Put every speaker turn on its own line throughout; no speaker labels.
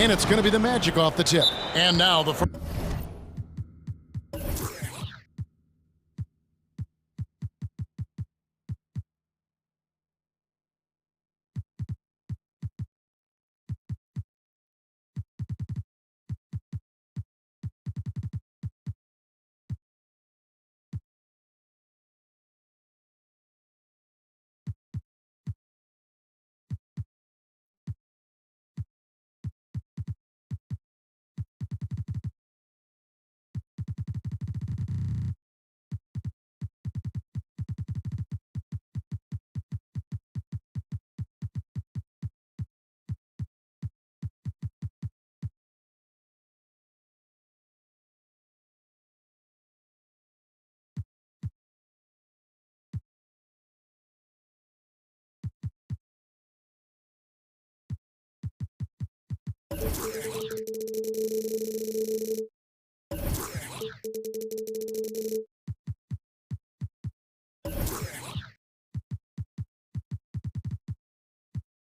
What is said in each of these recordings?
And it's going to be the Magic off the tip. And now the first.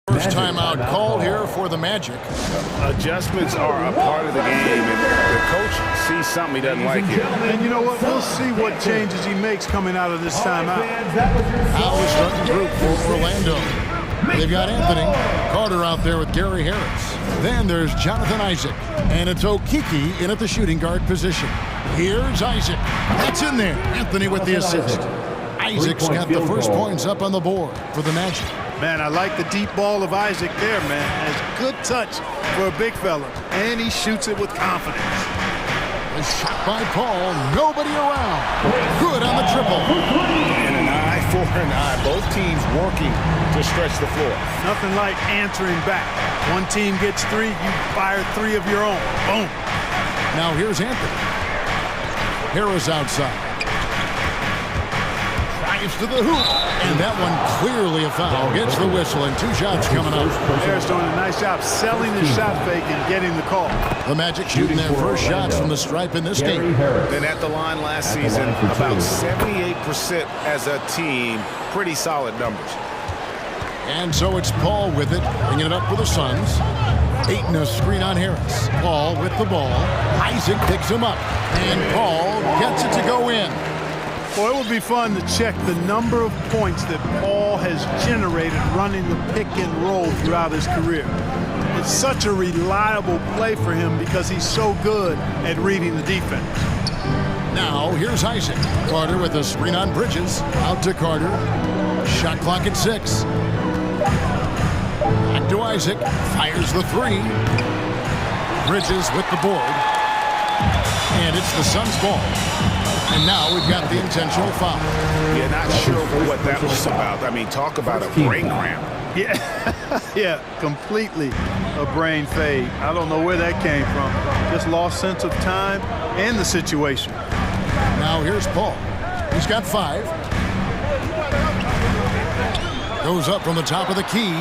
First timeout called here for the Magic.
Adjustments are a part of the game, and the coach sees something he doesn't like here.
And you know what? We'll see what changes he makes coming out of this timeout.
Now the starting group for Orlando. They've got Anthony Carter out there with Gary Harris. Then there's Jonathan Isaac. And it's Okiki in at the shooting guard position. Here's Isaac. That's in there. Anthony with the assist. Isaac's got the first points up on the board for the Magic.
Man, I like the deep ball of Isaac there, man. Has good touch for a big fella. And he shoots it with confidence.
A shot by Paul. Nobody around. Good on the triple.
And an eye for an eye. Both teams working to stretch the floor.
Nothing like answering back. One team gets three, you fire three of your own. Boom.
Now here's Anthony. Harris outside. Drives to the hoop. And that one clearly a foul. Gets the whistle and two shots coming up.
Harris doing a nice job selling the shot fake and getting the call.
The Magic shooting their first shots from the stripe in this game.
Been at the line last season, about 78% as a team. Pretty solid numbers.
And so it's Paul with it, bringing it up for the Suns. Ayton a screen on Harris. Paul with the ball. Isaac picks him up. And Paul gets it to go in.
Well, it would be fun to check the number of points that Paul has generated running the pick and roll throughout his career. It's such a reliable play for him because he's so good at reading the defense.
Now, here's Isaac. Carter with a screen on Bridges. Out to Carter. Shot clock at 6. Back to Isaac. Fires the three. Bridges with the board. And it's the Suns' ball. And now we've got the intentional foul.
Yeah, not sure what that was about. I mean, talk about a brain cramp.
Yeah, completely a brain fade. I don't know where that came from. Just lost sense of time and the situation.
Now here's Paul. He's got 5. Goes up from the top of the key.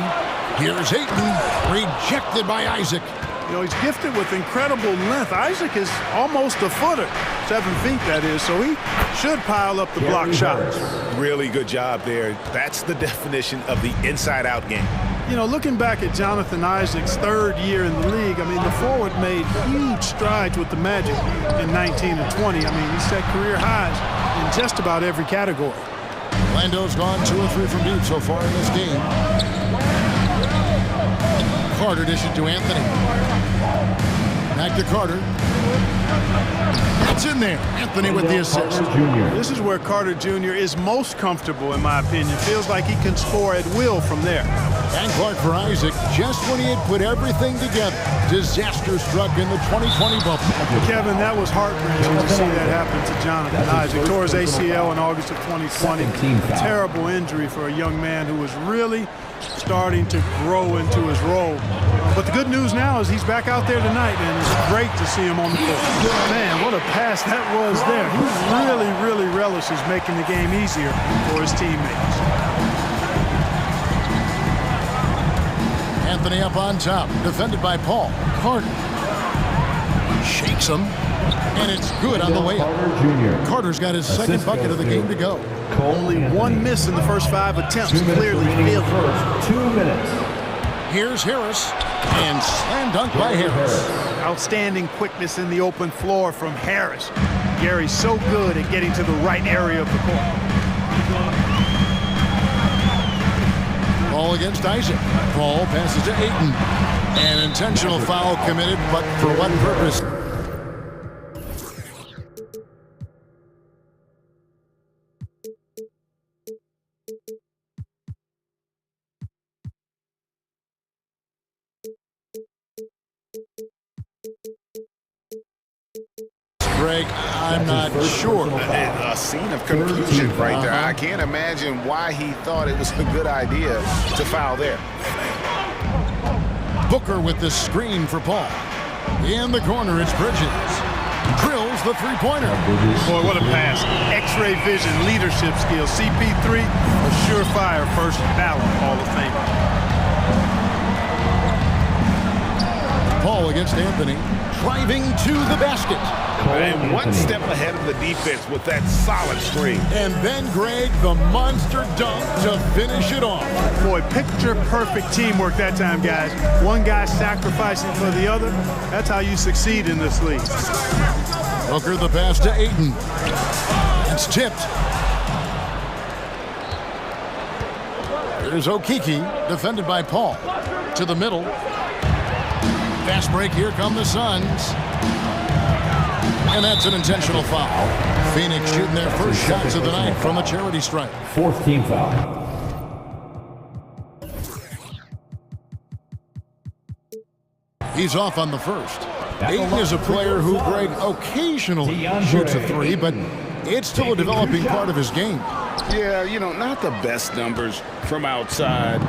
Here's Ayton. Rejected by Isaac.
You know, he's gifted with incredible length. Isaac is almost a footer. 7 feet, that is, so he should pile up the block shots.
Really good job there. That's the definition of the inside-out game.
You know, looking back at Jonathan Isaac's 3rd year in the league, I mean, the forward made huge strides with the Magic in 19 and 20. I mean, he set career highs in just about every category.
Orlando's gone 2 or 3 from deep so far in this game. Carter dished it to Anthony. Back to Carter. It's in there. Anthony with the assist.
This is where Carter Jr. is most comfortable, in my opinion. Feels like he can score at will from there.
And Clark for Isaac, just when he had put everything together. Disaster struck in the 2020 bubble.
Kevin, that was heart-wrenching to see that happen to Jonathan Isaac. Tore his ACL in August of 2020. A terrible injury for a young man who was really starting to grow into his role. But the good news now is he's back out there tonight, and it's great to see him on the court. Man, what a pass that was there. He really relishes making the game easier for his teammates.
Anthony up on top, defended by Paul. Carter shakes him, and it's good on the layup. Carter's got his second bucket of the game to go.
Only one miss in the first 5 attempts. Clearly feel it.
2 minutes.
Here's Harris, and slam dunk by Harris.
Outstanding quickness in the open floor from Harris. Gary's so good at getting to the right area of the court.
Ball against Isaac. Paul passes to Ayton. An intentional foul committed, but for what purpose? Greg, I'm not sure.
A scene of confusion right there. I can't imagine why he thought it was a good idea to foul there.
Booker with the screen for Paul. In the corner, it's Bridges. Drills the three-pointer.
Boy, what a pass. X-ray vision, leadership skills. CP3, a surefire first ballot Hall of Famer.
Paul against Anthony. Driving to the basket.
And one step ahead of the defense with that solid screen.
And then, Greg, the monster dunk to finish it off.
Boy, picture-perfect teamwork that time, guys. One guy sacrificing for the other. That's how you succeed in this league.
Booker the pass to Ayton. It's tipped. Here's Okeke, defended by Paul. To the middle. Fast break, here come the Suns. And that's an intentional foul. Phoenix shooting their first shots of the night from the charity stripe.
Fourth team foul.
He's off on the first. Ayton is a player who, Greg, occasionally shoots a three, but it's still a developing part of his game.
Yeah, you know, not the best numbers from outside.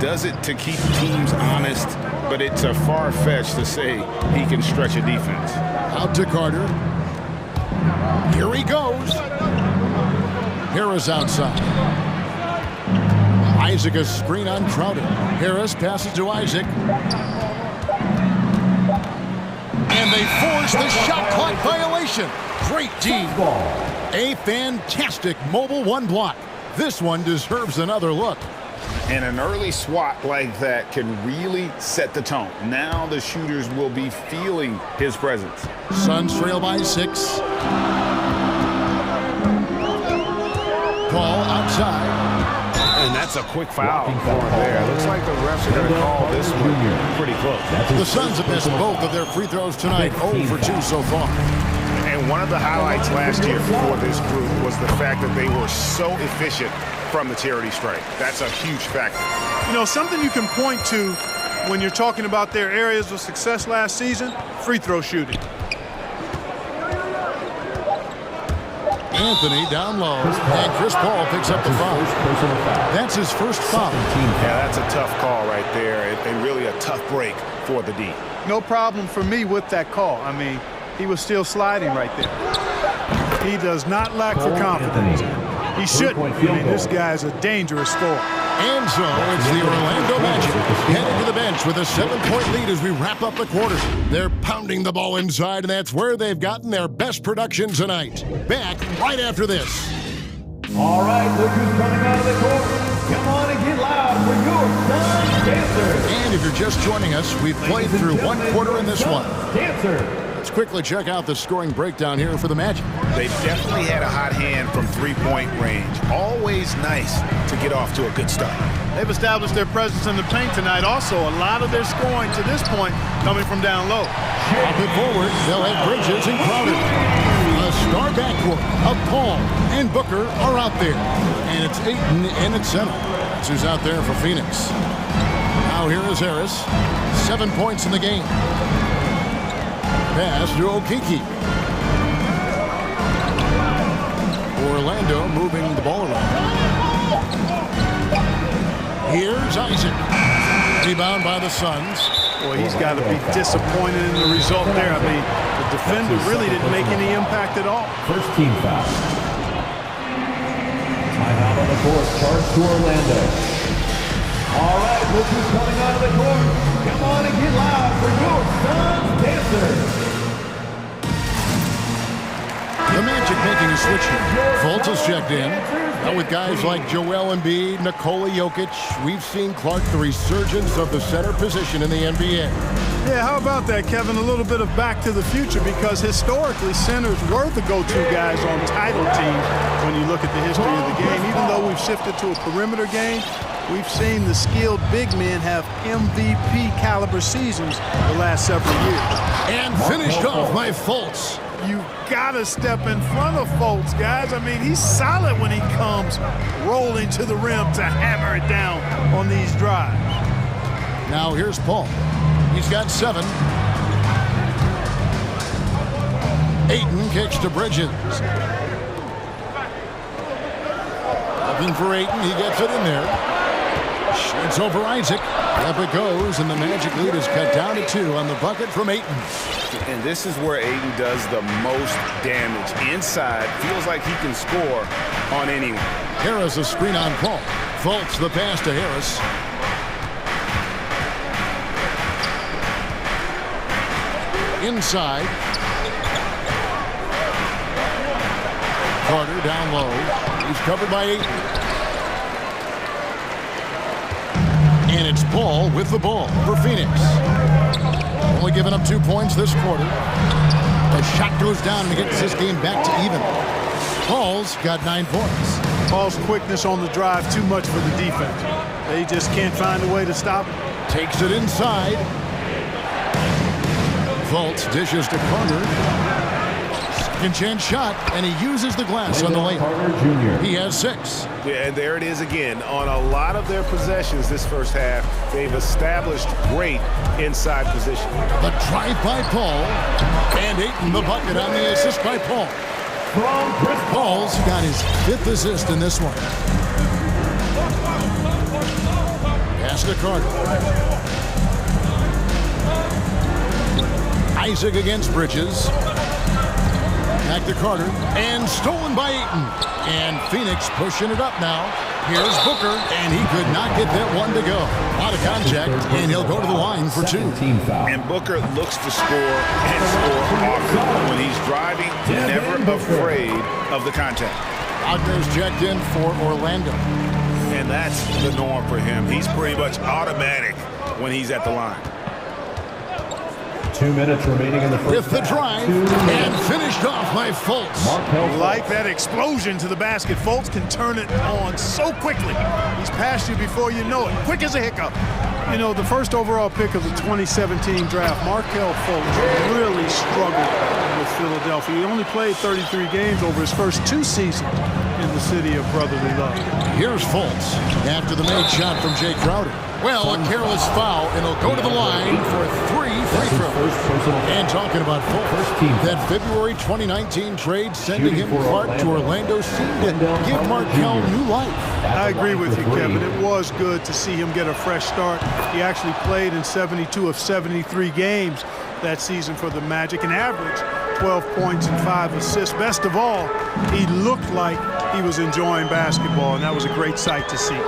Does it to keep teams honest, but it's a far-fetched to say he can stretch a defense.
Out to Carter. Here he goes. Harris outside. Isaac a screen on Crowder. Harris passes to Isaac. And they force the shot clock violation. Great D. A fantastic mobile one block. This one deserves another look.
And an early swat like that can really set the tone. Now the shooters will be feeling his presence.
Suns trail by 6. Paul outside.
And that's a quick foul for him there. Looks like the refs are going to call this one pretty close.
The Suns have missed both of their free throws tonight, 0 for 2 so far.
And one of the highlights last year for this group was the fact that they were so efficient from the charity stripe. That's a huge factor.
You know, something you can point to when you're talking about their areas of success last season, free throw shooting.
Anthony down low, and Chris Paul picks up the foul. That's his first foul.
Yeah, that's a tough call right there, and really a tough break for the D.
No problem for me with that call. I mean, he was still sliding right there. He does not lack for confidence. He shouldn't. I mean, this guy's a dangerous scorer.
And so it's the Orlando Magic headed to the bench with a 7-point lead as we wrap up the quarter. They're pounding the ball inside, and that's where they've gotten their best production tonight. Back right after this.
All right, look who's coming out of the court. Come on and get loud for your Suns Dancers.
And if you're just joining us, we've played through one quarter in this one.
Dancers.
Let's quickly check out the scoring breakdown here for the Magic.
They definitely had a hot hand from three-point range. Always nice to get off to a good start.
They've established their presence in the paint tonight. Also, a lot of their scoring to this point coming from down low.
Up and forward, they'll have Bridges and Crowder. A star backcourt of Paul and Booker are out there. And it's Ayton in at center. That's who's out there for Phoenix. Now here is Harris. 7 points in the game. Pass to Okeke. Orlando moving the ball around. Here's Isaac. Rebound by the Suns.
Boy, he's got to be disappointed in the result there. I mean, the defender really didn't make any impact at all.
First team foul. Timeout on the court. Charge to Orlando. All right, look who's coming out of the court. Come on and get loud for your Suns Dancers.
The Magic make making a switch here. Fultz is checked in. Now with guys like Joel Embiid, Nikola Jokic, we've seen, Clark, the resurgence of the center position in the NBA.
Yeah, how about that, Kevin? A little bit of back to the future, because historically centers were the go-to guys on title teams when you look at the history of the game. Even though we've shifted to a perimeter game, we've seen the skilled big men have MVP caliber seasons the last several years.
And finished off by Fultz.
You gotta step in front of Fultz, guys. I mean, he's solid when he comes rolling to the rim to hammer it down on these drives.
Now here's Paul. He's got 7. Ayton kicks to Bridges. Looking for Ayton. He gets it in there. Shoots over Isaac. Up it goes, and the Magic lead is cut down to 2 on the bucket from Ayton.
And this is where Ayton does the most damage. Inside, feels like he can score on anyone.
Harris a screen on Paul. Fultz the pass to Harris. Inside. Carter down low. He's covered by Ayton. And it's Paul with the ball for Phoenix. Only giving up 2 points this quarter. The shot goes down and gets this game back to even. Paul's got 9 points.
Paul's quickness on the drive, too much for the defense. They just can't find a way to stop him.
Takes it inside. Fultz dishes to Carter. Second chance shot, and he uses the glass on the layup. He has 6.
Yeah, and there it is again. On a lot of their possessions this first half, they've established great inside position.
The drive by Paul, and Ayton the bucket on the assist by Paul. Paul's got his 5th assist in this one. Pass to Carter. Isaac against Bridges. Back to Carter, and stolen by Ayton. And Phoenix pushing it up now. Here's Booker, and he could not get that one to go. Out of contact, and he'll go to the line for 2.
And Booker looks to score and score often. When he's driving, never afraid of the contact.
Wagner's checked in for Orlando.
And that's the norm for him. He's pretty much automatic when he's at the line.
2 minutes remaining in the first.
With the drive, and finished off by Fultz.
Like that explosion to the basket. Fultz can turn it on so quickly. He's past you before you know it. Quick as a hiccup. You know, the first overall pick of the 2017 draft, Markelle Fultz really struggled with Philadelphia. He only played 33 games over his first 2 seasons in the city of brotherly love.
Here's Fultz after the made shot from Jay Crowder. Well, a careless foul, and he'll go to the line for 3 free throws. And talking about Fultz, that February 2019 trade sending him Clark to Orlando seemed to give Markelle new life.
I agree with you, Kevin. It was good to see him get a fresh start. He actually played in 72 of 73 games that season for the Magic and averaged 12 points and 5 assists. Best of all, he looked like he was enjoying basketball, and that was a great sight to see.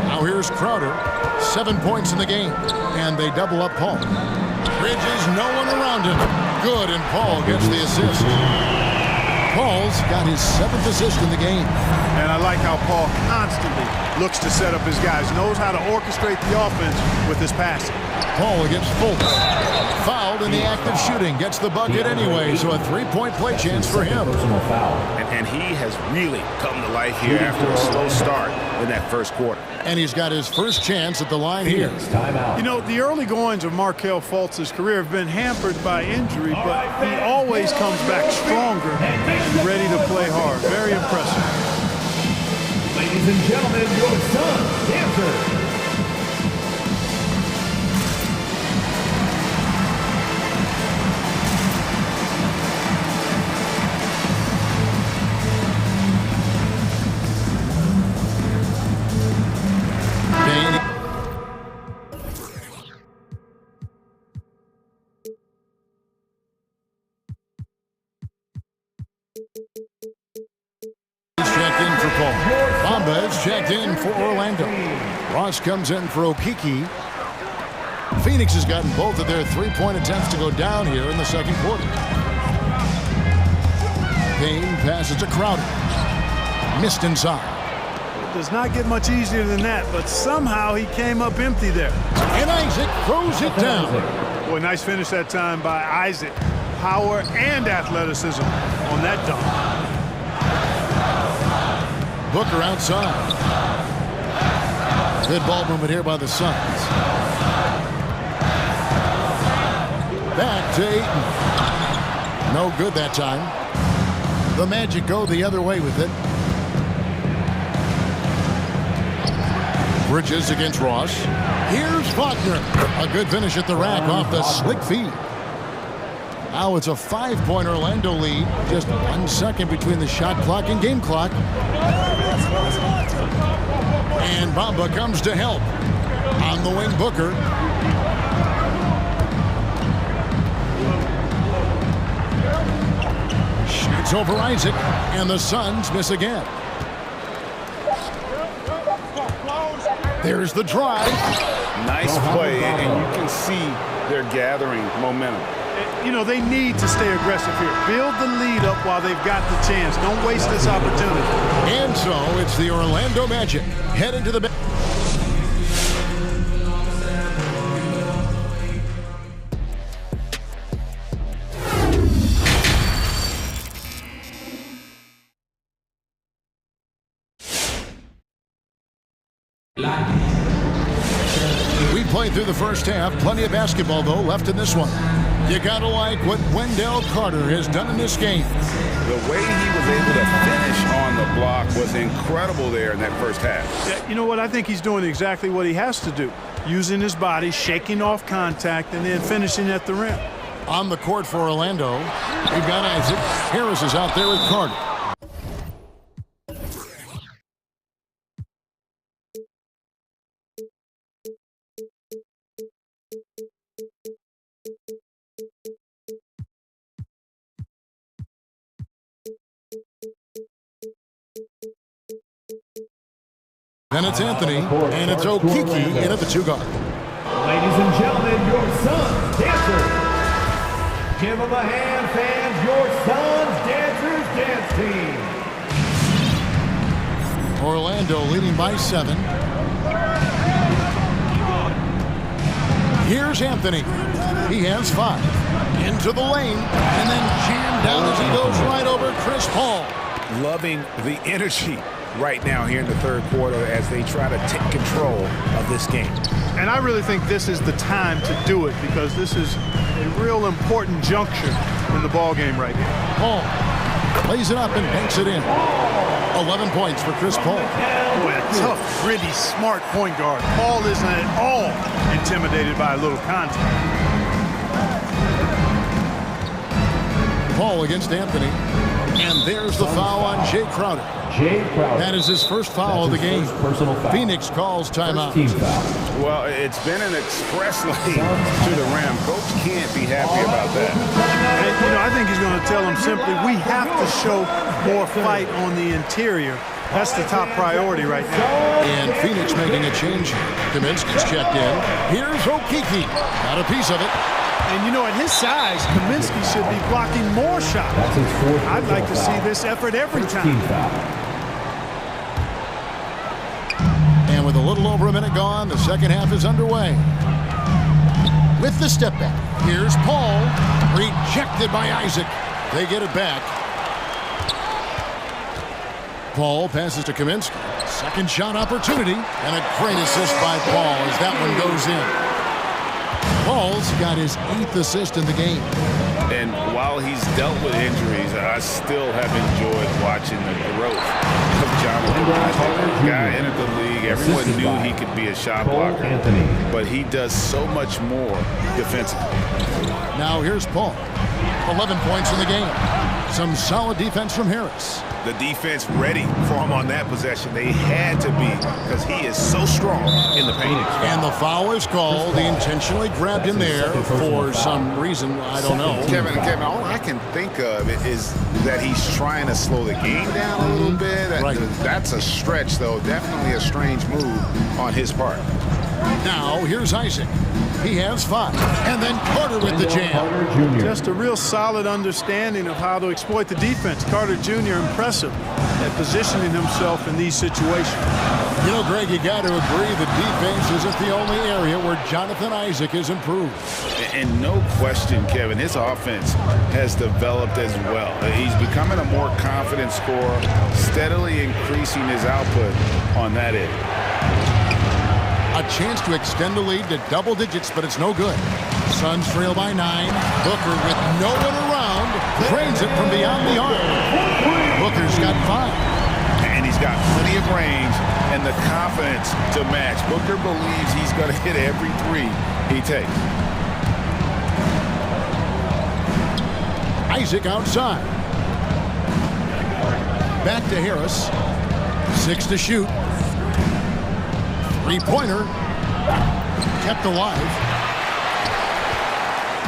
Now here's Crowder, 7 points in the game, and they double up Paul. Bridges, no one around him. Good, and Paul gets the assist. Paul's got his 7th assist in the game.
And I like how Paul constantly looks to set up his guys, knows how to orchestrate the offense with his passing.
Paul against Fultz. Fouled in the act of shooting. Gets the bucket anyway, so a 3-point play chance for him.
And he has really come to life here after a slow start in that first quarter.
And he's got his first chance at the line here.
You know, the early goings of Markelle Fultz's career have been hampered by injury, but he always comes back stronger and ready to play hard. Very impressive.
Ladies and gentlemen, your son, dancer.
Checked in for Paul. Bamba is checked in for Orlando. Ross comes in for Okiki. Phoenix has gotten both of their 3-point attempts to go down here in the second quarter. Payne passes to Crowder. Missed inside.
Does not get much easier than that, but somehow he came up empty there.
And Isaac throws it down.
Boy, nice finish that time by Isaac. Power and athleticism on that dunk.
Booker outside. Good ball movement here by the Suns. Back to Ayton. No good that time. The Magic go the other way with it. Bridges against Ross. Here's Faulkner. A good finish at the rack off the slick feed. Now it's a 5-point Orlando lead. Just 1 second between the shot clock and game clock. And Bamba comes to help. On the wing, Booker. Shoots over Isaac. And the Suns miss again. There's the drive.
Nice play, and you can see they're gathering momentum.
You know, they need to stay aggressive here. Build the lead up while they've got the chance. Don't waste this opportunity.
And so it's the Orlando Magic heading to the bench. We played through the first half. Plenty of basketball, though, left in this one. You gotta like what Wendell Carter has done in this game.
The way he was able to finish on the block was incredible there in that first half.
Yeah, you know what? I think he's doing exactly what he has to do. Using his body, shaking off contact, and then finishing at the rim.
On the court for Orlando, we've got Isaac. Harris is out there with Carter. And it's Anthony, and it's Okiki in at the 2-guard.
Ladies and gentlemen, your Suns dancers. Give them a hand, fans. Your Suns dancers dance team.
Orlando leading by 7. Here's Anthony. He has 5. Into the lane, and then jammed down as he goes right over Chris Paul.
Loving the energy right now here in the third quarter as they try to take control of this game.
And I really think this is the time to do it because this is a real important juncture in the ball game right here.
Paul lays it up and banks it in. 11 points for Chris Paul.
Boy, a tough, gritty, smart point guard. Paul isn't at all intimidated by a little contact.
Paul against Anthony. And there's the foul on Jay Crowder. That is his first foul of the game. Phoenix calls timeout.
Well, it's been an express lane to the rim. Coach can't be happy about that.
And, you know, I think he's going to tell them simply, we have to show more fight on the interior. That's the top priority right now.
And Phoenix making a change. Kaminsky's checked in. Here's Okiki. Got a piece of it.
And, you know, at his size, Kaminsky should be blocking more shots. I'd like to see this effort every time.
And with a little over a minute gone, the second half is underway. With the step back, here's Paul. Rejected by Isaac. They get it back. Paul passes to Kaminsky. Second shot opportunity. And a great assist by Paul as that one goes in. Paul's got his 8th assist in the game.
And while he's dealt with injuries, I still have enjoyed watching the growth of Jonathan Isaac. Guy entered the league. Everyone knew he could be a shot blocker. But he does so much more defensively.
Now here's Paul. 11 points in the game. Some solid defense from Harris.
The defense ready for him on that possession. They had to be because he is so strong in the paint.
And the foul is called. He intentionally grabbed him there for some reason. I don't know.
Kevin, all I can think of is that he's trying to slow the game down a little bit.
Right.
That's a stretch, though. Definitely a strange move on his part.
Now here's Isaac. He has 5. And then Carter with the jam.
Just a real solid understanding of how to exploit the defense. Carter Jr. impressive at positioning himself in these situations.
You know, Greg, you got to agree the defense isn't the only area where Jonathan Isaac has improved.
And no question, Kevin, his offense has developed as well. He's becoming a more confident scorer, steadily increasing his output on that end.
A chance to extend the lead to double digits, but it's no good. Suns trail by 9. Booker with no one around drains it from beyond the arc. Booker's got 5.
And he's got plenty of range and the confidence to match. Booker believes he's going to hit every 3 he takes.
Isaac outside. Back to Harris. 6 to shoot. 3-pointer. Kept alive.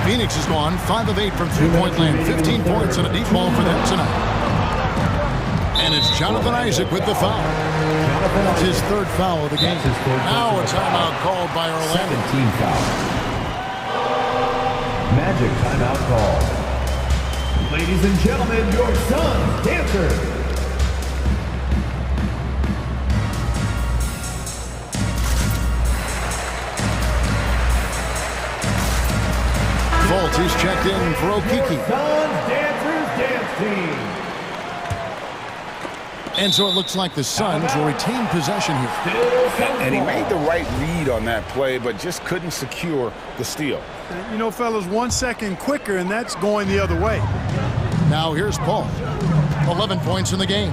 Phoenix has gone 5 of 8 from three-point land. 15 points and a deep ball for them tonight. And it's Jonathan Isaac with the foul. That's his 3rd foul of the game. Now a timeout called by Orlando.
17 foul. Magic timeout call. Ladies and gentlemen, your Suns dancers.
Fultz is checked in for Okiki.
Suns Dancers Dance Team.
And so it looks like the Suns will retain possession here.
And he made the right read on that play, but just couldn't secure the steal.
You know, fellas, 1 second quicker, and that's going the other way.
Now here's Paul. 11 points in the game.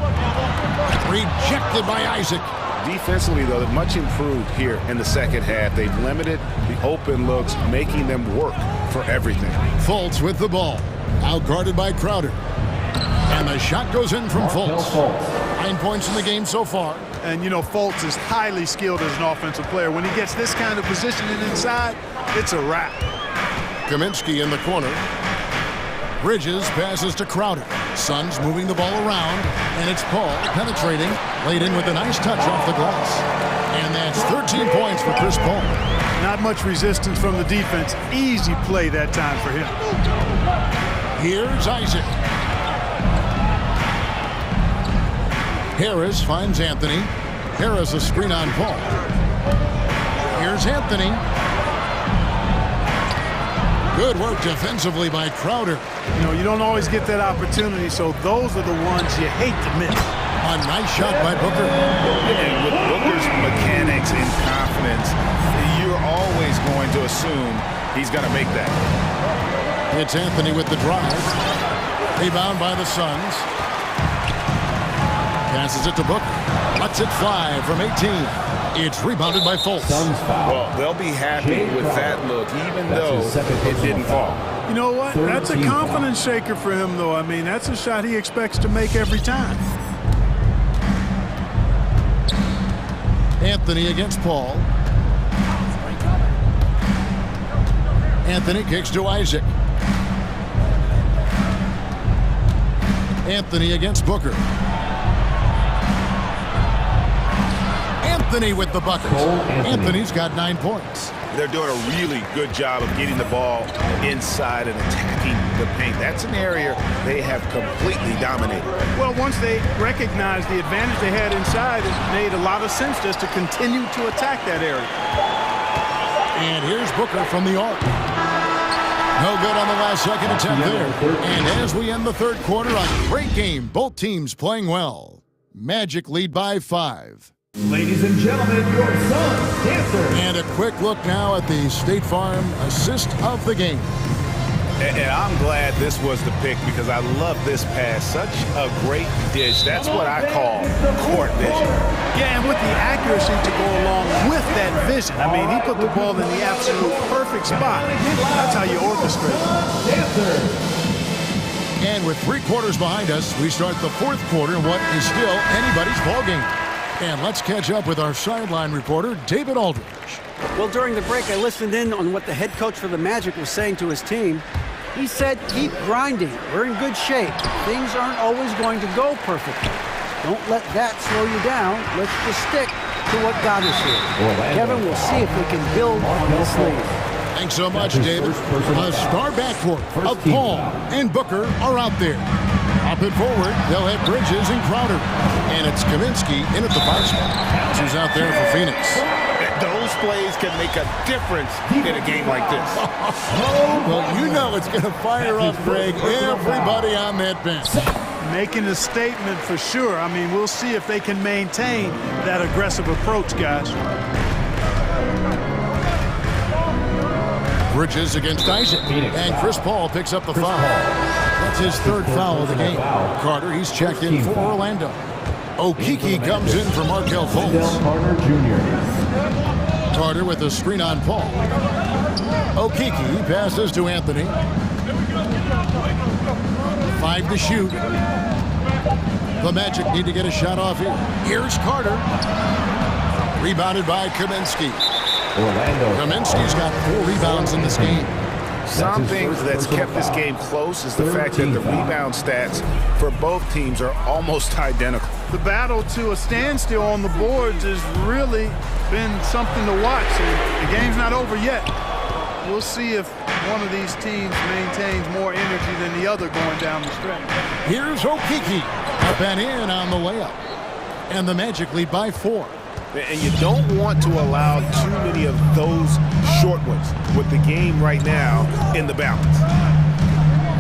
Rejected by Isaac.
Defensively, though, much improved here in the second half. They've limited the open looks, making them work for everything.
Fultz with the ball. Outguarded by Crowder. And the shot goes in from Fultz. 9 points in the game so far.
And, you know, Fultz is highly skilled as an offensive player. When he gets this kind of positioning inside, it's a wrap.
Kaminsky in the corner. Bridges passes to Crowder. Suns moving the ball around, and it's Paul penetrating, laid in with a nice touch off the glass. And that's 13 points for Chris Paul.
Not much resistance from the defense. Easy play that time for him.
Here's Isaac. Harris finds Anthony. Harris a screen on Paul. Here's Anthony. Good work defensively by Crowder.
You know, you don't always get that opportunity, so those are the ones you hate to miss.
A nice shot by Booker.
And with Booker's mechanics and confidence, you're always going to assume he's going to make that.
It's Anthony with the drive. Rebound by the Suns. Passes it to Booker. Lets it fly from 18. It's rebounded by Fultz.
Well, they'll be happy with that look, even though it didn't fall.
You know what? That's a confidence shaker for him, though. I mean, that's a shot he expects to make every time.
Anthony against Paul. Anthony kicks to Isaac. Anthony against Booker. Anthony with the bucket. Anthony's got 9 points.
They're doing a really good job of getting the ball inside and attacking the paint. That's an area they have completely dominated.
Well, once they recognized the advantage they had inside, it made a lot of sense just to continue to attack that area.
And here's Booker from the arc. No good on the last second attempt there. And as we end the third quarter, a great game. Both teams playing well. Magic lead by 5.
Ladies and gentlemen, your Suns dancers.
And a quick look now at the State Farm assist of the game.
And I'm glad this was the pick because I love this pass. Such a great dish. That's what I call court vision.
Yeah, and with the accuracy to go along with that vision. I mean, he put the ball in the absolute perfect spot. That's how you orchestrate it.
And with 3 quarters behind us, we start the fourth quarter in what is still anybody's ball game. And let's catch up with our sideline reporter, David Aldridge.
Well, during the break, I listened in on what the head coach for the Magic was saying to his team. He said, keep grinding. We're in good shape. Things aren't always going to go perfectly. Don't let that slow you down. Let's just stick to what got us here. Kevin, we'll see if we can build on this lead.
Thanks so much, David. A star backcourt of Paul and Booker are out there. Up and forward, they'll have Bridges and Crowder. And it's Kaminsky in at the 5 spot. Who's out there for Phoenix.
Those plays can make a difference in a game like this.
Well, you know it's going to fire up, Greg, everybody on that bench.
Making a statement for sure. I mean, we'll see if they can maintain that aggressive approach, guys.
Bridges against Isaac. And Chris Paul picks up the foul. That's his 3rd foul of the game. Carter, he's checked in for Orlando. Okeke comes in for Markelle Fultz. Carter with a screen on Paul. Okeke passes to Anthony. 5 to shoot. The Magic need to get a shot off here. Here's Carter. Rebounded by Kaminsky. Kaminsky's got 4 rebounds in this game.
Something that's kept this game close is the fact that the rebound stats for both teams are almost identical.
The battle to a standstill on the boards has really been something to watch. And the game's not over yet. We'll see if one of these teams maintains more energy than the other going down the stretch.
Here's Okeke. Up and in on the layup. And the Magic lead by 4.
And you don't want to allow too many of those short ones with the game right now in the balance.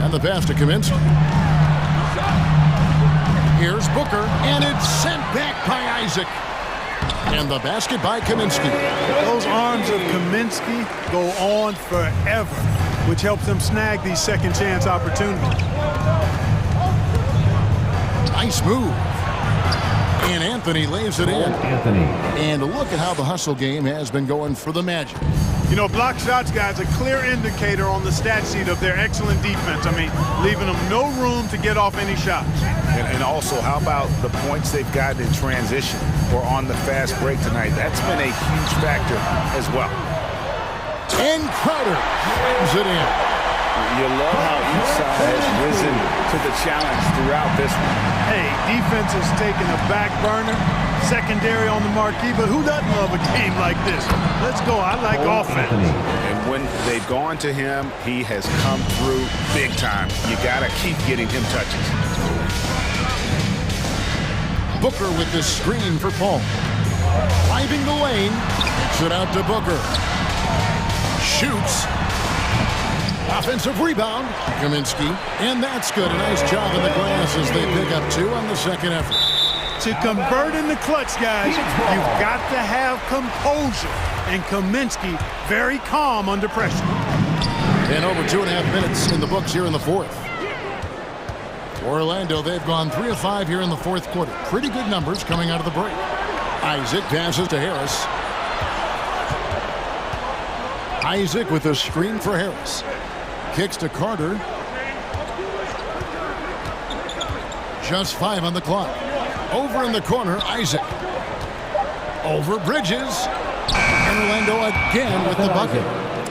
And the pass to Kaminsky. Here's Booker, and it's sent back by Isaac. And the basket by Kaminsky.
Those arms of Kaminsky go on forever, which helps them snag these second chance opportunities.
Nice move. And Anthony lays it in. And look at how the hustle game has been going for the Magic.
You know, block shots, guys, a clear indicator on the stat sheet of their excellent defense. I mean, leaving them no room to get off any shots.
And also, how about the points they've gotten in transition or on the fast break tonight? That's been a huge factor as well.
And Crowder slams it in.
You love how each side has risen to the challenge throughout this one.
Hey, defense has taken a back burner, secondary on the marquee, but who doesn't love a game like this? Let's go. I like offense.
And when they've gone to him, he has come through big time. You got to keep getting him touches.
Booker with the screen for Paul. Driving the lane. Kicks it out to Booker. Shoots. Offensive rebound. Kaminsky. And that's good. A nice job in the glass as they pick up 2 on the second effort.
To convert in the clutch, guys, you've got to have composure. And Kaminsky very calm under pressure.
And over 2.5 minutes in the books here in the 4th. Orlando, they've gone 3 of 5 here in the 4th quarter. Pretty good numbers coming out of the break. Isaac passes to Harris. Isaac with a screen for Harris. Kicks to Carter. Just 5 on the clock. Over in the corner, Isaac. Over Bridges. And Orlando again with the bucket.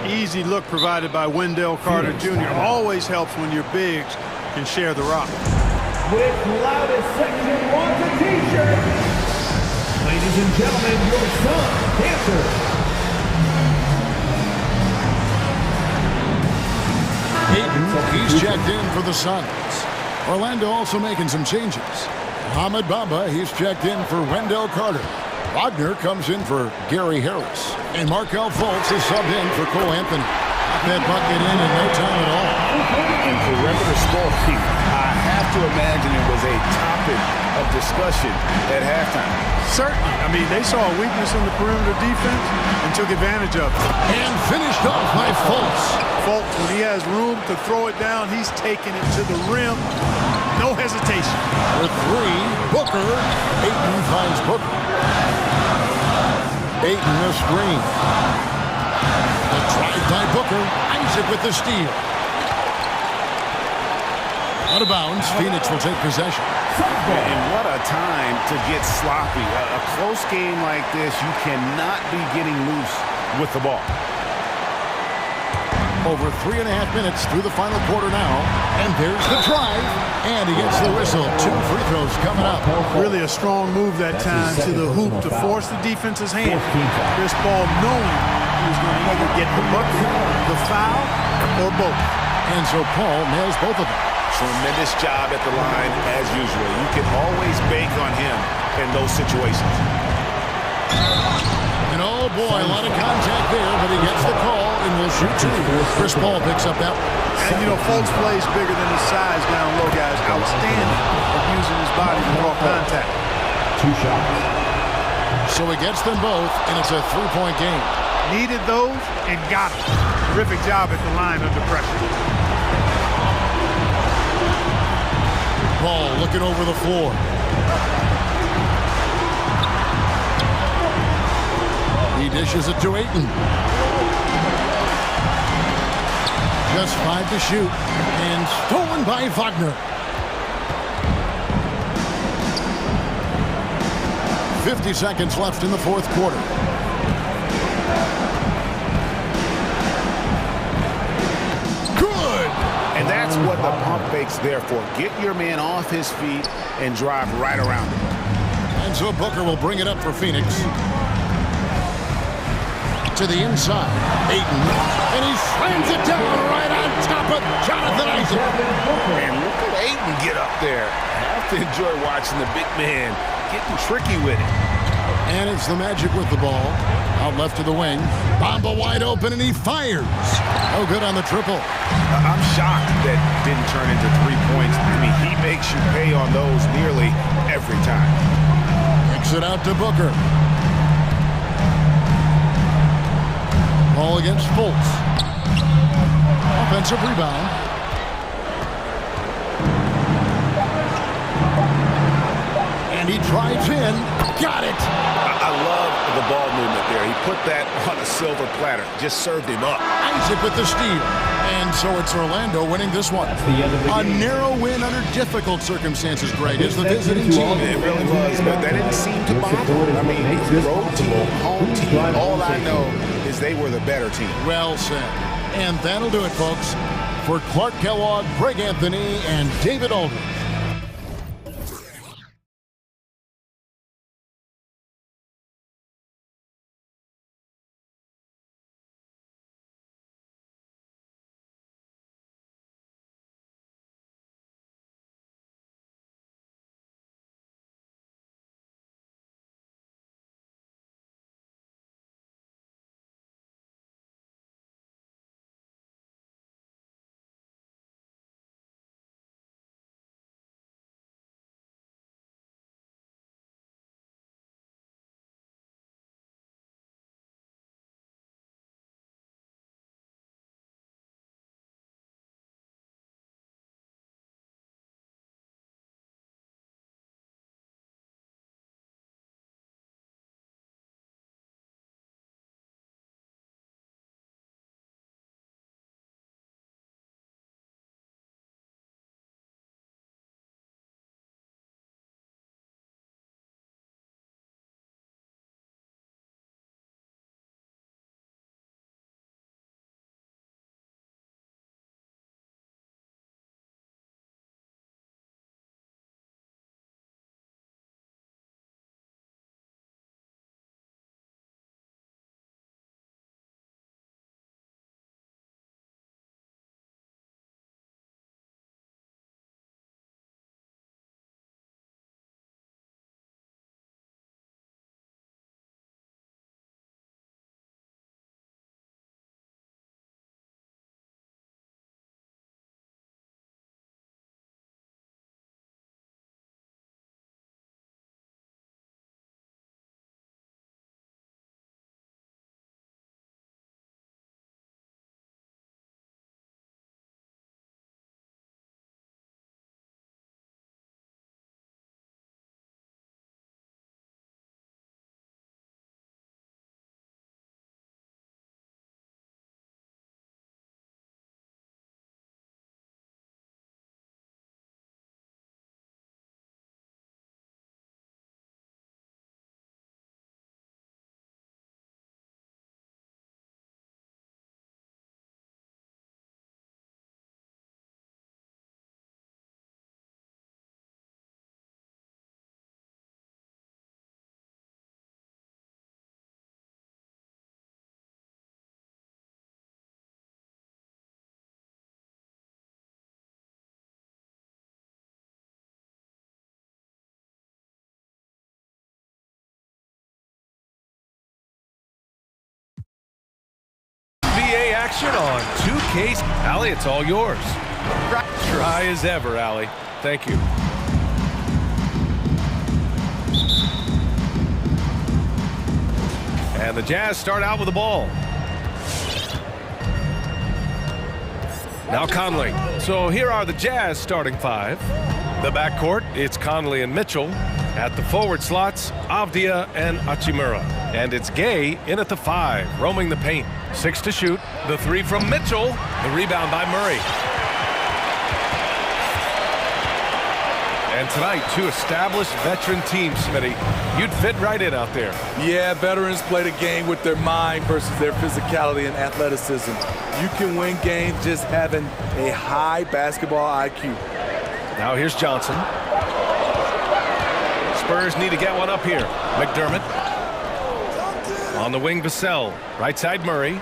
Easy look provided by Wendell Carter Jr. Always helps when your bigs can share the rock.
With loudest section wants a t-shirt. Ladies and gentlemen, your son, dancer.
He's checked in for the Suns. Orlando also making some changes. Ahmed Bamba, he's checked in for Wendell Carter. Wagner comes in for Gary Harris. And Markelle Fultz is subbed in for Cole Anthony. Got that bucket in no time at all.
And perimeter scoring, I have to imagine it was a topic of discussion at halftime.
Certainly. I mean, they saw a weakness in the perimeter defense and took advantage of it.
And finished off by Fultz.
Fultz, when he has room to throw it down, he's taking it to the rim. No hesitation.
For 3, Booker. Ayton finds Booker. Ayton a screen. The drive by Booker. Isaac with the steal. Out of bounds. Phoenix will take possession.
And what a time to get sloppy. A close game like this, you cannot be getting loose with the ball.
Over 3.5 minutes through the final quarter now. And there's the drive. And he gets the whistle. 2 free throws coming up.
Really a strong move that time to the hoop to force the defense's hand. Chris Paul knowing he was going to either get the bucket, the foul, or both.
And so Paul nails both of them.
Tremendous job at the line as usual. You can always bank on him in those situations.
And oh boy, a lot of contact there, but he gets the call and will shoot 2. Chris Paul picks up that one.
And you know, Fultz plays bigger than his size down low, guys. Outstanding at using his body to draw contact.
2 shots.
So he gets them both, and it's a 3-point game.
Needed those and got them. Terrific job at the line under pressure.
Paul looking over the floor. He dishes it to Ayton. Just 5 to shoot. And stolen by Wagner. 50 seconds left in the 4th quarter. Good!
And that's what the pump fake's there for. Get your man off his feet and drive right around him.
And so Booker will bring it up for Phoenix. To the inside. Ayton. And he slams it down right on top of Jonathan Isaac.
And look at Ayton get up there. I have to enjoy watching the big man getting tricky with it.
And it's the Magic with the ball. Out left to the wing. Bamba wide open, and he fires. Oh, good on the triple.
I'm shocked that didn't turn into 3 points. I mean, he makes you pay on those nearly every time.
Kicks it out to Booker. Ball against Fultz. Offensive rebound. And he drives in. Got it.
I love the ball movement there. He put that on a silver platter. Just served him up.
Isaac with the steal. And so it's Orlando winning this one. A narrow win under difficult circumstances, Greg, as the visiting team.
It really was, but that didn't seem to bother him. I mean, road team, home team, all I know is they were the better team.
Well said. And that'll do it, folks. For Clark Kellogg, Greg Anthony, and David Aldridge.
action on 2K. Allie, it's all yours. Dry as ever, Allie. Thank you. And the Jazz start out with the ball. Now Conley. So here are the Jazz starting five. The backcourt, it's Conley and Mitchell. At the forward slots, Avdia and Hachimura. And it's Gay in at the 5, roaming the paint. 6 to shoot. The 3 from Mitchell. The rebound by Murray. And tonight, 2 established veteran teams, Smitty. You'd fit right in out there.
Yeah, veterans play the game with their mind versus their physicality and athleticism. You can win games just having a high basketball IQ.
Now here's Johnson. Spurs need to get one up here. McDermott. On the wing, Vassell. Right side, Murray.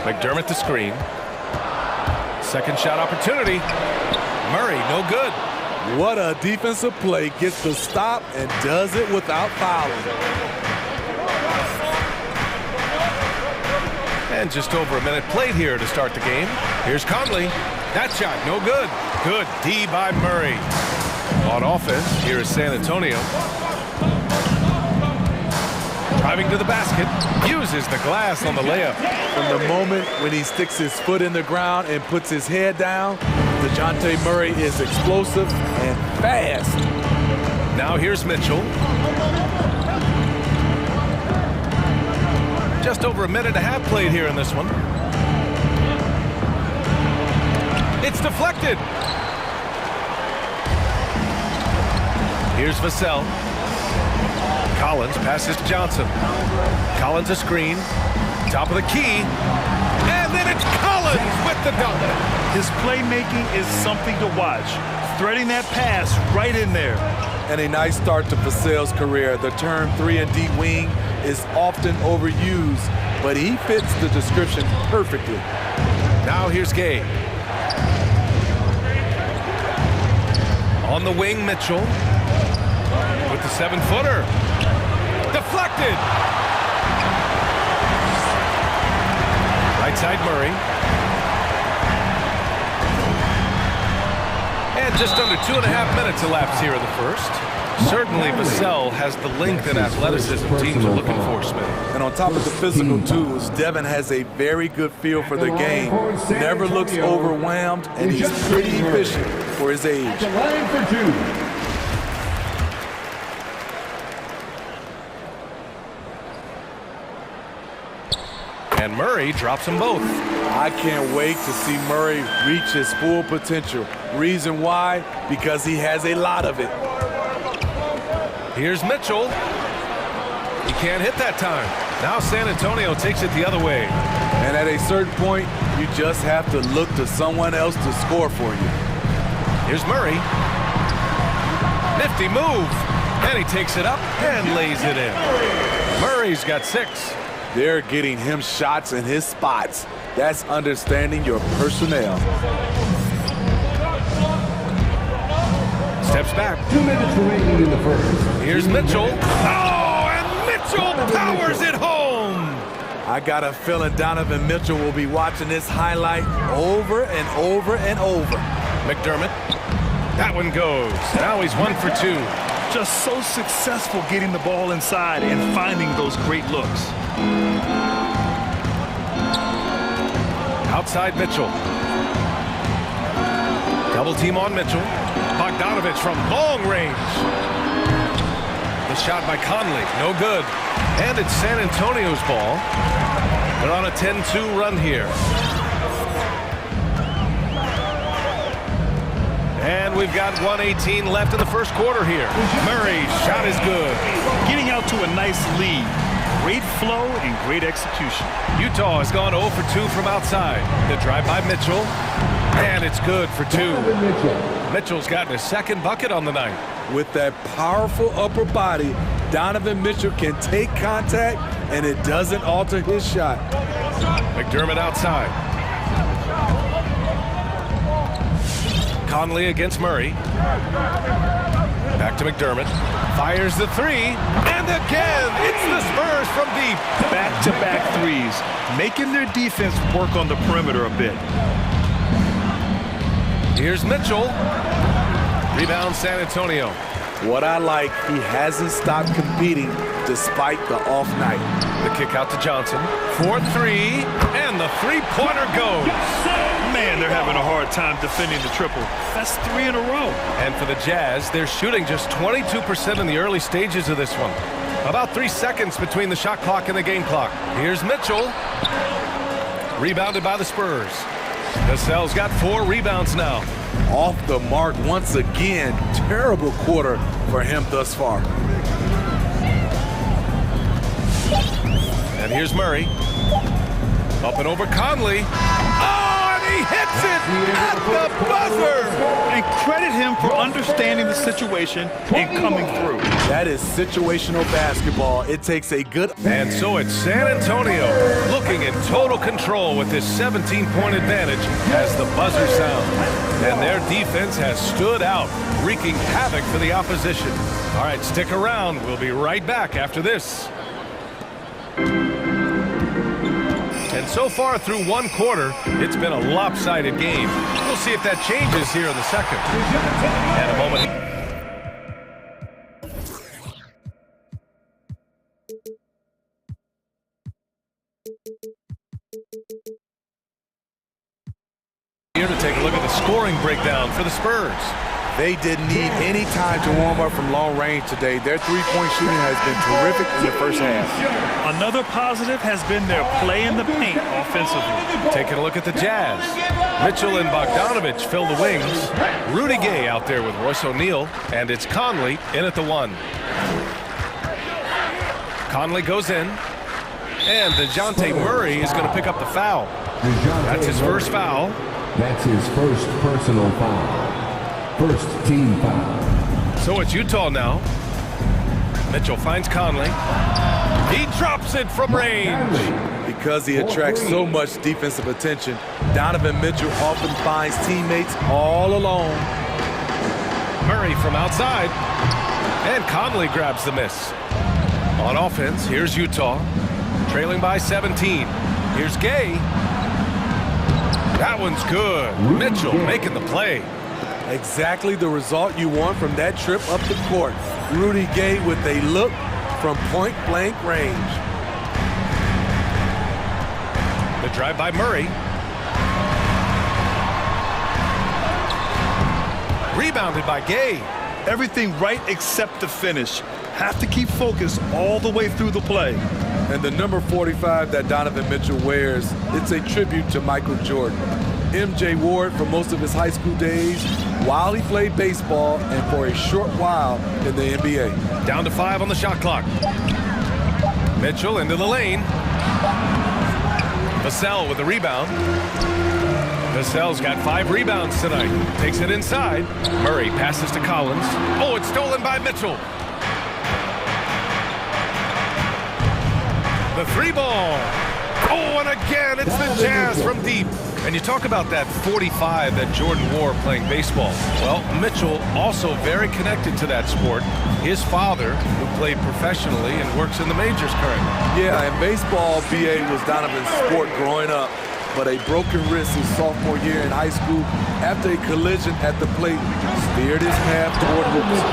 McDermott the screen. Second shot opportunity. Murray, no good.
What a defensive play. Gets the stop and does it without fouling.
And just over a minute played here to start the game. Here's Conley. That shot, no good. Good D by Murray. On offense, here is San Antonio. Driving to the basket, uses the glass on the layup.
From the moment when he sticks his foot in the ground and puts his head down, DeJounte Murray is explosive and fast.
Now here's Mitchell. Just over a minute and a half played here in this one. It's deflected. Here's Vassell. Collins passes to Johnson. Collins a screen. Top of the key. And then it's Collins with the dunk.
His playmaking is something to watch. Threading that pass right in there.
And a nice start to Vassell's career. The term 3-and-D wing is often overused, but he fits the description perfectly.
Now here's Gay. On the wing, Mitchell. With the 7-footer. Deflected. Right side, Murray. And just under 2.5 minutes elapsed here in the first. Certainly Vassell has the length and athleticism teams are looking for, Smith.
And on top of the physical tools, Devin has a very good feel for the game. Never looks overwhelmed, and he's pretty efficient for his age.
And Murray drops them both.
I can't wait to see Murray reach his full potential. Reason why? Because he has a lot of it.
Here's Mitchell. He can't hit that time. Now San Antonio takes it the other way.
And at a certain point, you just have to look to someone else to score for you.
Here's Murray. Nifty move. And he takes it up and lays it in. Murray's got 6.
They're getting him shots in his spots. That's understanding your personnel.
Steps back.
2 minutes remaining in the first.
Here's Mitchell. Oh, and Mitchell powers it home.
I got a feeling Donovan Mitchell will be watching this highlight over and over and over.
McDermott. That one goes. Now he's 1 for 2.
Just so successful getting the ball inside and finding those great looks.
Outside Mitchell. Double team on Mitchell. Bogdanovich from long range. The shot by Conley, no good. And it's San Antonio's ball. They're on a 10-2 run here. And we've got 1:18 left in the first quarter here. Murray's shot is good.
Getting out to a nice lead. Great flow and great execution.
Utah has gone 0 for 2 from outside. The drive by Mitchell. And it's good for 2. Mitchell's gotten his second bucket on the night.
With that powerful upper body, Donovan Mitchell can take contact, and it doesn't alter his shot.
McDermott outside. Conley against Murray. Back to McDermott. Fires the three, and again, it's the Spurs from deep.
Back-to-back threes, making their defense work on the perimeter a bit.
Here's Mitchell. Rebound San Antonio.
What I like, he hasn't stopped competing despite the off night.
The kick out to Johnson. 4-3, and the three-pointer goes.
Man, they're having a hard time defending the triple. That's 3 in a row.
And for the Jazz, they're shooting just 22% in the early stages of this one. About 3 seconds between the shot clock and the game clock. Here's Mitchell. Rebounded by the Spurs. Cassell's got 4 rebounds now.
Off the mark once again. Terrible quarter for him thus far.
And here's Murray. Up and over Conley. Oh, and he hits it at the buzzer!
And credit him for understanding the situation and coming through.
That is situational basketball. It takes a good...
And so it's San Antonio looking in total control with this 17-point advantage as the buzzer sounds. And their defense has stood out, wreaking havoc for the opposition. All right, stick around. We'll be right back after this. And so far through one quarter, it's been a lopsided game. We'll see if that changes here in the second. And a moment. Here to take a look at the scoring breakdown for the Spurs.
They didn't need any time to warm up from long range today. Their three-point shooting has been terrific in the first half.
Another positive has been their play in the paint offensively.
Taking a look at the Jazz. Mitchell and Bogdanovich fill the wings. Rudy Gay out there with Royce O'Neal. And it's Conley in at the 1. Conley goes in. And DeJounte Murray is going to pick up the foul. That's his first foul.
That's his first personal foul. First team foul.
So it's Utah now. Mitchell finds Conley. He drops it from range.
Because he attracts so much defensive attention, Donovan Mitchell often finds teammates all alone.
Murray from outside. And Conley grabs the miss. On offense, here's Utah. Trailing by 17. Here's Gay. That one's good. Mitchell making the play.
Exactly the result you want from that trip up the court. Rudy Gay with a look from point-blank range.
The drive by Murray. Rebounded by Gay.
Everything right except the finish. Have to keep focused all the way through the play.
And the number 45 that Donovan Mitchell wears, it's a tribute to Michael Jordan. MJ wore it for most of his high school days while he played baseball and for a short while in the NBA.
Down to 5 on the shot clock. Mitchell into the lane. Vassell with the rebound. Vassell's got 5 rebounds tonight. Takes it inside. Murray passes to Collins. Oh, it's stolen by Mitchell. The 3-ball. Oh, and again, it's the Jazz from deep. And you talk about that 45 that Jordan wore playing baseball. Well, Mitchell also very connected to that sport. His father, who played professionally and works in the majors currently.
Yeah, and baseball, BA, was Donovan's sport growing up. But a broken wrist his sophomore year in high school after a collision at the plate steered his path toward hoops.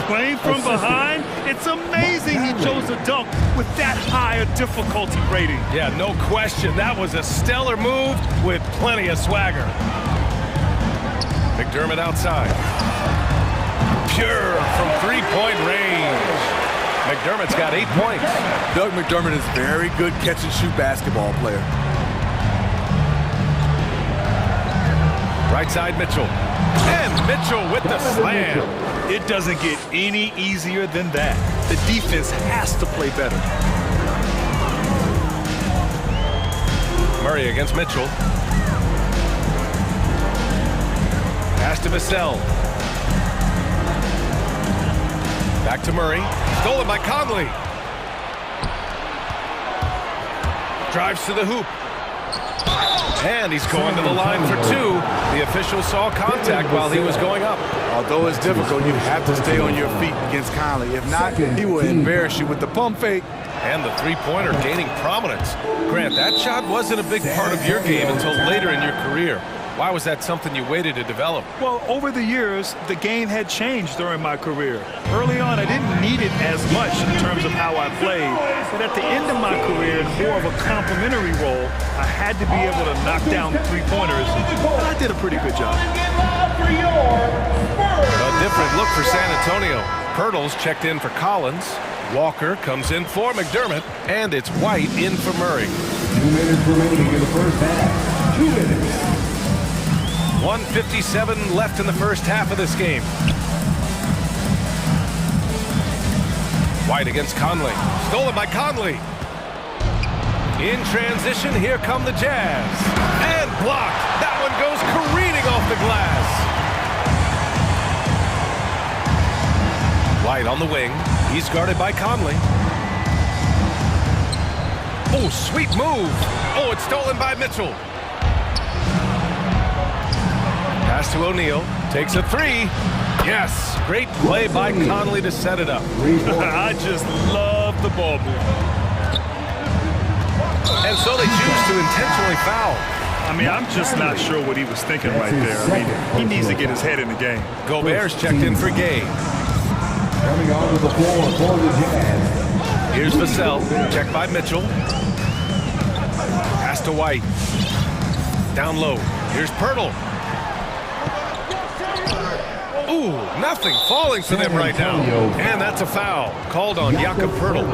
Playing from behind, it's amazing he chose a dunk with that higher difficulty rating.
Yeah, no question. That was a stellar move with plenty of swagger. McDermott outside. Pure from three-point range. McDermott's got 8 points.
Doug McDermott is a very good catch-and-shoot basketball player.
Right side, Mitchell. And Mitchell with the slam.
It doesn't get any easier than that. The defense has to play better.
Murray against Mitchell. Pass to Vassell. Back to Murray. Stolen by Conley. Drives to the hoop. And he's going to the line for two. The official saw contact while he was going up.
Although it's difficult, you have to stay on your feet against Conley. If not, he will embarrass you with the pump fake.
And the three-pointer gaining prominence. Grant, that shot wasn't a big part of your game until later in your career. Why was that something you waited to develop?
Well, over the years, the game had changed during my career. Early on, I didn't need it as much in terms of how I played. But at the end of my career, in more of a complementary role, I had to be able to knock down three-pointers. And I did a pretty good job.
A different look for San Antonio. Pirtle's checked in for Collins. Walker comes in for McDermott. And it's White in for Murray.
2 minutes remaining in the first half. 2 minutes.
1:57 left in the first half of this game. White against Conley. Stolen by Conley. In transition, here come the Jazz. And blocked. That one goes careening off the glass. White on the wing. He's guarded by Conley. Oh, sweet move. Oh, it's stolen by Mitchell. Pass to O'Neal. Takes a three. Yes. Great play by Conley to set it up.
I just love the ball move.
And so they choose to intentionally foul.
I mean, I'm just not sure what he was thinking right there. I mean, he needs to get his head in the game.
Gobert's checked in for Gay.
Coming onto the floor for the Jazz.
Here's Vassell. Checked by Mitchell. Pass to White. Down low. Here's Pirtle. Ooh, nothing falling for them right now. And that's a foul called on Jakob Pirtle.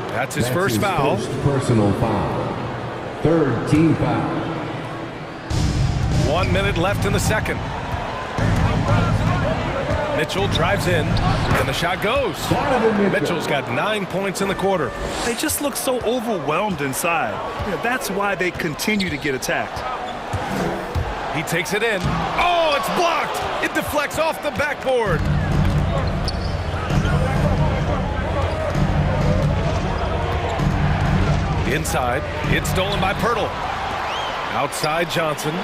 That's his first foul.
Personal foul. Third team foul.
1 minute left in the second. Mitchell drives in, and the shot goes. Mitchell's got 9 points in the quarter.
They just look so overwhelmed inside. That's why they continue to get attacked.
He takes it in. Oh, it's blocked. It deflects off the backboard. Inside, it's stolen by Pirtle. Outside Johnson.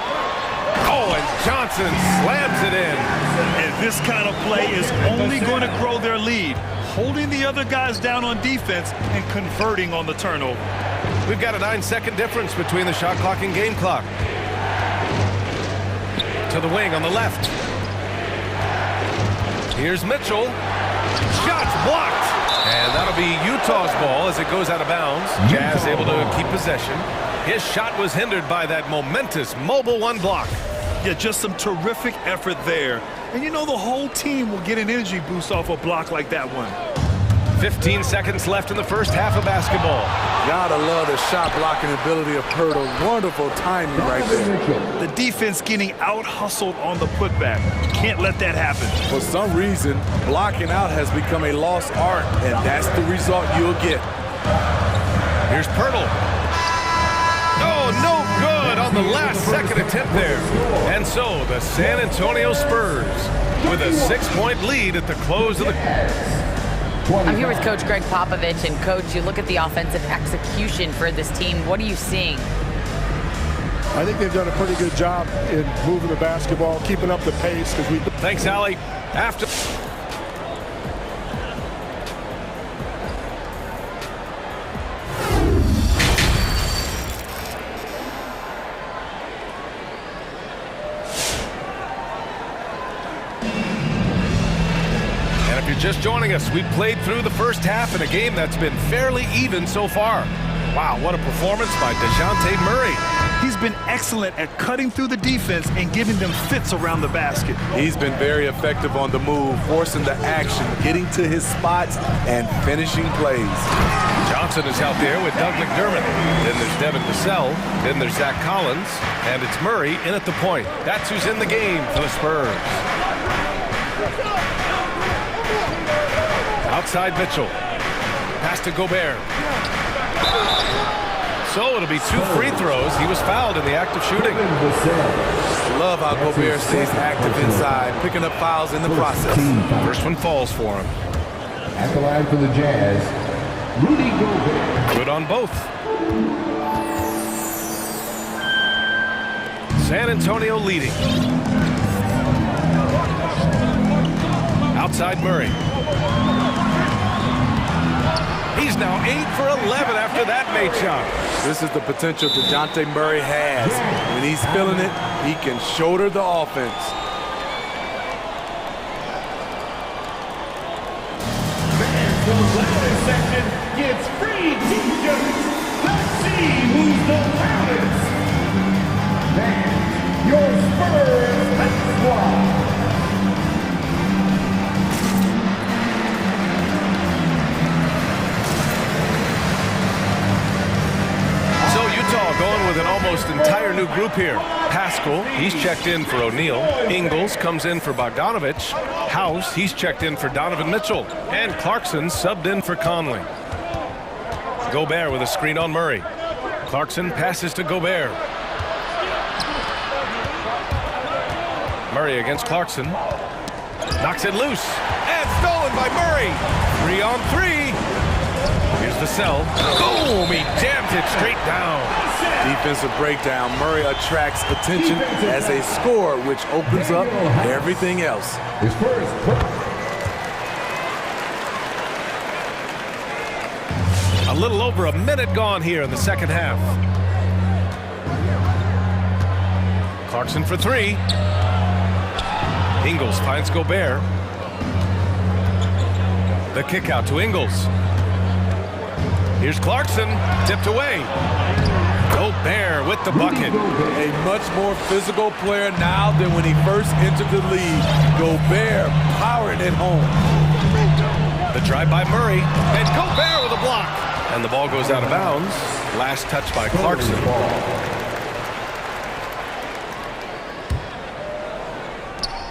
Oh, and Johnson slams it in.
And this kind of play is only going to grow their lead, holding the other guys down on defense and converting on the turnover.
We've got a 9-second difference between the shot clock and game clock. To the wing on the left. Here's Mitchell. Shots blocked. And that'll be Utah's ball as it goes out of bounds. Jazz able to keep possession. His shot was hindered by that momentous mobile one block.
Yeah, just some terrific effort there. And you know the whole team will get an energy boost off a block like that one.
15 seconds left in the first half of basketball.
Gotta love the shot blocking ability of Pirtle. Wonderful timing right there.
The defense getting out-hustled on the putback. Can't let that happen.
For some reason, blocking out has become a lost art, and that's the result you'll get.
Here's Pirtle. Oh, no good on the last second attempt there. And so the San Antonio Spurs with a 6-point lead at the close of the...
I'm here with Coach Greg Popovich, and Coach, you look at the offensive execution for this team. What are you seeing?
I think they've done a pretty good job in moving the basketball, keeping up the pace.
Thanks, Allie. After... Just joining us, we played through the first half in a game that's been fairly even so far. Wow, what a performance by DeJounte Murray.
He's been excellent at cutting through the defense and giving them fits around the basket.
He's been very effective on the move, forcing the action, getting to his spots, and finishing plays.
Johnson is out there with Doug McDermott. Then there's Devin Vassell. Then there's Zach Collins. And it's Murray in at the point. That's who's in the game for the Spurs. Outside Mitchell. Pass to Gobert. So it'll be 2 free throws. He was fouled in the act of shooting.
Love how Gobert stays active inside, picking up fouls in the process.
First one falls for him.
At the line for the Jazz, Rudy Gobert.
Good on both. San Antonio leading. Outside Murray. He's now 8 for 11 after that made shot.
This is the potential DeJounte Murray has. When he's feeling it, he can shoulder the offense.
The latter section gets free t-shirts. Let's see who's the loudest. And your Spurs squad.
Going with an almost entire new group here. Pascal, he's checked in for O'Neal. Ingles comes in for Bogdanovich. House, he's checked in for Donovan Mitchell. And Clarkson subbed in for Conley. Gobert with a screen on Murray. Clarkson passes to Gobert. Murray against Clarkson. Knocks it loose. And stolen by Murray. 3 on 3. Here's the sell. Boom! He jammed it straight down.
Defensive breakdown. Murray attracts attention as a scorer, which opens up everything else.
A little over a minute gone here in the second half. Clarkson for 3. Ingles finds Gobert. The kick out to Ingles. Here's Clarkson, tipped away. Gobert with the bucket.
A much more physical player now than when he first entered the league. Gobert powering it home.
The drive by Murray, and Gobert with a block. And the ball goes out of bounds. Last touch by Clarkson.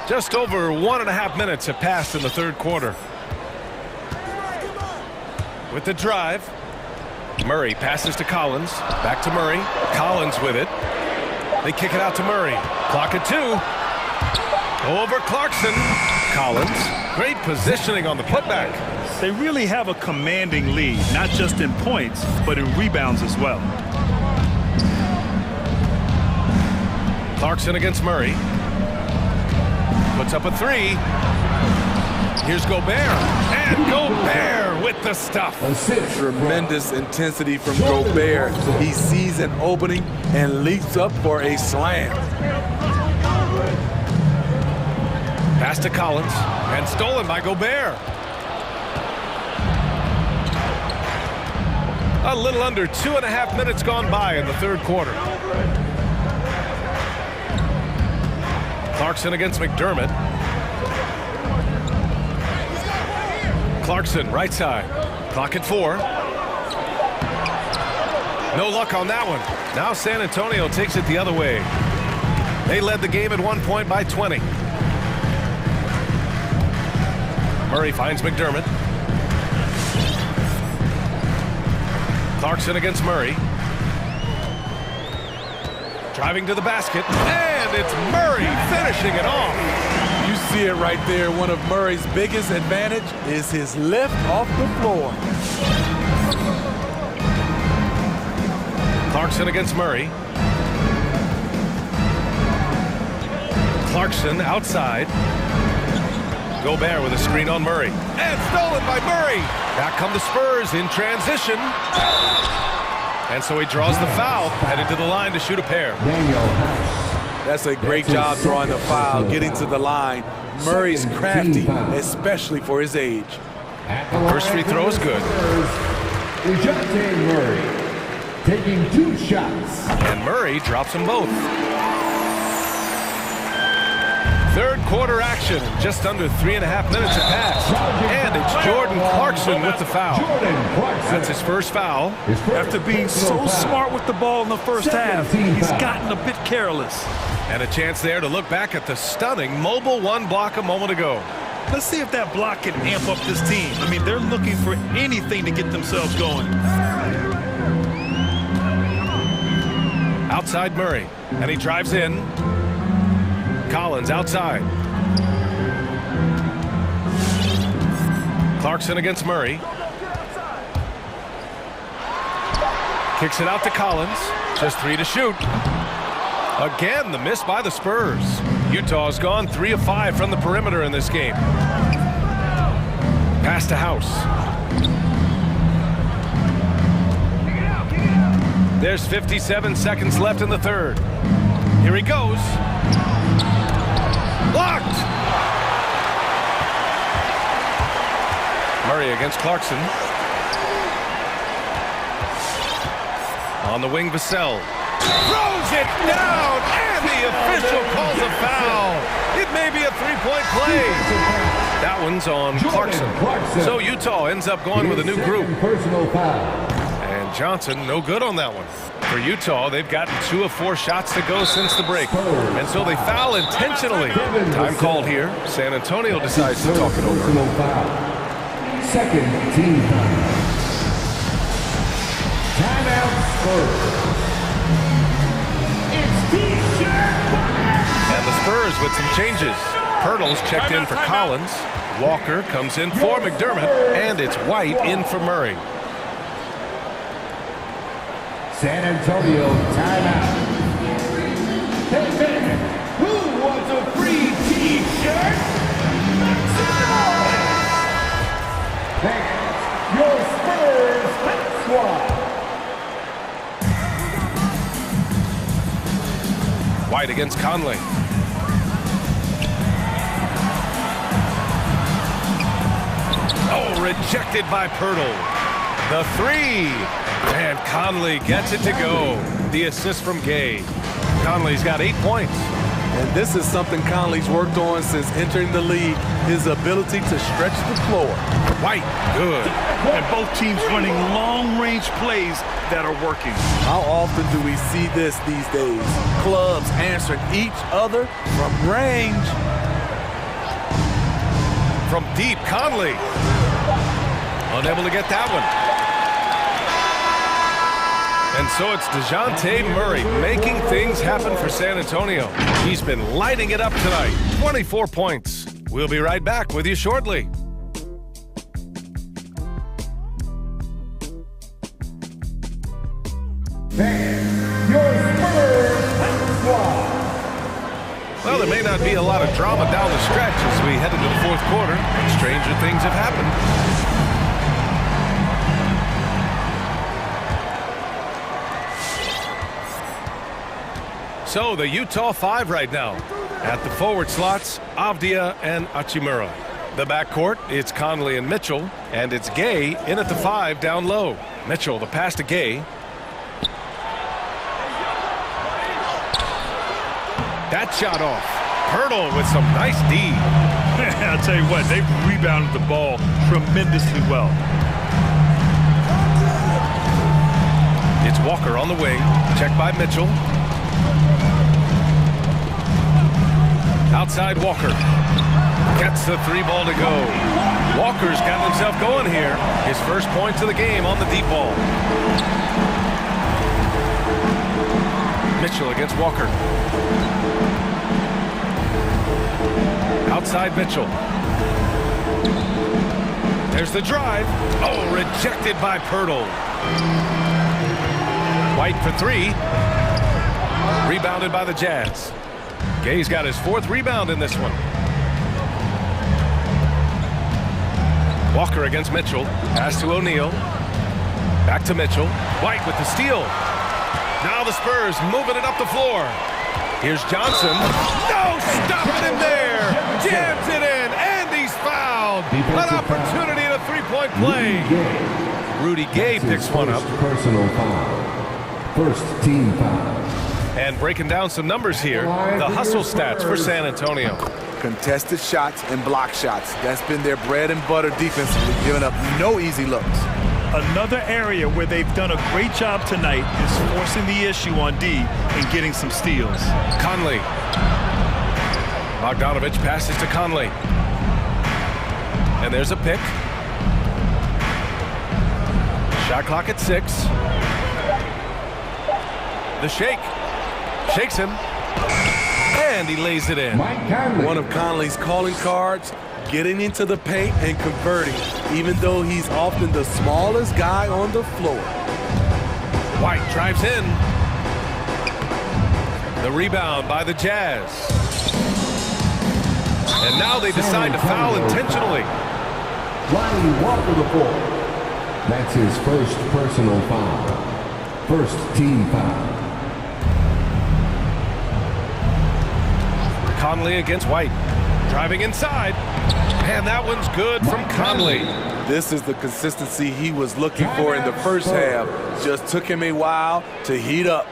Just over 1.5 minutes have passed in the third quarter. With the drive, Murray passes to Collins. Back to Murray. Collins with it. They kick it out to Murray. Clock at 2. Go over Clarkson. Collins. Great positioning on the putback.
They really have a commanding lead, not just in points, but in rebounds as well.
Clarkson against Murray. Puts up a 3. Here's Gobert. And Gobert with the stuff.
Tremendous intensity from Gobert. He sees an opening and leaps up for a slam.
Pass to Collins. And stolen by Gobert. A little under 2.5 minutes gone by in the third quarter. Clarkson against McDermott. Clarkson, right side. Clock at 4. No luck on that one. Now San Antonio takes it the other way. They led the game at 1 point by 20. Murray finds McDermott. Clarkson against Murray. Driving to the basket. And it's Murray finishing it off.
You see it right there. One of Murray's biggest advantage is his lift off the floor.
Clarkson against Murray. Clarkson outside. Gobert with a screen on Murray. And stolen by Murray. Back come the Spurs in transition. And so he draws the foul, headed to the line to shoot a pair.
That's a great job drawing the foul, getting to the line. Murray's crafty, especially for his age.
First free throw is good.
DeJounte Murray taking 2 shots.
And Murray drops them both. Third quarter action. Just under 3.5 minutes have passed. And it's Jordan Clarkson with the foul. That's his first foul.
After being so smart with the ball in the first half, he's gotten a bit careless.
And a chance there to look back at the stunning mobile 1 block a moment ago.
Let's see if that block can amp up this team. I mean, they're looking for anything to get themselves going.
Outside Murray. And he drives in. Collins outside. Clarkson against Murray. Kicks it out to Collins. Just 3 to shoot. Again, the miss by the Spurs. Utah's gone 3 of 5 from the perimeter in this game. Pass to House. There's 57 seconds left in the third. Here he goes. Blocked! Murray against Clarkson. On the wing, Vassell. Throws it down, and the official calls a foul. It may be a three-point play. That one's on Clarkson. So Utah ends up going with a new group. And Johnson, no good on that one. For Utah, they've gotten 2 of 4 shots to go since the break. And so they foul intentionally. Time called here. San Antonio decides to talk it over.
Second team foul. Timeout Spurs.
And the Spurs with some changes. Pirtle's checked in for Collins. Walker comes in for McDermott. And it's White in for Murray.
San Antonio timeout. Hey man, who wants a free t-shirt? Thanks. Your Spurs squad.
White against Conley. Oh, rejected by Pirtle. The 3. And Conley gets it to go. The assist from Gay. Conley's got 8 points.
And this is something Conley's worked on since entering the league, his ability to stretch the floor.
White, good.
And both teams running long-range plays that are working.
How often do we see this these days? Clubs answering each other from range.
From deep, Conley. Unable to get that one. And so it's DeJounte Murray making things happen for San Antonio. He's been lighting it up tonight. 24 points. We'll be right back with you shortly. Well, there may not be a lot of drama down the stretch as we head into the fourth quarter. Stranger things have happened. So the Utah 5 right now. At the forward slots, Avdia and Hachimura. The backcourt, it's Conley and Mitchell. And it's Gay in at the 5 down low. Mitchell, the pass to Gay. That shot off. Pirtle with some nice D.
I'll tell you what, they've rebounded the ball tremendously well.
It's Walker on the wing. Checked by Mitchell. Outside Walker. Gets the 3 ball to go. Walker's got himself going here. His first points of the game on the deep ball. Mitchell against Walker. Outside Mitchell. There's the drive. Oh, rejected by Pirtle. White for 3. Rebounded by the Jazz. Gay's got his 4th rebound in this one. Walker against Mitchell. Pass to O'Neal. Back to Mitchell. White with the steal. Now the Spurs moving it up the floor. Here's Johnson. No, stopping him there. Jams it in, and he's fouled. An opportunity at a 3-point play. Rudy Gay picks one up.
Personal foul. First team foul.
And breaking down some numbers here, the hustle stats for San Antonio.
Contested shots and block shots. That's been their bread and butter defensively, giving up no easy looks.
Another area where they've done a great job tonight is forcing the issue on D and getting some steals.
Conley. Bogdanovich passes to Conley. And there's a pick. Shot clock at 6. The shake. Shakes him. And he lays it in.
One of Conley's calling cards, getting into the paint and converting, even though he's often the smallest guy on the floor.
White drives in. The The rebound by the Jazz. And now they decide to foul intentionally.
Lonnie Walker the fourth. That's his first personal foul. First team foul.
Conley against White. Driving inside. And that one's good from Conley.
This is the consistency he was looking for in the first half. Just took him a while to heat up.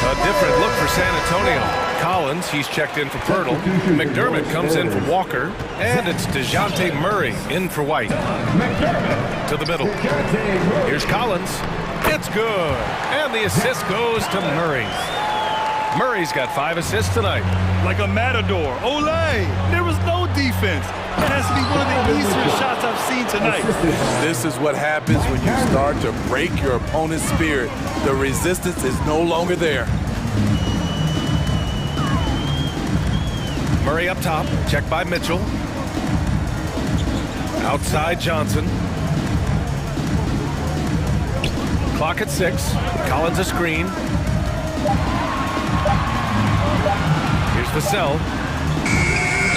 A different look for San Antonio. Collins, he's checked in for Pirtle. McDermott comes in for Walker. And it's DeJounte Murray in for White. To the middle. Here's Collins. It's good. And the assist goes to Murray. Murray's got 5 assists tonight.
Like a matador. Olay! There was no defense. That has to be one of the easier shots I've seen tonight.
This is what happens when you start to break your opponent's spirit. The resistance is no longer there.
Murray up top, checked by Mitchell. Outside Johnson. Clock at 6. Collins a screen. Here's Vassell.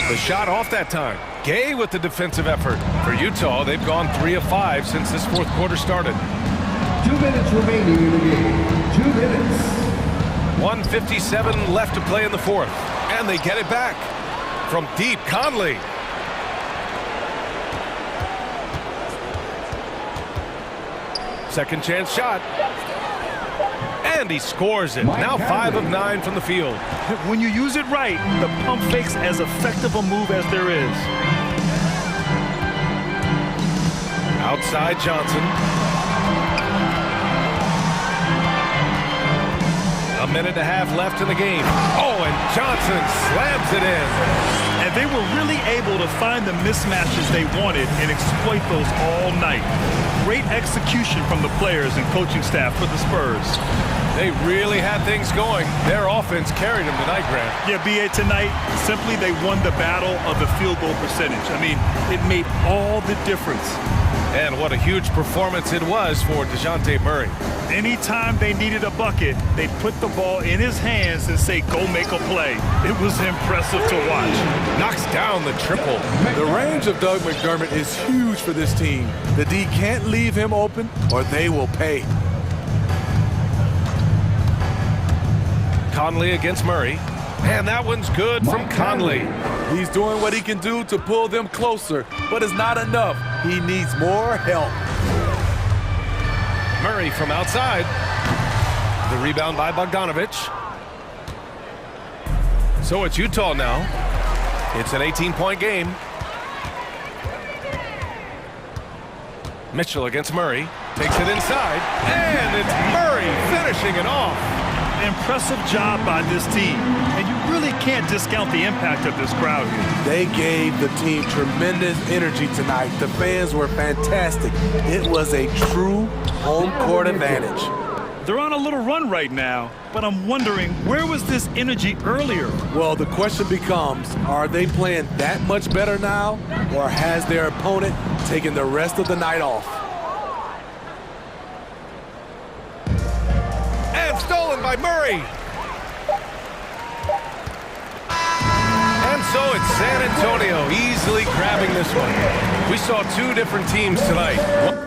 The shot off that time. Gay with the defensive effort. For Utah, they've gone 3 of 5 since this fourth quarter started.
2 minutes remaining in the game. 2 minutes.
1:57 left to play in the fourth. And they get it back. From deep, Conley. Second chance shot. And he scores it. Now 5 of 9 from the field.
When you use it right, the pump fake's as effective a move as there is.
Outside Johnson. A minute and a half left in the game. Oh, and Johnson slams it in.
And they were really able to find the mismatches they wanted and exploit those all night. Great execution from the players and coaching staff for the Spurs.
They really had things going. Their offense carried them tonight, Grant.
Yeah, B.A., tonight, simply they won the battle of the field goal percentage. I mean, it made all the difference.
And what a huge performance it was for DeJounte Murray.
Anytime they needed a bucket, they put the ball in his hands and say, go make a play. It was impressive to watch.
Knocks down the triple.
The range of Doug McDermott is huge for this team. The D can't leave him open or they will pay.
Conley against Murray. And that one's good from Conley.
He's doing what he can do to pull them closer, but it's not enough. He needs more help.
Murray from outside. The rebound by Bogdanovich. So it's Utah now. It's an 18-point game. Mitchell against Murray. Takes it inside. And it's Murray finishing it off.
Impressive job by this team. And you really can't discount the impact of this crowd here.
They gave the team tremendous energy tonight. The fans were fantastic. It was a true home court advantage.
They're on a little run right now, but I'm wondering, where was this energy earlier?
Well, the question becomes, are they playing that much better now, or has their opponent taken the rest of the night off?
And stolen by Murray. And so it's San Antonio easily grabbing this one. We saw 2 different teams tonight.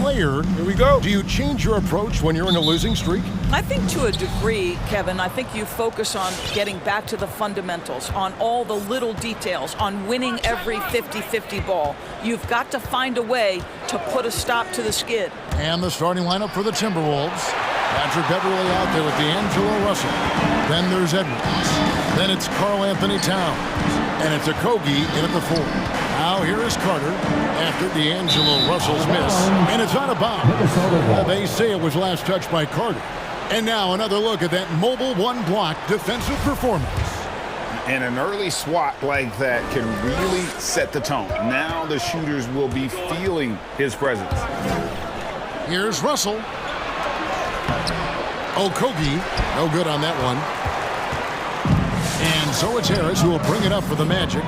player,
here we go.
Do you change your approach when you're in a losing streak?
I think to a degree, Kevin, I think you focus on getting back to the fundamentals, on all the little details, on winning every 50-50 ball. You've got to find a way to put a stop to the skid.
And the starting lineup for the Timberwolves. Patrick Beverly out there with D'Angelo Russell. Then there's Edwards. Then it's Karl Anthony Towns. And it's Okogie in at the 4. Now here is Carter after D'Angelo Russell's miss. And it's out of bounds. They say it was last touched by Carter. And now another look at that mobile one-block defensive performance.
And an early swat like that can really set the tone. Now the shooters will be feeling his presence.
Here's Russell. Okogie, no good on that one. And so it's Harris who will bring it up for the Magic.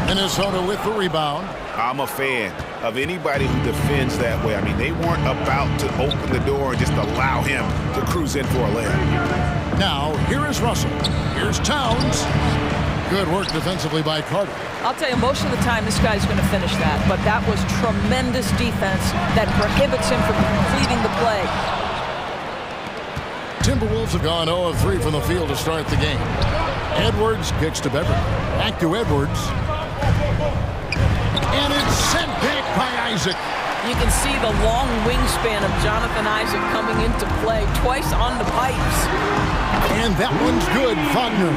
Minnesota with the rebound.
I'm a fan of anybody who defends that way. I mean, they weren't about to open the door and just allow him to cruise in for a layup.
Now, here is Russell. Here's Towns. Good work defensively by Carter.
I'll tell you, most of the time this guy's going to finish that, but that was tremendous defense that prohibits him from completing the play.
Timberwolves have gone 0 of 3 from the field to start the game. Edwards kicks to Beverly. Back to Edwards. And it's sent back by Isaac.
You can see the long wingspan of Jonathan Isaac coming into play twice on the pipes.
And that one's good, Wagner.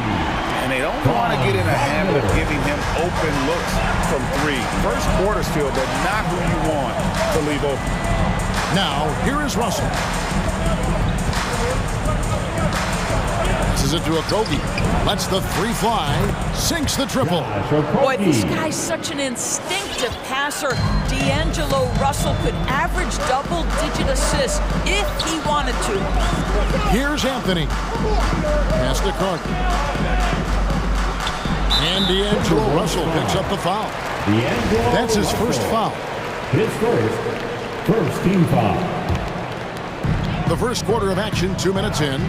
And they don't want to get in a habit of giving him open looks from 3. First quarters feel they're not who you want to leave open.
Now, here is Russell. This is it to Okogie. Lets the 3 fly. Sinks the triple.
Boy, this guy's such an instinctive passer. D'Angelo Russell could average double-digit assists if he wanted to.
Here's Anthony. Pass to Carter. And D'Angelo Russell picks up the foul. That's his first foul.
His first team foul.
The first quarter of action, 2 minutes in.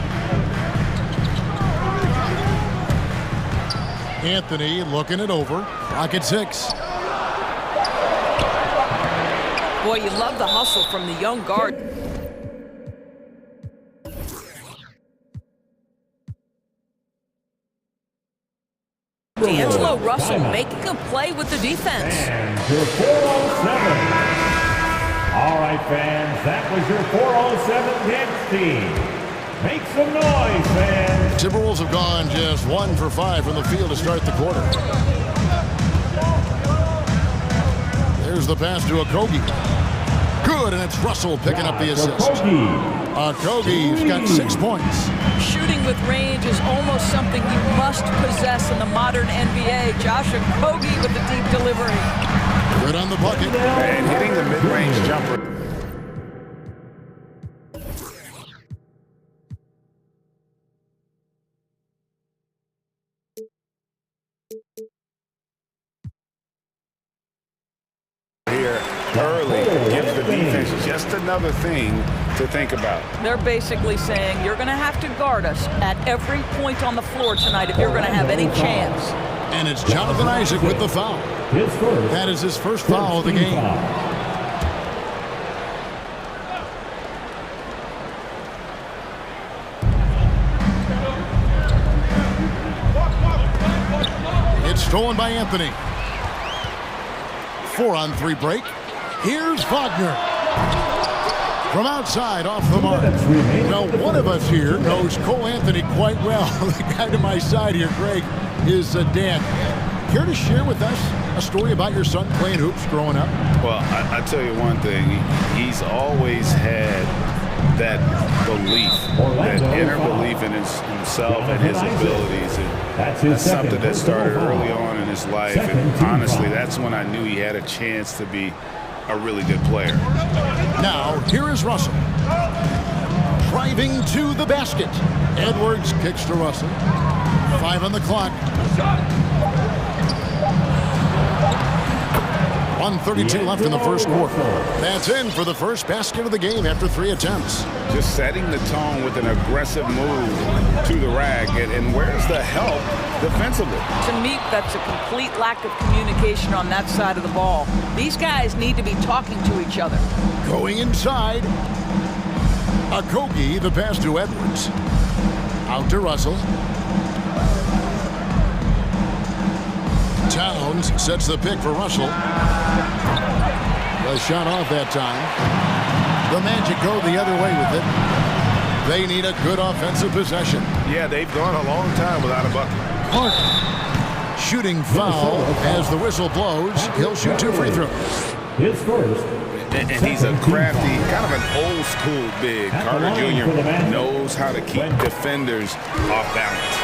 Anthony looking it over. Rocket 6.
Boy, you love the hustle from the young guard. D'Angelo Russell making a play with the defense.
And your 407. All right, fans, that was your 407 dance team. Make some noise, fans.
Timberwolves have gone just 1 for 5 from the field to start the quarter. There's the pass to Okogie. Good, and it's Russell picking up the assist. Okogie's got 6 points.
Shooting with range is almost something you must possess in the modern NBA. Josh Okogie with the deep delivery.
Good on the bucket.
And hitting the mid-range jumper. Here early gives the defense just another thing to think about.
They're basically saying you're going to have to guard us at every point on the floor tonight if you're going to have any chance.
And it's Jonathan Isaac with the foul. That is his first foul of the game. It's stolen by Anthony. 4-on-3 break. Here's Wagner. From outside, off the mark. Now, one of us here knows Cole Anthony quite well. The guy to my side here, Greg, is Dan. Care to share with us a story about your son playing hoops growing up?
Well, I tell you one thing. He's always had that belief, that inner belief in himself and his abilities. And that's something that started early on in his life. And honestly, that's when I knew he had a chance to be a really good player.
Now, here is Russell. Driving to the basket. Edwards kicks to Russell. 5 on the clock. 1:32 left in the first quarter. That's in for the first basket of the game after 3 attempts.
Just setting the tone with an aggressive move to the rack. And where's the help defensively?
To me, that's a complete lack of communication on that side of the ball. These guys need to be talking to each other.
Going inside. Okogie, the pass to Edwards. Out to Russell. Towns sets the pick for Russell. The shot off that time. The Magic go the other way with it. They need a good offensive possession.
Yeah, they've gone a long time without a bucket.
Clark. Shooting foul as the whistle blows. He'll shoot 2 free throws.
His first.
And he's a crafty, kind of an old school big. Carter Jr. knows how to keep defenders off balance.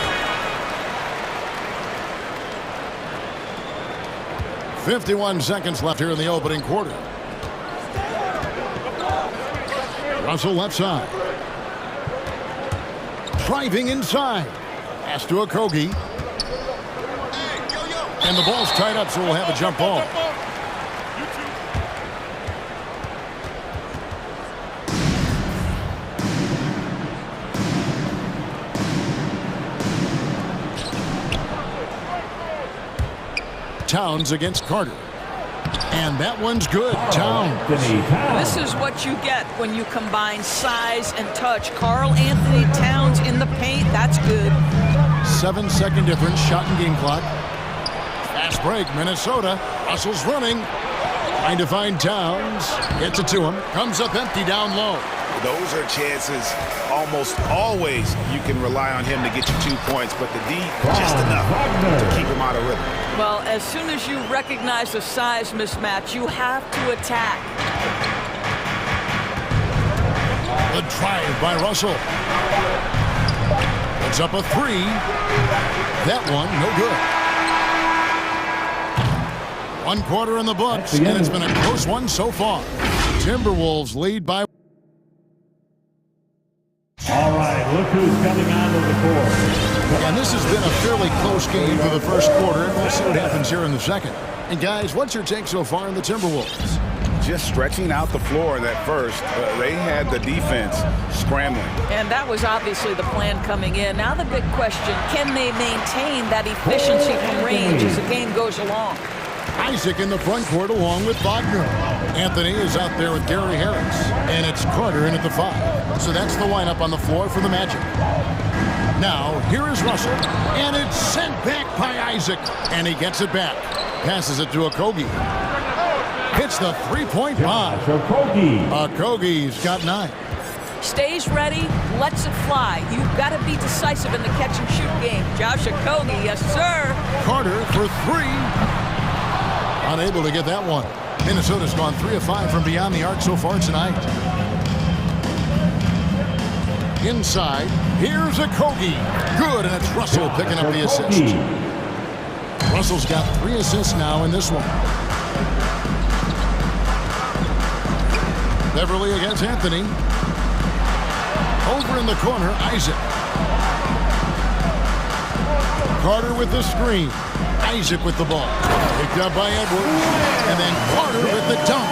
51 seconds left here in the opening quarter. Russell left side. Driving inside. Pass to Okogie. And the ball's tied up, so we'll have a jump ball. Towns against Carter. And that one's good. Towns.
This is what you get when you combine size and touch. Karl Anthony Towns in the paint. That's good.
7-second difference. Shot and game clock. Fast break. Minnesota. Russell's running. Trying to find Towns. Gets it to him. Comes up empty down low.
Those are chances almost always you can rely on him to get you 2 points, but the D just enough to keep him out of rhythm.
Well, as soon as you recognize the size mismatch, you have to attack.
The drive by Russell. It's up a 3. That one, no good. 1 quarter in the books, and it's been a close one so far. Timberwolves lead by...
All right, look who's coming onto the court.
And this has been a fairly close game for the first quarter, and we'll see what happens here in the second. And guys, what's your take so far in the Timberwolves?
Just stretching out the floor in that first. They had the defense scrambling.
And that was obviously the plan coming in. Now the big question, can they maintain that efficiency from range as the game goes along?
Isaac in the front court along with Wagner. Anthony is out there with Gary Harris. And it's Carter in at the 5. So that's the lineup on the floor for the Magic. Now, here is Russell. And it's sent back by Isaac. And he gets it back. Passes it to Okogie. Hits the three-point bomb. Okogie's got 9.
Stays ready, lets it fly. You've got to be decisive in the catch-and-shoot game. Josh Okogie, yes, sir.
Carter for 3. Unable to get that one. Minnesota's gone 3 of 5 from beyond the arc so far tonight. Inside, here's Okogie. Good, and it's Russell picking up the assist. Russell's got 3 assists now in this one. Beverly against Anthony. Over in the corner, Isaac. Carter with the screen. Isaac with the ball. Picked up by Edwards. And then Carter with the dunk.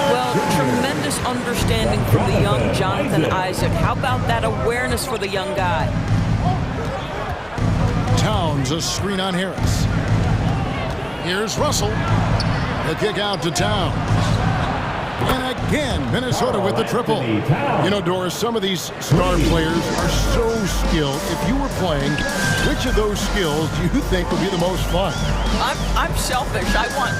Well, tremendous understanding from the young Jonathan Isaac. How about that awareness for the young guy?
Towns, a screen on Harris. Here's Russell. The kick out to Towns. And again, Minnesota with the triple. You know, Doris, some of these star players are so skilled. If you were playing, which of those skills do you think would be the most fun?
I'm selfish. I want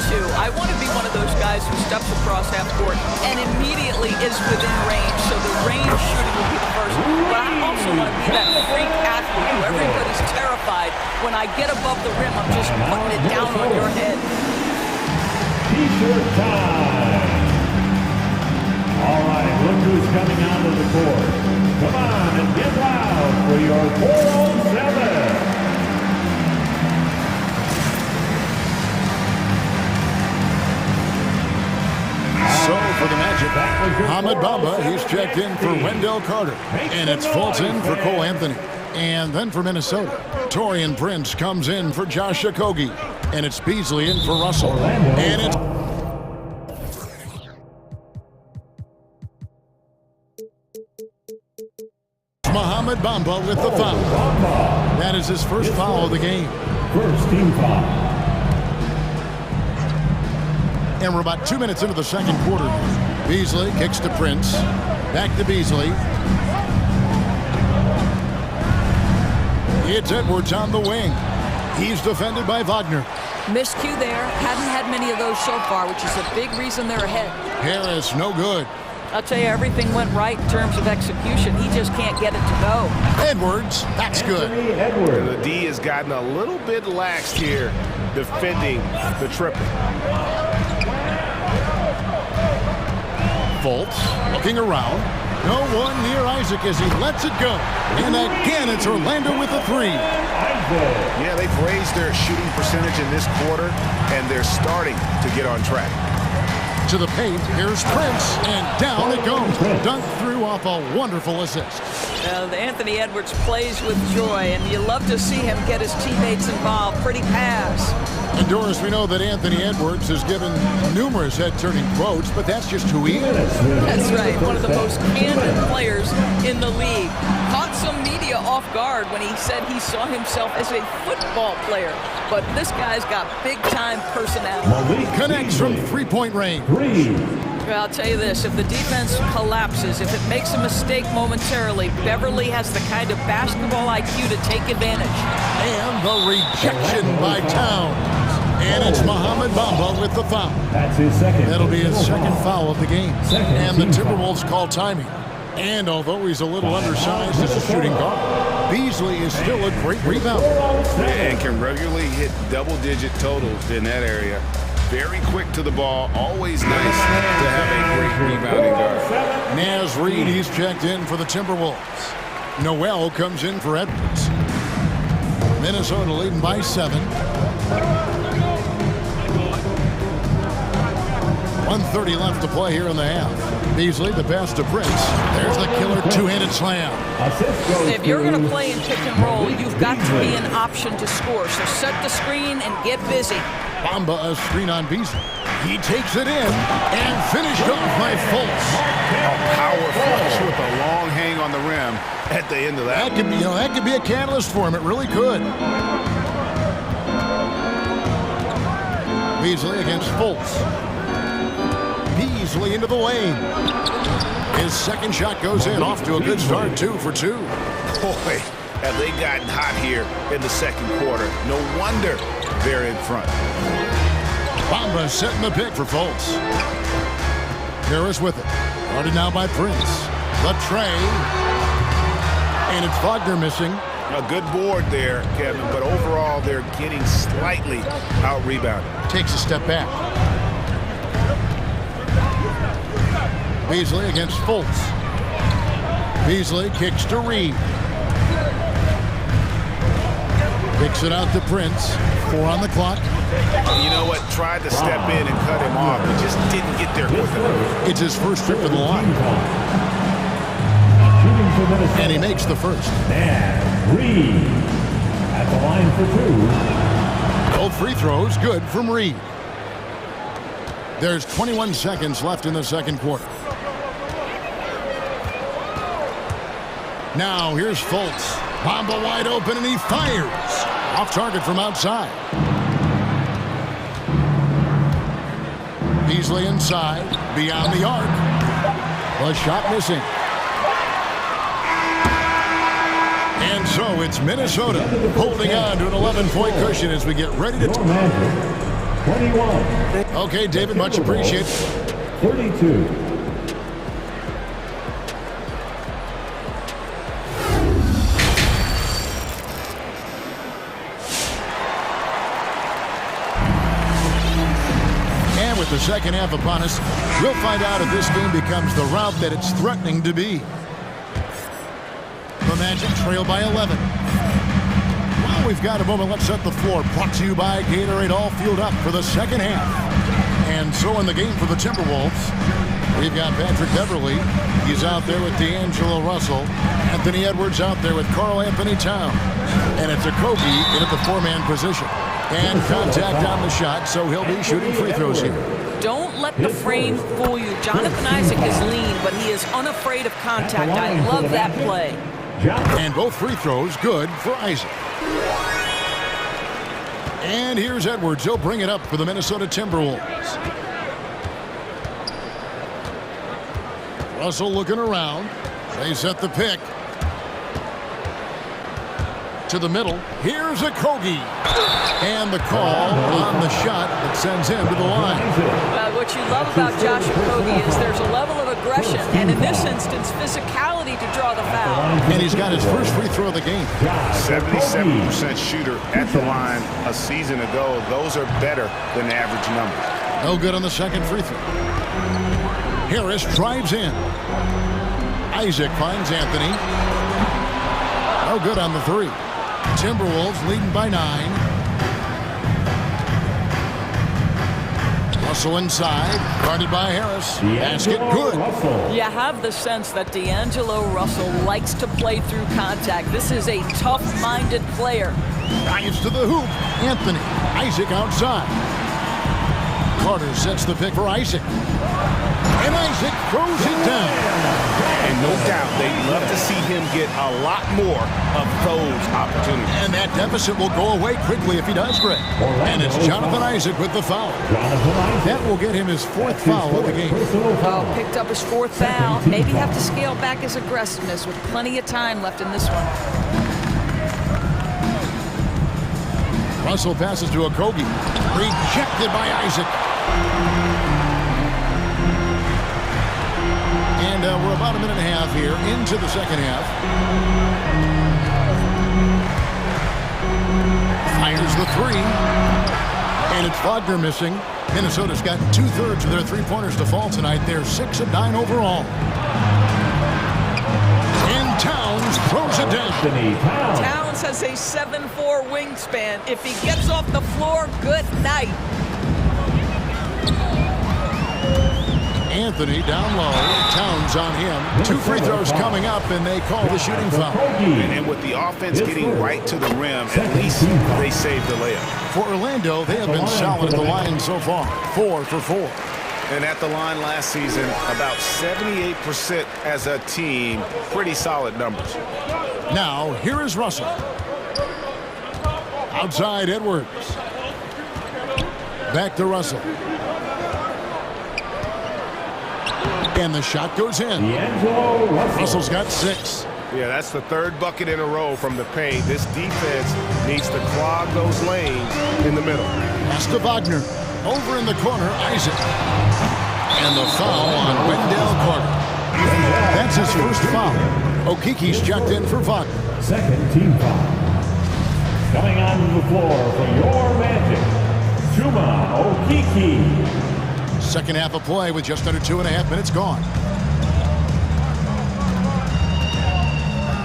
to be one of those guys who steps across half court and immediately is within range. So the range shooting will be the first. But I also want to be that freak athlete who everybody's terrified. When I get above the rim, I'm just putting it down on your head.
T-shirt time. All right, look who's coming onto the court. Come on and get loud for your 407.
So for the Magic, Ahmed Bamba, he's checked in for Wendell Carter. And it's Fulton for Cole Anthony. And then for Minnesota, Taurean Prince comes in for Josh Okogie. And it's Beasley in for Russell. And it's... Mohamed Bamba with the foul. That is his first foul of the game.
First team foul.
And we're about 2 minutes into the second quarter. Beasley kicks to Prince. Back to Beasley. It's Edwards on the wing. He's defended by Wagner.
Miscue there. Hadn't had many of those so far, which is a big reason they're ahead.
Harris, no good.
I'll tell you, everything went right in terms of execution. He just can't get it to go.
Edwards, that's good.
And the D has gotten a little bit laxed here defending the triple.
Fultz looking around. No one near Isaac as he lets it go. And again, it's Orlando with a three.
Yeah, they've raised their shooting percentage in this quarter, and they're starting to get on track.
To the paint, here's Prince, and down it goes. Dunked through off a wonderful assist.
Anthony Edwards plays with joy, and you love to see him get his teammates involved. Pretty pass.
And Doris, we know that Anthony Edwards has given numerous head-turning quotes, but that's just who he is.
That's right, one of the most candid players in the league. Caught some media off guard when he said he saw himself as a football player. But this guy's got big-time personality.
Connects from three-point range.
Well, I'll tell you this, if the defense collapses, if it makes a mistake momentarily, Beverly has the kind of basketball IQ to take advantage.
And the rejection by Towns. And it's Mohamed Bamba with the foul.
That's his second.
That'll be his second foul of the game. And the Timberwolves call timing. And although he's a little undersized as a shooting guard, Beasley is still a great rebounder.
And can regularly hit double-digit totals in that area. Very quick to the ball. Always nice to have a great rebounding guard.
Naz Reid, he's checked in for the Timberwolves. Noel comes in for Edwards. Minnesota leading by 7. 1:30 left to play here in the half. Beasley, the pass to Prince. There's the killer two-handed slam.
If you're going to play in pick and roll, you've got to be an option to score. So set the screen and get busy.
Bamba a screen on Beasley. He takes it in and finished off by Fultz.
A power flush with a long hang on the rim at the end of that.
That could be a catalyst for him. It really could. Beasley against Fultz. Beasley into the lane. His second shot goes in. Off to a good start, 2 for 2.
Boy, have they gotten hot here in the second quarter. No wonder they're in front.
Bamba setting the pick for Fultz. Harris with it. Guarded now by Prince. The tray. And it's Wagner missing.
A good board there, Kevin, but overall they're getting slightly out-rebounded.
Takes a step back. Beasley against Fultz. Beasley kicks to Reid. Kicks it out to Prince. 4 on the clock.
You know what? Tried to step in and cut him off. He just didn't get there quick enough.
It's his first trip to the line. And he makes the first.
And Reid at the line for 2.
Both free throws good from Reid. There's 21 seconds left in the second quarter. Now here's Fultz. Bamba wide open and he fires. Off target from outside. Beasley inside. Beyond the arc. The shot missing. And so it's Minnesota holding on to an 11-point cushion as we get ready to...
21.
Okay, David, much appreciated.
32.
And with the second half upon us, we'll find out if this game becomes the rout that it's threatening to be. The Magic trail by 11. Well, we've got a moment. Let's set the floor. Brought to you by Gatorade, all fueled up for the second half. And so in the game for the Timberwolves, we've got Patrick Beverly. He's out there with D'Angelo Russell. Anthony Edwards out there with Karl Anthony Towns. And it's a Kobe in at the 4-man position. And contact on the shot, so he'll be shooting free throws here.
Don't let the frame fool you. Jonathan Isaac is lean, but he is unafraid of contact. I love that play.
And both free throws good for Isaac. And here's Edwards. He'll bring it up for the Minnesota Timberwolves. Russell looking around. They set the pick. To the middle. Here's a Kogi. And the call on the shot that sends him to the line.
What you love about Josh Okogie is there's a level of aggression, and in this instance, physicality to draw the foul.
And he's got his first free throw of the game.
77% shooter at the line a season ago. Those are better than average numbers.
No good on the second free throw. Harris drives in. Isaac finds Anthony. No good on the three. Timberwolves leading by 9. Russell inside, guarded by Harris. Basket good.
You have the sense that D'Angelo Russell likes to play through contact. This is a tough-minded player.
Drives to the hoop. Anthony. Isaac outside. Carter sets the pick for Isaac. And Isaac throws it down.
And no doubt, they'd love to see him get a lot more of those opportunities.
And that deficit will go away quickly if he does, Greg. And it's Jonathan Isaac with the foul. That will get him his 4th foul of the game.
Oh, picked up his 4th foul. Maybe have to scale back his aggressiveness with plenty of time left in this one.
Russell passes to Okogie. Rejected by Isaac. And we're about a minute and a half here into the second half. Fires the three. And it's Wagner missing. Minnesota's got 2/3 of their three-pointers to fall tonight. They're 6 of 9 overall. And Towns throws it down.
Towns has a 7'4" wingspan. If he gets off the floor, good night.
Anthony down low. Towns on him. 2 free throws coming up, and they call the shooting foul.
And with the offense getting right to the rim, at least they saved the layup.
For Orlando, they have been solid at the line so far. 4 for 4.
And at the line last season, about 78% as a team. Pretty solid numbers.
Now, here is Russell. Outside Edwards. Back to Russell. And the shot goes in. Russell's got 6.
Yeah, that's the 3rd bucket in a row from the paint. This defense needs to clog those lanes in the middle.
Pass to Wagner. Over in the corner, Isaac. And the foul on Wendell Carter. That's his first foul. Okiki's checked in for Wagner.
2nd team foul. Coming onto the floor for your Magic, Chuma Okeke.
Second half of play with just under 2.5 minutes gone.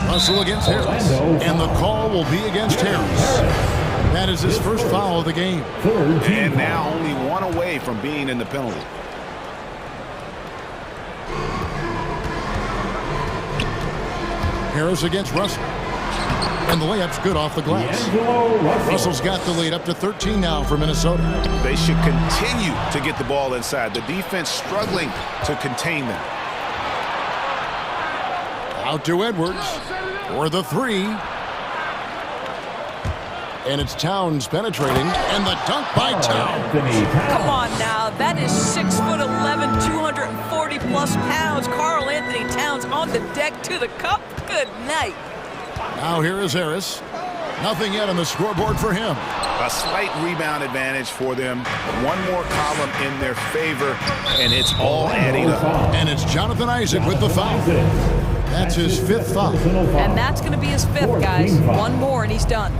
Russell against Harris. And the call will be against Harris. That is his first foul of the game.
And now only 1 away from being in the penalty.
Harris against Russell. And the layup's good off the glass. Russell's got the lead up to 13 now for Minnesota.
They should continue to get the ball inside. The defense struggling to contain them.
Out to Edwards for the 3. And it's Towns penetrating. And the dunk by Towns.
Come on now. That is 6'11", 240-plus pounds. Karl Anthony Towns on the deck to the cup. Good night.
Now here is Harris. Nothing yet on the scoreboard for him.
A slight rebound advantage for them. 1 more column in their favor, and it's all adding up.
And it's Jonathan Isaac with the foul. That's his 5th foul.
And that's going to be his 5th, guys. 1 more, and he's done.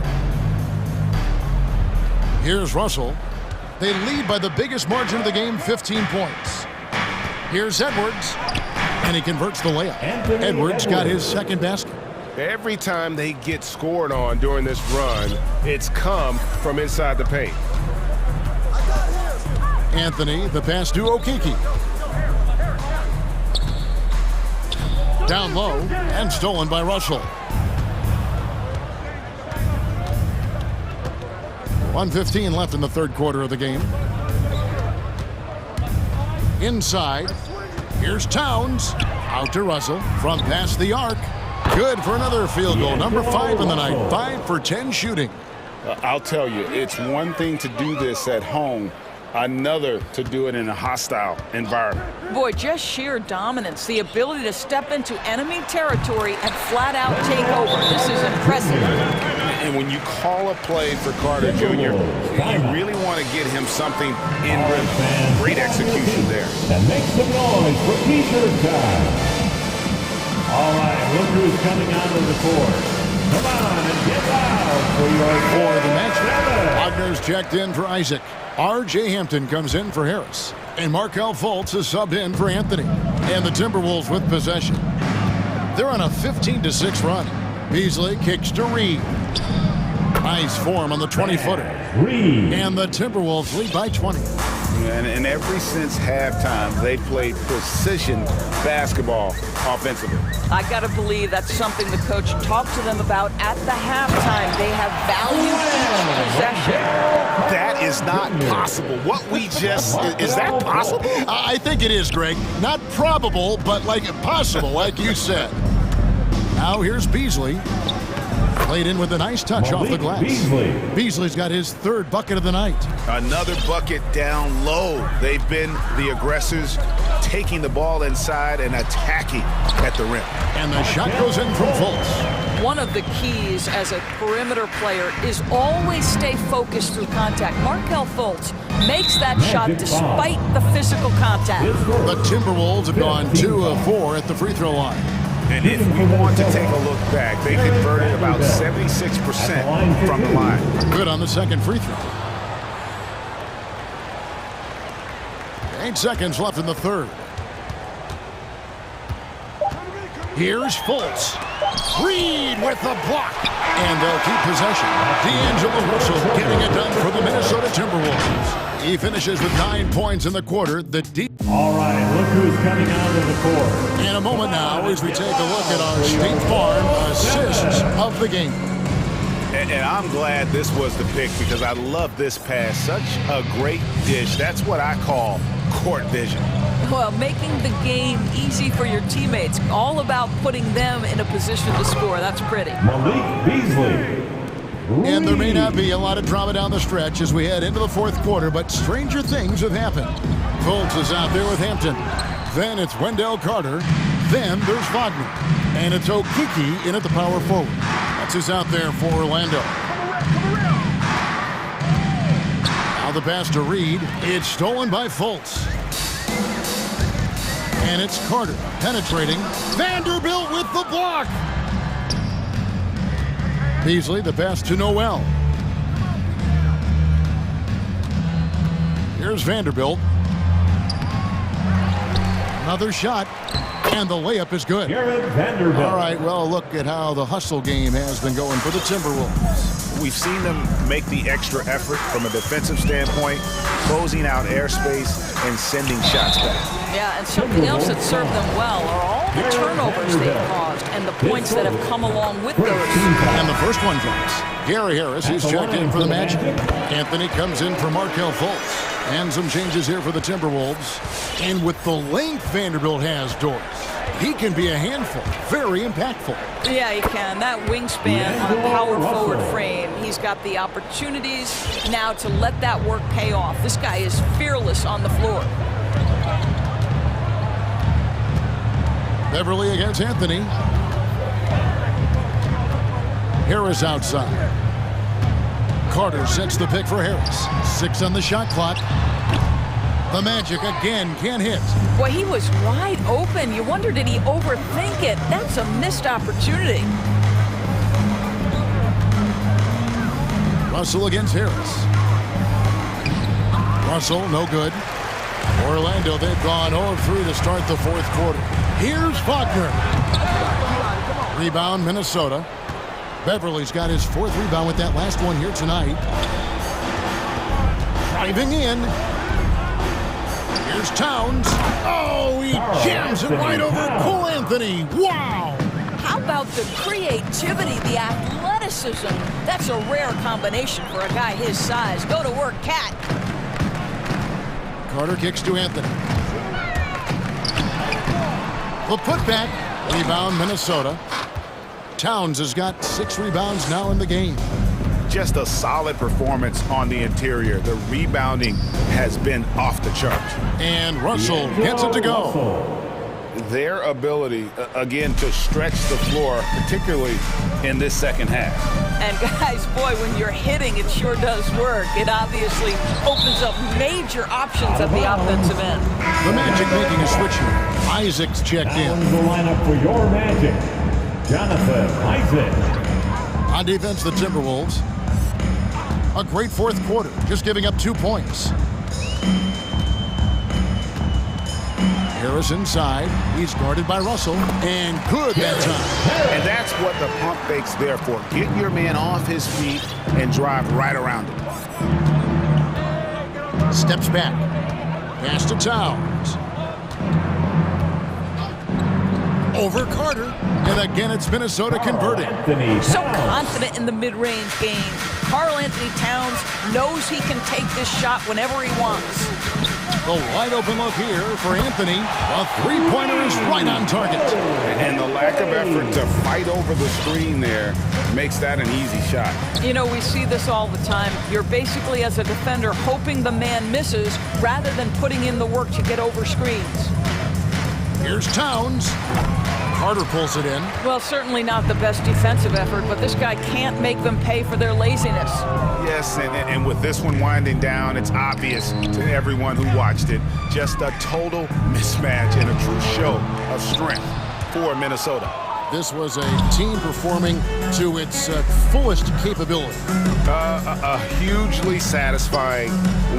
Here's Russell. They lead by the biggest margin of the game, 15 points. Here's Edwards. And he converts the layup. Edwards got his 2nd basket.
Every time they get scored on during this run, it's come from inside the paint.
Anthony, the pass to Okeke. Down low and stolen by Russell. 1:15 left in the 3rd quarter of the game. Inside. Here's Towns. Out to Russell from past the arc. Good for another field goal. Number 5 in the night. 5 for 10 shooting.
I'll tell you, it's one thing to do this at home, another to do it in a hostile environment.
Boy, just sheer dominance, the ability to step into enemy territory and flat out take over. This is impressive.
And when you call a play for Carter Jr., you really want to get him something in rhythm. Great execution there.
And make some noise for T-shirt time. All right, look who's coming out of the court. Come on and get loud for
the match. Wagner's checked in for Isaac. R.J. Hampton comes in for Harris. And Markelle Fultz is subbed in for Anthony. And the Timberwolves with possession. They're on a 15-6 run. Beasley kicks to Reed. Nice form on the 20-footer. And the Timberwolves lead by 20.
And ever since halftime, they played precision basketball offensively.
I got to believe that's something the coach talked to them about at the halftime. They have valued each possession.
That is not possible. What we just, is that possible?
I think it is, Greg. Not probable, but like possible, like you said. Now here's Beasley. Played in with a nice touch off the glass. Beasley's got his 3rd bucket of the night. Another
bucket down low. They've been the aggressors, taking the ball inside and attacking at the rim.
And the shot goes in from Fultz.
One of the keys as a perimeter player is always stay focused through contact. Markelle Fultz makes that shot despite the physical contact.
The Timberwolves have gone 2 of 4 at the free throw line.
And if we want to take a look back, they converted about 76% from the line.
Good on the second free throw. 8 seconds left in the 3rd. Here's Fultz. Reed with the block. And they'll keep possession. D'Angelo Russell getting it done for the Minnesota Timberwolves. He finishes with 9 points in the quarter.
All right, look who's coming out of the court.
In a moment now, as we take a look at our State Farm assists of the game.
And I'm glad this was the pick because I love this pass. Such a great dish. That's what I call court vision.
Well, making the game easy for your teammates. All about putting them in a position to score. That's pretty.
Malik Beasley.
And there may not be a lot of drama down the stretch as we head into the 4th quarter, but stranger things have happened. Fultz is out there with Hampton. Then it's Wendell Carter. Then there's Wagner. And it's Okiki in at the power forward. That's who's out there for Orlando. Now the pass to Reed. It's stolen by Fultz. And it's Carter penetrating. Vanderbilt with the block. Beasley, the pass to Noel. Here's Vanderbilt. Another shot, and the layup is good. All right, well, look at how the hustle game has been going for the Timberwolves.
We've seen them make the extra effort from a defensive standpoint, closing out airspace and sending shots back.
Yeah, and something else that served them well are all the turnovers they've caused and the points that have come along with those.
And the first one drops. Gary Harris, who's checked in for the Magic. Anthony comes in for Markelle Fultz. And some changes here for the Timberwolves. And with the length Vanderbilt has, Doris, he can be a handful. Very impactful.
Yeah, he can. That wingspan on a power forward frame, he's got the opportunities now to let that work pay off. This guy is fearless on the floor.
Beverly against Anthony. Harris outside. Carter sets the pick for Harris. 6 on the shot clock. The Magic again can't hit.
Boy, he was wide open. You wonder, did he overthink it? That's a missed opportunity.
Russell against Harris. Russell, no good. Orlando, they've gone 0-3 to start the 4th quarter. Here's Wagner. Rebound, Minnesota. Beverly's got his 4th rebound with that last one here tonight. Driving in. Here's Towns. Oh, he jams it right over Cole Anthony. Wow!
How about the creativity, the athleticism? That's a rare combination for a guy his size. Go to work, Cat.
Carter kicks to Anthony. The putback. Rebound, Minnesota. Towns has got 6 rebounds now in the game.
Just a solid performance on the interior. The rebounding has been off the charts.
And Russell gets it to go.
Their ability, again, to stretch the floor, particularly in this second half.
And guys, boy, when you're hitting, it sure does work. It obviously opens up major options at the offensive end.
The Magic making a switch here. Isaac's checked in.
The lineup for your Magic, Jonathan Isaac.
On defense, the Timberwolves. A great fourth quarter, just giving up 2 points. Harris inside. He's guarded by Russell. And good that time.
And that's what the pump fake's there for. Get your man off his feet and drive right around him.
Steps back. Pass to Towns. Over Carter. And again, it's Minnesota converting.
So confident in the mid-range game. Karl Anthony Towns knows he can take this shot whenever he wants.
The wide open look here for Anthony. A three-pointer is right on target.
And the lack of effort to fight over the screen there makes that an easy shot.
You know, we see this all the time. You're basically, as a defender, hoping the man misses rather than putting in the work to get over screens.
Here's Towns. Carter pulls it in.
Well, certainly not the best defensive effort, but this guy can't make them pay for their laziness.
Yes, and with this one winding down, it's obvious to everyone who watched it. Just a total mismatch and a true show of strength for Minnesota.
This was a team performing to its fullest capability.
A hugely satisfying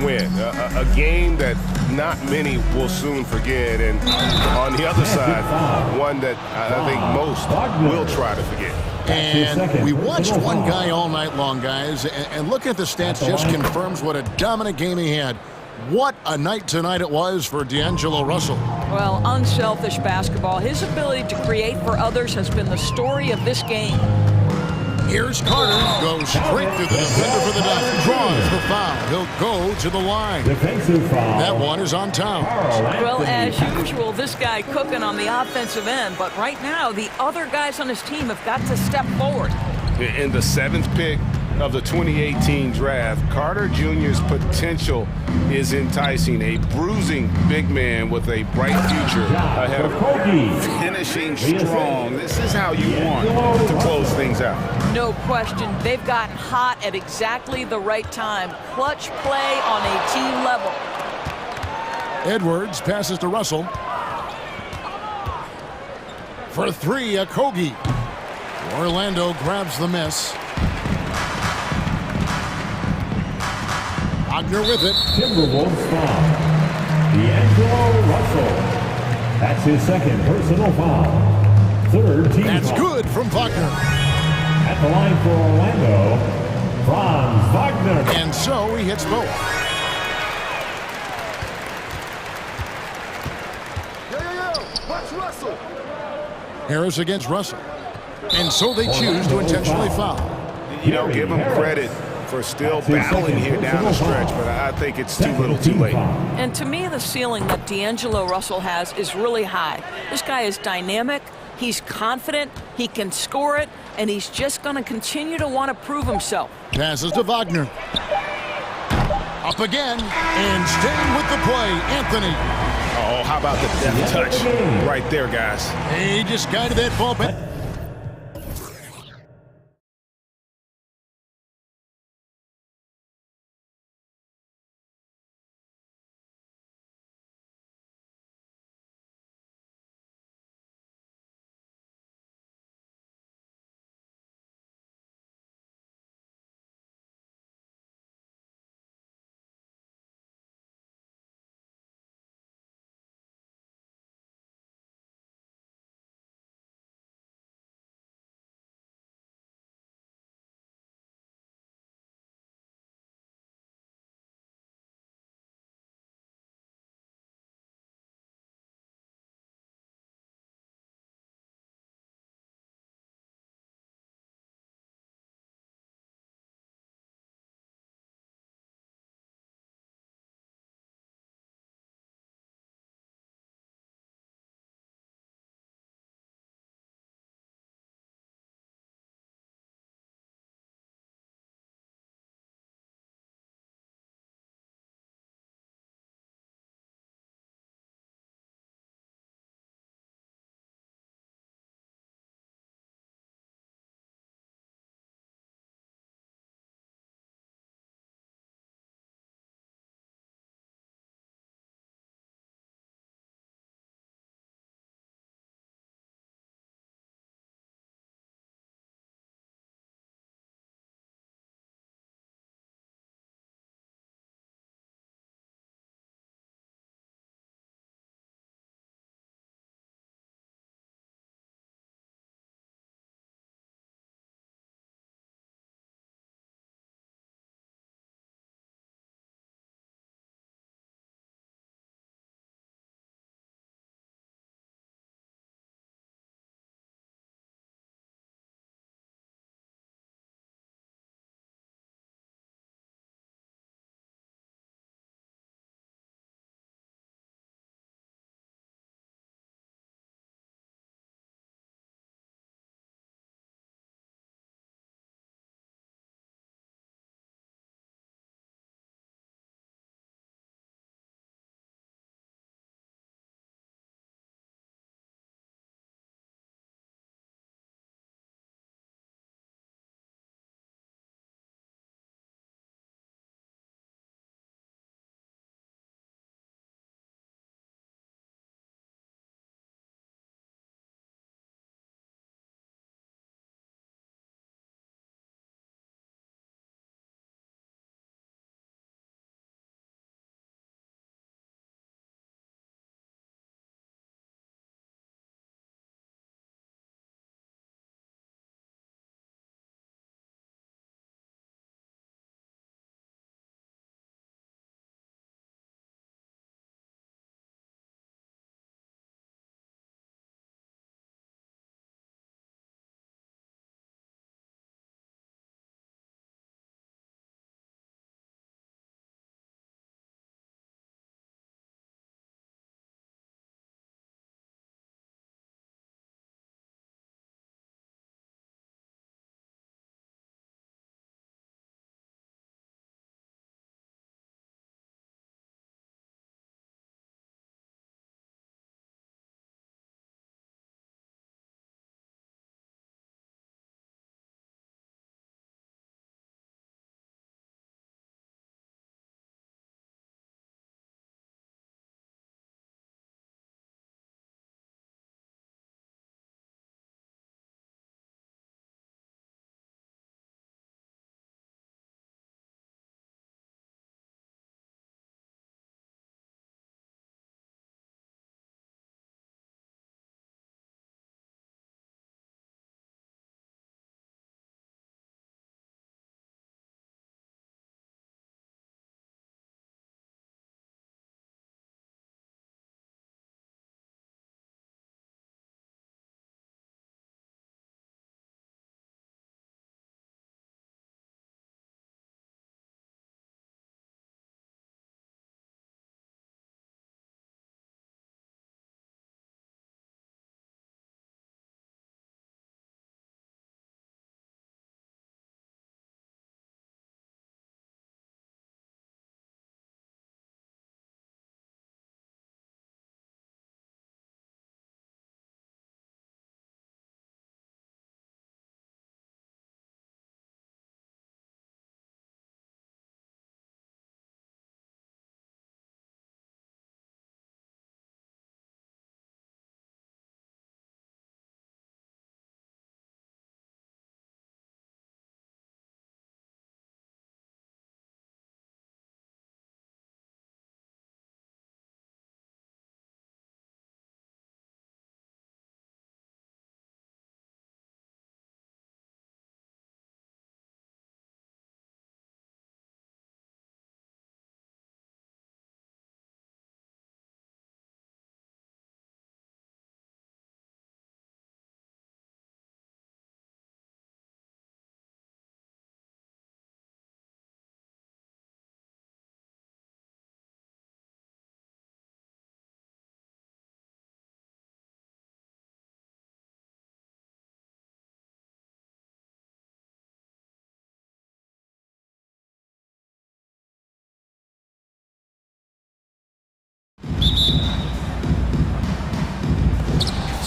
win. A game that not many will soon forget. And on the other side, one that I think most will try to forget.
And we watched one guy all night long, guys. And looking at the stats just confirms what a dominant game he had. What a night tonight it was for D'Angelo Russell.
Well, unselfish basketball. His ability to create for others has been the story of this game.
Here's Carter. Goes straight through the defender for the dunk. Draws the foul. He'll go to the line.
Defensive foul.
That one is on Towns.
Well, as usual, this guy cooking on the offensive end. But right now, the other guys on his team have got to step forward.
In the 7th pick of the 2018 draft, Carter Jr.'s potential is enticing. A bruising big man with a bright future ahead of him.
Finishing strong. This is how you want to close things out.
No question. They've gotten hot at exactly the right time. Clutch play on a team level.
Edwards passes to Russell. For three, Okogie. Orlando grabs the miss. Wagner with it.
Timberwolves foul. D'Angelo Russell. That's his second personal foul. Third team
That's
foul.
good from Wagner.
At the line for Orlando, Franz Wagner.
And so he hits both.
Watch Russell.
Harris against Russell. And so they choose to intentionally foul.
You know, give them credit for still battling here down the stretch, but I think it's too little too late.
And to me, the ceiling that D'Angelo Russell has is really high. This guy is dynamic, he's confident, he can score it, and he's just going to continue to want to prove himself.
Passes to Wagner. Up again, and staying with the play, Anthony.
Oh, how about the death touch right there, guys?
He just guided that ball back.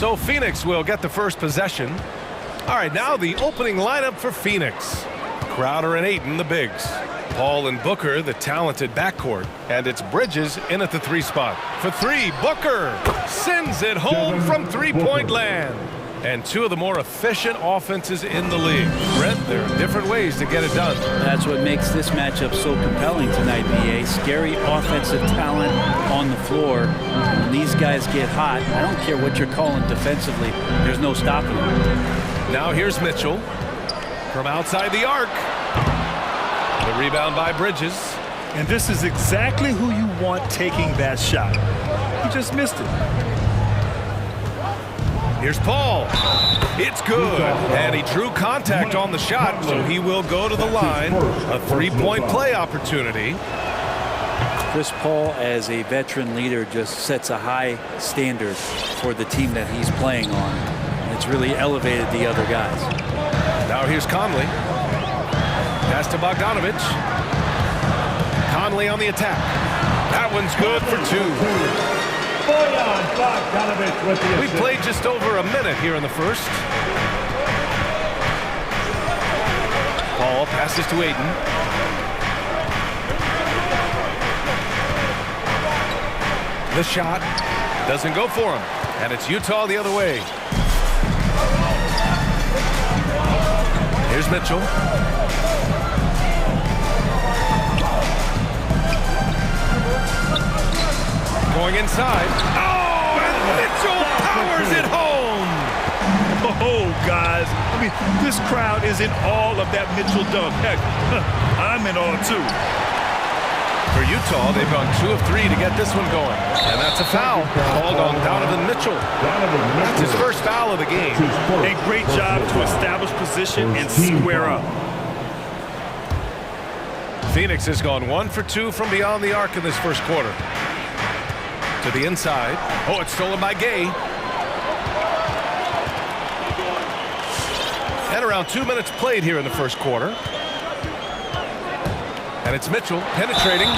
So Phoenix will get the first possession. All right, now the opening lineup for Phoenix. Crowder and Ayton, the bigs. Paul and Booker, the talented backcourt. And it's Bridges in at the 3 spot. For 3, Booker sends it home from three-point land. And 2 of the more efficient offenses in the league. Brent, there are different ways to get it done.
That's what makes this matchup so compelling tonight, BA. Scary offensive talent on the floor. When these guys get hot, I don't care what you're calling defensively, there's no stopping them.
Now here's Mitchell from outside the arc. The rebound by Bridges.
And this is exactly who you want taking that shot. He just missed it.
Here's Paul. It's good. And he drew contact on the shot, so he will go to the line. A 3-point play opportunity.
Chris Paul, as a veteran leader, just sets a high standard for the team that he's playing on. And it's really elevated the other guys.
Now here's Conley. Pass to Bogdanovich. Conley on the attack. That one's good for 2. We played just over a minute here in the first. Paul passes to Ayton. The shot doesn't go for him. And it's Utah the other way. Here's Mitchell. Going inside. Oh, and Mitchell powers it home.
Oh, guys. I mean, this crowd is in all of that Mitchell dunk. Heck, I'm in all too.
For Utah, they've gone 2 of 3 to get this one going. And that's a foul called on Donovan Mitchell. That's his first foul of the game.
A great job to establish position and square up.
Phoenix has gone 1 for 2 from beyond the arc in this first quarter. To the inside. Oh, it's stolen by Gay. And around 2 minutes played here in the first quarter. And it's Mitchell penetrating.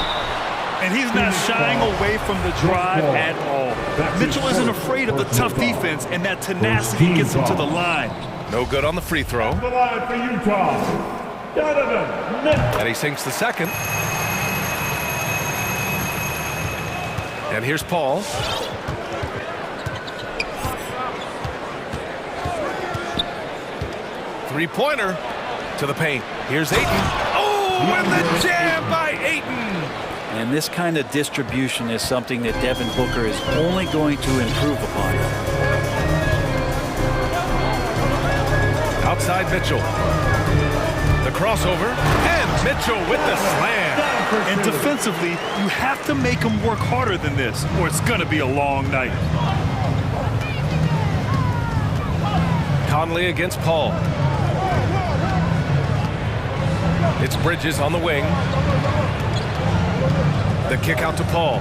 And he's not shying away from the drive at all. Mitchell isn't afraid of the tough defense, and that tenacity gets him to the line.
No good on the free throw.
The line for Utah, Donovan Mitchell.
And he sinks the second. And here's Paul. Three-pointer to the paint. Here's Ayton. Oh, and the jam by Ayton.
And this kind of distribution is something that Devin Booker is only going to improve upon.
Outside Mitchell. The crossover. And Mitchell with the slam.
And defensively, you have to make him work harder than this, or it's going to be a long night.
Conley against Paul. It's Bridges on the wing. The kick out to Paul.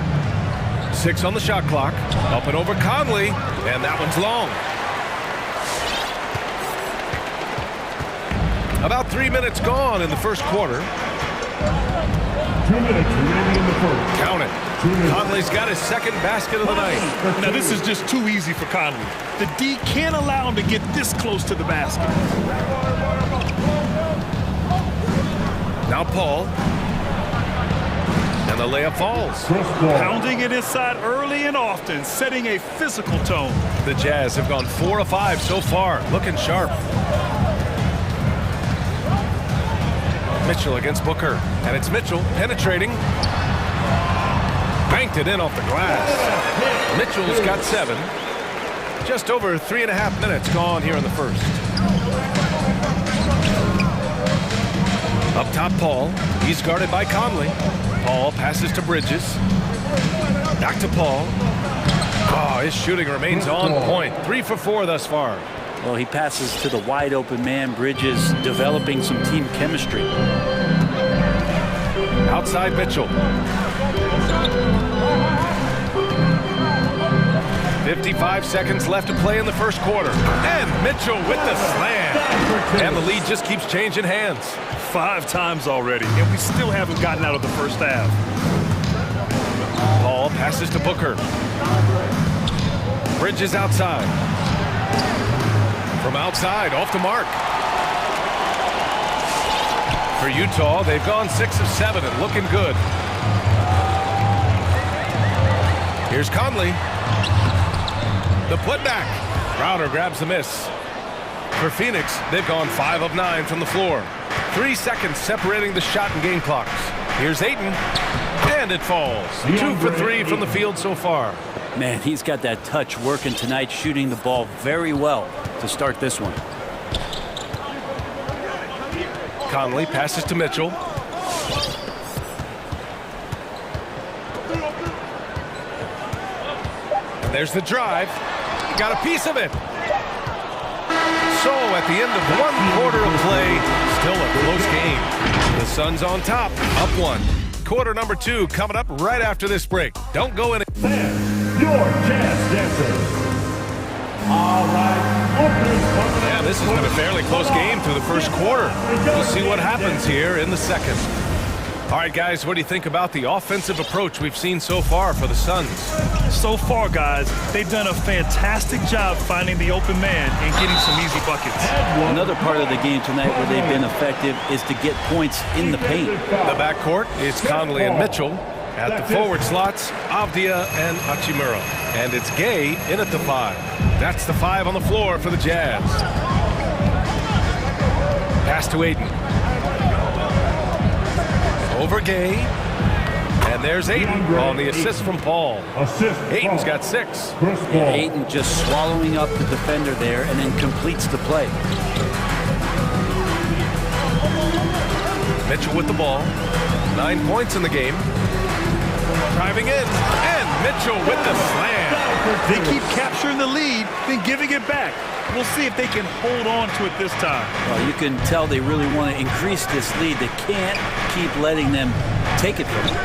6 on the shot clock. Up and over Conley, and that one's long. About 3 minutes gone in the first quarter.
2 minutes remaining in the first.
Count it. Conley's got his second basket of the night.
Now this is just too easy for Conley. The D can't allow him to get this close to the basket.
Now Paul. And the layup falls.
Pounding it inside early and often, setting a physical tone.
The Jazz have gone 4 of 5 so far, looking sharp. Mitchell against Booker, and it's Mitchell penetrating. Banked it in off the glass. Mitchell's got 7. Just over 3.5 minutes gone here in the first. Up top, Paul. He's guarded by Conley. Paul passes to Bridges. Back to Paul. Oh, his shooting remains on point. 3 for 4 thus far.
Well, he passes to the wide open man. Bridges developing some team chemistry.
Outside Mitchell. 55 seconds left to play in the first quarter. And Mitchell with the slam. And the lead just keeps changing hands.
5 times already, and we still haven't gotten out of the first half.
Paul passes to Booker. Bridges outside. From outside, off the mark. For Utah, they've gone 6 of 7 and looking good. Here's Conley. The putback. Crowder grabs the miss. For Phoenix, they've gone 5 of 9 from the floor. 3 seconds separating the shot and game clocks. Here's Ayton. And it falls. 2 for 3 from the field so far.
Man, he's got that touch working tonight, shooting the ball very well to start this one.
Conley passes to Mitchell. And there's the drive. Got a piece of it. So at the end of 1 quarter of play, still a close game. The Suns on top, up 1. Quarter number 2 coming up right after this break. Don't go in.
Your Jazz dancers. All right.
Yeah, this has been a fairly close game through the first quarter. We'll see what happens here in the second. All right, guys, what do you think about the offensive approach we've seen so far for the Suns?
So far, guys, they've done a fantastic job finding the open man and getting some easy buckets.
Another part of the game tonight where they've been effective is to get points in the paint.
The backcourt is Conley and Mitchell. At the forward slots, Avdia and Hachimura. And it's Gay in at the 5. That's the 5 on the floor for the Jazz. Pass to Ayton. Over Gay. And there's Ayton on the assist from Paul. Ayton's got 6.
Yeah, Ayton just swallowing up the defender there and then completes the play.
Mitchell with the ball. 9 points in the game. Driving in, and Mitchell with the slam.
They keep capturing the lead, then giving it back. We'll see if they can hold on to it this time.
Well, you can tell they really want to increase this lead. They can't keep letting them take it from them.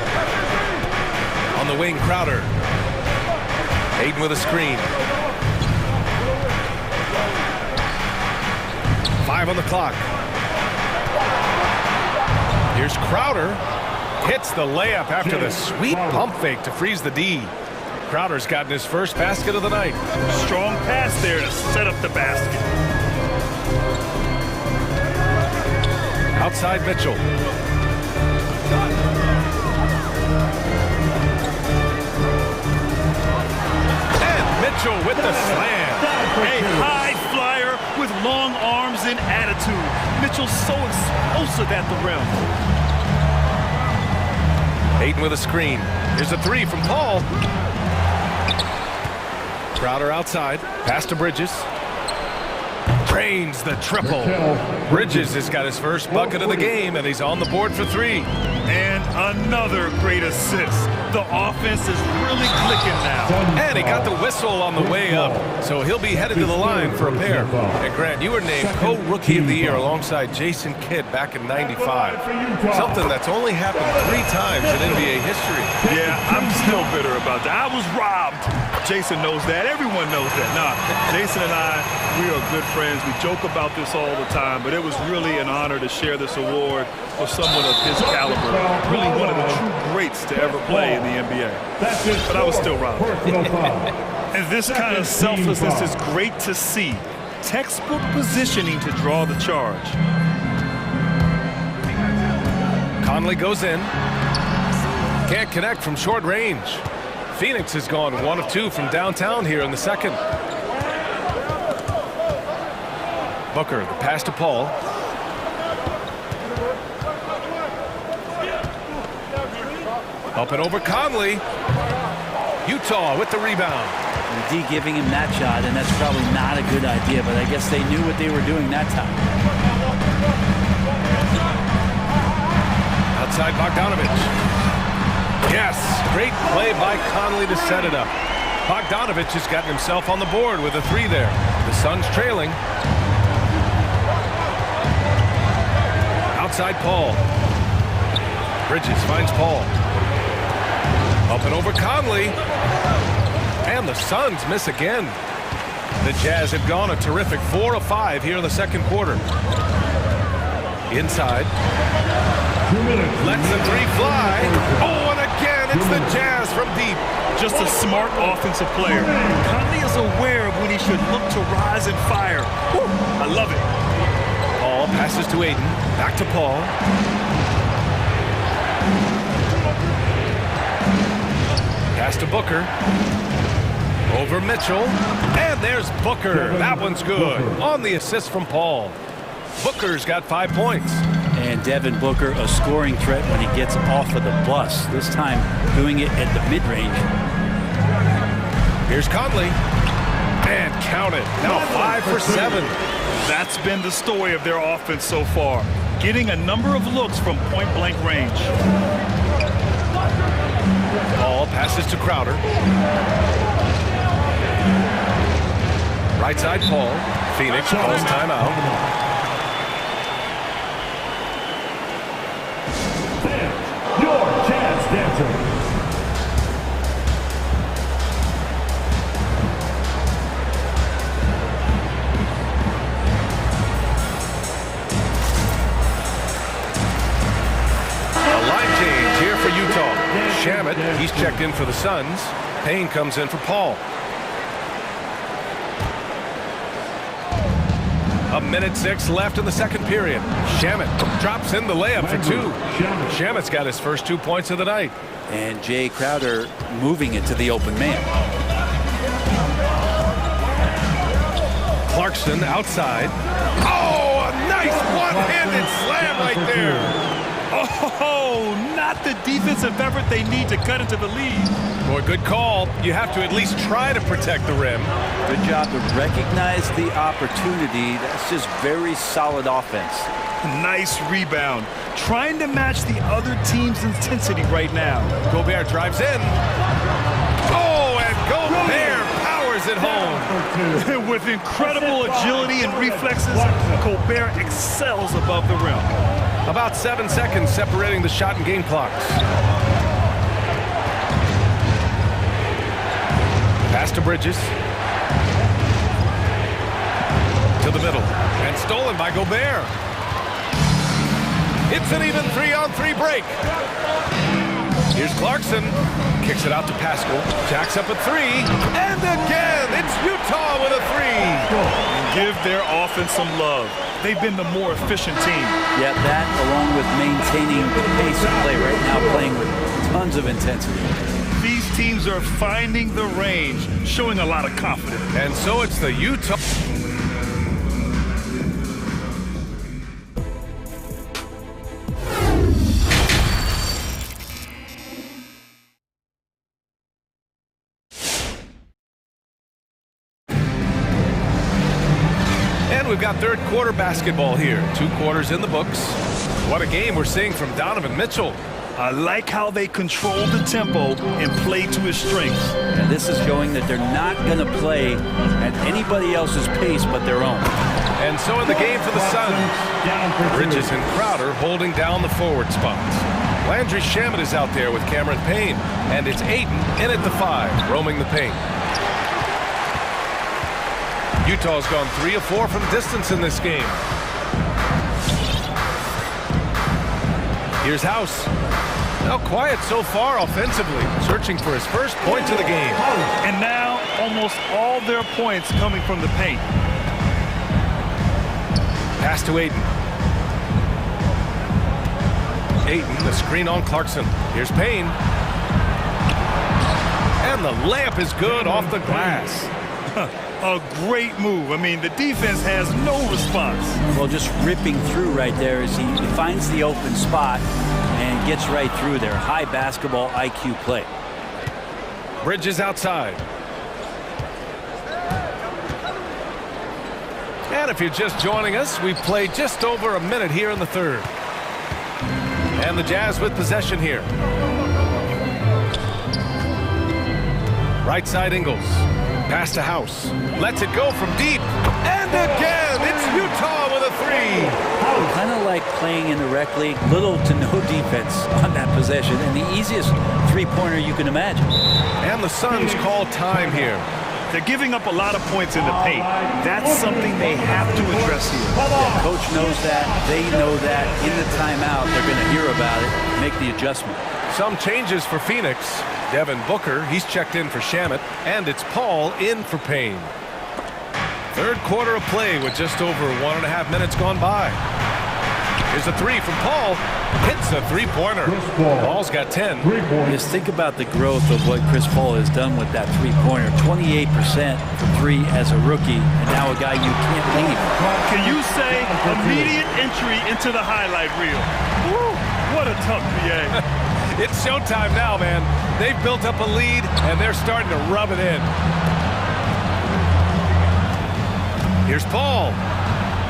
On the wing, Crowder. Ayton with a screen. 5 on the clock. Here's Crowder. Hits the layup after the sweet pump fake to freeze the D. Crowder's gotten his first basket of the night.
Strong pass there to set up the basket.
Outside Mitchell. And Mitchell with the slam.
A high flyer with long arms and attitude. Mitchell's so explosive at the rim.
Ayton with a screen. Here's a 3 from Paul. Crowder outside. Pass to Bridges. Drains the triple. Bridges has got his first bucket of the game, and he's on the board for 3.
And another great assist. The offense is really clicking now.
And he got the whistle on the way up, so he'll be headed to the line for a pair. And Grant, you were named co-rookie of the year alongside Jason Kidd back in '95. Something that's only happened 3 times in NBA history.
Yeah, I'm still bitter about that. I was robbed. Jason knows that. Everyone knows that. Nah, Jason and I, we are good friends. We joke about this all the time, but it was really an honor to share this award with someone of his caliber. Really one of the true greats to ever play in the NBA. But I was still robbed. And this kind of selflessness is great to see. Textbook positioning to draw the charge.
Conley goes in. Can't connect from short range. Phoenix has gone 1 of 2 from downtown here in the second. Booker, the pass to Paul. Up and over Conley. Utah with the rebound.
The D giving him that shot, and that's probably not a good idea, but I guess they knew what they were doing that time.
Outside Bogdanovich. Yes, great play by Conley to set it up. Bogdanovich has gotten himself on the board with a 3 there. The Suns trailing. Outside Paul. Bridges finds Paul. Up and over Conley. And the Suns miss again. The Jazz have gone a terrific 4 of 5 here in the second quarter. Inside. Lets the 3 fly. Oh, and again, it's the Jazz from deep.
just a smart offensive player. Conley is aware of when he should look to rise and fire. Woo, I love it.
Paul passes to Aiden. Back to Paul. Pass to Booker. Over Mitchell. And there's Booker. That one's good. On the assist from Paul. Booker's got 5 points.
And Devin Booker, a scoring threat when he gets off of the bus. This time doing it at the mid-range.
Here's Conley. And count it. Now 5 for 7.
That's been the story of their offense so far. Getting a number of looks from point-blank range.
Paul passes to Crowder. Right side Paul. Phoenix calls timeout.
Your chance dancer.
For Utah. Shamet, he's checked in for the Suns. Payne comes in for Paul. A minute 6 left in the second period. Shamet drops in the layup for 2. Shamet's got his first 2 points of the night.
And Jay Crowder moving it to the open man.
Clarkson outside. Oh, a nice one-handed slam right there.
Oh, not the defensive effort they need to cut into the lead.
Boy, good call. You have to at least try to protect the rim.
Good job to recognize the opportunity. That's just very solid offense.
Nice rebound. Trying to match the other team's intensity right now.
Gobert drives in. Oh, and Gobert powers it home.
With incredible agility and reflexes, Gobert excels above the rim.
About 7 seconds separating the shot and game clocks. Pass to Bridges. To the middle. And stolen by Gobert. It's an even 3-on-3 break. Here's Clarkson. Kicks it out to Pascal. Jacks up a 3. And again, it's Utah with a 3.
Give their offense some love. They've been the more efficient team.
Yeah, that along with maintaining the pace of play right now, playing with tons of intensity.
These teams are finding the range, showing a lot of confidence.
And so it's the Utah. We've got third quarter basketball here. 2 quarters in the books. What a game we're seeing from Donovan Mitchell.
I like how they control the tempo and play to his strengths.
And this is showing that they're not going to play at anybody else's pace but their own.
And so in the game for the Suns, Bridges and Crowder holding down the forward spots. Landry Shamet is out there with Cameron Payne. And it's Aiden in at the 5, roaming the paint. Utah's gone 3 of 4 from distance in this game. Here's House. Now quiet so far offensively, searching for his first points of the game.
And now almost all their points coming from the paint.
Pass to Aiden. Aiden, the screen on Clarkson. Here's Payne. And the layup is good off the glass.
A great move. I mean, the defense has no response.
Well, just ripping through right there as he finds the open spot and gets right through there. High basketball IQ play.
Bridges outside. And if you're just joining us, we've played just over a minute here in the third. And the Jazz with possession here. Right side Ingles. Pass to House. Lets it go from deep. And again, it's Utah with a 3.
Kind of like playing in the rec league. Little to no defense on that possession. And the easiest three-pointer you can imagine.
And the Suns call time here.
They're giving up a lot of points in the paint. That's something they have to address here.
Yeah, coach knows that. They know that. In the timeout, they're going to hear about it, make the adjustment.
Some changes for Phoenix. Devin Booker, he's checked in for Shamet, and it's Paul in for Payne. Third quarter of play with just over 1.5 minutes gone by. Here's a three from Paul. Hits a three-pointer. Paul's got 10.
Just think about the growth of what Chris Paul has done with that three-pointer. 28% for three as a rookie, and now a guy you can't leave.
Can you say immediate entry into the highlight reel? Woo, what a tough PA.
It's showtime now, man. They've built up a lead, and they're starting to rub it in. Here's Paul.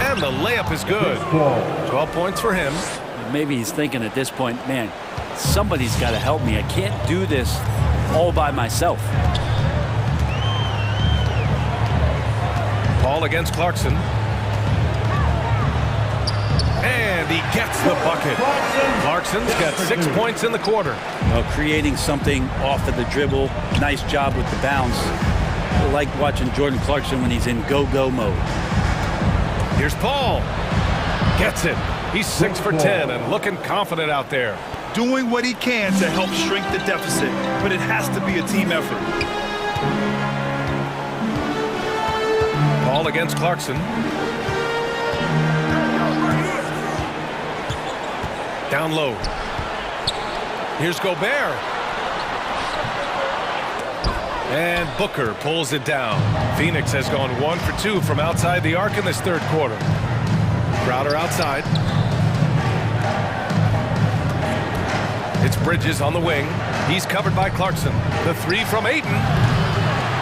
And the layup is good. 12 points for him.
Maybe he's thinking at this point, man, somebody's got to help me. I can't do this all by myself.
Paul against Clarkson. And he gets the bucket. Clarkson's got 6 points in the quarter.
Well, creating something off of the dribble. Nice job with the bounce. I like watching Jordan Clarkson when he's in go-go mode.
Here's Paul. Gets it. He's 6 for 10 and looking confident out there.
Doing what he can to help shrink the deficit, but it has to be a team effort.
Paul against Clarkson. Down low. Here's Gobert. And Booker pulls it down. Phoenix has gone 1 for 2 from outside the arc in this third quarter. Crowder outside. It's Bridges on the wing. He's covered by Clarkson. The three from Ayton.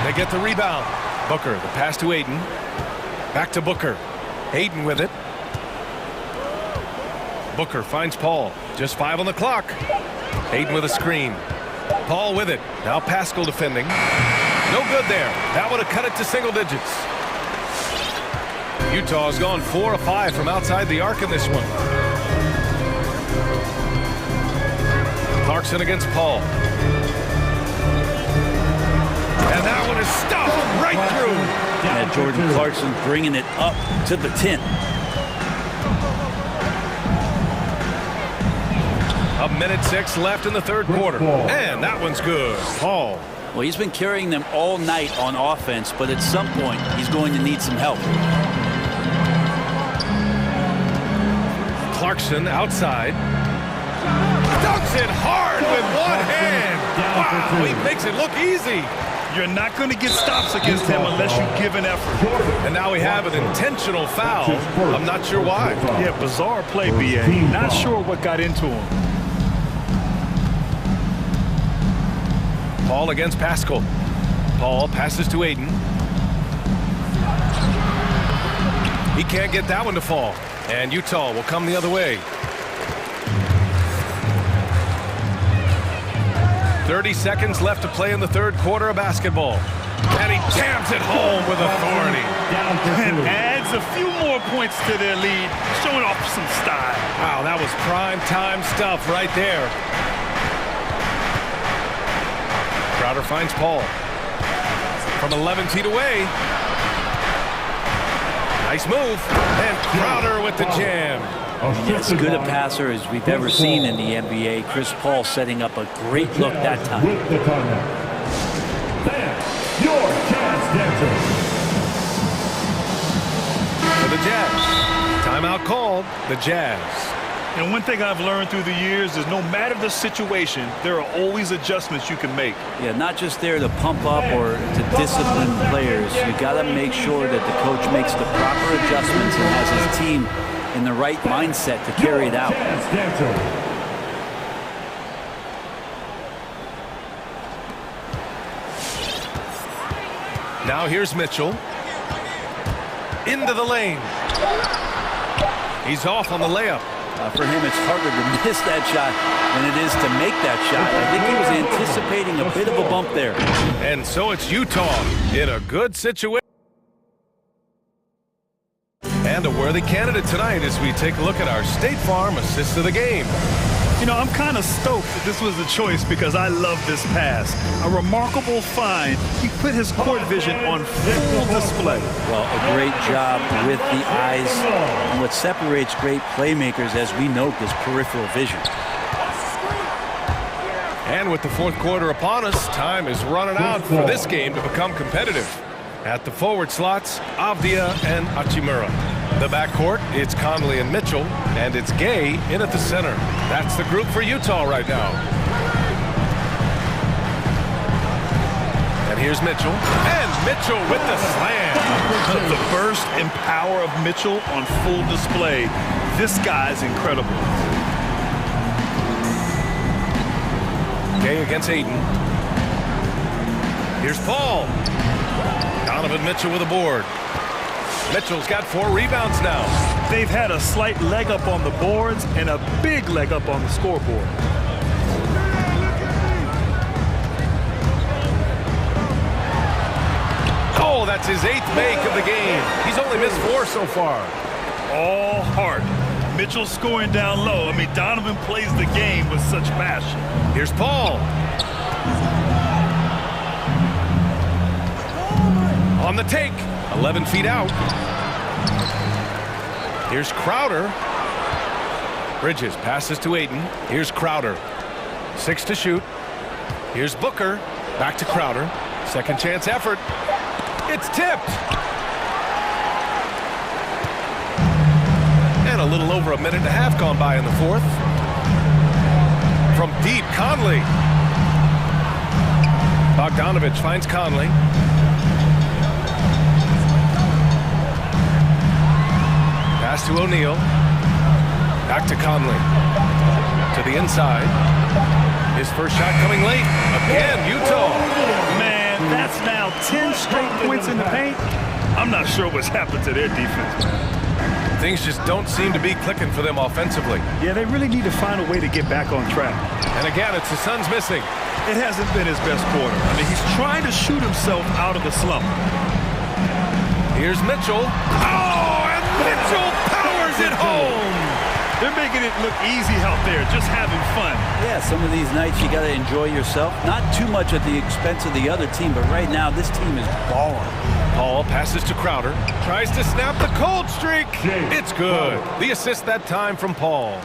They get the rebound. Booker, the pass to Ayton. Back to Booker. Ayton with it. Booker finds Paul. Just 5 on the clock. Ayton with a screen. Paul with it. Now Pascal defending. No good there. That would have cut it to single digits. Utah's gone 4 of 5 from outside the arc in this one. Clarkson against Paul. And that one is stopped right through.
Yeah, Jordan Clarkson bringing it up to the 10.
A minute 6 left in the third quarter. And that one's good. Paul.
Well, he's been carrying them all night on offense, but at some point, he's going to need some help.
Clarkson outside. Dunks it hard with one hand. Wow, he makes it look easy.
You're not going to get stops against him unless you give an effort.
And now we have an intentional foul. I'm not sure why.
Yeah, bizarre play, BA. Not sure what got into him.
Paul against Pascal. Paul passes to Ayton. He can't get that one to fall. And Utah will come the other way. 30 seconds left to play in the third quarter of basketball. And he jams it home with authority.
And adds a few more points to their lead, showing off some style.
Wow, that was prime time stuff right there. Crowder finds Paul. From 11 feet away. Nice move. And Crowder with the jam.
As good a passer as we've ever seen in the NBA. Chris Paul setting up a great look that time.
Your Jazz Dancer.
For the Jazz. Timeout called. The Jazz.
And one thing I've learned through the years is no matter the situation, there are always adjustments you can make.
Yeah, not just there to pump up or to discipline players. You got to make sure that the coach makes the proper adjustments and has his team in the right mindset to carry it out.
Now here's Mitchell. Into the lane. He's off on the layup.
For him, it's harder to miss that shot than it is to make that shot. I think he was anticipating a bit of a bump there.
And so it's Utah in a good situation. And a worthy candidate tonight as we take a look at our State Farm assist of the game.
You know, I'm kind of stoked that this was a choice because I love this pass. A remarkable find. He put his court vision on full display.
Well, a great job with the eyes. And what separates great playmakers, as we note, is peripheral vision.
And with the fourth quarter upon us, time is running out for this game to become competitive. At the forward slots, Avdia and Hachimura. The backcourt, it's Conley and Mitchell, and it's Gay in at the center. That's the group for Utah right now. And here's Mitchell, and Mitchell with the slam.
The burst and power of Mitchell on full display. This guy's incredible.
Gay against Aiden. Here's Paul. Donovan Mitchell with a board. Mitchell's got 4 rebounds now.
They've had a slight leg up on the boards and a big leg up on the scoreboard.
Oh, that's his 8th make of the game. He's only missed 4 so far.
All heart. Mitchell scoring down low. I mean, Donovan plays the game with such passion.
Here's Paul. On the take. 11 feet out. Here's Crowder. Bridges passes to Aiden. Here's Crowder. 6 to shoot. Here's Booker. Back to Crowder. Second chance effort. It's tipped. And a little over a minute and a half gone by in the fourth. From deep, Conley. Bogdanovich finds Conley. Pass to O'Neal. Back to Conley. To the inside. His first shot coming late. Again, Utah.
Man, that's now 10 straight points in the paint. I'm not sure what's happened to their defense, man.
Things just don't seem to be clicking for them offensively.
Yeah, they really need to find a way to get back on track.
And again, it's the Suns missing.
It hasn't been his best quarter. I mean, he's trying to shoot himself out of the slump.
Here's Mitchell. Oh, and Mitchell powers it home.
They're making it look easy out there, just having fun.
Yeah, some of these nights you got to enjoy yourself. Not too much at the expense of the other team, but right now this team is balling.
Paul passes to Crowder. Tries to snap the cold streak. It's good. The assist that time from Paul.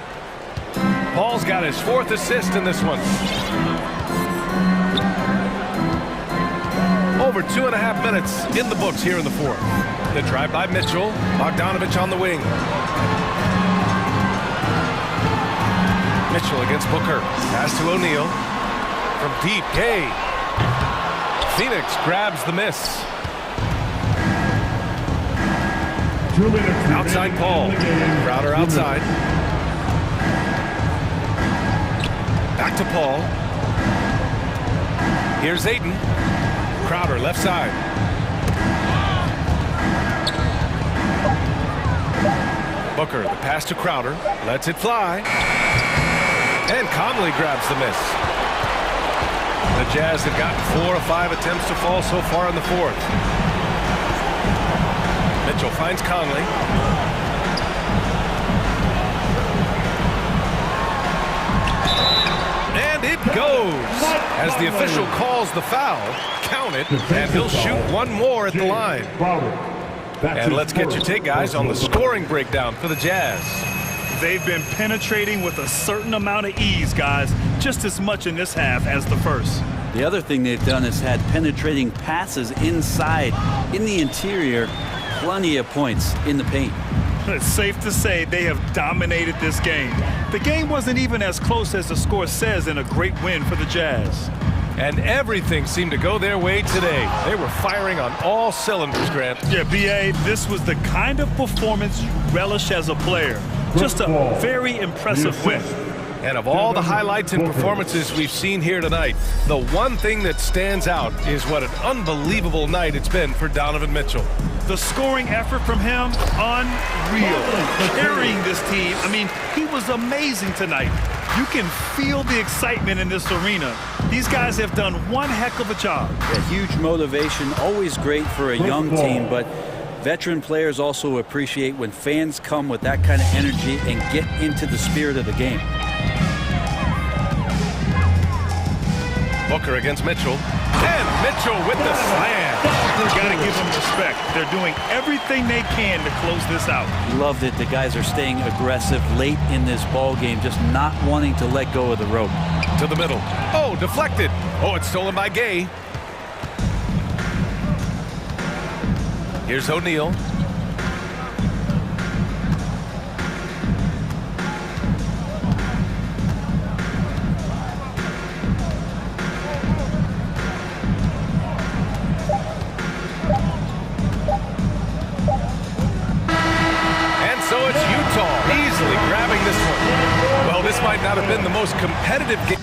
Paul's got his 4th assist in this one. Over 2.5 minutes in the books here in the fourth. The drive by Mitchell. Bogdanovich on the wing. Mitchell against Booker. Pass to O'Neal. From deep, Gay. Phoenix grabs the miss. Outside Paul. Crowder outside. Back to Paul. Here's Aiden. Crowder left side. Booker, the pass to Crowder. Lets it fly. And Conley grabs the miss. The Jazz have gotten 4 of 5 attempts to fall so far in the fourth. Mitchell finds Conley. And it goes. As the official calls the foul, count it, and he'll shoot one more at the line. And let's get your take, guys, on the scoring breakdown for the Jazz.
They've been penetrating with a certain amount of ease, guys, just as much in this half as the first.
The other thing they've done is had penetrating passes inside, in the interior, plenty of points in the paint.
It's safe to say they have dominated this game. The game wasn't even as close as the score says in a great win for the Jazz.
And everything seemed to go their way today. They were firing on all cylinders, Grant.
Yeah, B.A., this was the kind of performance you relish as a player. Just a very impressive win.
And of all the highlights and performances we've seen here tonight, the one thing that stands out is what an unbelievable night it's been for Donovan Mitchell.
The scoring effort from him, unreal. Carrying this team, I mean, he was amazing tonight. You can feel the excitement in this arena. These guys have done one heck of a job.
A huge motivation, always great for a young team, but veteran players also appreciate when fans come with that kind of energy and get into the spirit of the game.
Booker against Mitchell. And Mitchell with the slam.
Got to give them respect. They're doing everything they can to close this out.
Love that the guys are staying aggressive late in this ball game, just not wanting to let go of the rope.
To the middle. Oh, deflected. Oh, it's stolen by Gay. Here's O'Neal. Easily grabbing this one. Well, this might not have been the most competitive game.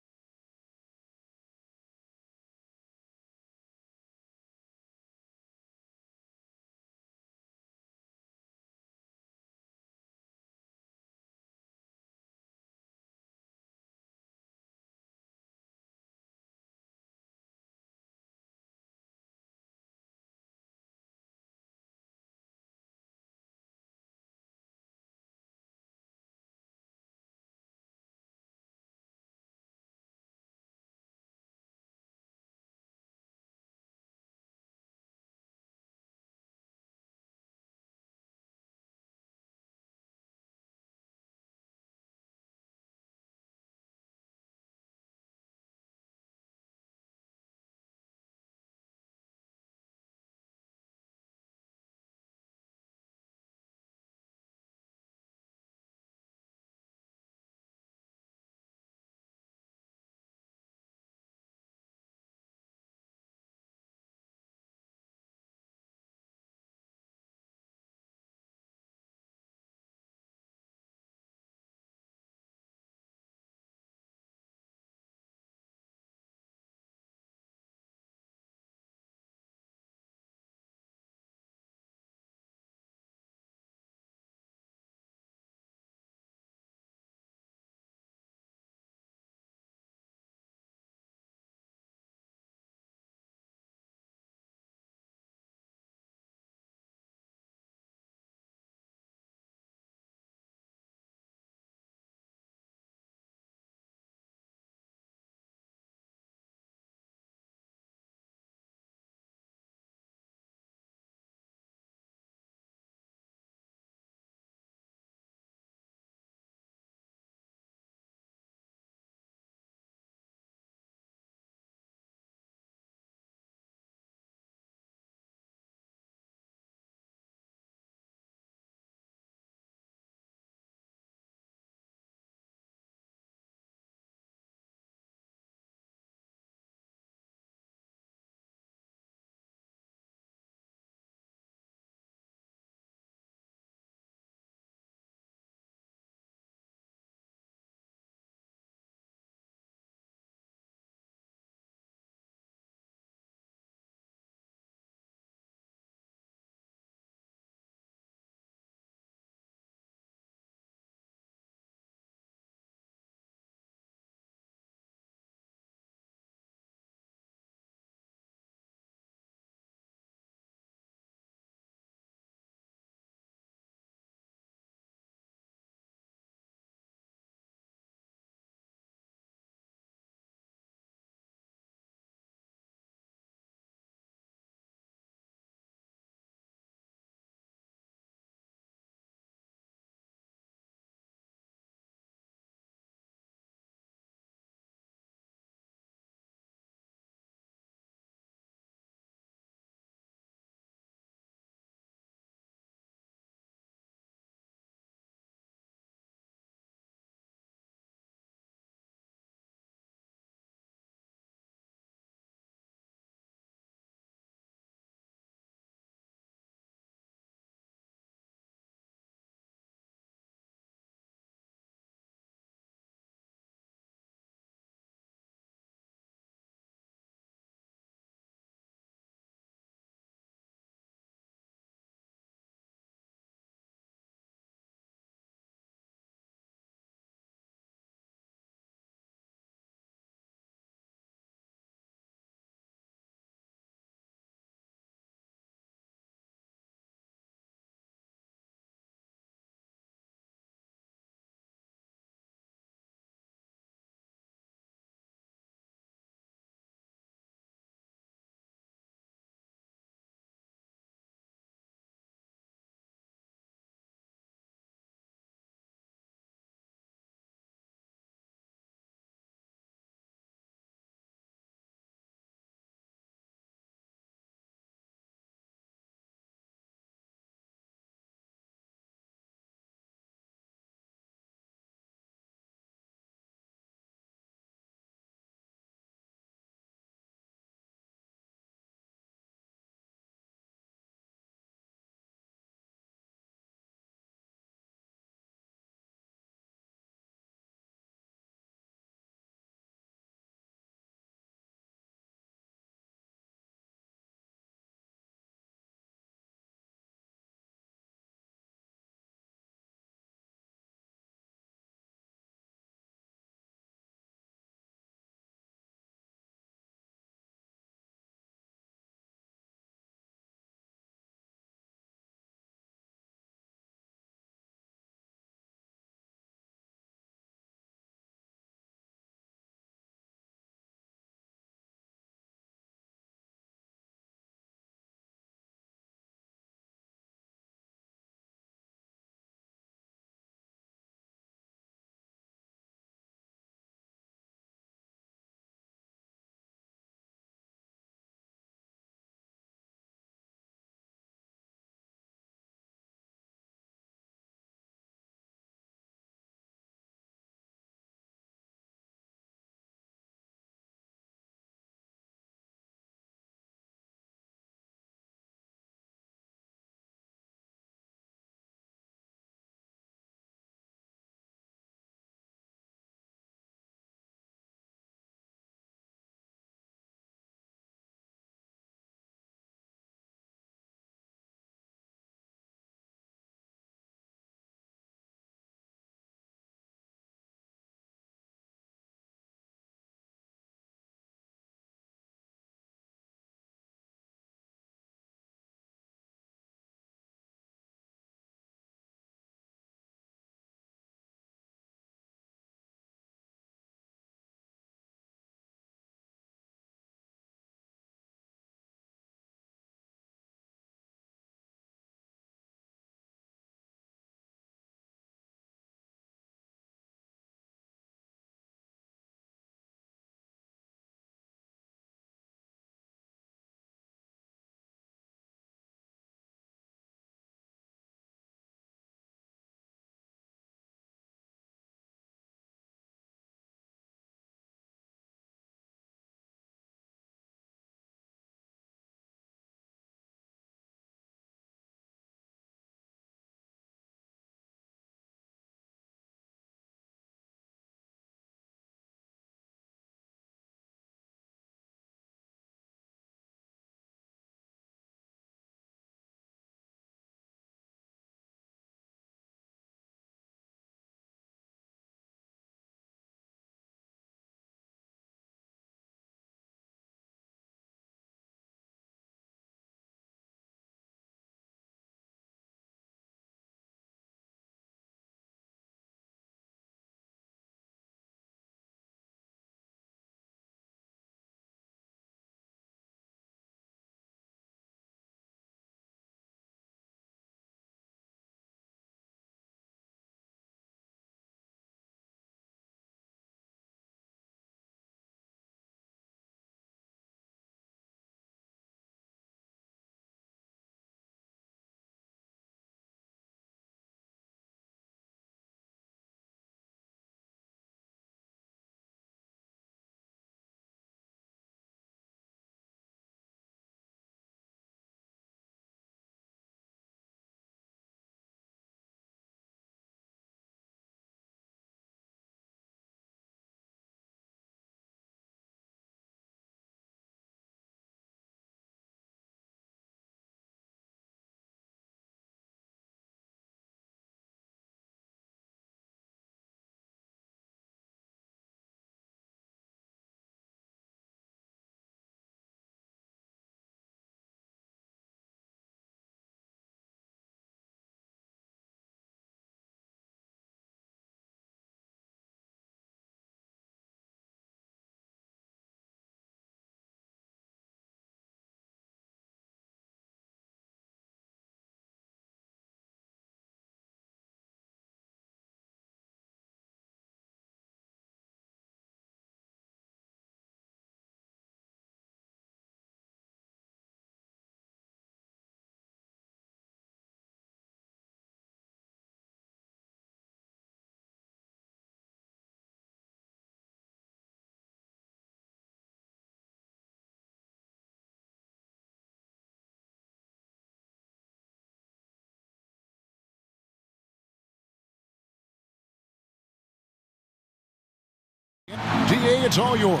DA, it's all yours.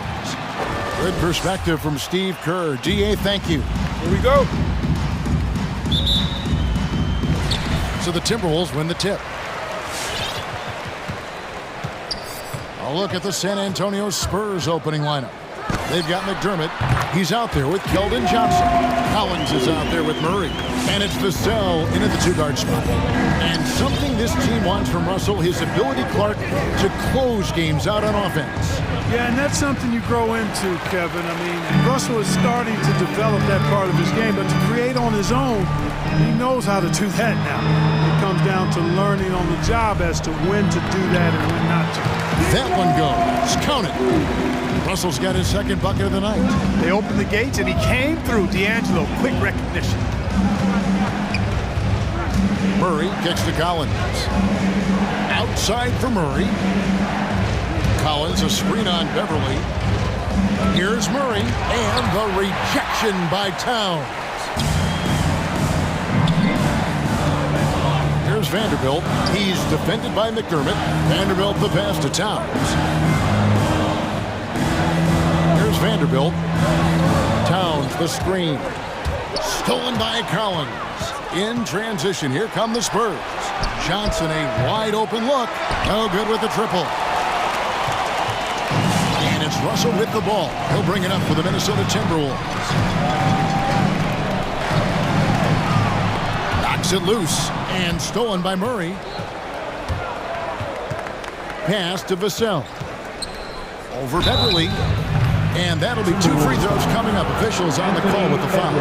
Good perspective from Steve Kerr. DA, thank you.
Here we go.
So the Timberwolves win the tip. A look at the San Antonio Spurs opening lineup. They've got McDermott. He's out there with Keldon Johnson. Collins is out there with Murray. And it's Vassell into the two-guard spot. And something this team wants from Russell, his ability, Clark, to close games out on offense.
Yeah, and that's something you grow into, Kevin. I mean, Russell is starting to develop that part of his game, but to create on his own, he knows how to do that now. It comes down to learning on the job as to when to do that and when not to.
That one goes. Count it. Russell's got his second bucket of the night.
They opened the gates, and he came through. D'Angelo, quick recognition.
Murray kicks to Collins. Outside for Murray. Collins, a screen on Beverly. Here's Murray, and the rejection by Towns. Here's Vanderbilt. He's defended by McDermott. Vanderbilt the pass to Towns. Here's Vanderbilt. Towns the screen. Stolen by Collins. In transition, here come the Spurs. Johnson, a wide open look. No good with the triple. And it's Russell with the ball. He'll bring it up for the Minnesota Timberwolves. Knocks it loose and stolen by Murray. Pass to Vassell. Over Beverly. And that'll be 2 free throws coming up. Officials on the call with the foul.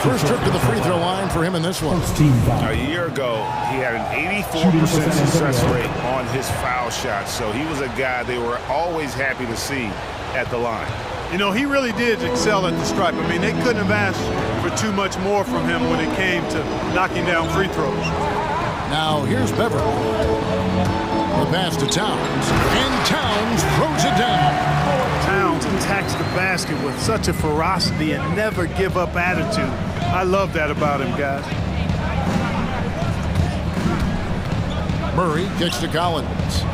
First trip to the free throw line for him in this one.
A year ago, he had an 84% success rate on his foul shots, so he was a guy they were always happy to see at the line.
You know, he really did excel at the stripe. I mean, they couldn't have asked for too much more from him when it came to knocking down free throws.
Now, here's Beverly. The pass to Towns, and Towns throws it down.
Towns attacks the basket with such a ferocity and never give up attitude. I love that about him, guys.
Murray kicks to Collins.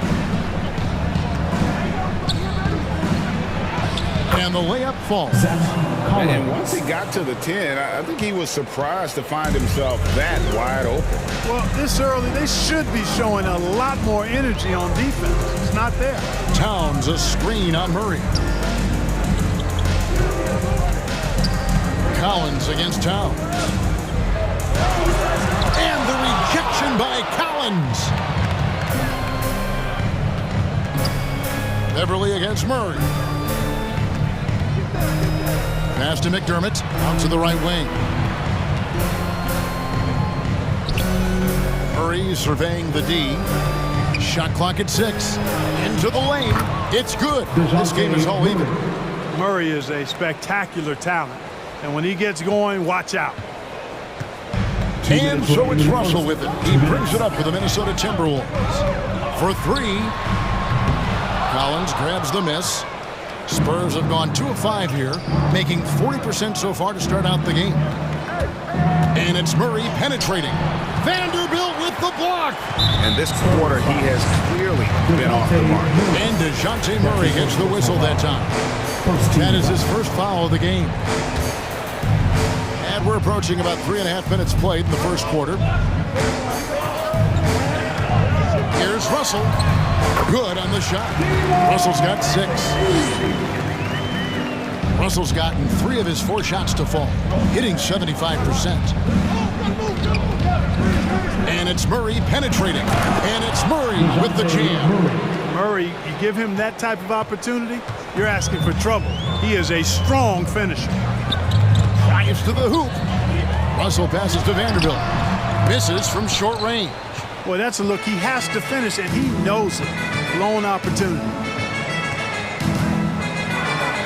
And the layup falls.
And once he got to the 10, I think he was surprised to find himself that wide open.
Well, this early, they should be showing a lot more energy on defense. It's not there.
Towns, a screen on Murray. Collins against Towns. And the rejection by Collins. Beverly against Murray. Pass to McDermott, out to the right wing. Murray surveying the D. Shot clock at 6. Into the lane. It's good. This game is all even.
Murray is a spectacular talent. And when he gets going, watch out.
And so it's Russell with it. He brings it up for the Minnesota Timberwolves. For 3. Collins grabs the miss. Spurs have gone 2 of 5 here, making 40% so far to start out the game. And it's Murray penetrating. Vanderbilt with the block.
And this quarter, he has clearly been off the mark.
And DeJounte Murray gets the whistle that time. That is his first foul of the game. And we're approaching about 3.5 minutes played in the first quarter. Here's Russell. Good on the shot. Russell's got 6. Russell's gotten 3 of his 4 shots to fall, hitting 75%. And it's Murray penetrating. And it's Murray with the jam.
Murray, you give him that type of opportunity, you're asking for trouble. He is a strong finisher.
Drives to the hoop. Russell passes to Vanderbilt. Misses from short range.
Boy, that's a look he has to finish, and he knows it. Blown opportunity.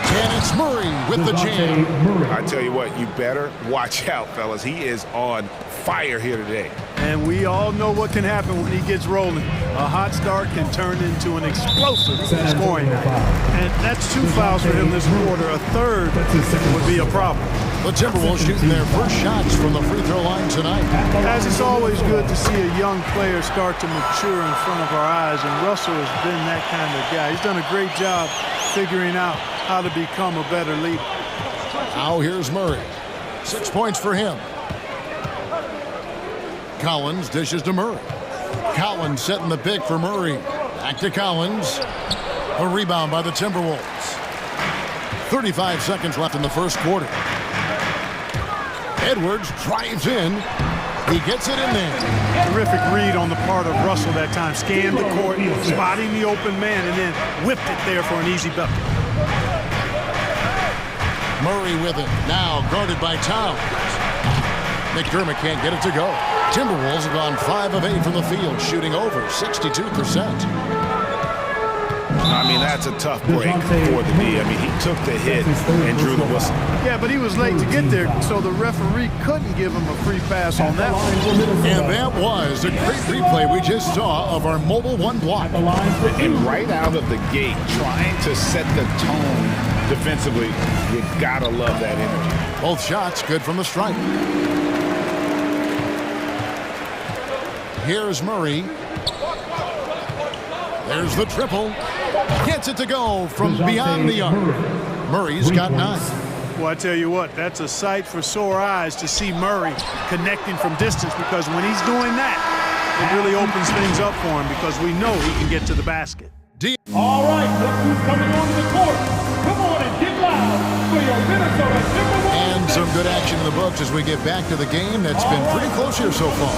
And it's Murray with the jam.
I tell you what, you better watch out, fellas. He is on fire here today.
And we all know what can happen when he gets rolling. A hot start can turn into an explosive scoring night. And that's 2 fouls for him this quarter. A third would be a problem.
The Timberwolves shooting their first shots from the free throw line tonight.
As it's always good to see a young player start to mature in front of our eyes, and Russell has been that kind of guy. He's done a great job figuring out how to become a better leader.
Now here's Murray. 6 points for him. Collins dishes to Murray. Collins setting the pick for Murray. Back to Collins. A rebound by the Timberwolves. 35 seconds left in the first quarter. Edwards drives in. He gets it in there.
Terrific read on the part of Russell that time. Scanned the court, spotting the open man, and then whipped it there for an easy bucket.
Murray with it. Now guarded by Towns. McDermott can't get it to go. Timberwolves have gone 5 of 8 from the field, shooting over 62%.
I mean, that's a tough break for the D. I mean, he took the hit and drew the whistle.
Yeah, but he was late to get there, so the referee couldn't give him a free pass on that one.
And that was a great replay we just saw of our Mobile One block.
And right out of the gate, trying to set the tone defensively, you gotta love that energy.
Both shots good from the stripe. Here's Murray. There's the triple. Gets it to go from beyond the arc. Murray's got 9.
Well, I tell you what, that's a sight for sore eyes to see Murray connecting from distance, because when he's doing that, it really opens things up for him, because we know he can get to the basket.
All right, look who's coming onto the court. Come on and get loud for your Minnesota Timberwolves.
And some good action in the books as we get back to the game that's been pretty close here so far.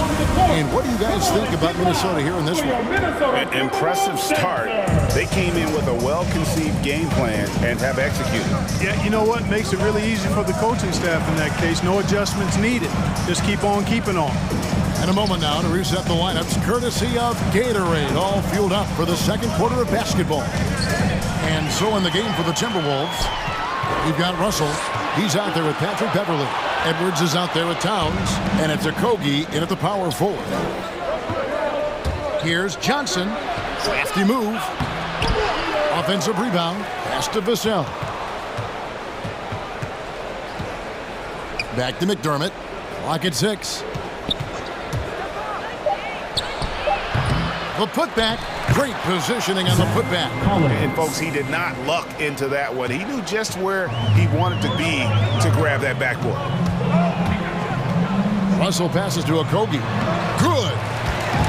And what do you guys think about Minnesota here in this one?
An impressive start. They came in with a well-conceived game plan and have executed.
Yeah, you know what? Makes it really easy for the coaching staff in that case. No adjustments needed. Just keep on keeping on.
In a moment now to reset the lineups, courtesy of Gatorade, all fueled up for the second quarter of basketball. And so in the game for the Timberwolves, we've got Russell. He's out there with Patrick Beverly. Edwards is out there with Towns. And it's Okogie in at the power forward. Here's Johnson. Crafty move. Offensive rebound. Pass to Vassell. Back to McDermott. Clock at 6. The putback. Great positioning on the putback.
And folks, he did not luck into that one. He knew just where he wanted to be to grab that backboard.
Russell passes to Okogie. Good.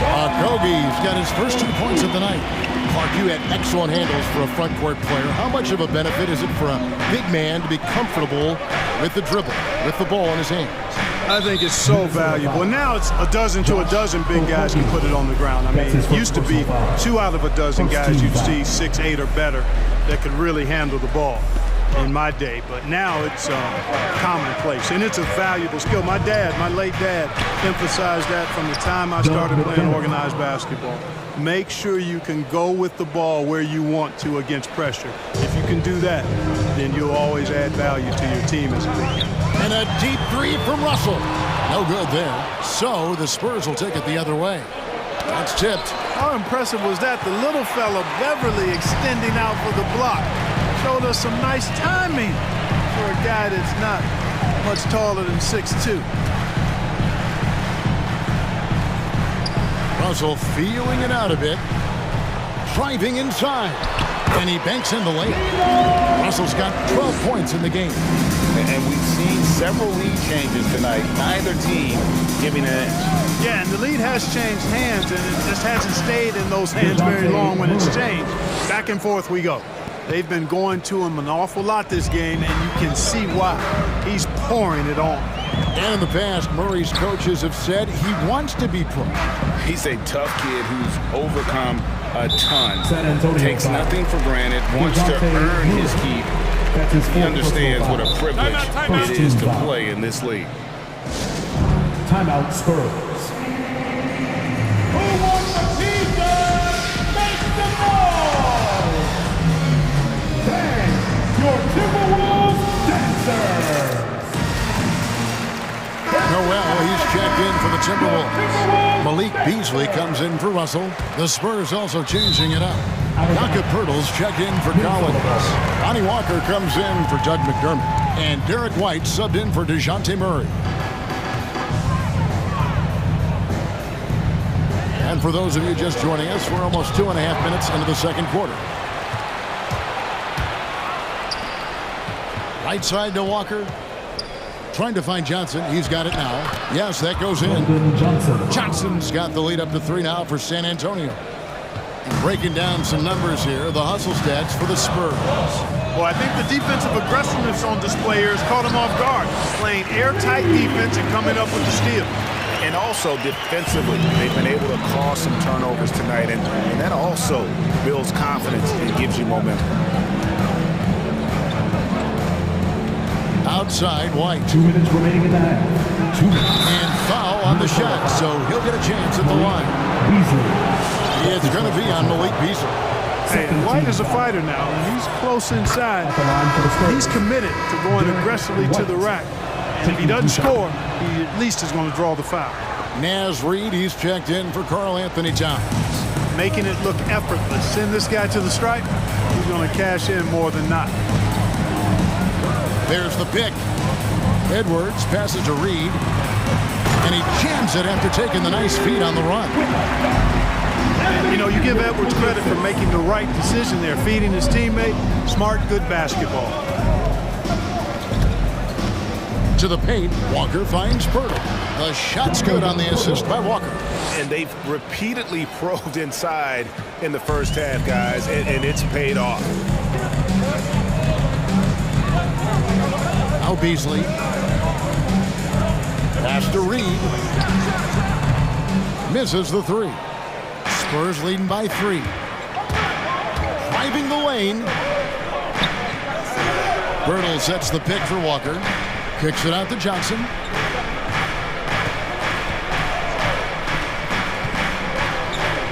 Okogie's got his first 2 points of the night. Clark, you had excellent handles for a front court player. How much of a benefit is it for a big man to be comfortable with the dribble, with the ball in his hands?
I think it's so valuable. Now it's a dozen to a dozen big guys can put it on the ground. I mean, it used to be 2 out of a dozen guys you'd see 6, 8 or better that could really handle the ball in my day. But now it's commonplace, and it's a valuable skill. My late dad, emphasized that from the time I started playing organized basketball. Make sure you can go with the ball where you want to against pressure. If you can do that, then you'll always add value to your team as a big guy.
And a deep 3 from Russell. No good there. So the Spurs will take it the other way. That's tipped.
How impressive was that? The little fella, Beverly, extending out for the block. Showed us some nice timing for a guy that's not much taller than 6'2".
Russell feeling it out a bit. Driving inside. And he banks in the lane. Russell's got 12 points in the game.
And we've seen several lead changes tonight. Neither team giving an edge.
Yeah, and the lead has changed hands, and it just hasn't stayed in those hands very long when it's changed. Back and forth we go. They've been going to him an awful lot this game, and you can see why. He's pouring it on.
And in the past, Murray's coaches have said he wants to be pro.
He's a tough kid who's overcome a ton. Takes nothing for granted, wants to earn his keep. He understands what a privilege it is to play in this league.
Timeout Spurs. Who wants the pizza? Make the ball! Bang! Your Timberwolves dancers!
No Noel, he's checked in for the Timberwolves. Malik Beasley comes in for Russell. The Spurs also changing it up. Naka Pirtle's checked in for Collins. Lonnie Walker comes in for Doug McDermott. And Derek White subbed in for DeJounte Murray. And for those of you just joining us, we're almost 2.5 minutes into the second quarter. Right side to Walker. Trying to find Johnson. He's got it now. Yes, that goes in. Johnson's got the lead up to 3 now for San Antonio. Breaking down some numbers here, the hustle stats for the Spurs.
Well, I think the defensive aggressiveness on display here has caught him off guard. Playing airtight defense and coming up with the steal.
And also defensively, they've been able to cause some turnovers tonight, and that also builds confidence and gives you momentum.
Outside, White.
2 minutes remaining in the half. 2 minutes.
And foul on the shot, so he'll get a chance at the line.
Beasley.
It's going to be on Malik Beasley.
Hey, White is a fighter now, and he's close inside. He's committed to going aggressively to the rack. And if he doesn't score, he at least is going to draw the foul.
Naz Reid, he's checked in for Karl Anthony Towns.
Making it look effortless. Send this guy to the stripe, he's going to cash in more than not.
There's the pick. Edwards passes to Reid. And he jams it after taking the nice feed on the run.
And, you know, you give Edwards credit for making the right decision there, feeding his teammate. Smart, good basketball.
To the paint, Walker finds Pirtle. The shot's good on the assist by Walker.
And they've repeatedly probed inside in the first half, guys, and it's paid off.
Now Beasley. Pass to Reid. Misses the 3. Spurs leading by 3. Driving the lane. Pirtle sets the pick for Walker. Kicks it out to Johnson.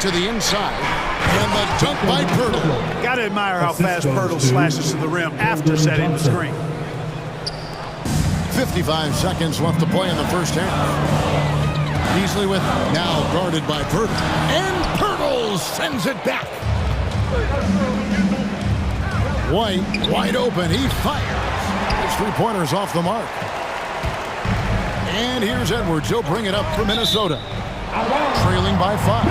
To the inside. And the dunk by Pirtle.
Got to admire how fast Pirtle slashes to the rim after setting the screen.
55 seconds left to play in the first half. Beasley with now guarded by Pirtle. And Pirtle sends it back. White wide open. He fires. His 3-pointer's off the mark. And here's Edwards. He'll bring it up for Minnesota. Trailing by 5.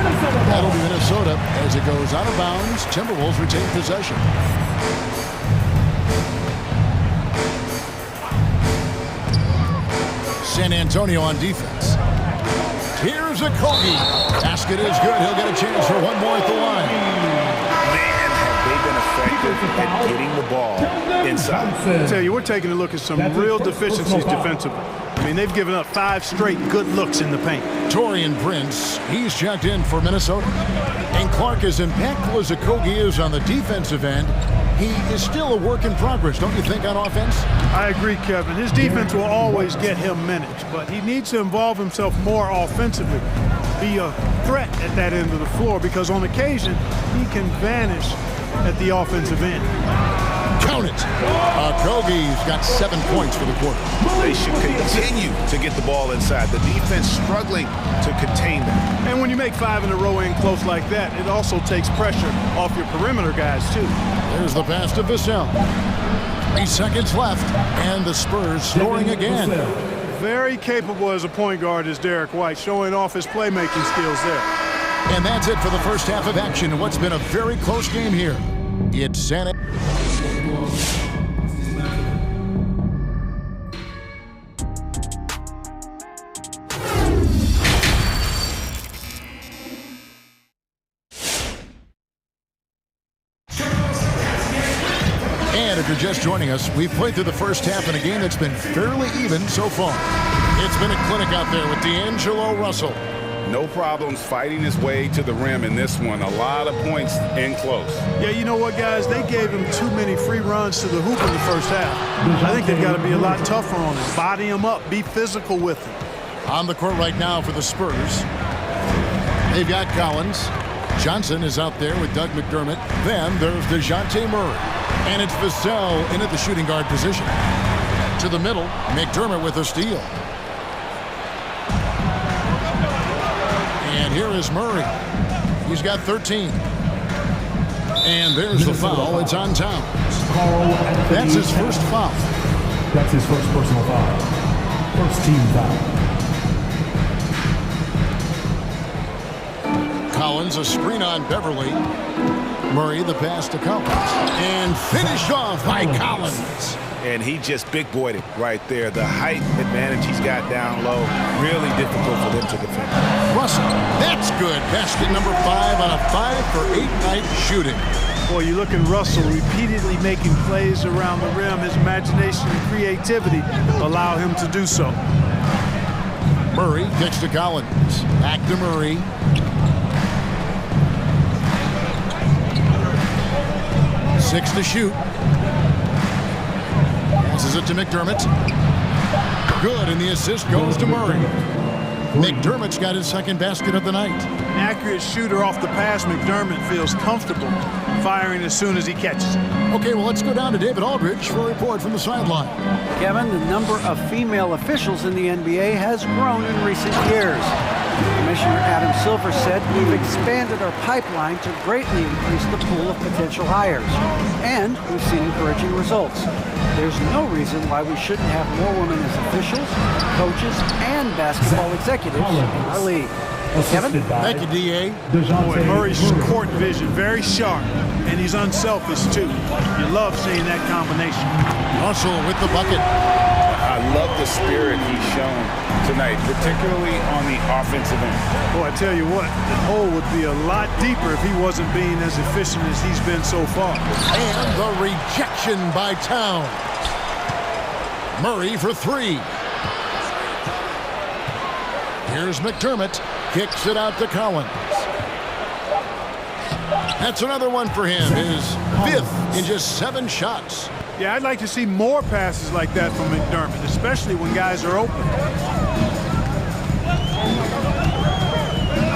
That'll be Minnesota as it goes out of bounds. Timberwolves retain possession. San Antonio on defense. Here's a Kogi. Basket is good. He'll get a chance for one more at the line.
Man, have they been effective at getting the ball inside.
I tell you, we're taking a look at some real deficiencies defensively. I mean, they've given up 5 straight good looks in the paint.
Torian Prince, he's checked in for Minnesota. And Clark, as impactful as Kogi is on the defensive end, he is still a work in progress, don't you think, on offense?
I agree, Kevin. His defense will always get him minutes, but he needs to involve himself more offensively. Be a threat at that end of the floor, because on occasion, he can vanish at the offensive end.
Count it. Kogi's got 7 points for the quarter.
They should continue to get the ball inside. The defense struggling to contain them.
And when you make 5 in a row in close like that, it also takes pressure off your perimeter guys, too.
There's the pass to Vassell. 3 seconds left, and the Spurs scoring again.
Very capable as a point guard is Derek White, showing off his playmaking skills there.
And that's it for the first half of action in what's been a very close game here. It's San And if you're just joining us, we've played through the first half in a game that's been fairly even so far. It's been a clinic out there with D'Angelo Russell.
No problems fighting his way to the rim in this one. A lot of points in close.
Yeah, you know what, guys? They gave him too many free runs to the hoop in the first half. I think they've got to be a lot tougher on him. Body him up. Be physical with him.
On the court right now for the Spurs. They've got Collins. Johnson is out there with Doug McDermott. Then there's DeJounte Murray. And it's Vassell in at the shooting guard position. To the middle, McDermott with a steal. And here is Murray. He's got 13. And there's the foul. It's on Towns. That's his first foul.
That's his first personal foul. First team foul.
Collins, a screen on Beverly. Murray, the pass to Collins. And finished off by Collins.
And he just big-boyed it right there. The height advantage he's got down low, really difficult for them to defend.
Russell, that's good. Basket number 5 on a 5-for-8 night shooting.
Boy, you look at Russell repeatedly making plays around the rim. His imagination and creativity allow him to do so.
Murray kicks to Collins. Back to Murray. Six to shoot. Passes it to McDermott. Good, and the assist goes to Murray. McDermott's got his second basket of the night.
An accurate shooter off the pass. McDermott feels comfortable firing as soon as he catches it.
Okay, well, let's go down to David Aldridge for a report from the sideline.
Kevin, the number of female officials in the NBA has grown in recent years. Commissioner Adam Silver said, "We've expanded our pipeline to greatly increase the pool of potential hires, and we've seen encouraging results. There's no reason why we shouldn't have more women as officials, coaches, and basketball executives in our league." Kevin?
Thank you, D.A.
Boy, Murray's court vision, very sharp, and he's unselfish, too. You love seeing that combination.
Russell with the bucket.
I love the spirit he's shown tonight, particularly on the offensive end.
Boy, I tell you what, the hole would be a lot deeper if he wasn't being as efficient as he's been so far.
And the rejection by Towns. Murray for 3. Here's McDermott. Kicks it out to Collins. That's another one for him. His 5th in just 7 shots.
Yeah, I'd like to see more passes like that from McDermott, especially when guys are open.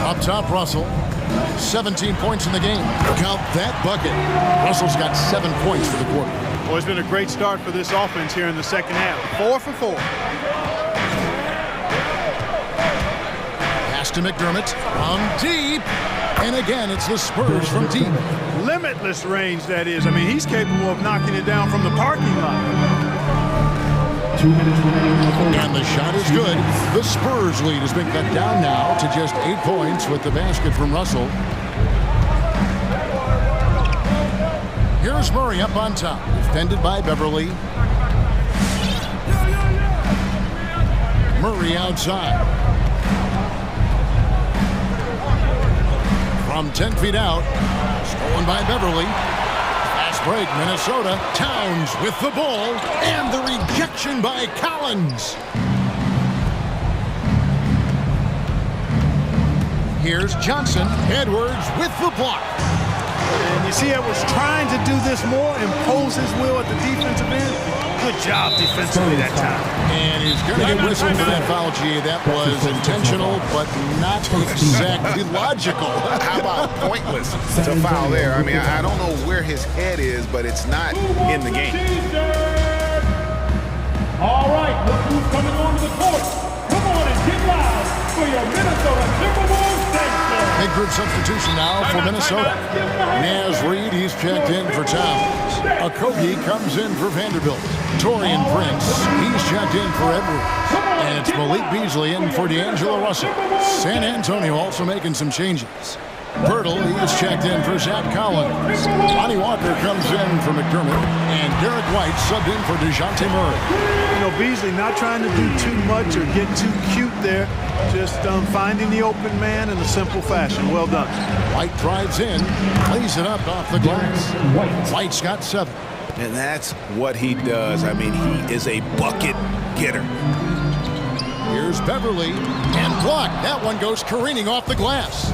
Up top, Russell. 17 points in the game. Count that bucket. Russell's got 7 points for the quarter.
Well, it's been a great start for this offense here in the second half. 4 for 4.
Pass to McDermott from deep. And again, it's the Spurs from deep.
Limitless range, that is. I mean, he's capable of knocking it down from the parking lot.
2 minutes remaining.
And the shot is good. The Spurs lead has been cut down now to just 8 points with the basket from Russell. Here's Murray up on top, defended by Beverly. Murray outside. From 10 feet out, stolen by Beverly. Fast break, Minnesota. Towns with the ball, and the rejection by Collins. Here's Johnson. Edwards with the block.
And you see Edwards trying to do this more, impose his will at the defensive end. Good job defensively that time.
And he's going to get whistled for that foul, G. That was intentional, but not exactly logical.
How about pointless to foul there? I mean, I don't know where his head is, but it's not in the game.
All right, look who's coming onto the court. Come on and get loud for your Minnesota Timberwolves Station.
Big group substitution now for Minnesota. Naz Reid, he's checked in for Towns. Okogie comes in for Vanderbilt. Torian Prince, he's checked in for Edwards. And it's Malik Beasley in for D'Angelo Russell. San Antonio also making some changes. Pirtle, he's checked in for Zach Collins. Lonnie Walker comes in for McDermott. And Derek White subbed in for DeJounte Murray.
You know, Beasley not trying to do too much or get too cute there. Just finding the open man in a simple fashion. Well done.
White drives in, lays it up off the glass. White's got 7.
And that's what he does. I mean, he is a bucket getter.
Here's Beverly, and blocked. That one goes careening off the glass.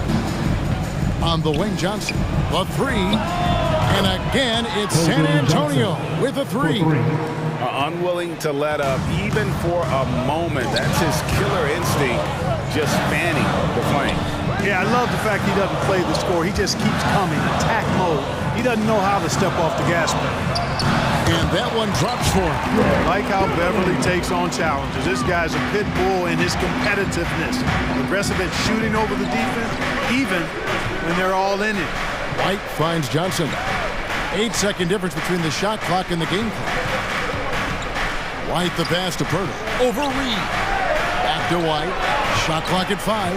On the wing, Johnson, the 3. And again, it's San Antonio with a 3.
Unwilling to let up, even for a moment. That's his killer instinct, just fanning the flame.
Yeah, I love the fact he doesn't play the score. He just keeps coming, attack mode. He doesn't know how to step off the gas pedal.
And that one drops for him.
Like how Beverly takes on challenges. This guy's a pit bull in his competitiveness. Aggressive at shooting over the defense, even when they're all in it.
White finds Johnson. 8-second difference between the shot clock and the game clock. White the pass to Pirtle. Over Reed. Back to White. Shot clock at 5.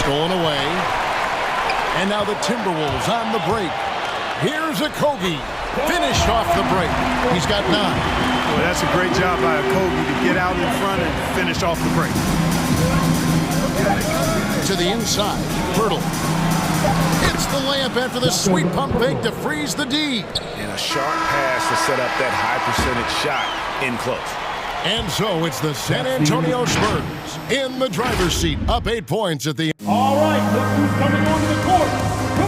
Stolen away. And now the Timberwolves on the break. Here's Okogie. Finished off the break. He's got 9.
Well, that's a great job by Okogie to get out in front and finish off the break.
To the inside. Pirtle. It's the layup after the sweet pump fake to freeze the D.
And a sharp pass to set up that high percentage shot in close.
And so it's the San Antonio Spurs in the driver's seat, up 8 points at the end.
All right, look who's coming onto the court.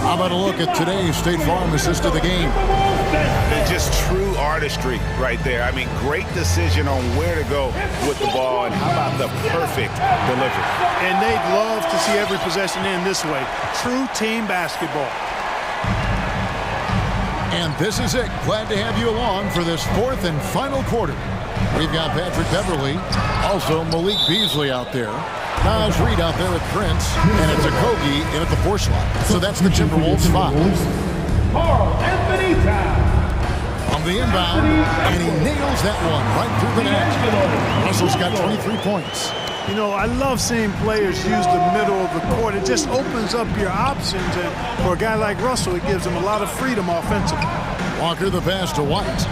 How about a look at today's State Farm assist of the game?
And just true artistry right there. I mean, great decision on where to go with the ball, and how about the perfect delivery.
And they'd love to see every possession end this way. True team basketball.
And this is it. Glad to have you along for this 4th and final quarter. We've got Patrick Beverly, also Malik Beasley out there. Naj Reed out there with Prince, and it's Okogie in at the 4 slot. So that's the Timberwolves 5.
Carl Anthony Towns.
On the inbound, and he nails that one right through the net. Russell's got 23 points.
You know, I love seeing players use the middle of the court. It just opens up your options, and for a guy like Russell, it gives him a lot of freedom offensively.
Walker the pass to White.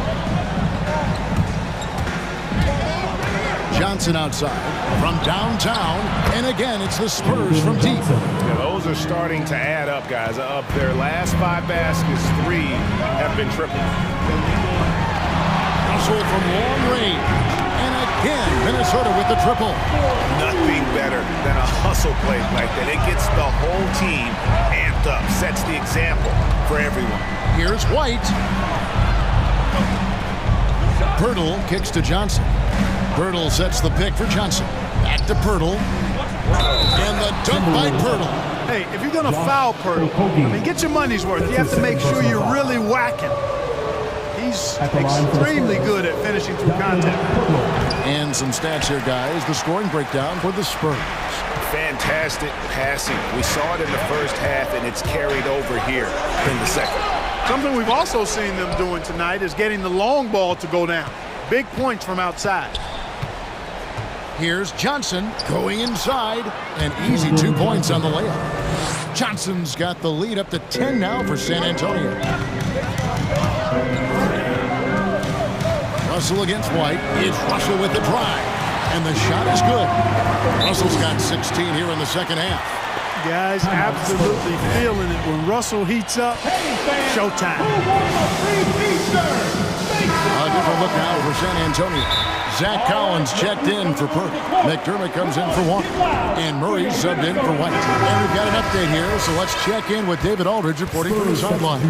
Johnson outside from downtown, and again it's the Spurs from deep.
Yeah, those are starting to add up, guys. Up their last 5 baskets, 3 have been triple.
Russell from long range, and again Minnesota with the triple.
Nothing better than a hustle play like that. It gets the whole team amped up, sets the example for everyone.
Here's White. Pirtle kicks to Johnson. Pirtle sets the pick for Johnson. Back to Pirtle. And the dunk by Pirtle.
Hey, if you're going to foul Pirtle, I mean, get your money's worth. You have to make sure you're really whacking. He's extremely good at finishing through contact.
And some stats here, guys. The scoring breakdown for the Spurs.
Fantastic passing. We saw it in the first half, and it's carried over here in the second.
Something we've also seen them doing tonight is getting the long ball to go down. Big points from outside.
Here's Johnson going inside, and easy 2 points on the layup. Johnson's got the lead up to 10 now for San Antonio. Russell against White. It's Russell with the drive, and the shot is good. Russell's got 16 here in the second half.
Guys absolutely feeling it. When Russell heats up, showtime.
A different look now for San Antonio. Zach Collins checked in for Perk. McDermott comes in for Walker. And Murray subbed in for White. And we've got an update here, so let's check in with David Aldridge reporting from the sideline.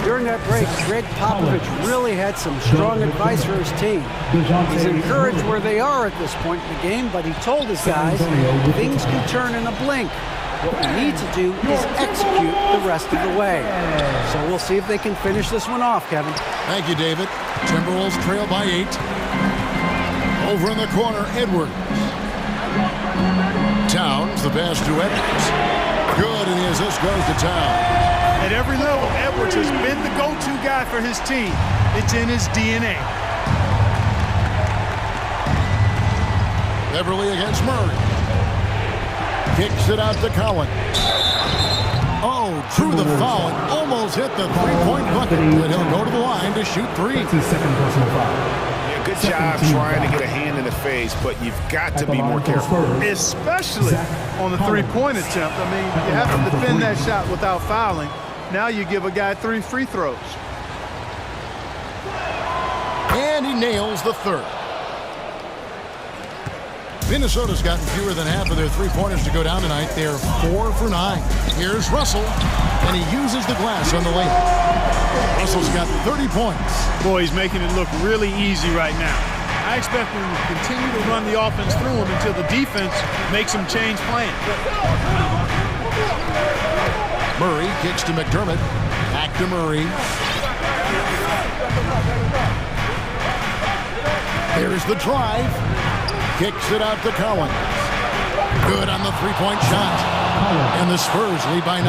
During that break, Greg Popovich really had some strong advice for his team. He's encouraged where they are at this point in the game, but he told his guys things can turn in a blink. What we need to do is execute the rest of the way. So we'll see if they can finish this one off, Kevin.
Thank you, David. Timberwolves trail by 8. Over in the corner, Edwards. Towns, the pass to Edwards. Good, and the assist goes to Towns.
At every level, Edwards has been the go-to guy for his team. It's in his DNA.
Beverly against Murray. Kicks it out to Collins. Oh, drew the foul and almost hit the three-point bucket. But he'll go to the line to shoot 3.
That's his second personal foul.
Yeah, good job trying to get a hand in the face, but you've got to be more careful.
Especially on the three-point attempt. I mean, you have to defend that shot without fouling. Now you give a guy 3 free throws.
And he nails the third. Minnesota's gotten fewer than half of their three-pointers to go down tonight. They're 4 for 9. Here's Russell, and he uses the glass on the layup. Russell's got 30 points.
Boy, he's making it look really easy right now. I expect him to continue to run the offense through him until the defense makes him change plans.
Murray kicks to McDermott. Back to Murray. Here's the drive. Kicks it out to Collins. Good on the three-point shot. And the Spurs lead by 9.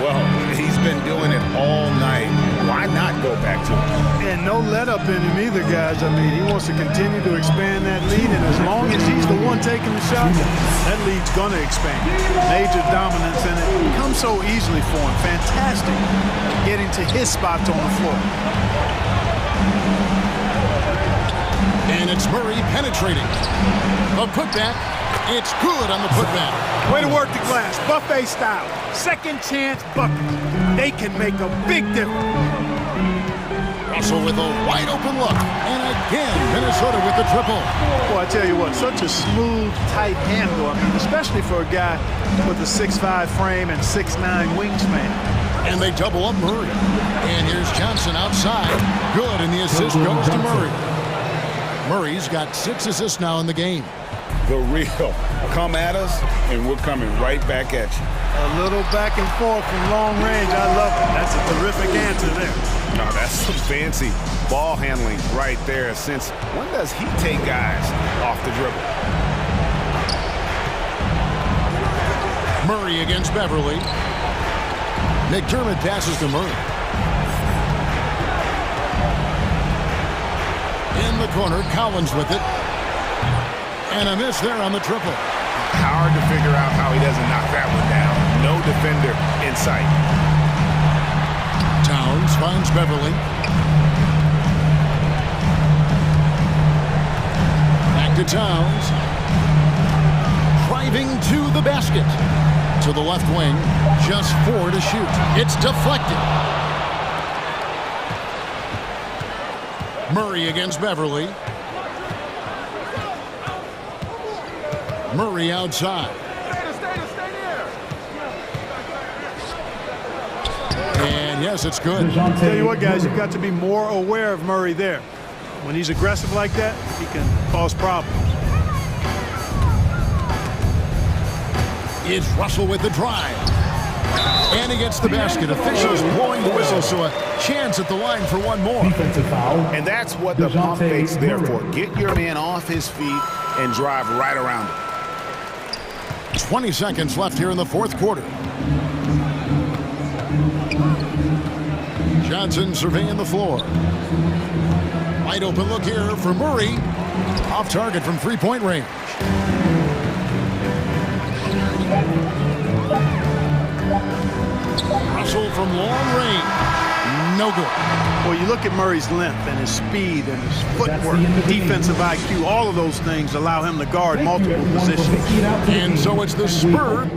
Well, he's been doing it all night. Why not go back to him?
And no let-up in him either, guys. I mean, he wants to continue to expand that lead, and as long as he's the one taking the shots, that lead's going to expand. Major dominance, and it comes so easily for him. Fantastic getting to his spots on the floor.
And it's Murray penetrating. A putback. It's good on the putback.
Way to work the glass. Buffet style. Second chance bucket. They can make a big difference.
Russell with a wide open look. And again, Minnesota with the triple.
Boy, I tell you what, such a smooth, tight handle. I mean, especially for a guy with a 6'5" frame and 6'9" wingspan.
And they double up Murray. And here's Johnson outside. Good, and the assist goes to Murray. Murray's got 6 assists now in the game.
The real. Come at us, and we're coming right back at you.
A little back and forth from long range. I love it. That's a terrific answer there.
No, that's some fancy ball handling right there. Since when does he take guys off the dribble?
Murray against Beverly. McDermott passes to Murray. In the corner, Collins with it. And a miss there on the triple.
Hard to figure out how he doesn't knock that one down. No defender in sight.
Towns finds Beverly. Back to Towns. Driving to the basket. To the left wing. Just 4 to shoot. It's deflected. Murray against Beverly. Murray outside. And yes, it's good.
Tell you what, guys, you've got to be more aware of Murray there. When he's aggressive like that, he can cause problems.
It's Russell with the drive. And he gets the basket. Officials blowing the whistle, so a chance at the line for one more.
And that's what the pump fake's there for. Get your man off his feet and drive right around him.
20 seconds left here in the fourth quarter. Johnson surveying the floor. Wide open look here for Murray. Off target from three-point range. Russell from long range. No good.
Well, you look at Murray's length and his speed and his footwork, defensive IQ, all of those things allow him to guard multiple positions.
And so it's the Spurs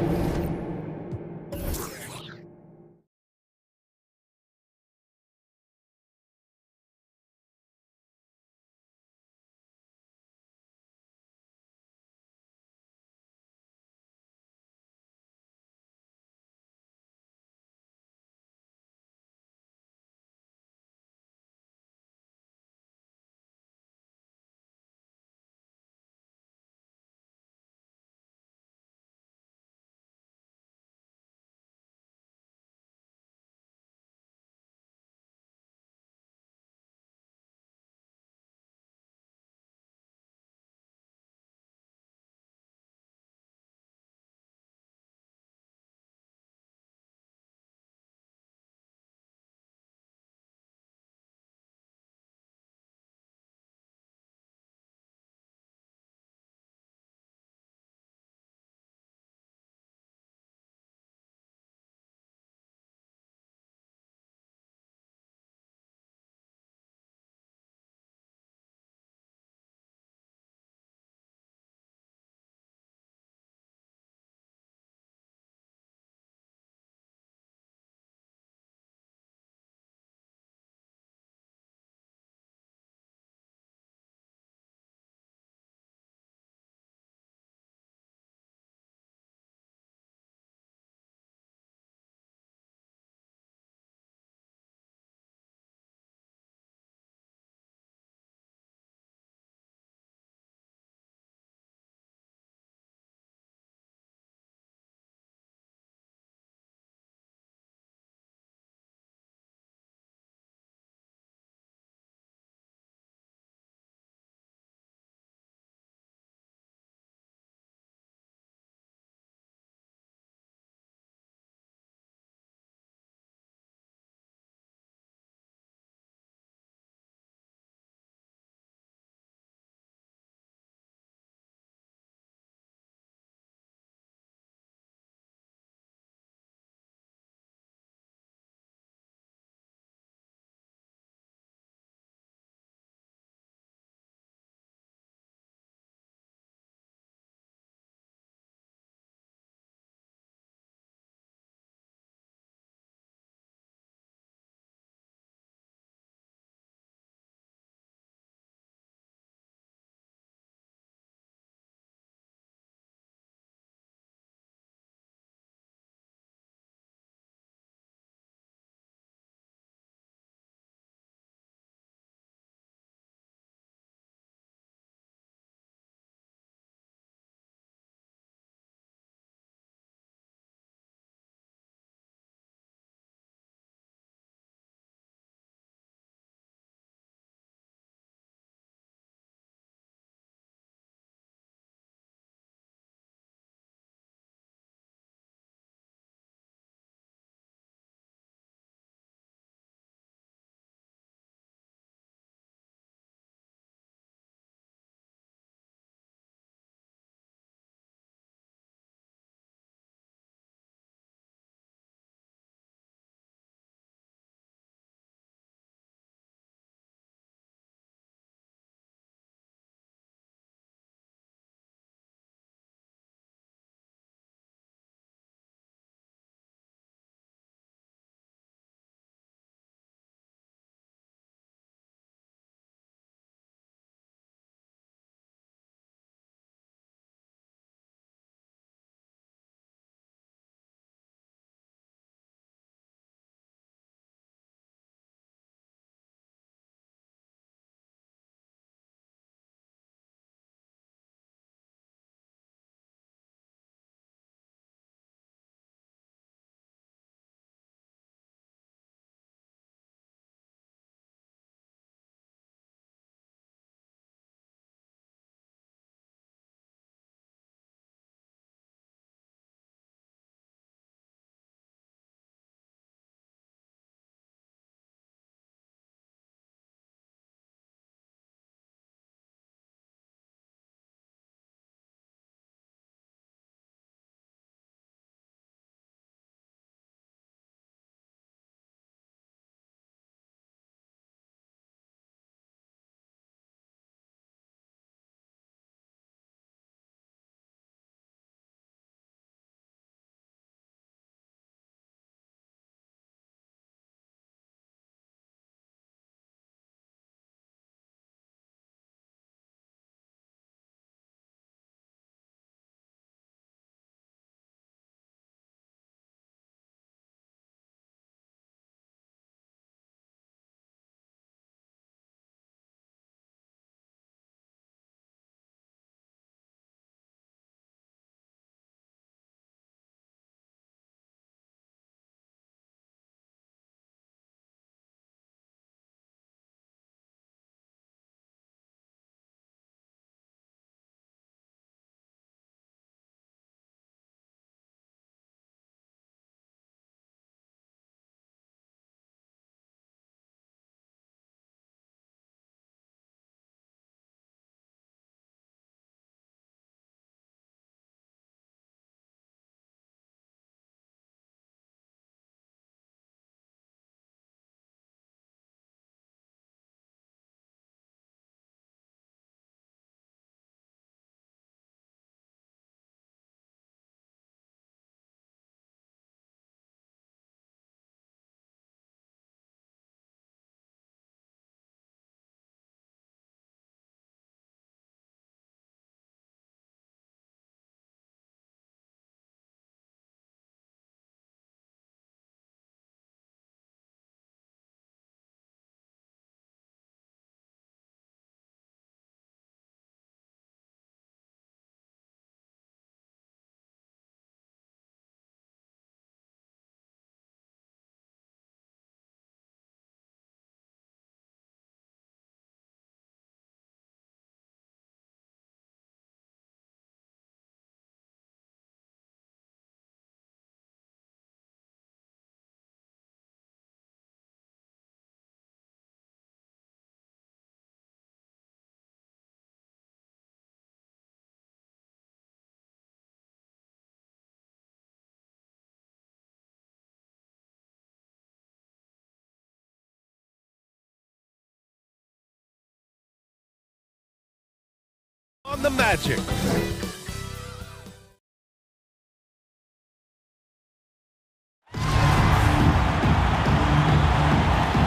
On the Magic.
Here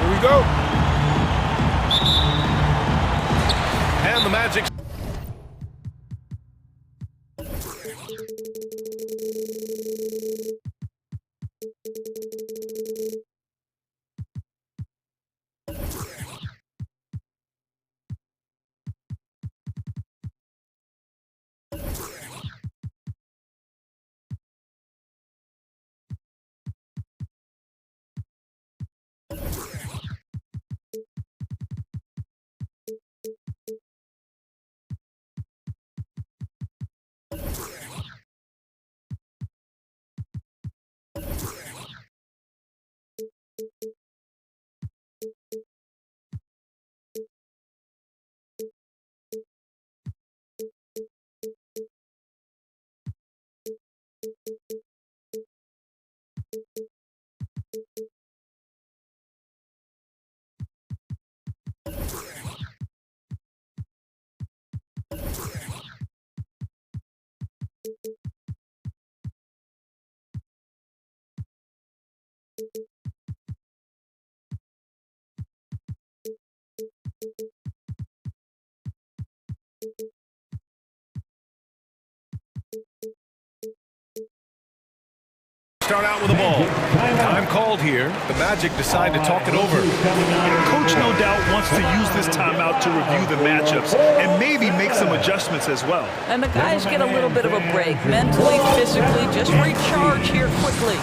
we go.
And the Magic. Start out with the ball. Time called here. The Magic decide to talk it over.
Coach no doubt wants to use this timeout to review the matchups and maybe make some adjustments as well.
And the guys get a little bit of a break, mentally, physically, just recharge here quickly.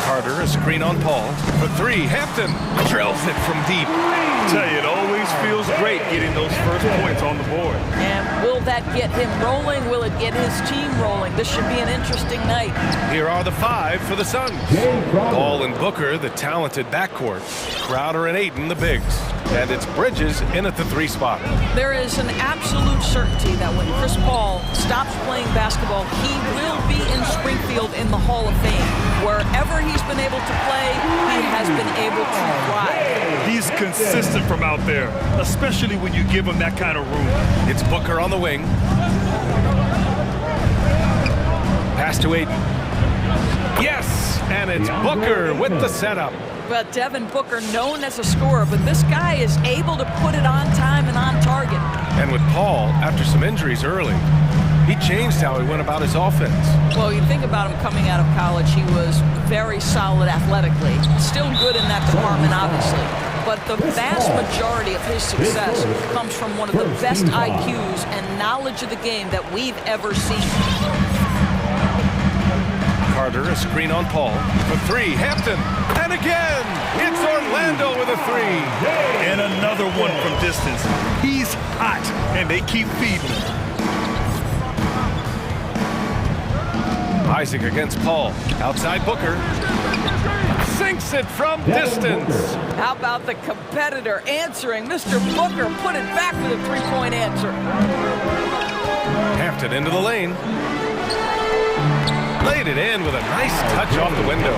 Carter, a screen on Paul. For three, Hampton drills it from deep.
I tell you, it always feels great getting those first points on the board.
And will that get him rolling? Will it get his team rolling? This should be an interesting night.
Here are the five for the Suns. Ball and Booker, the talented backcourt. Crowder and Ayton, the bigs. And it's Bridges in at the three spot.
There is an absolute certainty that when Chris Paul stops playing basketball, he will be in Springfield in the Hall of Fame. Wherever he's been able to play, he has been able to thrive.
He's consistent from out there, especially when you give him that kind of room.
It's Booker on the wing. Pass to Ayton. Yes, and it's Booker with the setup.
But Devin Booker, known as a scorer, but this guy is able to put it on time and on target.
And with Paul, after some injuries early, he changed how he went about his offense.
Well, you think about him coming out of college, he was very solid athletically. Still good in that department, obviously. But the vast majority of his success comes from one of the best IQs and knowledge of the game that we've ever seen.
Carter, a screen on Paul. For three, Hampton. And again, it's Orlando with a three.
And another one from distance. He's hot, and they keep feeding him.
Isaac against Paul. Outside Booker. Sinks it from distance.
How about the competitor answering? Mr. Booker put it back with a three-point answer.
Hampton into the lane. Laid it in with a nice touch off the window.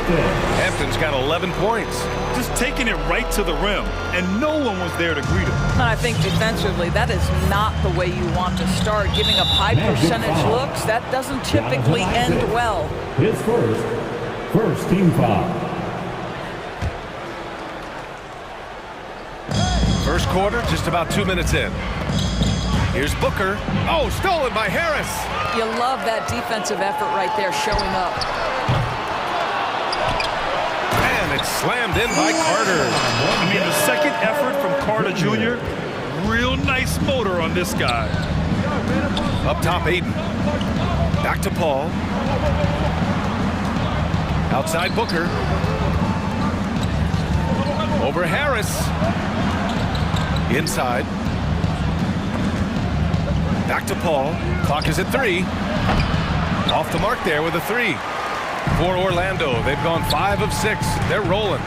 Hampton's got 11 points.
Just taking it right to the rim, and no one was there to greet him.
And I think defensively, that is not the way you want to start. Giving up high percentage looks, that doesn't typically end well.
His first team foul.
First quarter, just about 2 minutes in. Here's Booker. Oh, stolen by Harris.
You love that defensive effort right there showing up.
And it's slammed in by Carter.
I mean, the second effort from Carter Jr., real nice motor on this guy.
Up top, Ayton. Back to Paul. Outside Booker. Over Harris. Inside. Back to Paul. Clock is at 3. Off the mark there with a 3. For Orlando, they've gone 5 of 6. They're rolling.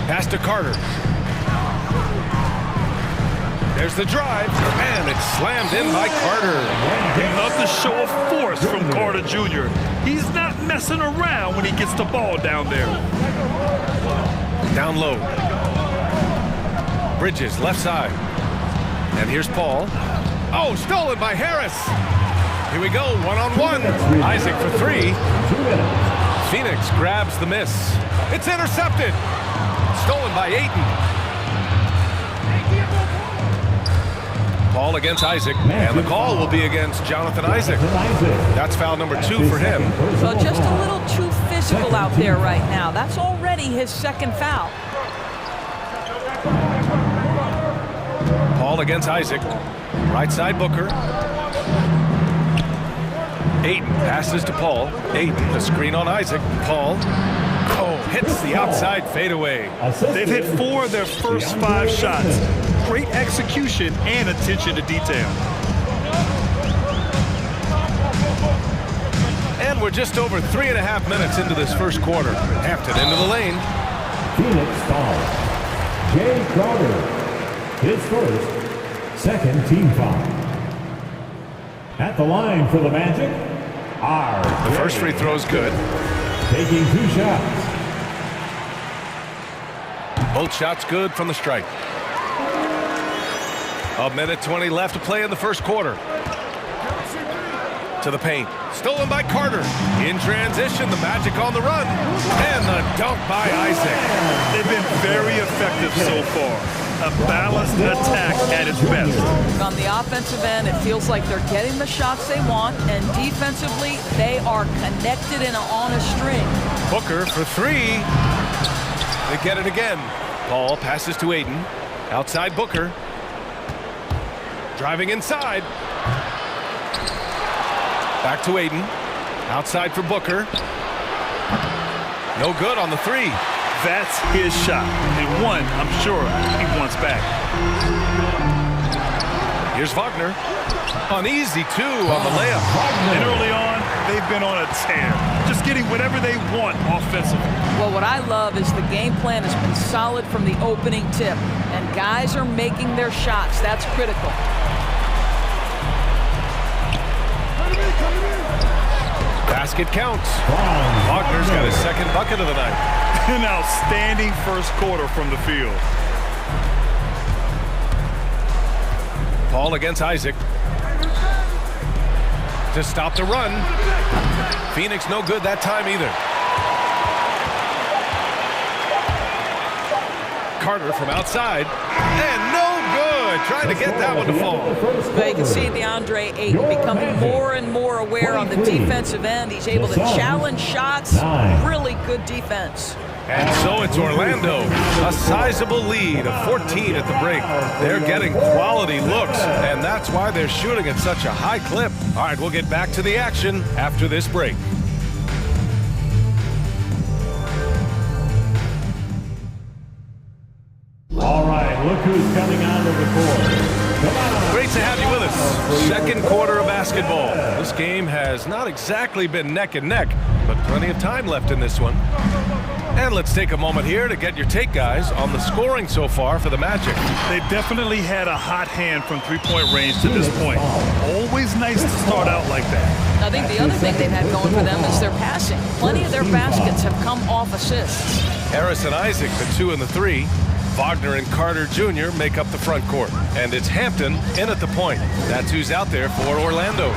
Pass to Carter. There's the drive, and it's slammed in by Carter.
Another show of force from Carter Jr. He's not messing around when he gets the ball down there.
Down low. Bridges, left side. And here's Paul. Oh, stolen by Harris. Here we go, one-on-one. Isaac for three. Phoenix grabs the miss. It's intercepted. Stolen by Ayton. Paul against Isaac, and the call will be against Jonathan Isaac. That's foul number 2 for him.
So just a little too physical out there right now. That's already his second foul.
Paul against Isaac. Right side Booker. Ayton passes to Paul. Ayton, the screen on Isaac. Paul. Oh, hits the outside fadeaway.
They've hit 4 of their first 5 shots. Great execution and attention to detail.
And we're just over 3.5 minutes into this first quarter. Hampton into the lane.
Phoenix foul. Jay Crowder. His first, second team foul. At the line for the Magic,
the first free throw is good.
Taking 2 shots.
Both shots good from the stripe. 1:20 left to play in the first quarter. To the paint. Stolen by Carter. In transition, the Magic on the run. And the dunk by Isaac.
They've been very effective so far. A balanced attack at its best.
On the offensive end, it feels like they're getting the shots they want, and defensively, they are connected and on a string.
Booker for 3. They get it again. Paul passes to Ayton. Outside Booker. Driving inside. Back to Ayton. Outside for Booker. No good on the 3.
That's his shot, and one I'm sure he wants back.
Here's Wagner. Uneasy 2 on the layup.
And early on, they've been on a tear, just getting whatever they want offensively.
Well, what I love is the game plan has been solid from the opening tip, and guys are making their shots. That's critical.
Basket counts. Wagner's got his second bucket of the night.
An outstanding first quarter from the field.
Paul against Isaac. To stop the run. Phoenix no good that time either. Carter from outside. And no good. Trying to get that one to fall.
But you can see DeAndre Ayton becoming more and more aware on the defensive end. He's able to challenge shots. Really good defense.
And so it's Orlando, a sizable lead of 14 at the break. They're getting quality looks, and that's why they're shooting at such a high clip. All right, we'll get back to the action after this break.
All right, look who's coming onto the court. Come on.
Great to have you with us. Second quarter of basketball. This game has not exactly been neck and neck, but plenty of time left in this one. And let's take a moment here to get your take, guys, on the scoring so far for the Magic.
They definitely had a hot hand from three-point range to this point. Always nice to start out like that.
I think the other thing they've had going for them is their passing. Plenty of their baskets have come off assists.
Harris and Isaac, the 2 and the 3. Wagner and Carter Jr. make up the front court. And it's Hampton in at the point. That's who's out there for Orlando.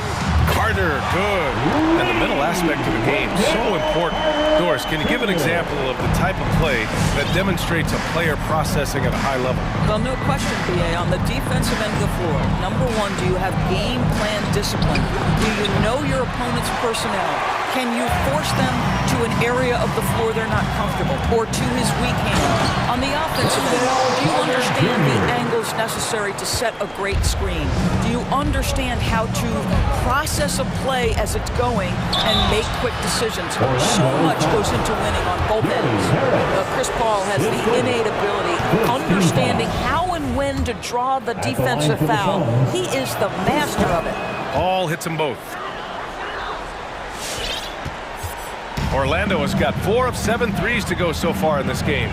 Carter, good. And the mental aspect of the game, so important. Doris, can you give an example of the type of play that demonstrates a player processing at a high level?
Well, no question, B.A. On the defensive end of the floor, number one, do you have game plan discipline? Do you know your opponent's personnel? Can you force them to an area of the floor they're not comfortable or to his weak hand? On the offensive end, do you understand the angles necessary to set a great screen? Do you understand how to process a play as it's going and make quick decisions? So much goes into winning on both ends. Chris Paul has the innate ability of understanding how and when to draw the defensive foul. He is the master of it.
Paul hits them both. Orlando has got 4 of 7 threes to go so far in this game.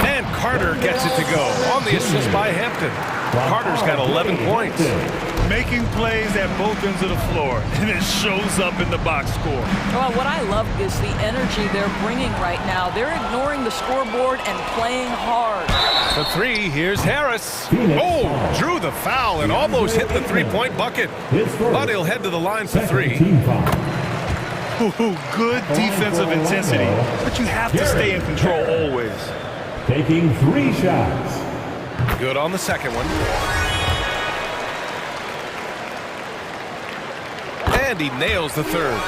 And Carter gets it to go on the assist by Hampton. Carter's got 11 points.
Making plays at both ends of the floor, and it shows up in the box score.
Well, what I love is the energy they're bringing right now. They're ignoring the scoreboard and playing hard.
For three, here's Harris. Oh, drew the foul and almost hit the three-point bucket. But he'll head to the line for three.
Good defensive intensity, but you have to stay in control always.
Taking 3 shots.
Good on the second one. And he nails the third.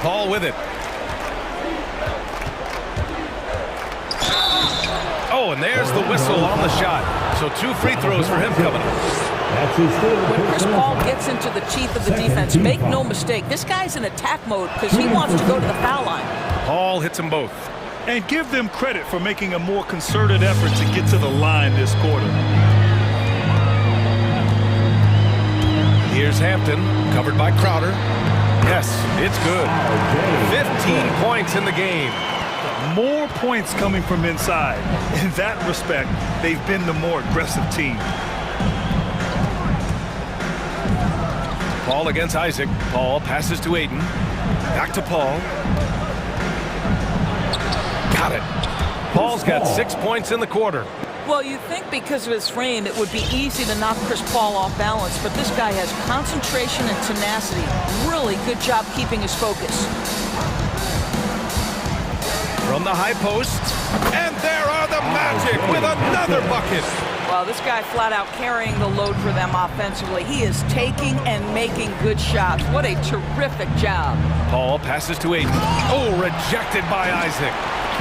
Paul with it. Oh, and there's the whistle on the shot. So 2 free throws for him coming up.
When Chris Paul gets into the teeth of the defense, make no mistake, this guy's in attack mode because he wants to go to the foul line.
Paul hits them both.
And give them credit for making a more concerted effort to get to the line this quarter.
Here's Hampton, covered by Crowder. Yes, it's good. 15 points in the game.
More points coming from inside. In that respect, they've been the more aggressive team.
Paul against Isaac. Paul passes to Aiden. Back to Paul. Got it. Paul's got 6 points in the quarter.
Well, you'd think because of his frame, it would be easy to knock Chris Paul off balance, but this guy has concentration and tenacity. Really good job keeping his focus.
From the high post, and there are the Magic with another bucket.
Well, this guy flat out carrying the load for them offensively. He is taking and making good shots. What a terrific job.
Paul passes to Aiden. Oh, rejected by Isaac.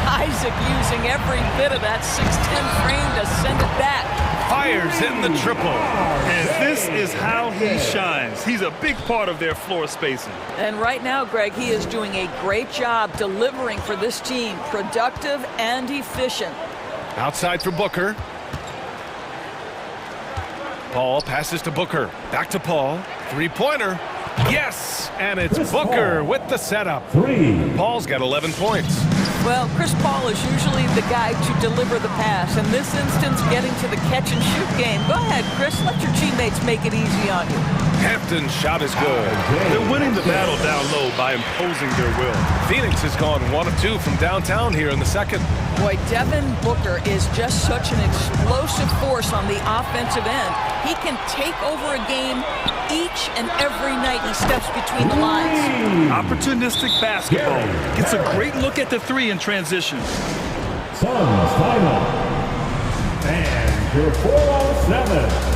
Isaac using every bit of that 6'10 frame to send it back.
Fires in the triple.
And this is how he shines. He's a big part of their floor spacing.
And right now, Greg, he is doing a great job delivering for this team. Productive and efficient.
Outside for Booker. Paul passes to Booker. Back to Paul. Three-pointer. Yes! And it's Booker with the setup. Paul's got 11 points.
Well, Chris Paul is usually the guy to deliver the pass. In this instance, getting to the catch-and-shoot game. Go ahead, Chris. Let your teammates make it easy on you.
Hampton's shot is good.
They're winning the battle down low by imposing their will.
Phoenix has gone 1 of 2 from downtown here in the second.
Boy, Devin Booker is just such an explosive force on the offensive end. He can take over a game each and every night he steps between the lines.
Opportunistic basketball. Gets a great look at the three in transition.
Suns timeout. And your 4-on-7.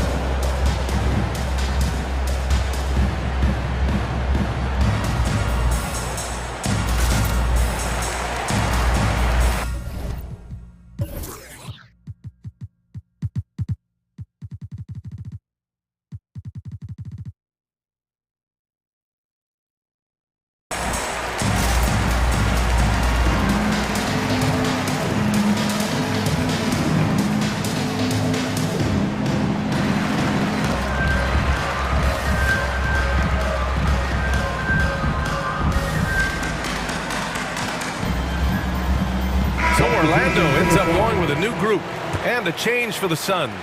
Orlando ends up going with a new group and a change for the Suns.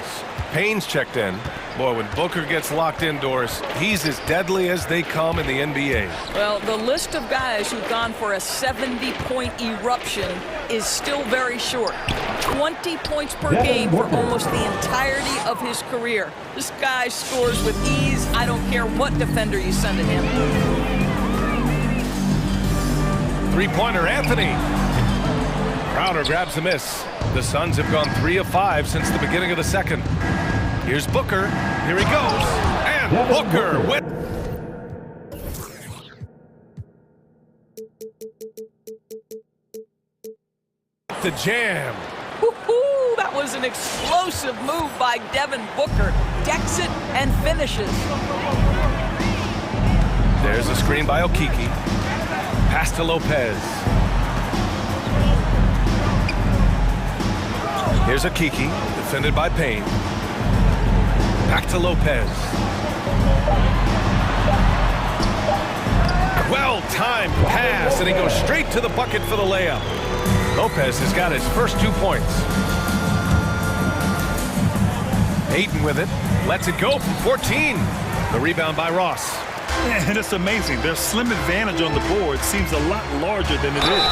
Payne's checked in. Boy, when Booker gets locked indoors, he's as deadly as they come in the NBA.
Well, the list of guys who've gone for a 70-point eruption is still very short. 20 points per game for almost the entirety of his career. This guy scores with ease. I don't care what defender you send at him.
Three-pointer, Anthony. Crowder grabs the miss. The Suns have gone 3 of 5 since the beginning of the second. Here's Booker. Here he goes. And Booker with... the jam.
Woo-hoo, that was an explosive move by Devin Booker. Decks it and finishes.
There's a screen by Okiki. Pass to Lopez. Here's Okiki, defended by Payne. Back to Lopez. Well-timed pass, and he goes straight to the bucket for the layup. Lopez has got his first 2 points. Ayton with it. Lets it go from 14. The rebound by Ross.
And it's amazing. Their slim advantage on the board seems a lot larger than it is.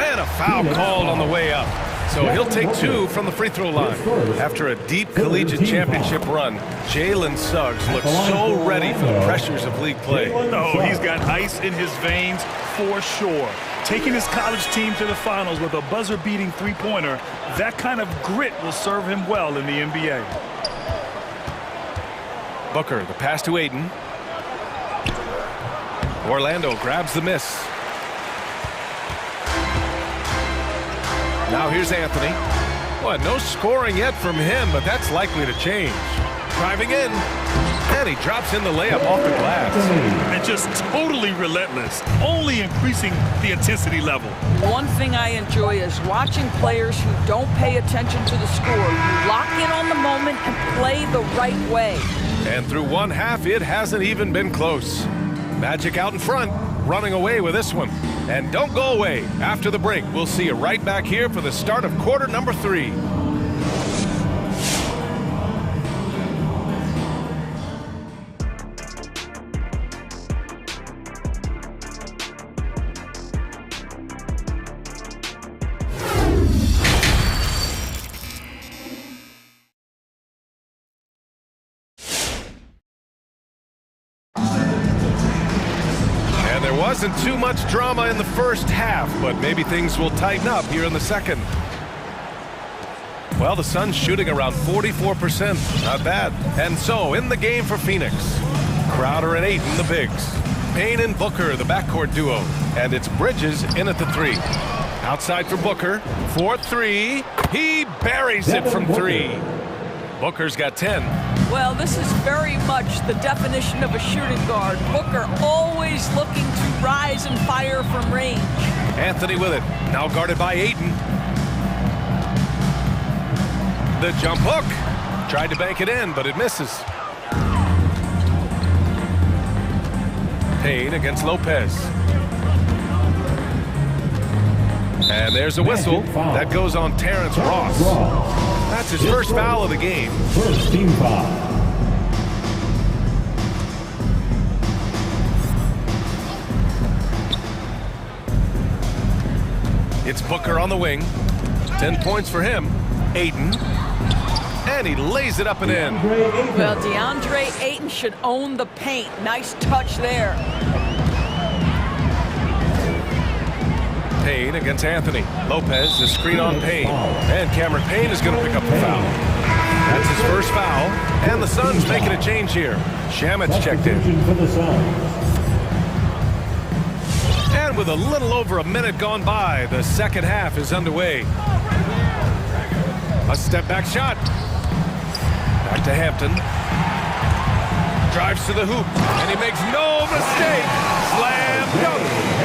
And a foul called on the way up. So he'll take 2 from the free throw line. After a deep collegiate championship run, Jalen Suggs looks so ready for the pressures of league play.
Oh, he's got ice in his veins for sure. Taking his college team to the finals with a buzzer-beating three-pointer, that kind of grit will serve him well in the NBA.
Booker, the pass to Ayton. Orlando grabs the miss. Now here's Anthony. Well, no scoring yet from him, but that's likely to change. Driving in, and he drops in the layup off the glass.
And just totally relentless, only increasing the intensity level.
One thing I enjoy is watching players who don't pay attention to the score. You lock in on the moment and play the right way.
And through one half, it hasn't even been close. Magic out in front, running away with this one. And don't go away. After the break, we'll see you right back here for the start of quarter number 3. Wasn't too much drama in the first half, but maybe things will tighten up here in the second. Well, the Suns shooting around 44%. Not bad. And so, in the game for Phoenix, Crowder and Ayton, the bigs. Payne and Booker, the backcourt duo. And it's Bridges in at the 3. Outside for Booker. 4-3. He buries it from 3. Booker's got 10.
Well, this is very much the definition of a shooting guard. Booker always looking to rise and fire from range.
Anthony with it. Now guarded by Ayton. The jump hook. Tried to bank it in, but it misses. Payne against Lopez. And there's a whistle. That goes on Terrence Ross. That's his first foul of the game.
First team foul.
It's Booker on the wing. 10 points for him. Ayton. And he lays it up and in.
Well, DeAndre Ayton should own the paint. Nice touch there.
Payne against Anthony. Lopez, the screen on Payne. And Cameron Payne is going to pick up the foul. That's his first foul. And the Suns making a change here. Shamit's checked in. And with a little over a minute gone by, the second half is underway. A step back shot. Back to Hampton. Drives to the hoop. And he makes no mistake. Slam dunk.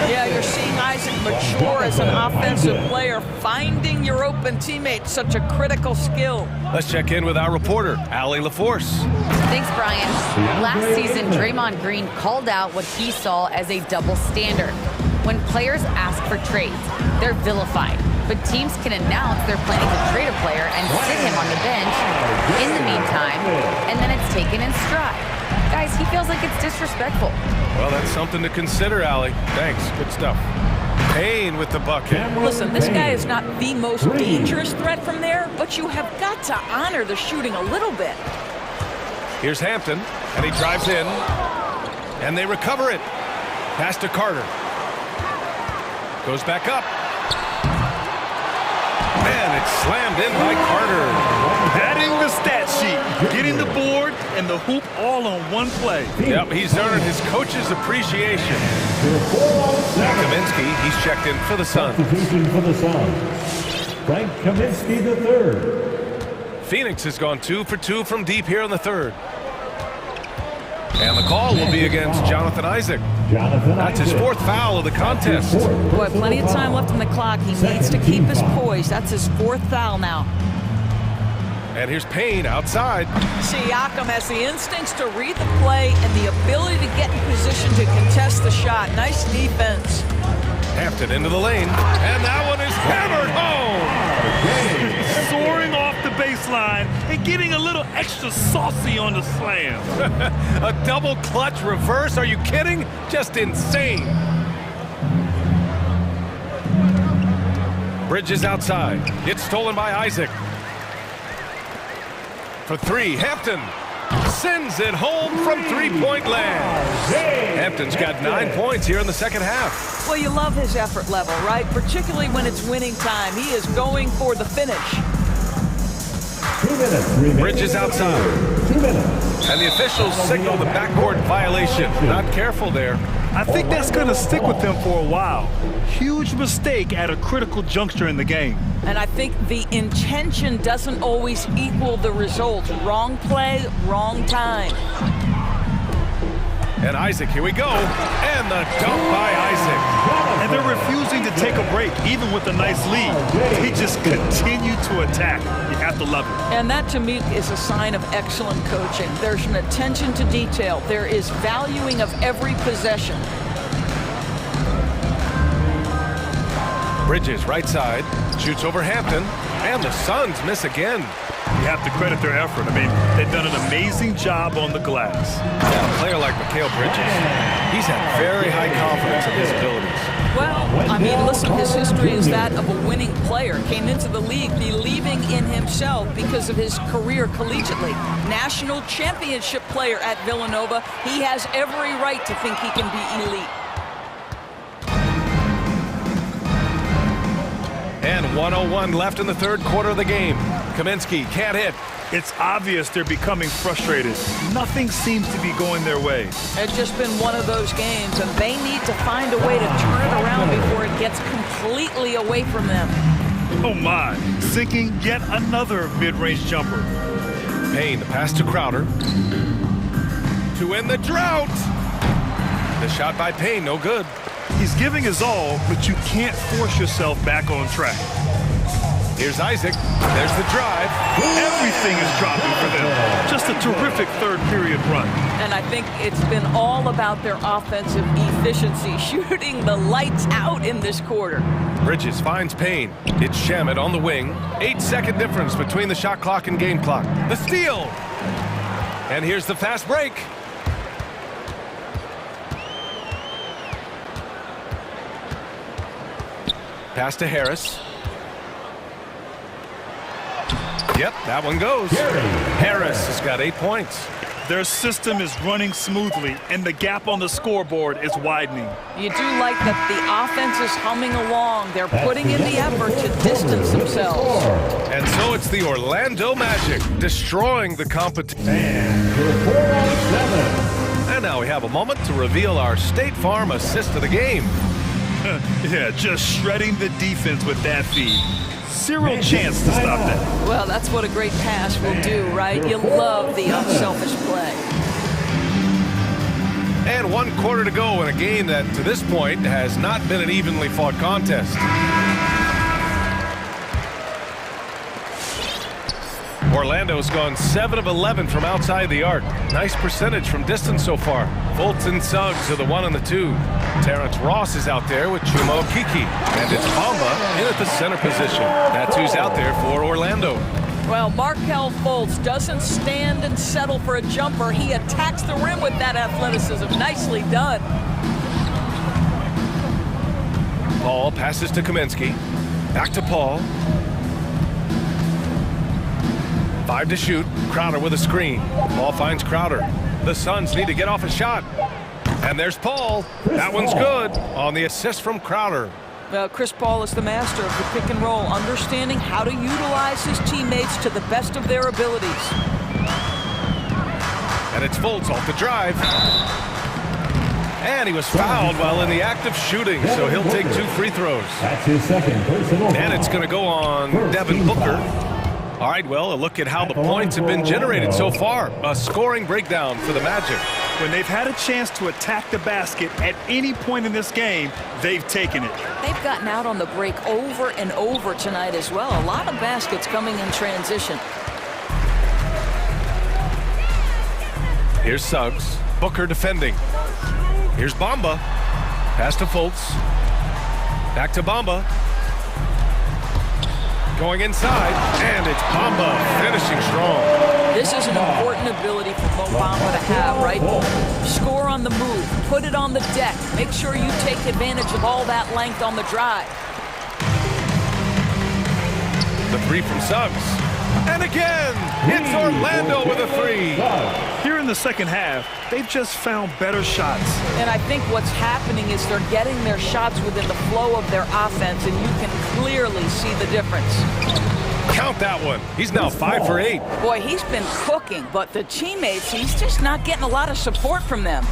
Yeah, you're seeing Isaac mature as an offensive player, finding your open teammate, such a critical skill.
Let's check in with our reporter, Allie LaForce.
Thanks, Brian. Last season, Draymond Green called out what he saw as a double standard. When players ask for trades, they're vilified. But teams can announce they're planning to trade a player and sit him on the bench in the meantime, and then it's taken in stride. Guys, he feels like it's disrespectful.
Well, that's something to consider, Allie. Thanks. Good stuff. Payne with the bucket.
Listen, this guy is not the most dangerous threat from there, but you have got to honor the shooting a little bit.
Here's Hampton, and he drives in, and they recover it. Pass to Carter. Goes back up. And it's slammed in by Carter.
Padding the stat sheet, getting the board and the hoop all on one play.
Yep, he's earned his coach's appreciation. Kaminsky, he's checked in for the Suns.
Frank Kaminsky III.
Phoenix has gone 2 for 2 from deep here in the third. And the call will be against Jonathan Isaac. That's his fourth foul of the contest.
Boy, plenty of time left on the clock. He needs to keep his poise. That's his fourth foul now.
And here's Payne outside.
Siakam has the instincts to read the play and the ability to get in position to contest the shot. Nice defense.
Hampton into the lane. And that one is hammered home.
Soaring off the baseline. baseline and getting a little extra saucy on the slam.
A double clutch reverse? Are you kidding? Just insane. Bridges outside. It's stolen by Isaac. For three, Hampton sends it home from three-point land. Hampton's got 9 points here in the second half.
Well, you love his effort level, right? Particularly when it's winning time. He is going for the finish.
2 minutes.
Bridges outside.
2 minutes.
And the officials signal the backcourt violation. Not careful there.
I think that's going to stick with them for a while. Huge mistake at a critical juncture in the game.
And I think the intention doesn't always equal the result. Wrong play, wrong time.
And Isaac, here we go. And the dunk by Isaac.
And they're refusing to take a break, even with a nice lead. They just continue to attack. You have to love it.
And that, to me, is a sign of excellent coaching. There's an attention to detail. There is valuing of every possession.
Bridges, right side, shoots over Hampton, and the Suns miss again.
You have to credit their effort. I mean, they've done an amazing job on the glass.
Yeah, a player like Mikal Bridges, he's had very high confidence in his abilities.
Well, I mean, listen, his history is that of a winning player. Came into the league believing in himself because of his career collegiately. National championship player at Villanova. He has every right to think he can be elite.
And 1:01 left in the third quarter of the game. Kaminsky can't hit.
It's obvious they're becoming frustrated. Nothing seems to be going their way.
It's just been one of those games, and they need to find a way to turn it around before it gets completely away from them.
Oh my, sinking yet another mid-range jumper.
Payne, the pass to Crowder. To end the drought. The shot by Payne, no good.
He's giving his all, but you can't force yourself back on track.
Here's Isaac. There's the drive.
Everything is dropping for them. Just a terrific third period run.
And I think it's been all about their offensive efficiency, shooting the lights out in this quarter.
Bridges finds Payne. It's Shamet on the wing. 8-second difference between the shot clock and game clock. The steal. And here's the fast break. Pass to Harris. Yep, that one goes. Harris has got 8 points.
Their system is running smoothly, and the gap on the scoreboard is widening.
You do like that the offense is humming along. They're putting in the effort to distance themselves.
And so it's the Orlando Magic destroying the competition. And now we have a moment to reveal our State Farm assist of the game.
Yeah, just shredding the defense with that feed. Zero chance to stop that.
Well, that's what a great pass will do, right? You love the unselfish play.
And 1 quarter to go in a game that, to this point, has not been an evenly fought contest. Orlando's gone 7 of 11 from outside the arc. Nice percentage from distance so far. Fultz and Suggs are the 1 and the 2. Terrence Ross is out there with Chuma Okeke. And it's Bamba in at the center position. That's who's out there for Orlando.
Well, Markelle Fultz doesn't stand and settle for a jumper. He attacks the rim with that athleticism. Nicely done.
Paul passes to Kaminsky. Back to Paul. 5 to shoot. Crowder with a screen. Paul finds Crowder. The Suns need to get off a shot. And there's Paul. That one's good on the assist from Crowder.
Well, Chris Paul is the master of the pick and roll, understanding how to utilize his teammates to the best of their abilities.
And it's Fultz off the drive. And he was fouled while in the act of shooting, so he'll take 2 free throws.
That's his second personal.
And it's going to go on Devin Booker. All right, well, a look at how the points have been generated so far. A scoring breakdown for the Magic.
When they've had a chance to attack the basket at any point in this game, they've taken it.
They've gotten out on the break over and over tonight as well. A lot of baskets coming in transition.
Here's Suggs. Booker defending. Here's Bamba. Pass to Fultz. Back to Bamba. Going inside, and it's Bamba finishing strong.
This is an important ability for Mo Bamba to have, right? Score on the move, put it on the deck. Make sure you take advantage of all that length on the drive.
The three from Suggs. And again, it's Orlando with a three.
Here in the second half, they've just found better shots.
And I think what's happening is they're getting their shots within the flow of their offense, and you can clearly see the difference.
Count that one. He's now 5 for 8.
Boy, he's been cooking, but the teammates, he's just not getting a lot of support from them.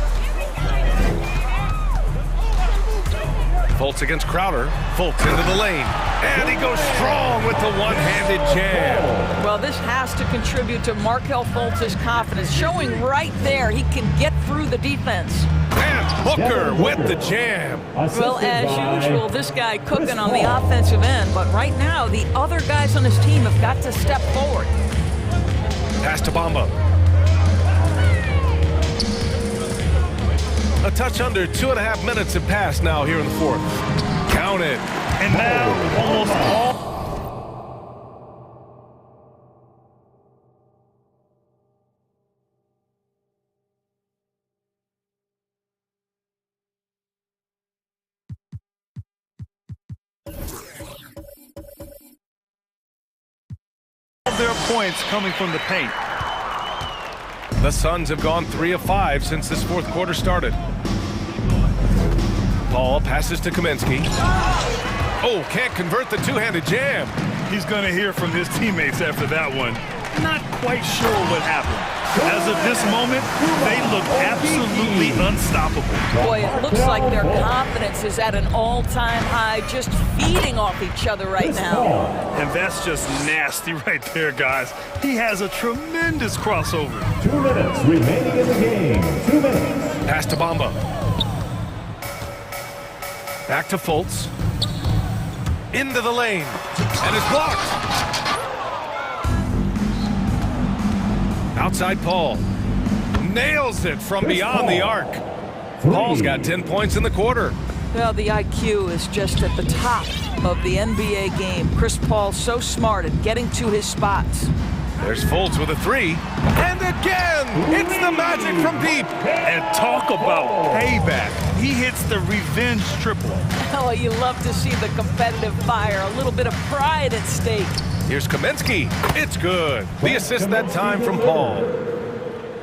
Fultz against Crowder. Fultz into the lane. And he goes strong with the one-handed jam.
Well, this has to contribute to Markelle Fultz's confidence, showing right there he can get through the defense.
And Booker with the jam.
Well, as usual, this guy cooking on the offensive end, but right now the other guys on his team have got to step forward.
Pass to Bamba. A touch under 2.5 minutes have passed now here in the fourth. Count it.
And now almost all. Their points coming from the paint.
The Suns have gone 3 of 5 since this fourth quarter started. Paul passes to Kaminsky. Oh, can't convert the two-handed jam.
He's going to hear from his teammates after that one. Not quite sure what happened. As of this moment, they look absolutely unstoppable.
Boy, it looks like their confidence is at an all-time high, just feeding off each other right now.
And that's just nasty right there, guys. He has a tremendous crossover.
2 minutes remaining in the game. 2 minutes.
Pass to Bamba. Back to Fultz. Into the lane. And it's blocked. Outside Paul. Nails it from beyond the arc. Paul's got 10 points in the quarter.
Well, the IQ is just at the top of the NBA game. Chris Paul so smart at getting to his spots.
There's Fultz with a three. And again, it's the magic from deep.
And talk about payback. He hits the revenge triple.
Oh, you love to see the competitive fire. A little bit of pride at stake.
Here's Kaminsky. It's good. The assist that time from Paul.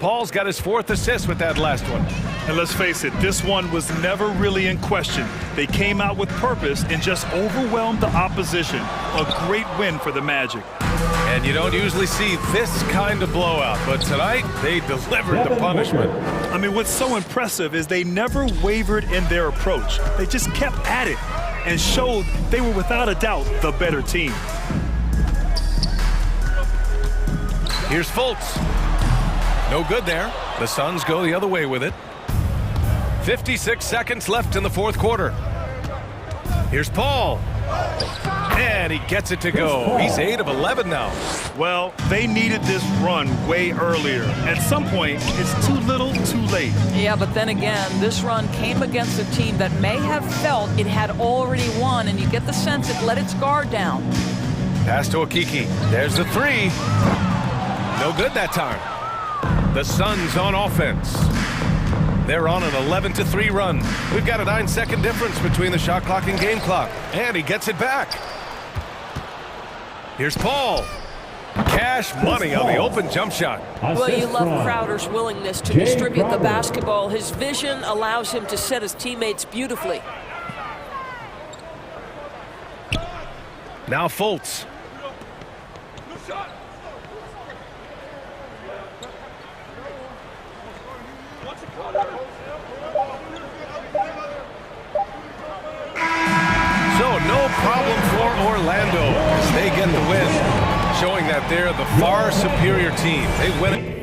Paul's got his 4th assist with that last one.
And let's face it, this one was never really in question. They came out with purpose and just overwhelmed the opposition. A great win for the Magic.
And you don't usually see this kind of blowout, but tonight they delivered the punishment.
I mean, what's so impressive is they never wavered in their approach. They just kept at it and showed they were without a doubt the better team.
Here's Fultz. No good there. The Suns go the other way with it. 56 seconds left in the fourth quarter. Here's Paul. And he gets it to go. He's 8 of 11 now.
Well, they needed this run way earlier. At some point, it's too little, too late.
Yeah, but then again, this run came against a team that may have felt it had already won, and you get the sense it let its guard down.
Pass to Okiki. There's the three. No good that time. The Suns on offense. They're on an 11-3 run. We've got a 9-second difference between the shot clock and game clock. And he gets it back. Here's Paul. Cash money on the open jump shot.
Well, you love Crowder's willingness to distribute the basketball. His vision allows him to set his teammates beautifully.
Now Fultz. So no problem for Orlando as they get the win, showing that they're the far superior team. They win it.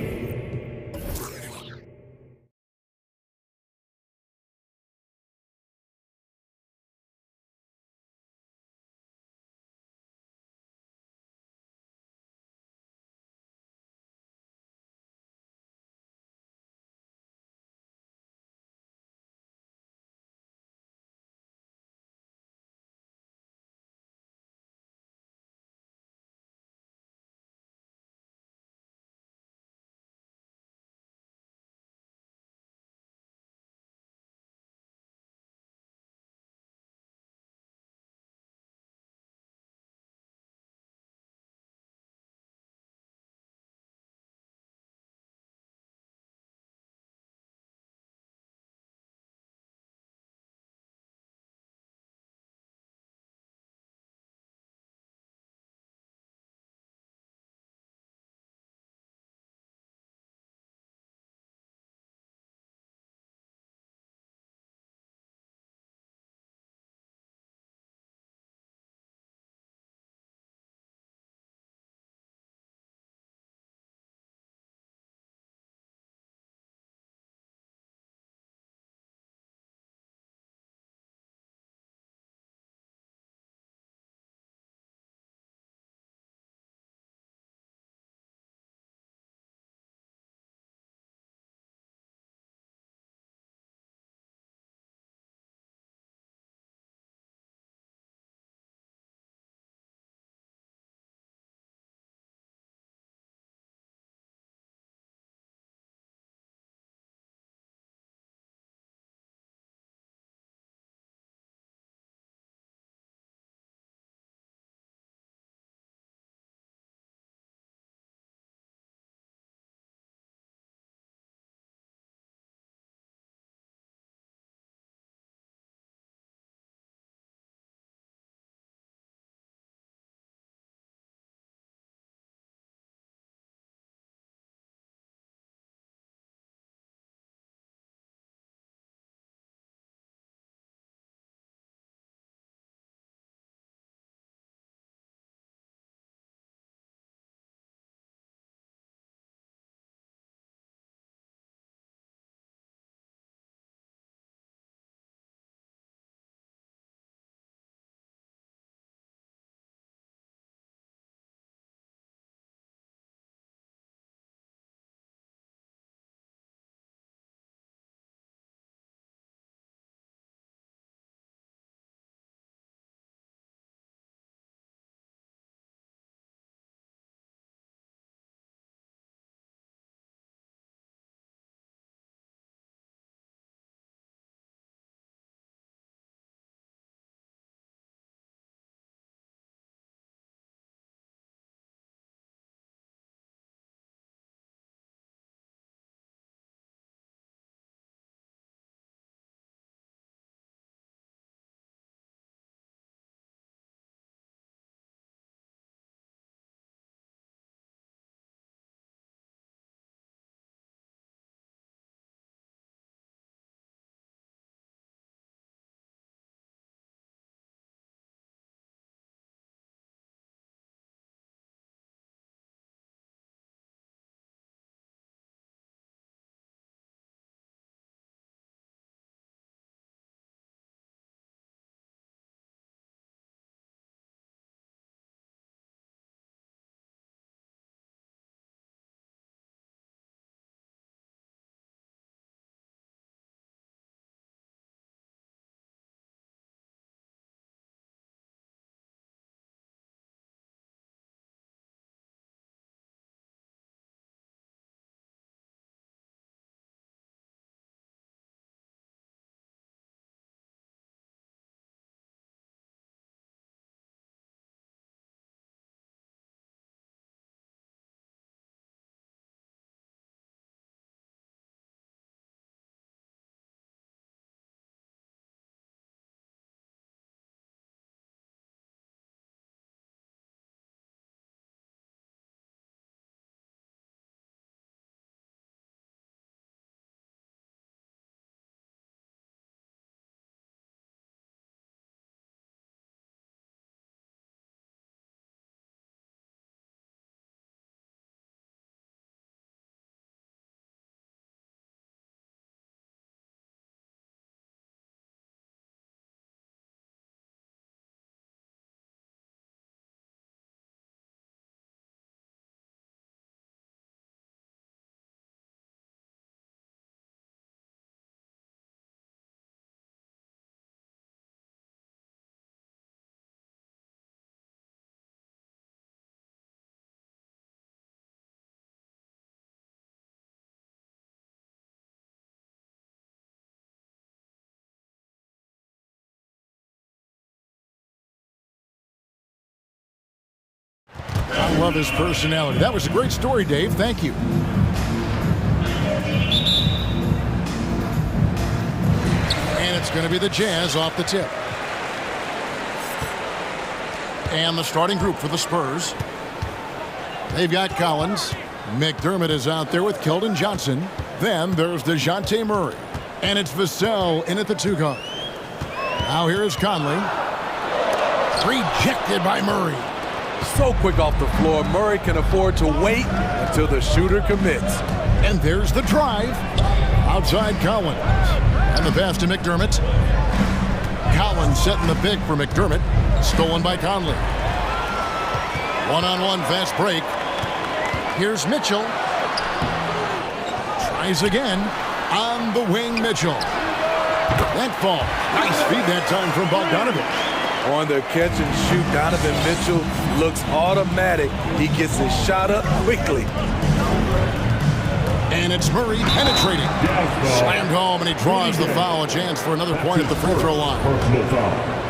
love his personality. That was a great story, Dave. Thank you. And it's going to be the Jazz off the tip. And the starting group for the Spurs. They've got Collins. McDermott is out there with Keldon Johnson. Then there's DeJounte Murray. And it's Vassell in at the 2 guard. Now here is Conley. Rejected by Murray.
So quick off the floor, Murray can afford to wait until the shooter commits.
And there's the drive. Outside Collins. And the pass to McDermott. Collins setting the pick for McDermott. Stolen by Conley. One-on-one fast break. Here's Mitchell. Tries again. On the wing, Mitchell. That fall. Nice feed that time from Bogdanovich.
On their catch and shoot, Donovan Mitchell looks automatic. He gets his shot up quickly.
And it's Murray penetrating. Slammed home, and he draws the foul. A chance for another point at the free throw line.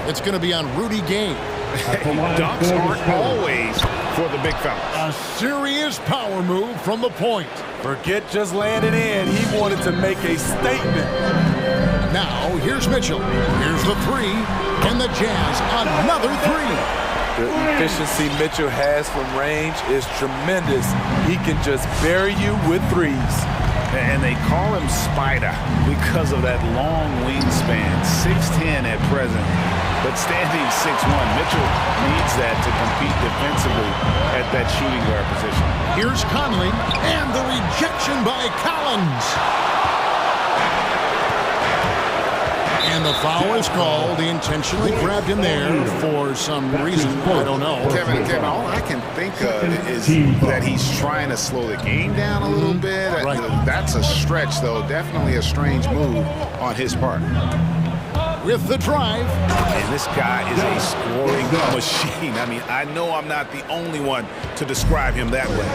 It's going to be on Rudy Gay.
Dunks aren't always for the big fella.
A serious power move from the point.
Forget just landing in. He wanted to make a statement.
Now, here's Mitchell. Here's the 3. And the Jazz, another 3.
The efficiency Mitchell has from range is tremendous. He can just bury you with threes.
And they call him Spider because of that long wingspan, 6'10" at present. But standing 6'1", Mitchell needs that to compete defensively at that shooting guard position.
Here's Conley, and the rejection by Collins. And the foul is called. He intentionally grabbed him there for some reason. I don't know.
Kevin, all I can think of is that he's trying to slow the game down a little bit.
Right.
That's a stretch, though. Definitely a strange move on his part.
With the drive.
And this guy is a scoring machine. I mean, I know I'm not the only one to describe him that way.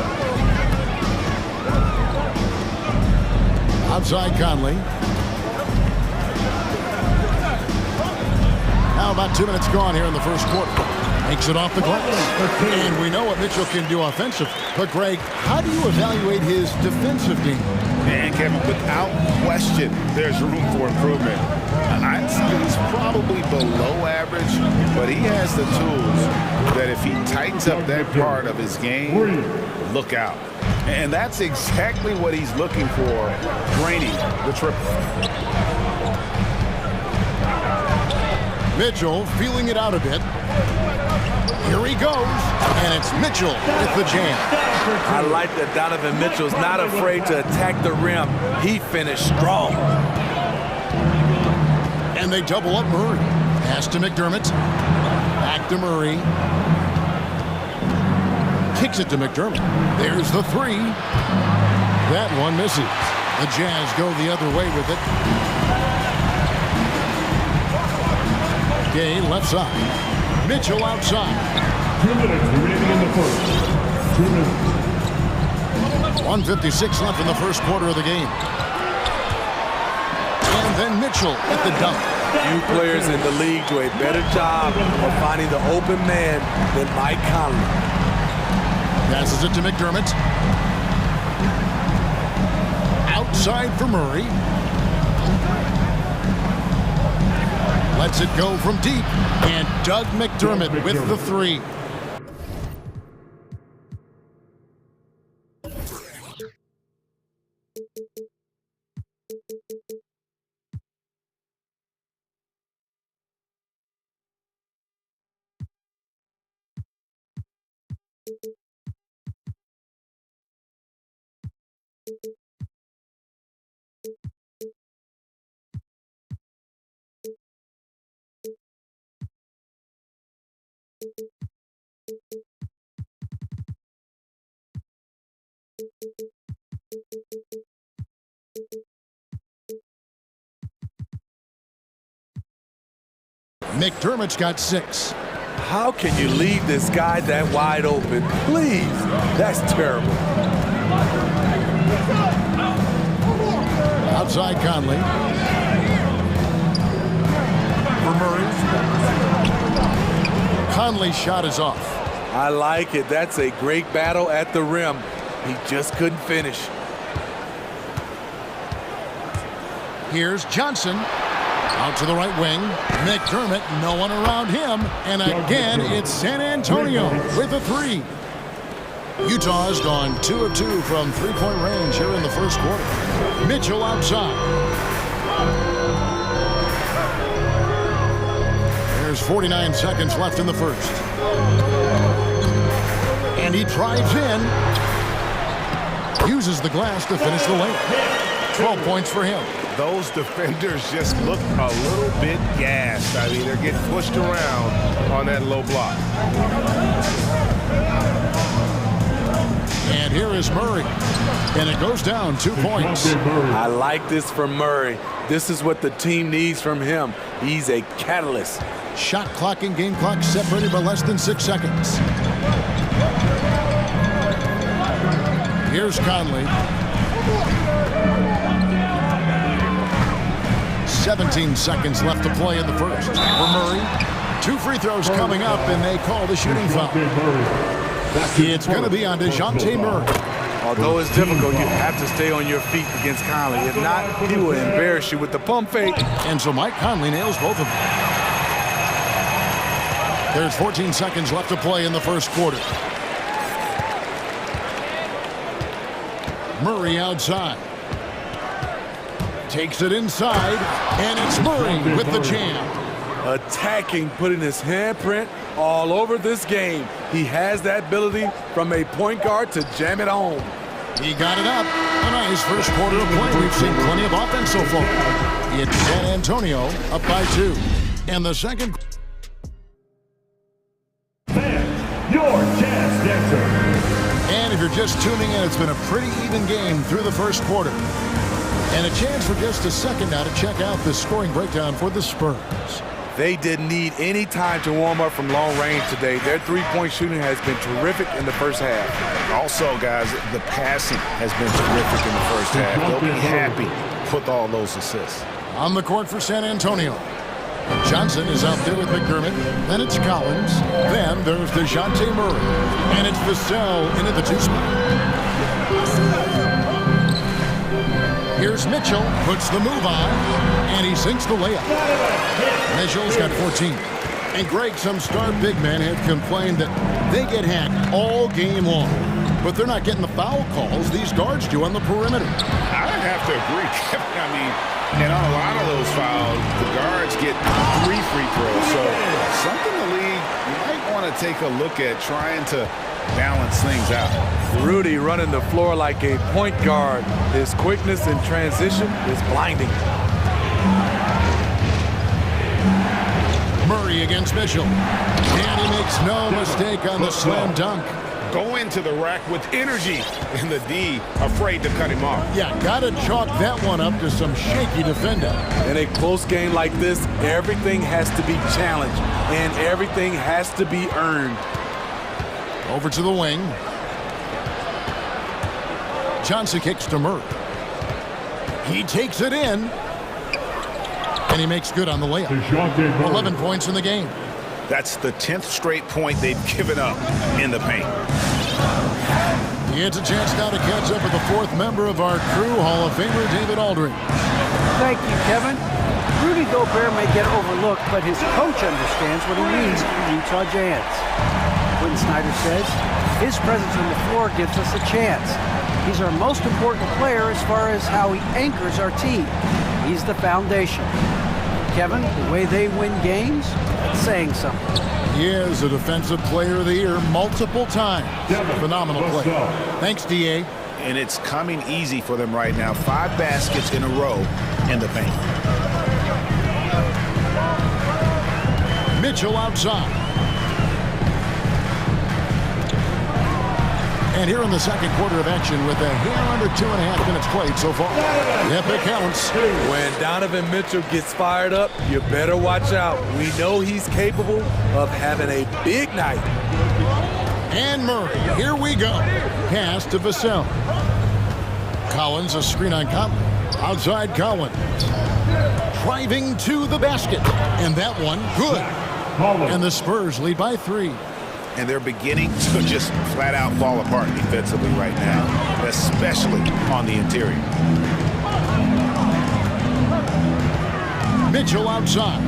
Outside Conley. Now about 2 minutes gone here in the first quarter. Makes it off the glass. And we know what Mitchell can do offensively. But, Greg, how do you evaluate his defensive game?
And, Kevin, without question, there's room for improvement. He's probably below average, but he has the tools that if he tightens up that part of his game, look out. And that's exactly what he's looking for, draining the triple.
Mitchell feeling it out a bit. Here he goes, and it's Mitchell with the jam.
I like that Donovan Mitchell's not afraid to attack the rim. He finished strong.
And they double up Murray. Pass to McDermott. Back to Murray. Kicks it to McDermott. There's the 3. That one misses. The Jazz go the other way with it. Gay left side. Mitchell outside.
2 minutes remaining in the first. 2 minutes.
1:56 left in the first quarter of the game. And then Mitchell at the dunk.
Few players in the league do a better job of finding the open man than Mike Conley.
Passes it to McDermott. Outside for Murray. Lets it go from deep. And Doug McDermott with the 3. McDermott's got 6.
How can you leave this guy that wide open? Please, that's terrible.
Outside Conley. For Murray. Conley's shot is off.
I like it. That's a great battle at the rim. He just couldn't finish.
Here's Johnson. Out to the right wing. McDermott, no one around him. And again, it's San Antonio with a three. Utah's gone 2 of 2 from three-point range here in the first quarter. Mitchell outside. There's 49 seconds left in the first. And he drives in. Uses the glass to finish the lane. 12 points for him.
Those defenders just look a little bit gassed. I mean, they're getting pushed around on that low block.
And here is Murray. And it goes down 2 points.
I like this from Murray. This is what the team needs from him. He's a catalyst.
Shot clock and game clock separated by less than 6 seconds. Here's Conley. 17 seconds left to play in the first. For Murray, 2 free throws coming up, and they call the shooting foul. It's going to be on DeJounte Murray.
Although it's difficult, you have to stay on your feet against Conley. If not, he will embarrass you with the pump fake.
And so Mike Conley nails both of them. There's 14 seconds left to play in the first quarter. Murray outside. Takes it inside, and it's Murray with the jam.
Attacking, putting his handprint all over this game. He has that ability from a point guard to jam it home.
He got it up. A nice first quarter of play. We've seen plenty of offense so far. It's San Antonio up by 2. And the second.
Your chance dancer.
And if you're just tuning in, it's been a pretty even game through the first quarter. And a chance for just a second now to check out the scoring breakdown for the Spurs.
They didn't need any time to warm up from long range today. Their three-point shooting has been terrific in the first half.
Also, guys, the passing has been terrific in the first half. They'll be happy with all those assists.
On the court for San Antonio. Johnson is out there with McDermott. Then it's Collins. Then there's DeJounte Murray. And it's Vassell into the 2 spot. Here's Mitchell, puts the move on, and he sinks the layup. Mitchell's got 14. And Greg, some star big men have complained that they get hacked all game long. But they're not getting the foul calls these guards do on the perimeter.
I have to agree, Kevin. I mean, and on a lot of those fouls, the guards get 3 free throws. So something the league might want to take a look at, trying to balance things out.
Rudy running the floor like a point guard. His quickness in transition is blinding.
Murray against Mitchell. And he makes no mistake on the slam dunk.
Go into the rack with energy, and the D afraid to cut him off.
Yeah, gotta chalk that one up to some shaky defending.
In a close game like this, everything has to be challenged, and everything has to be earned.
Over to the wing. Johnson kicks to Murray. He takes it in. And he makes good on the layup. 11 points in the game.
That's the 10th straight point they've given up in the paint.
It's a chance now to catch up with the 4th member of our crew, Hall of Famer David Aldridge.
Thank you, Kevin. Rudy Gobert may get overlooked, but his coach understands what he means to the Utah Jazz. Quinn Snyder says, his presence on the floor gives us a chance. He's our most important player as far as how he anchors our team. He's the foundation. Kevin, the way they win games, that's saying something.
He is a Defensive Player of the Year multiple times. Phenomenal play. Thanks, D.A.
And it's coming easy for them right now. 5 baskets in a row in the paint.
Mitchell outside. And here in the second quarter of action with a hair under 2.5 minutes played so far. Yep, it counts.
When Donovan Mitchell gets fired up, you better watch out. We know he's capable of having a big night.
And Murray, here we go. Pass to Vassell. Collins, a screen on Conley. Outside Collins. Driving to the basket. And that one, good. And the Spurs lead by 3.
and they're beginning to just flat out fall apart defensively right now, especially on the interior.
Mitchell outside.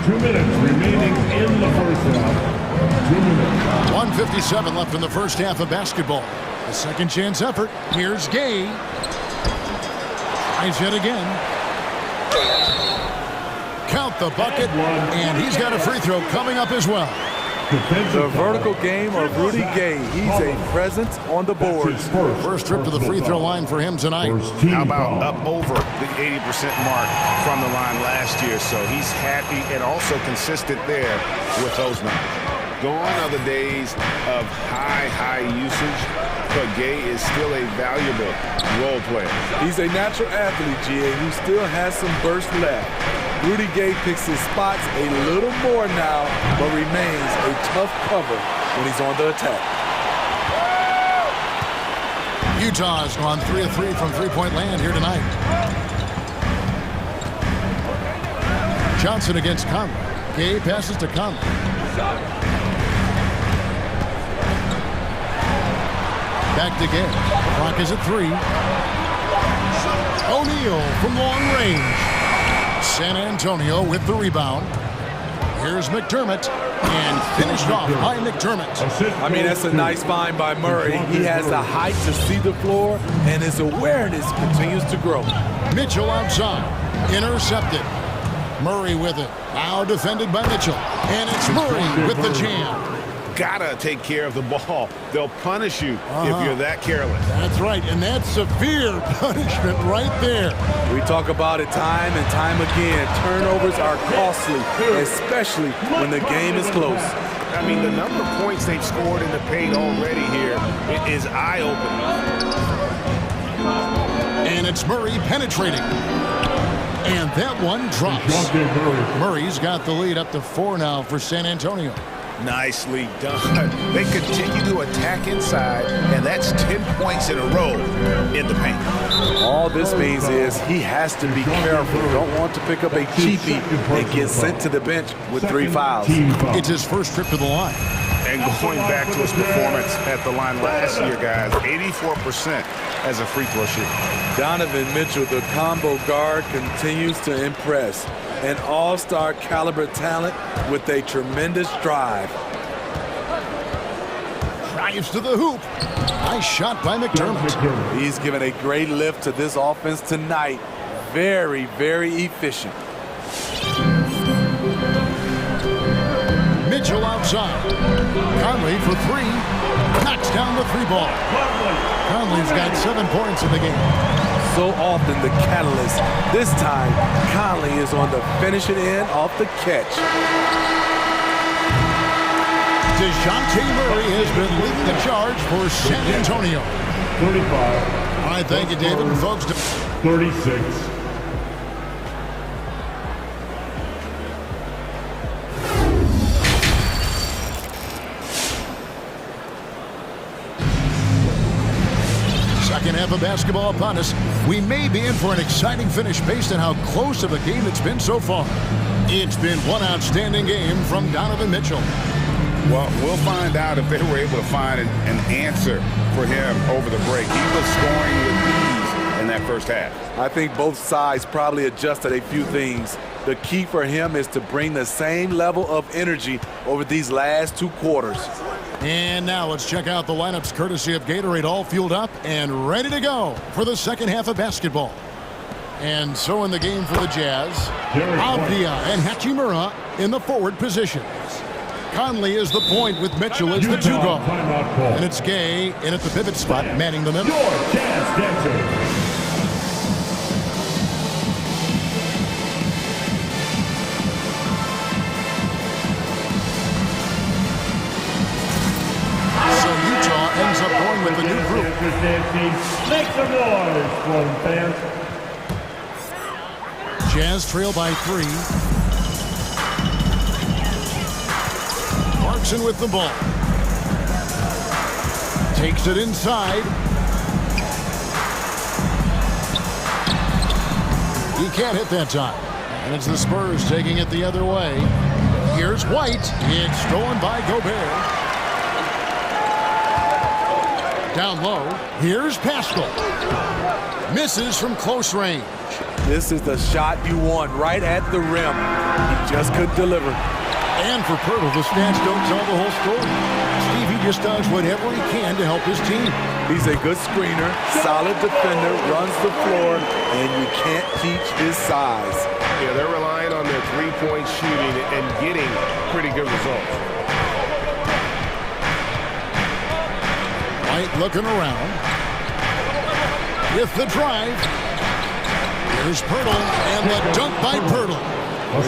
2 minutes remaining in the first half. 2 minutes.
1:57 left in the first half of basketball. A second chance effort. Here's Gay. Tries yet again. Count the bucket, and he's got a free throw coming up as well.
The vertical game of Rudy Gay. He's a presence on the boards.
First trip to the free throw line for him tonight.
How about up over the 80% mark from the line last year? So he's happy and also consistent there with those numbers. Gone are the days of high usage, but Gay is still a valuable role player.
He's a natural athlete, GA, who still has some burst left. Rudy Gay picks his spots a little more now, but remains a tough cover when he's on the attack.
Utah's gone 3 of 3 from three-point land here tonight. Johnson against Conley. Gay passes to Conley. Back to Gay. Clock is at 3. O'Neal from long range. San Antonio with the rebound. Here's McDermott, and finished off by McDermott.
I mean, that's a nice find by Murray. He has the height to see the floor, and his awareness continues to grow.
Mitchell outside. Intercepted. Murray with it. Now defended by Mitchell. And it's Murray with the jam.
Gotta take care of the ball. They'll punish you if you're that careless.
That's right, and that's severe punishment right there.
We talk about it time and time again. Turnovers are costly, especially when the game is close.
I mean, the number of points they've scored in the paint already here, it is eye-opening.
And it's Murray penetrating. And that one drops. Murray's got the lead up to 4 now for San Antonio.
Nicely done. They continue to attack inside, and that's 10 points in a row in the paint.
All this means is he has to be careful. Don't want to pick up a cheapie and get sent to the bench with 3 fouls.
It's his first trip to the line.
And going back to his performance at the line last year, guys, 84% as a free throw shooter.
Donovan Mitchell, the combo guard, continues to impress. An all-star caliber talent with a tremendous drive.
Drives to the hoop. Nice shot by McDermott.
He's given a great lift to this offense tonight. Very, very efficient.
Mitchell outside. Conley for 3. Knocks down the 3 ball. Conley's got 7 points in the game.
So often the catalyst. This time, Conley is on the finishing end off the catch.
DeJounte Murray has been leading the charge for San Antonio.
35.
All right, thank you, David. And folks,
36.
Second half of basketball upon us. We may be in for an exciting finish based on how close of a game it's been so far. It's been one outstanding game from Donovan Mitchell.
Well, we'll find out if they were able to find an answer for him over the break. He was scoring with ease in that first half.
I think both sides probably adjusted a few things. The key for him is to bring the same level of energy over these last 2 quarters.
And now let's check out the lineups courtesy of Gatorade, all fueled up and ready to go for the second half of basketball. And so in the game for the Jazz, Avdia and Hachimura in the forward positions. Conley is the point with Mitchell as the 2 guard. And it's Gay in at the pivot spot, manning the middle. So Utah ends up going with the new group.
Make some noise for them, fans.
Jazz trail by 3. Clarkson with the ball. Takes it inside. He can't hit that time. And it's the Spurs taking it the other way. Here's White. It's stolen by Gobert. Down low. Here's Pascal. Misses from close range.
This is the shot you want right at the rim. He just couldn't deliver.
And for Pirtle, the stats don't tell the whole story. Stevie just does whatever he can to help his team.
He's a good screener, solid defender, runs the floor, and you can't teach his size.
Yeah, they're relying on their three-point shooting and getting pretty good results.
White looking around. With the drive. Here's Pirtle, and the dunk by Pirtle.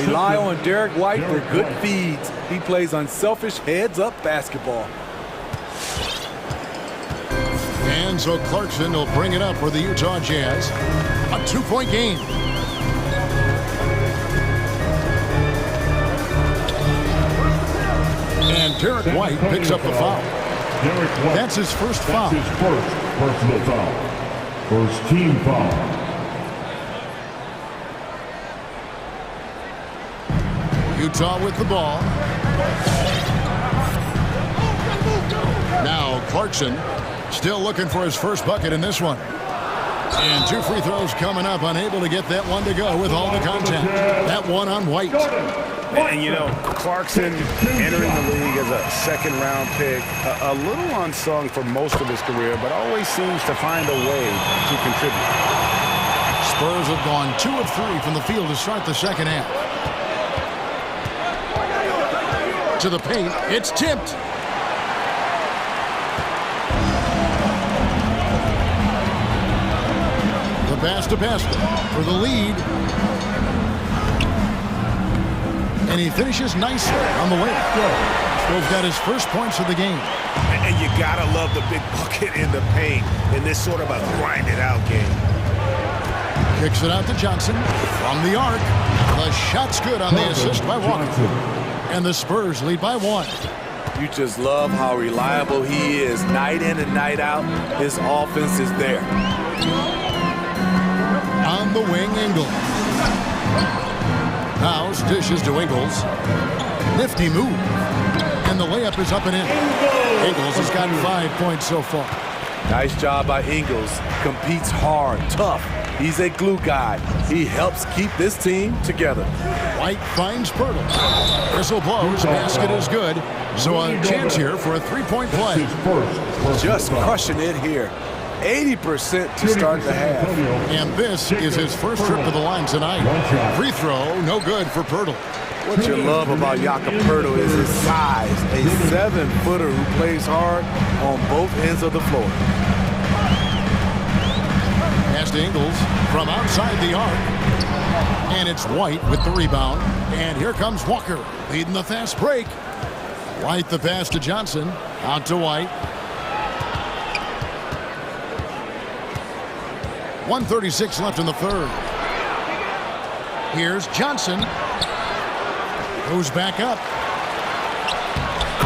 Rely on Derek White for good feeds. He plays unselfish heads-up basketball.
And so Clarkson will bring it up for the Utah Jazz. A 2-point game. And Derek White picks up the foul. That's his first foul.
That's his first personal foul. First team foul.
Utah with the ball. Now Clarkson still looking for his first bucket in this one. And 2 free throws coming up, unable to get that one to go with all the contact. That one on White.
And you know, Clarkson entering the league as a second-round pick, a little unsung for most of his career, but always seems to find a way to contribute.
Spurs have gone 2 of 3 from the field to start the second half. To the paint, it's tipped. The pass to Pascal for the lead. And he finishes nicely on the way. Spurs got his first points of the game.
And you gotta love the big bucket in the paint in this sort of a grinded-out game.
Kicks it out to Johnson from the arc. The shot's good on the assist by Walker. And the Spurs lead by 1.
You just love how reliable he is. Night in and night out, his offense is there.
On the wing, Ingles. House dishes to Ingles. Nifty move. And the layup is up and in. Ingles has gotten 5 points so far.
Nice job by Ingles. Competes hard, tough. He's a glue guy. He helps keep this team together.
White finds Pirtle. Whistle blows. Basket is good. So a chance here for a 3-point play.
Just crushing it here. 80% to start the half.
And this is his first trip to the line tonight. Free throw, no good for Pirtle.
What you love about Jakob Pirtle is his size. A 7-footer who plays hard on both ends of the floor.
Pass to Ingles from outside the arc. And it's White with the rebound. And here comes Walker leading the fast break. White the pass to Johnson. Out to White. 1:36 left in the third. Here's Johnson. Goes back up.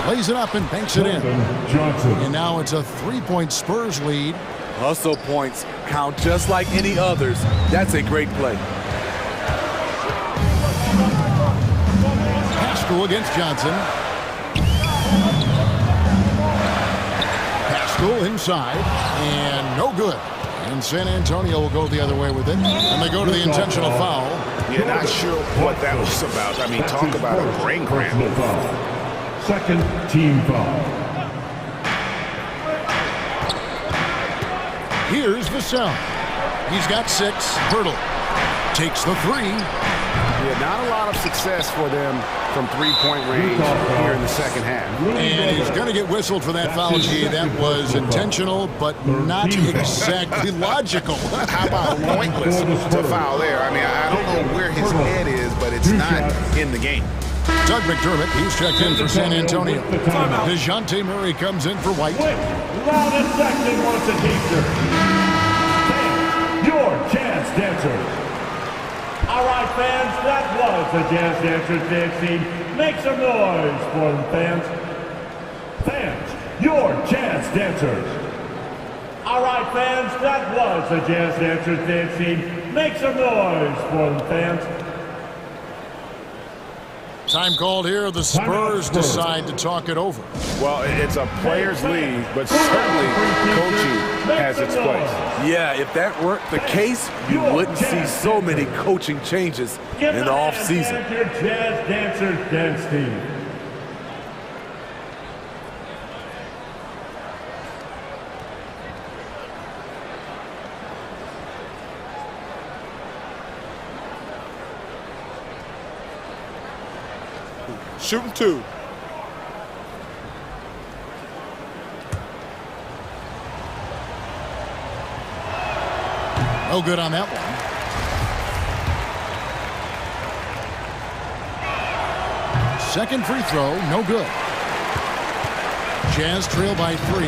Lays it up and banks it in. And now it's a 3-point Spurs lead.
Hustle points count just like any others. That's a great play.
Pascal against Johnson. Pascal inside. And no good. And San Antonio will go the other way with it. And they go to the intentional foul.
Yeah, not sure what that was about. I mean, talk about a brain cramp.
Second team foul.
Here's Vassell. He's got 6. Pirtle takes the 3.
Yeah, not a lot of success for them from 3-point range here in the second half.
And he's going to get whistled for that foul, G. That was intentional, but not exactly logical.
How about pointless to foul there? I mean, I don't know where his head is, but it's not in the game.
Doug McDermott, he's checked in for San Antonio. DeJounte Murray comes in for White.
Loud and section wants a teacher. Your Jazz Dancers. All right, fans, that was the Jazz Dancers dance scene. Make some noise for them, fans. Fans, your Jazz Dancers. All right, fans, that was the Jazz Dancers dance scene. Make some noise for them, fans.
Time called here. The Spurs decide to talk it over.
Well, it's a players' league, but certainly coaching has its place.
Yeah, if that weren't the case, you wouldn't see so many coaching changes in the offseason.
Jazz Dancers Dance Team.
Shooting 2.
No good on that one. Second free throw, no good. Jazz trail by 3.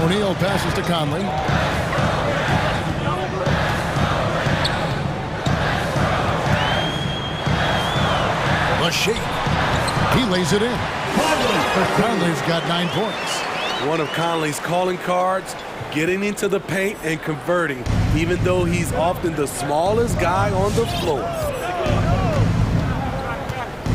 O'Neal passes to Conley. A shake. He lays it in. Conley's got 9 points.
One of Conley's calling cards, getting into the paint and converting, even though he's often the smallest guy on the floor.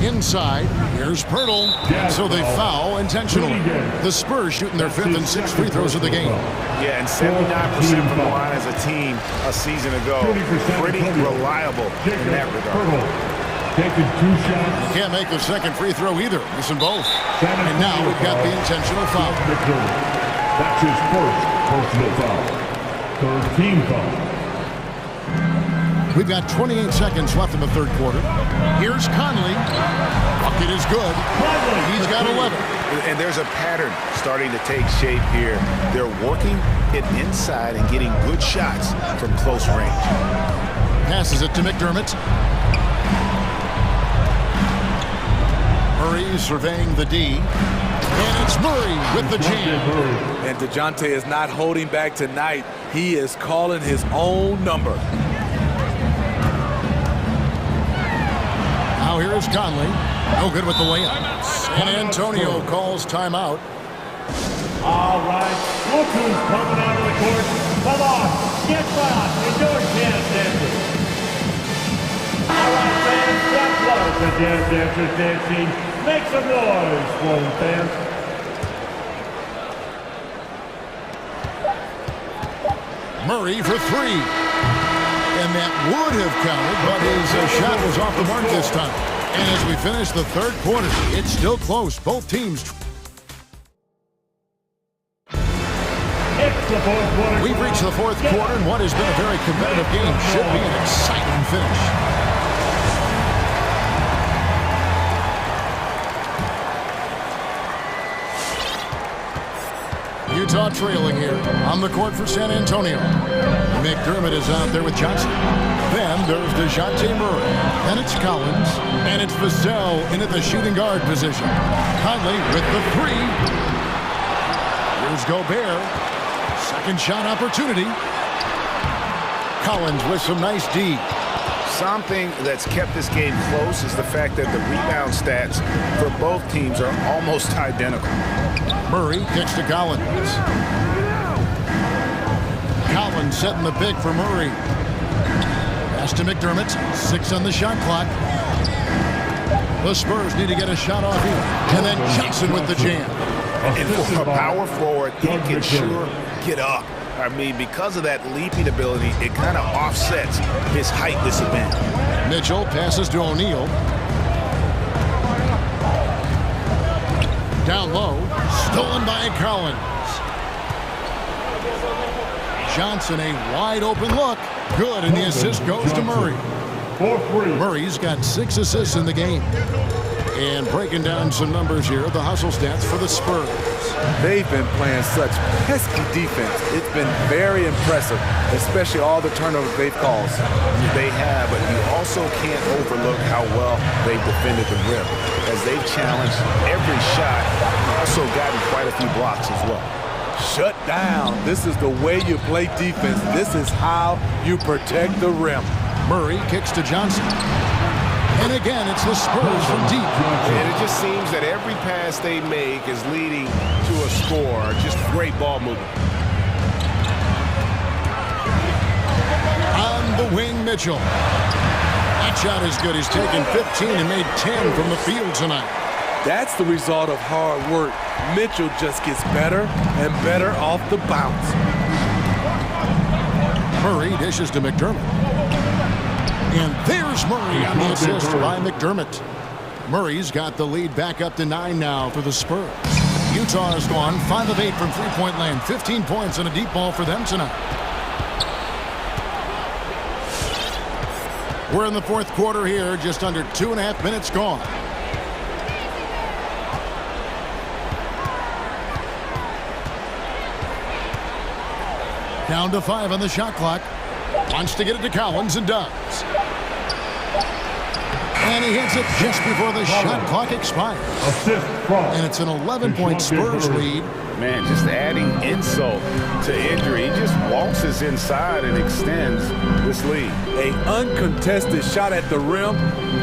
Inside, here's Pirtle. So they foul intentionally. The Spurs shooting their 5th and 6th free throws of the game.
Yeah, and 79% from the line as a team a season ago. Pretty reliable in that regard.
Taking 2 shots.
You can't make the second free throw either. Missing both. And now we've got the intentional foul.
That's his first personal foul. Third team foul.
We've got 28 seconds left in the third quarter. Here's Conley. Bucket is good. He's got 11.
And there's a pattern starting to take shape here. They're working it inside and getting good shots from close range.
Passes it to McDermott. Murray surveying the D. And it's Murray with the jam.
And DeJounte is not holding back tonight. He is calling his own number.
Now here is Conley. No good with the layup. San Antonio calls timeout.
All right. Look who's coming out of the court. Come on. Get back. It's your chance, dancers. All right, fans. That was the Jazz Dancers Dance Team. Make some noise for the fans.
Murray for 3. And that would have counted, but his shot was off the mark this time. And as we finish the third quarter, it's still close. Both teams. We've reached the fourth quarter, and what has been a very competitive game should be an exciting finish. Utah trailing here on the court for San Antonio. McDermott is out there with Johnson. Then there's DeJounte Murray. Then it's Collins. And it's Vassell in at the shooting guard position. Conley with the 3. Here's Gobert. Second shot opportunity. Collins with some nice D.
Something that's kept this game close is the fact that the rebound stats for both teams are almost identical.
Murray kicks to Collins. Collins setting the pick for Murray. Pass to McDermott. 6 on the shot clock. The Spurs need to get a shot off here. And then Johnson with the jam.
And for a power forward, he can sure get up. I mean, because of that leaping ability, it kind of offsets his height disadvantage.
Mitchell passes to O'Neal. Down low, stolen by Collins. Johnson, a wide open look. Good, and the assist goes to Murray. Murray's got 6 assists in the game. And breaking down some numbers here, the hustle stats for the Spurs.
They've been playing such pesky defense. It's been very impressive, especially all the turnovers they've caused.
They have, but you also can't overlook how well they've defended the rim. As they've challenged every shot, also gotten quite a few blocks as well.
Shut down. This is the way you play defense. This is how you protect the rim.
Murray kicks to Johnson. And again, it's the Spurs from deep.
And it just seems that every pass they make is leading to a score. Just great ball movement.
On the wing, Mitchell. That shot is good. He's taken 15 and made 10 from the field tonight.
That's the result of hard work. Mitchell just gets better and better off the bounce.
Murray dishes to McDermott. And there's Murray on the assist by McDermott. Murray's got the lead back up to 9 now for the Spurs. Utah has gone 5 of 8 from three-point land. 15 points and a deep ball for them tonight. We're in the fourth quarter here, just under 2.5 minutes gone. Down to 5 on the shot clock. Wants to get it to Collins and does. And he hits it just before the shot clock expires. And it's an 11-point Spurs lead.
Man, just adding insult to injury. He just waltzes inside and extends this lead.
An uncontested shot at the rim,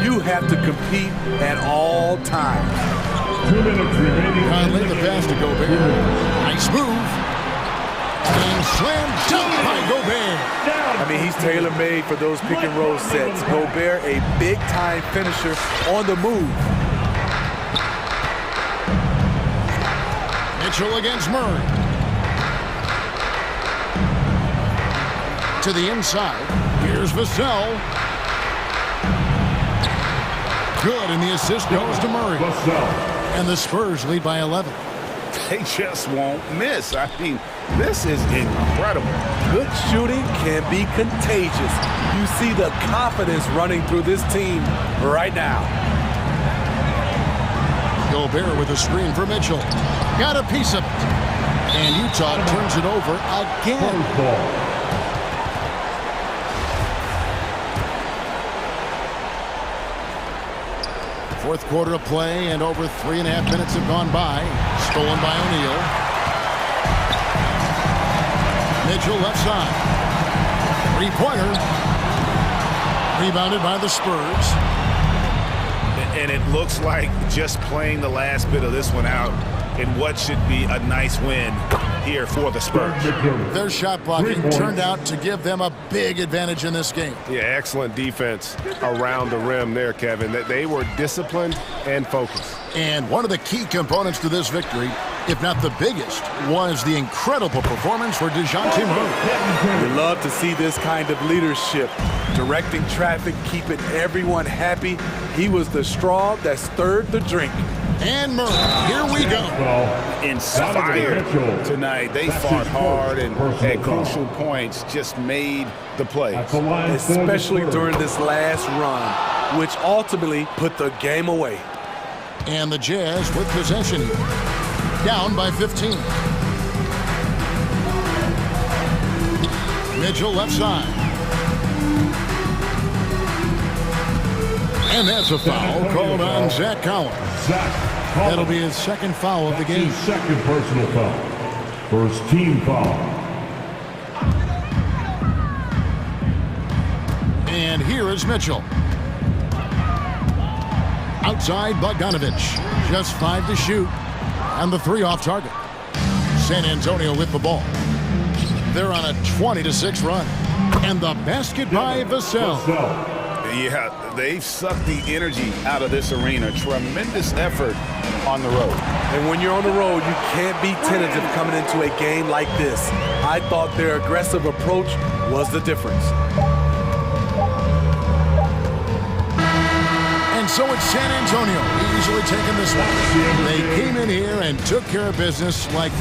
you have to compete at all times.
2 minutes remaining.
Conley, the pass to Gobert. Nice move. And slam dunk by Gobert.
I mean, he's tailor-made for those pick-and-roll sets. Gobert, a big-time finisher on the move.
Mitchell against Murray. To the inside. Here's Vassell. Good, and the assist goes to Murray. And the Spurs lead by 11.
They just won't miss. I mean, this is incredible.
Good shooting can be contagious. You see the confidence running through this team right now.
Gobert with a screen for Mitchell. Got a piece of it. And Utah turns it over again. Fourth quarter of play, and over 3.5 minutes have gone by. Stolen by O'Neal. Mitchell left side. Three-pointer. Rebounded by the Spurs.
And it looks like just playing the last bit of this one out in what should be a nice win here for the Spurs.
Their shot blocking turned out to give them a big advantage in this game.
Yeah, excellent defense around the rim there, Kevin. They were disciplined and focused.
And one of the key components to this victory, if not the biggest, was the incredible performance for DeJounte Murray.
We love to see this kind of leadership, directing traffic, keeping everyone happy. He was the straw that stirred the drink.
And Murray, here we go.
Inspired tonight. They fought hard and at crucial points just made the plays.
Especially during this last run, which ultimately put the game away.
And the Jazz with possession. Down by 15. Mitchell left side. And that's a foul called on Zach Collins. That'll be his second foul of the game.
Second personal foul. First team foul.
And here is Mitchell. Outside Bogdanovich. Just 5 to shoot. And the 3 off target. San Antonio with the ball. They're on a 20-6 run. And the basket by Vassell.
Yeah, they've sucked the energy out of this arena. Tremendous effort on the road.
And when you're on the road, you can't be tentative coming into a game like this. I thought their aggressive approach was the difference.
And so it's San Antonio easily taking this one. They came in here and took care of business like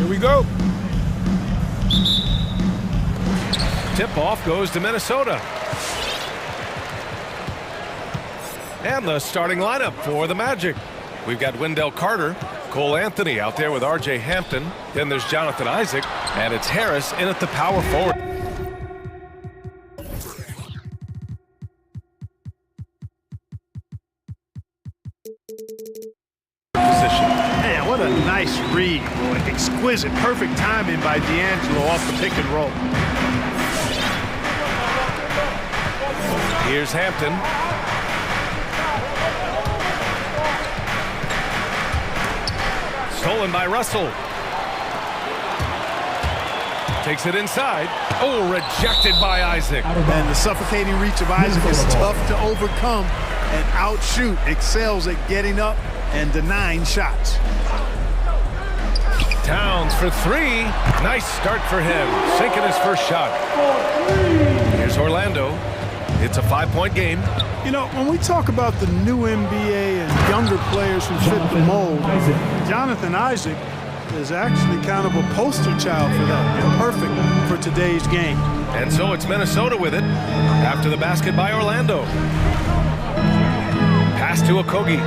Here we go.
Tip-off goes to Minnesota. And the starting lineup for the Magic. We've got Wendell Carter, Cole Anthony out there with R.J. Hampton. Then there's Jonathan Isaac, and it's Harris in at the power forward position.
Man, what a nice read, boy. Exquisite, perfect timing by D'Angelo off the pick and roll.
Here's Hampton. Stolen by Russell. Takes it inside. Oh, rejected by Isaac.
And the suffocating reach of Isaac is tough to overcome and outshoot. Excels at getting up and denying shots.
Towns for three. Nice start for him. Sinking his first shot. Here's Orlando. It's a 5-point game.
You know, when we talk about the new NBA and younger players who fit the mold, Jonathan Isaac is actually kind of a poster child for that, and perfect for today's game.
And so it's Minnesota with it after the basket by Orlando. Pass to Okogie.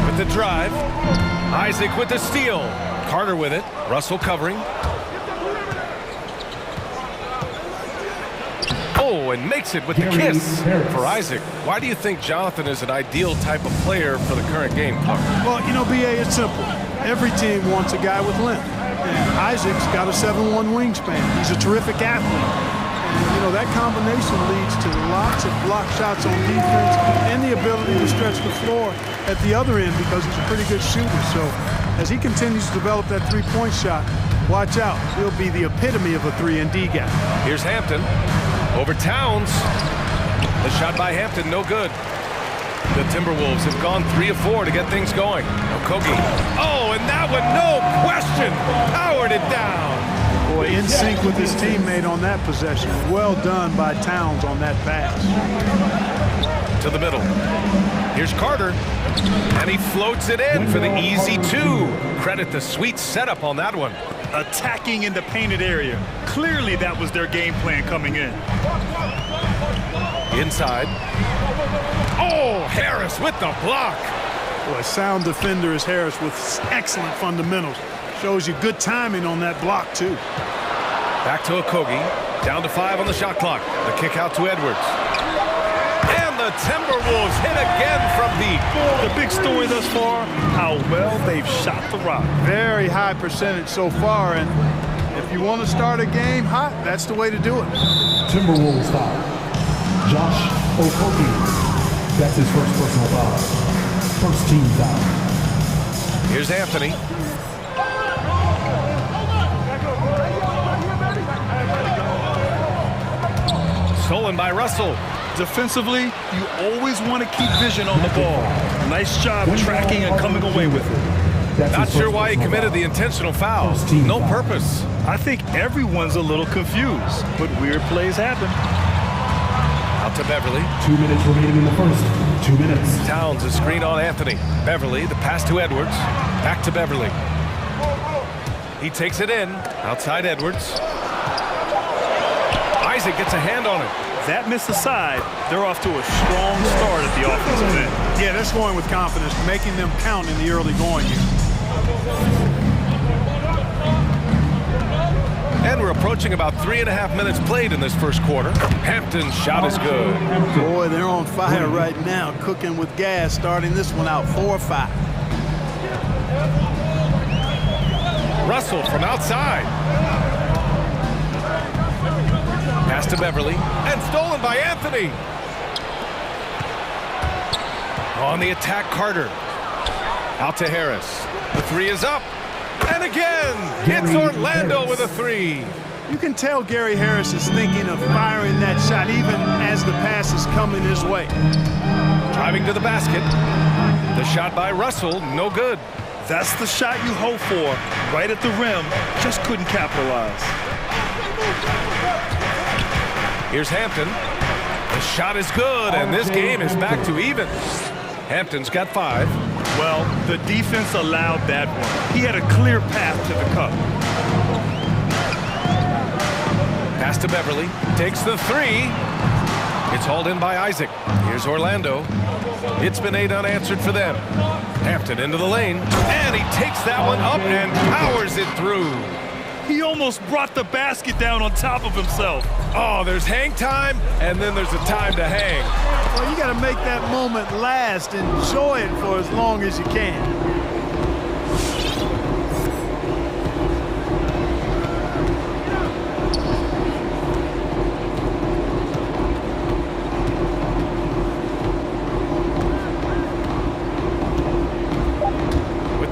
With the drive. Isaac with the steal. Carter with it. Russell covering. Oh, and makes it with the kiss for Isaac. Why do you think Jonathan is an ideal type of player for the current game, Clark?
Well, you know, B.A., it's simple. Every team wants a guy with length. And Isaac's got a 7'1" wingspan. He's a terrific athlete. And, you know, that combination leads to lots of block shots on defense and the ability to stretch the floor at the other end because he's a pretty good shooter. So as he continues to develop that three-point shot, watch out. He'll be the epitome of a 3-and-D guy.
Here's Hampton. Over Towns. The shot by Hampton, no good. The Timberwolves have gone 3 of 4 to get things going. Okogie. Oh, and that one, no question, powered it down.
Boy, in sync with his teammate on that possession. Well done by Towns on that pass.
To the middle. Here's Carter. And he floats it in for the easy 2. Credit the sweet setup on that one.
Attacking in the painted area. Clearly that was their game plan coming in.
Inside. Oh, Harris with the block.
Boy, sound defender is Harris with excellent fundamentals. Shows you good timing on that block, too.
Back to Okogie. Down to 5 on the shot clock. The kick out to Edwards. And the Timberwolves hit again from deep.
The big story thus far, how well they've shot the rock.
Very high percentage so far, and if you want to start a game hot, that's the way to do it.
Timberwolves foul. Josh Okogie. That's his first personal foul. First team foul.
Here's Anthony. Stolen by Russell.
Defensively, you always want to keep vision on the ball. Nice job tracking and coming away with it.
Not sure why he committed the intentional foul. No purpose.
I think everyone's a little confused, but weird plays happen.
Out to Beverly.
2 minutes remaining in the first. 2 minutes.
Towns, a screen on Anthony. Beverly, the pass to Edwards. Back to Beverly. He takes it in. Outside Edwards. Isaac gets a hand on it.
That missed aside, they're off to a strong start at the offensive end.
Yeah, they're scoring with confidence, making them count in the early going here.
And we're approaching about 3.5 minutes played in this first quarter. Hampton's shot is good.
Boy, they're on fire right now, cooking with gas, starting this one out 4-5.
Russell from outside. Pass to Beverly, and stolen by Anthony. On the attack, Carter. Out to Harris. The 3 is up. And again, it's Orlando with a 3.
You can tell Gary Harris is thinking of firing that shot even as the pass is coming his way.
Driving to the basket. The shot by Russell, no good.
That's the shot you hope for. Right at the rim, just couldn't capitalize.
Here's Hampton. The shot is good, and this game is back to even. Hampton's got 5.
Well, the defense allowed that one. He had a clear path to the cup.
Pass to Beverly. Takes the three. It's hauled in by Isaac. Here's Orlando. It's been 8 unanswered for them. Hampton into the lane. And he takes that one up and powers it through.
He almost brought the basket down on top of himself.
Oh, there's hang time, and then there's a time to hang.
Well, you got to make that moment last. Enjoy it for as long as you can.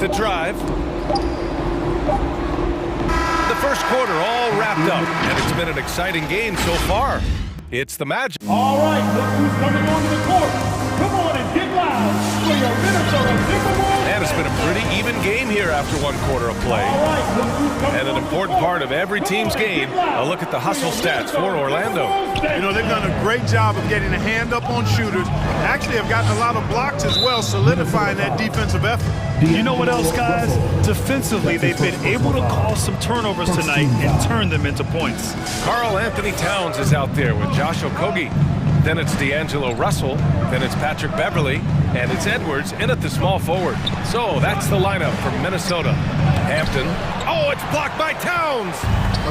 The drive. The first quarter all wrapped up, and it's been an exciting game so far. It's the Magic.
All right, look who's coming onto the court. Come on and get loud for your Minnesota Timberwolves.
And it's been a pretty even game here after 1 quarter of play.
All right, look who's coming
and an important part of every team's game, a look at the hustle stats for Orlando.
You know, they've done a great job of getting a hand up on shooters. Actually have gotten a lot of blocks as well, solidifying that defensive effort.
You know what else, guys? Defensively, they've been able to cause some turnovers tonight and turn them into points.
Karl Anthony Towns is out there with Josh Okogie. Then it's D'Angelo Russell. Then it's Patrick Beverly. And it's Edwards in at the small forward. So that's the lineup for Minnesota. Hampton. Oh, it's blocked by Towns.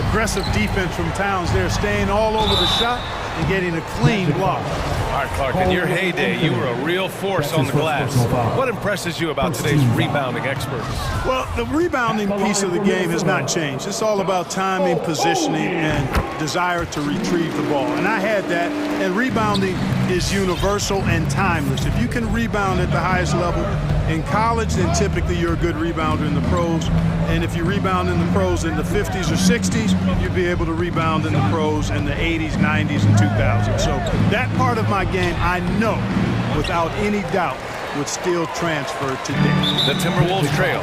Aggressive defense from Towns there, staying all over the shot and getting a clean block.
All right, Clark, in your heyday, you were a real force on the glass. What impresses you about today's rebounding experts?
Well, the rebounding piece of the game has not changed. It's all about timing, positioning, and desire to retrieve the ball. And I had that, and rebounding is universal and timeless. If you can rebound at the highest level in college, then typically you're a good rebounder in the pros. And if you rebound in the pros in the 50s or 60s, you'll be able to rebound in the pros in the 80s, 90s, and 2000s. So that part of my game, I know, without any doubt, would still transfer today.
The Timberwolves trail.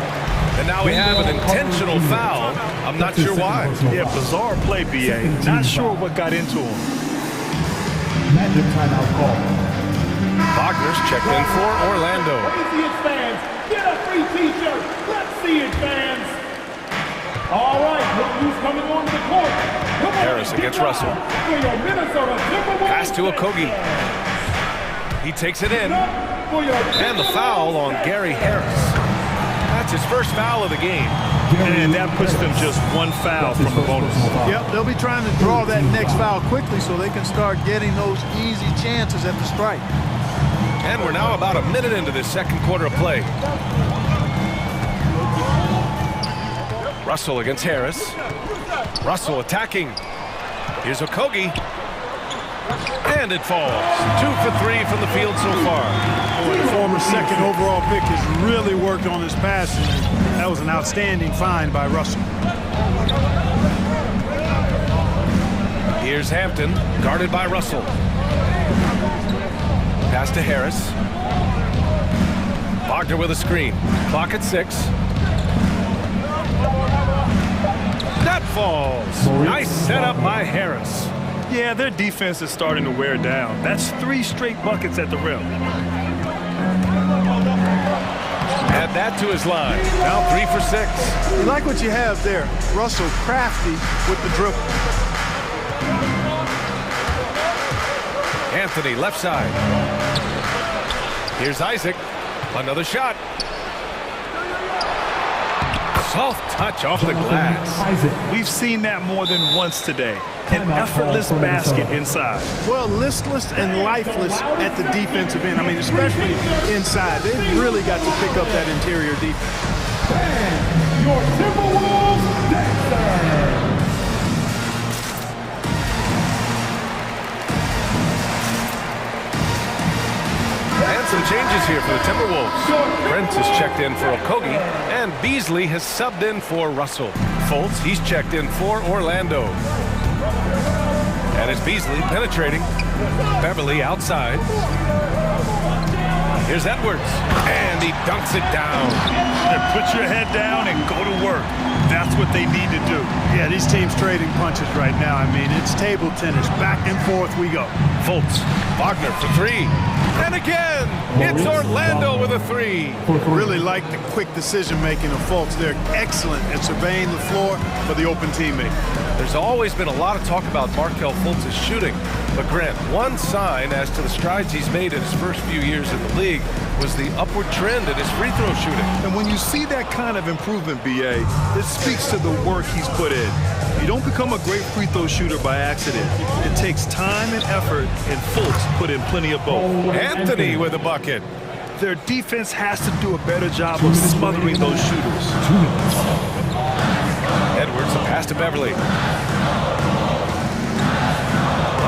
And now we have an intentional foul. I'm not sure why.
Yeah, bizarre play, BA. Not sure what got into him.
Magic timeout call.
Wagner's checked in for Orlando.
Craziest fans, get a free t-shirt. Let's see it, fans. All right, look who's coming on the court. Come on,
Harris against Russell. Pass to Okogie. He takes it in. And the foul on Gary Harris. That's his first foul of the game.
And that puts them just 1 foul from the bonus.
Yep, they'll be trying to draw that next foul quickly so they can start getting those easy chances at the strike.
And we're now about a minute into this second quarter of play. Russell against Harris. Russell attacking. Here's Okogie. And it falls. 2 for 3 from the field so far.
The former second overall pick has really worked on his passing. That was an outstanding find by Russell.
Here's Hampton, guarded by Russell. Pass to Harris. Wagner with a screen. Clock at 6. That falls. Nice setup by Harris.
Yeah, their defense is starting to wear down. That's 3 straight buckets at the rim.
Add that to his line. Now 3 for 6.
You like what you have there. Russell crafty with the dribble.
Anthony, left side. Here's Isaac. Another shot. Soft touch off the glass.
We've seen that more than once today. An effortless basket inside.
Well, listless and lifeless at the defensive end. I mean, especially inside. They've really got to pick up that interior defense.
Your Timberwolves dancer.
And some changes here for the Timberwolves. Brent is checked in for Okogie, and Beasley has subbed in for Russell. Fultz, he's checked in for Orlando. And it's Beasley penetrating. Beverly outside. Here's Edwards, and he dunks it down.
And put your head down and go to work. That's what they need to do.
Yeah, these teams trading punches right now. I mean, it's table tennis. Back and forth we go.
Fultz, Wagner for three. And again, it's Orlando with a three.
Really like the quick decision-making of Fultz. They're excellent at surveying the floor for the open teammate.
There's always been a lot of talk about Markelle Fultz's shooting. But Grant, one sign as to the strides he's made in his first few years in the league was the upward trend in his free throw shooting.
And when you see that kind of improvement, BA, it speaks to the work he's put in. You don't become a great free throw shooter by accident. It takes time and effort, and Fultz put in plenty of both.
Anthony with a bucket.
Their defense has to do a better job of smothering those shooters.
Edwards, a pass to Beverly.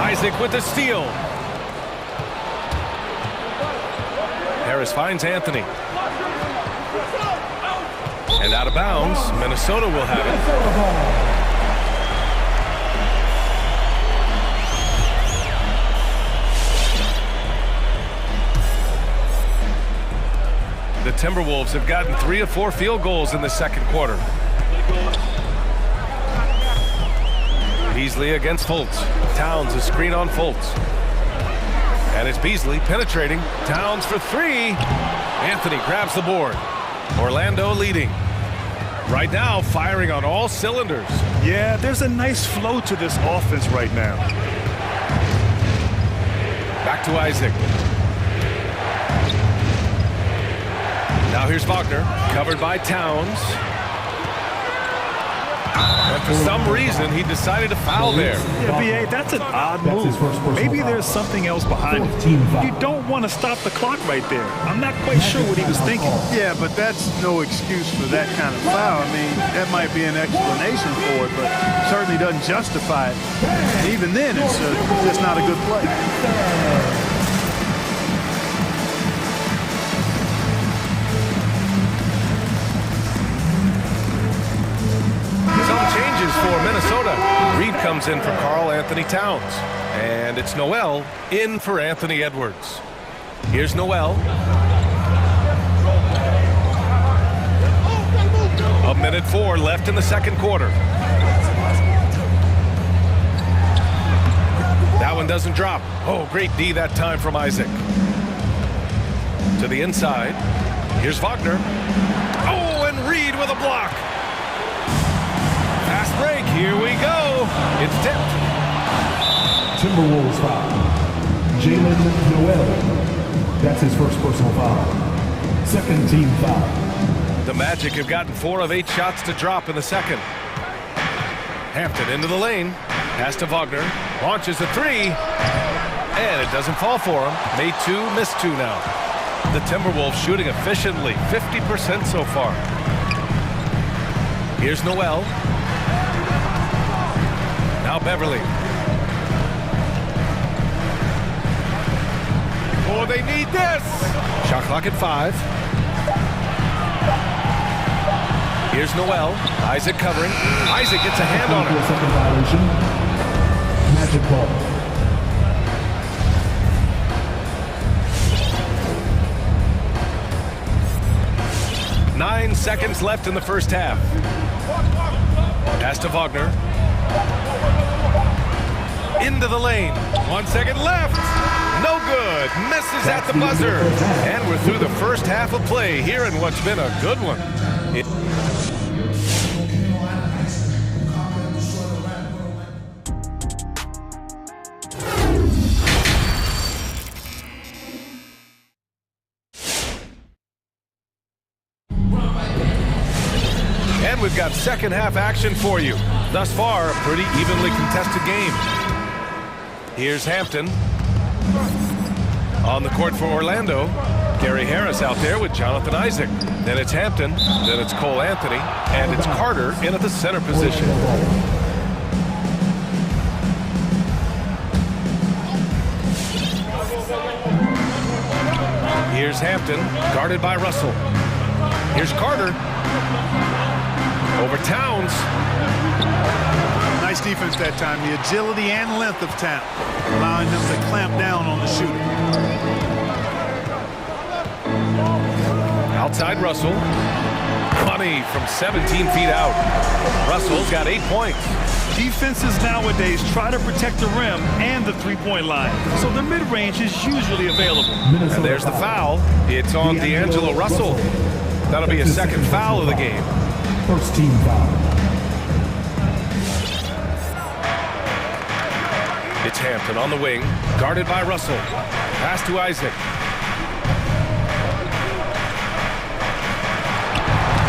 Isaac with the steal. Harris finds Anthony. And out of bounds, Minnesota will have it. The Timberwolves have gotten 3 of 4 field goals in the second quarter. Beasley against Fultz. Towns a screen on Fultz. And it's Beasley penetrating. Towns for three. Anthony grabs the board. Orlando leading. Right now, firing on all cylinders.
Yeah, there's a nice flow to this offense right now.
Back to Isaac. Now here's Wagner, covered by Towns. And for some reason, he decided to foul there.
Yeah, B.A., that's an odd move. Maybe there's something else behind it. You don't want to stop the clock right there. I'm not quite sure what he was thinking.
Yeah, but that's no excuse for that kind of foul. I mean, that might be an explanation for it, but certainly doesn't justify it. And even then, it's just not a good play.
For Minnesota. Reed comes in for Karl Anthony Towns. And it's Noel in for Anthony Edwards. Here's Noel. A minute 4 left in the second quarter. That one doesn't drop. Oh, great D that time from Isaac. To the inside. Here's Wagner. Oh, and Reed with a block. Fast break, here we go. It's tipped.
Timberwolves foul. Jalen Noel. That's his first personal foul. Second team foul.
The Magic have gotten 4 of 8 shots to drop in the second. Hampton into the lane. Pass to Wagner. Launches a 3. And it doesn't fall for him. Made 2, missed 2 now. The Timberwolves shooting efficiently. 50% so far. Here's Noel. Now Beverly. Oh, they need this. Shot clock at 5. Here's Noel. Isaac covering. Isaac gets a hand on it.
Second violation. Magic ball.
Nine seconds left in the first half. Pass to Wagner. Into the lane. 1 second left. No good. Misses at the buzzer. And we're through the first half of play here in what's been a good one. And we've got second half action for you. Thus far, a pretty evenly contested game. Here's Hampton. On the court for Orlando. Gary Harris out there with Jonathan Isaac. Then it's Hampton. Then it's Cole Anthony. And it's Carter in at the center position. Here's Hampton, guarded by Russell. Here's Carter. Over Towns.
Nice defense that time. The agility and length of Towns, allowing them to clamp down on the shooter.
Outside Russell. Money from 17 feet out. Russell's got 8 points.
Defenses nowadays try to protect the rim and the three-point line, so the mid-range is usually available.
And there's the foul. It's on D'Angelo Russell. That'll be a second foul of the game.
First team foul.
It's Hampton on the wing, guarded by Russell. Pass to Isaac.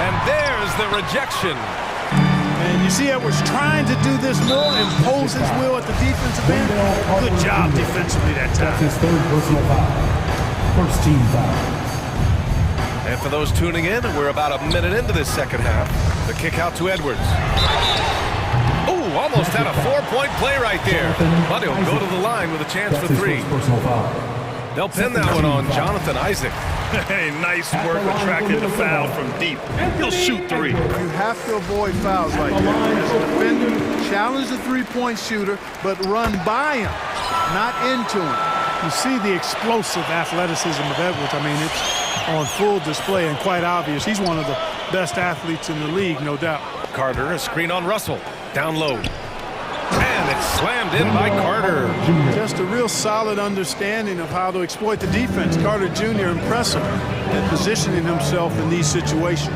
And there's the rejection.
And you see Edwards trying to do this more, impose his will at the defensive end. Good job defensively that time.
That's his third personal foul. First team foul.
And for those tuning in, we're about a minute into this second half. The kick out to Edwards. Oh, almost had a 4-point play right there. But he'll go to the line with a chance for 3. They'll pin that one on Jonathan Isaac.
Hey, nice work attracting the foul from deep. He'll shoot 3.
You have to avoid fouls like that. As a defender, challenge the three-point shooter, but run by him, not into him. You see the explosive athleticism of Edwards. I mean, it's on full display and quite obvious. He's one of the best athletes in the league, no doubt.
Carter, a screen on Russell. Down low. And it's slammed in by Carter.
Just a real solid understanding of how to exploit the defense. Carter Jr. impressive at positioning himself in these situations.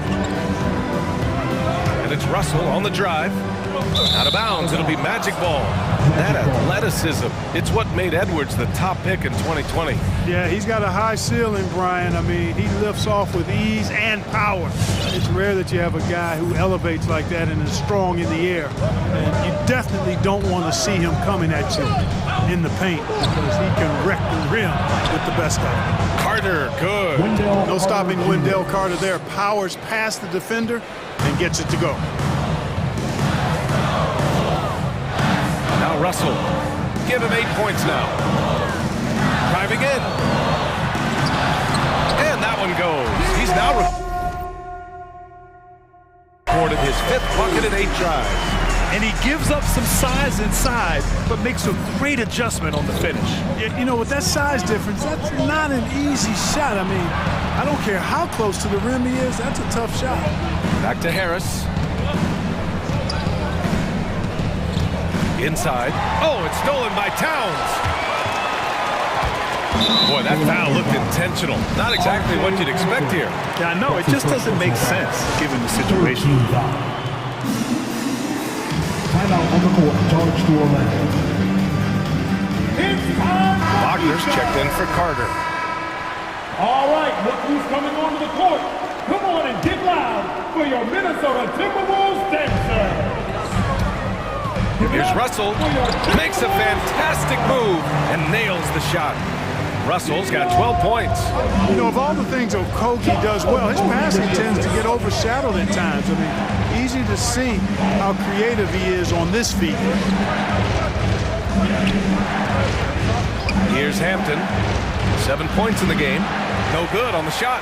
And it's Russell on the drive. Out of bounds, it'll be magic ball. That athleticism, it's what made Edwards the top pick in 2020.
Yeah, he's got a high ceiling, Brian. I mean, he lifts off with ease and power. It's rare that you have a guy who elevates like that and is strong in the air. And you definitely don't want to see him coming at you in the paint because he can wreck the rim with the best of them.
Carter, good.
No stopping Wendell Carter there. Powers past the defender and gets it to go.
Now Russell, give him 8 points now. Driving in. And that one goes. He's now recorded his 5th bucket in 8 drives.
And he gives up some size inside, but makes a great adjustment on the finish.
You know, with that size difference, that's not an easy shot. I mean, I don't care how close to the rim he is, that's a tough shot.
Back to Harris. Inside. Oh, it's stolen by Towns. Boy, that foul looked intentional. Not exactly what you'd expect here.
Yeah, I know. It just doesn't make sense given the situation.
Timeout on the court. Charge to Orlando.
Wagner's checked in for Carter.
All right, look who's coming onto the court. Come on and get loud for your Minnesota Timberwolves dancer.
Here's Russell, makes a fantastic move and nails the shot. Russell's got 12 points.
You know, of all the things Okogie does well, his passing tends to get overshadowed at times. I mean, easy to see how creative he is on this feat.
Here's Hampton, 7 points in the game. No good on the shot.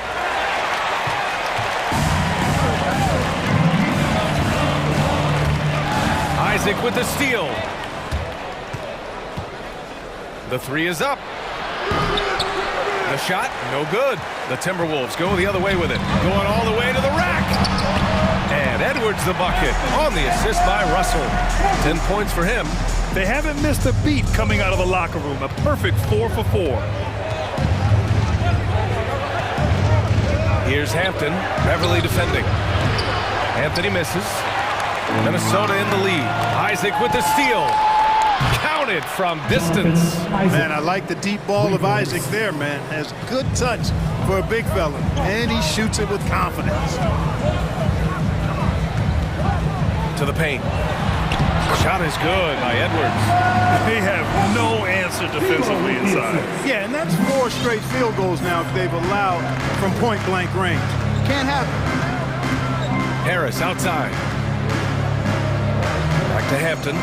Isaac with the steal. The 3 is up. The shot, no good. The Timberwolves go the other way with it. Going all the way to the rack. And Edwards the bucket on the assist by Russell. 10 points for him.
They haven't missed a beat coming out of the locker room. A perfect 4 for 4.
Here's Hampton, Beverly defending. Anthony misses. Minnesota in the lead. Isaac with the steal. Counted from distance.
Man, I like the deep ball of Isaac there, man. Has good touch for a big fella. And he shoots it with confidence.
To the paint. Shot is good by Edwards.
They have no answer defensively inside.
Yeah, and that's 4 straight field goals now they've allowed from point-blank range. Can't happen.
Harris outside. Back to Hampton.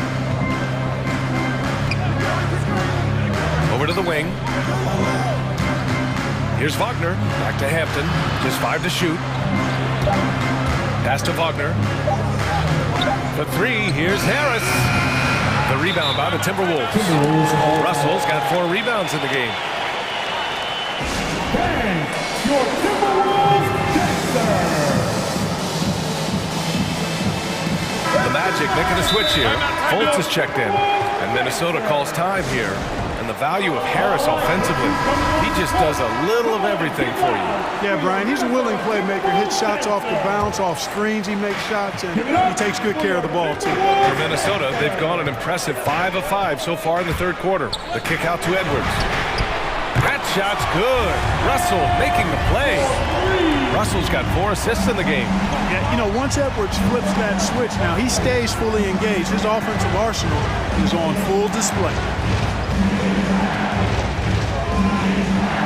Over to the wing. Here's Wagner. Back to Hampton. Just 5 to shoot. Pass to Wagner. For 3, here's Harris. The rebound by the Timberwolves. Russell's got 4 rebounds in the game.
Bang! Your Timberwolves dancer!
Magic making a switch here. Fultz is checked in. And Minnesota calls time here. And the value of Harris offensively. He just does a little of everything for you.
Yeah, Brian, he's a willing playmaker. Hits shots off the bounce, off screens. He makes shots, and he takes good care of the ball, too.
For Minnesota, they've gone an impressive 5 of 5 so far in the third quarter. The kick out to Edwards. That shot's good. Russell making the play. Russell's got 4 assists in the game.
Yeah, you know, once Edwards flips that switch, now he stays fully engaged. His offensive arsenal is on full display.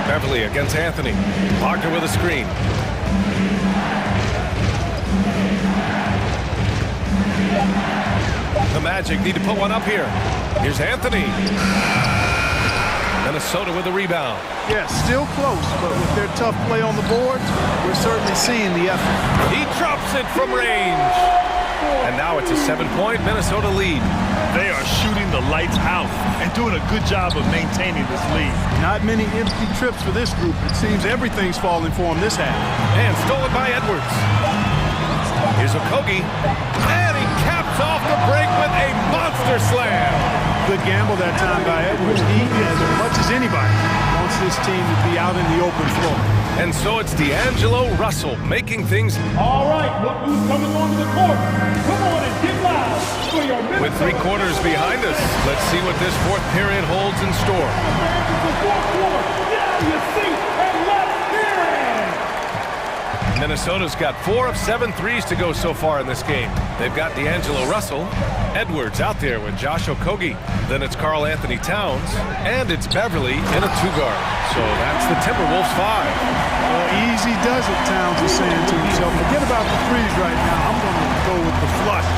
Beverly against Anthony. Wagner with a screen. The Magic need to put one up here. Here's Anthony. Minnesota with a rebound.
Yeah, still close, but with their tough play on the boards, we're certainly seeing the effort.
He drops it from range. And now it's a 7-point Minnesota lead.
They are shooting the lights out and doing a good job of maintaining this lead.
Not many empty trips for this group. It seems everything's falling for them this half.
And stolen by Edwards. Here's Okogie. And he caps off the break with a monster slam.
Good gamble that time by Edwards. He, as much as anybody, wants this team to be out in the open floor.
And so it's D'Angelo Russell making things.
All right, look who's coming onto the court. Come on and get loud for your Minnesota.
With 3 quarters behind us, let's see what this fourth period holds in store. Minnesota's got 4 of 7 threes to go so far in this game. They've got D'Angelo Russell, Edwards out there with Josh Okogie. Then it's Karl Anthony Towns, and it's Beverly in a 2-guard. So that's the Timberwolves 5.
Well, easy does it, Towns is saying to himself. Forget about the threes right now. I'm going to go with the flush.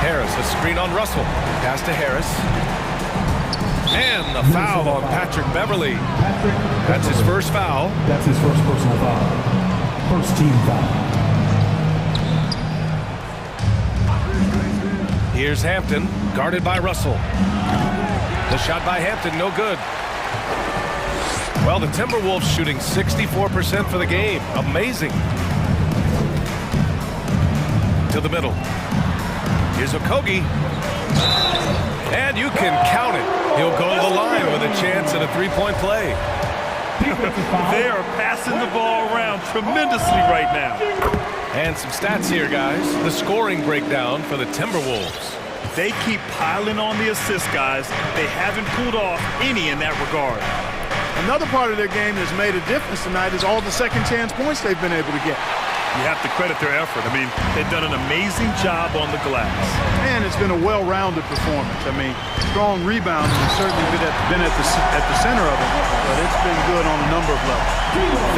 Harris, a screen on Russell. Pass to Harris. And the foul on Patrick Beverly. That's his first foul.
That's his first personal foul. First team foul.
Here's Hampton, guarded by Russell. The shot by Hampton, no good. Well, the Timberwolves shooting 64% for the game. Amazing. To the middle. Here's Okogie. And you can count it. He'll go to the line with a chance at a 3-point play.
They are passing the ball around tremendously right now.
And some stats here, guys. The scoring breakdown for the Timberwolves.
They keep piling on the assists, guys. They haven't pulled off any in that regard.
Another part of their game that's made a difference tonight is all the second chance points they've been able to get.
You have to credit their effort. I mean, they've done an amazing job on the glass.
And it's been a well-rounded performance. I mean, strong rebounding has certainly been at the center of it, but it's been good on a number of levels.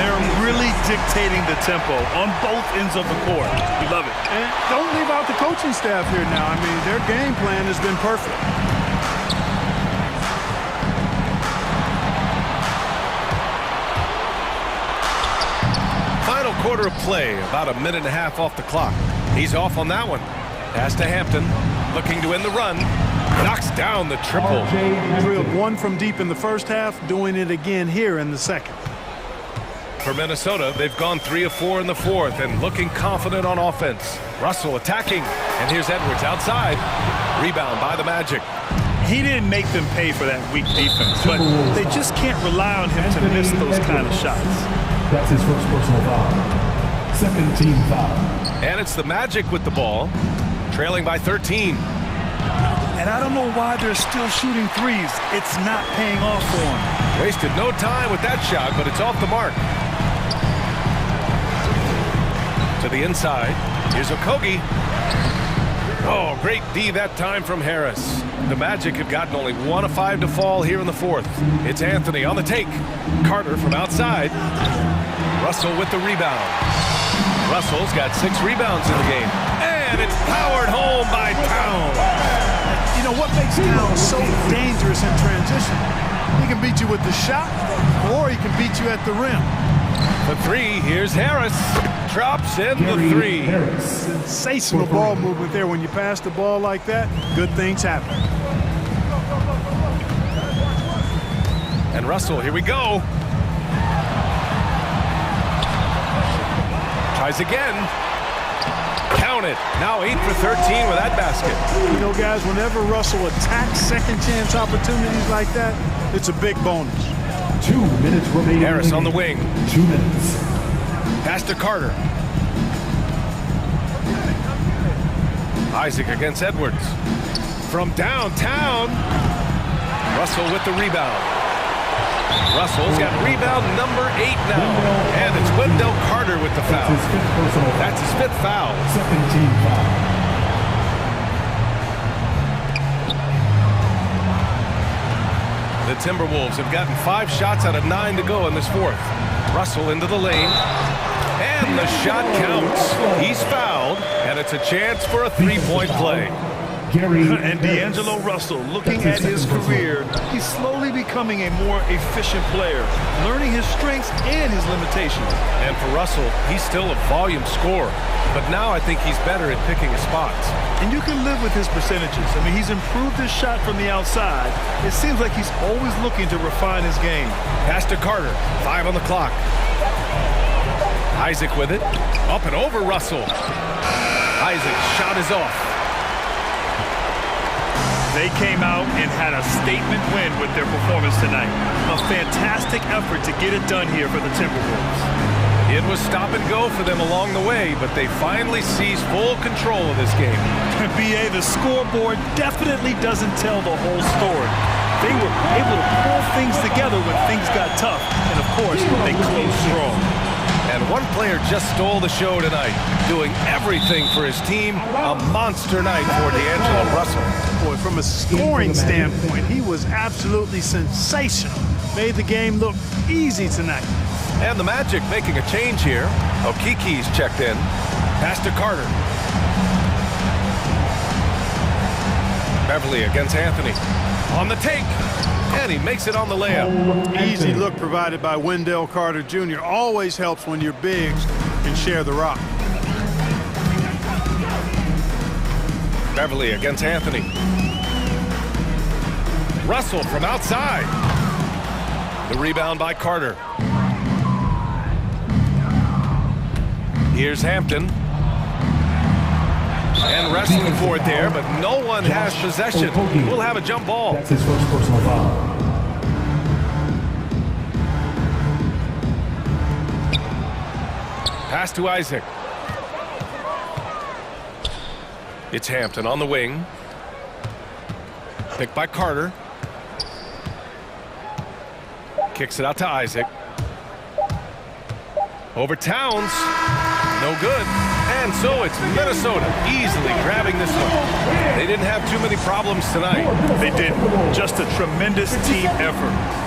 They're really dictating the tempo on both ends of the court. We love it.
And don't leave out the coaching staff here now. I mean, their game plan has been perfect.
Final quarter of play, about a minute and a half off the clock. He's off on that one. Pass to Hampton, looking to end the run. Knocks down the triple.
Drilled one from deep in the first half, doing it again here in the second.
For Minnesota, they've gone 3 of 4 in the fourth and looking confident on offense. Russell attacking, and here's Edwards outside. Rebound by the Magic.
He didn't make them pay for that weak defense, but they just can't rely on him to miss those kind of shots.
That's his first personal foul. Second team foul.
And it's the Magic with the ball, trailing by 13.
And I don't know why they're still shooting threes. It's not paying off for them.
Wasted no time with that shot, but it's off the mark. To the inside. Here's Okogie. Oh, great D that time from Harris. The Magic have gotten only 1 of 5 to fall here in the fourth. It's Anthony on the take. Carter from outside. Russell with the rebound. Russell's got 6 rebounds in the game. And it's powered home by Towns.
You know what makes Towns so dangerous in transition? He can beat you with the shot, or he can beat you at the rim.
The 3, here's Harris. Drops in the 3.
Sensational ball movement there. When you pass the ball like that, good things happen.
And Russell, here we go. Tries again. Count it. Now 8 for 13 with that basket.
You know, guys, whenever Russell attacks second chance opportunities like that, it's a big bonus.
2 minutes remaining.
Harris on the wing.
2 minutes.
Pass to Carter. Isaac against Edwards. From downtown. Russell with the rebound. Russell's got rebound number 8 now. And it's Wendell Carter with the foul. That's his 5th foul.
Second team foul.
The Timberwolves have gotten 5 shots out of 9 to go in this 4th. Russell into the lane. And the shot counts. He's fouled. And it's a chance for a 3-point play.
And D'Angelo Russell, looking at his career, he's slowly becoming a more efficient player, learning his strengths and his limitations.
And for Russell, he's still a volume scorer. But now I think he's better at picking his spots.
And you can live with his percentages. I mean, he's improved his shot from the outside. It seems like he's always looking to refine his game.
Pass to Carter. 5 on the clock. Isaac with it. Up and over Russell. Isaac's shot is off.
They came out and had a statement win with their performance tonight. A fantastic effort to get it done here for the Timberwolves.
It was stop and go for them along the way, but they finally seized full control of this game.
BA, the scoreboard definitely doesn't tell the whole story. They were able to pull things together when things got tough, and of course, they closed strong.
And one player just stole the show tonight, doing everything for his team. A monster night for D'Angelo Russell.
Boy, from a scoring standpoint, he was absolutely sensational. Made the game look easy tonight.
And the Magic making a change here. Okiki's checked in. Pass to Carter. Beverly against Anthony. On the take. And he makes it on the layup.
Easy look provided by Wendell Carter Jr. Always helps when your bigs can share the rock.
Beverly against Anthony. Russell from outside. The rebound by Carter. Here's Hampton. And wrestling for it there, but no one has possession. We'll have a jump ball.
That's his first personal foul.
Pass to Isaac. It's Hampton on the wing. Picked by Carter. Kicks it out to Isaac. Over Towns. No good. And so it's Minnesota easily grabbing this one. They didn't have too many problems tonight.
They didn't. Just a tremendous team effort.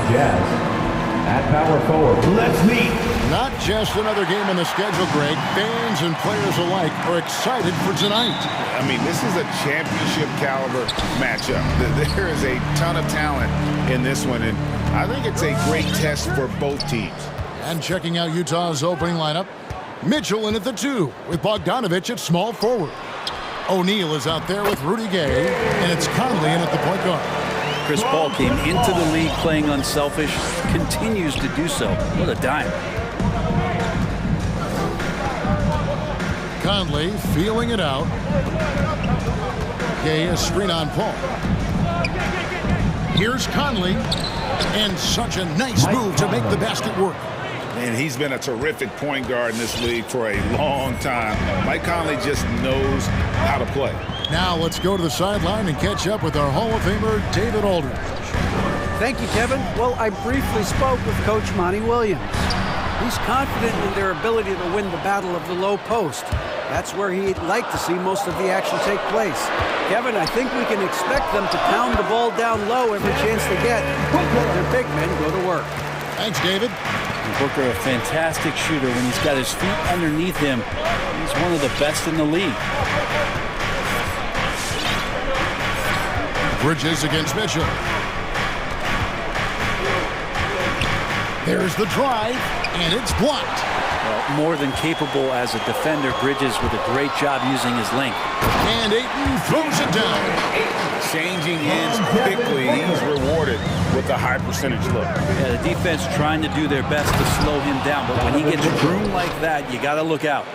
Jazz at power forward. Let's meet.
Not just another game on the schedule, Greg. Fans and players alike are excited for tonight.
I mean, this is a championship caliber matchup. There is a ton of talent in this one, and I think it's a great test for both teams.
And checking out Utah's opening lineup, Mitchell in at the 2 with Bogdanovich at small forward. O'Neal is out there with Rudy Gay, and it's Conley in at the point guard.
Chris Paul came into the league playing unselfish, continues to do so. What a dime.
Conley feeling it out. Gay a screen on Paul. Here's Conley, and such a nice move to make the basket work.
And he's been a terrific point guard in this league for a long time. Mike Conley just knows how to play.
Now let's go to the sideline and catch up with our Hall of Famer, David Aldridge.
Thank you, Kevin. Well, I briefly spoke with Coach Monty Williams. He's confident in their ability to win the battle of the low post. That's where he'd like to see most of the action take place. Kevin, I think we can expect them to pound the ball down low every chance they get. Let their big men go to work.
Thanks, David.
Booker, a fantastic shooter when he's got his feet underneath him. He's one of the best in the league.
Bridges against Mitchell. There's the drive, and it's blocked.
Well, more than capable as a defender, Bridges with a great job using his length.
And Ayton throws it down.
Changing ends quickly, he's rewarded with a high percentage look.
Yeah, the defense trying to do their best to slow him down, but when he gets groomed like that, you got to look out.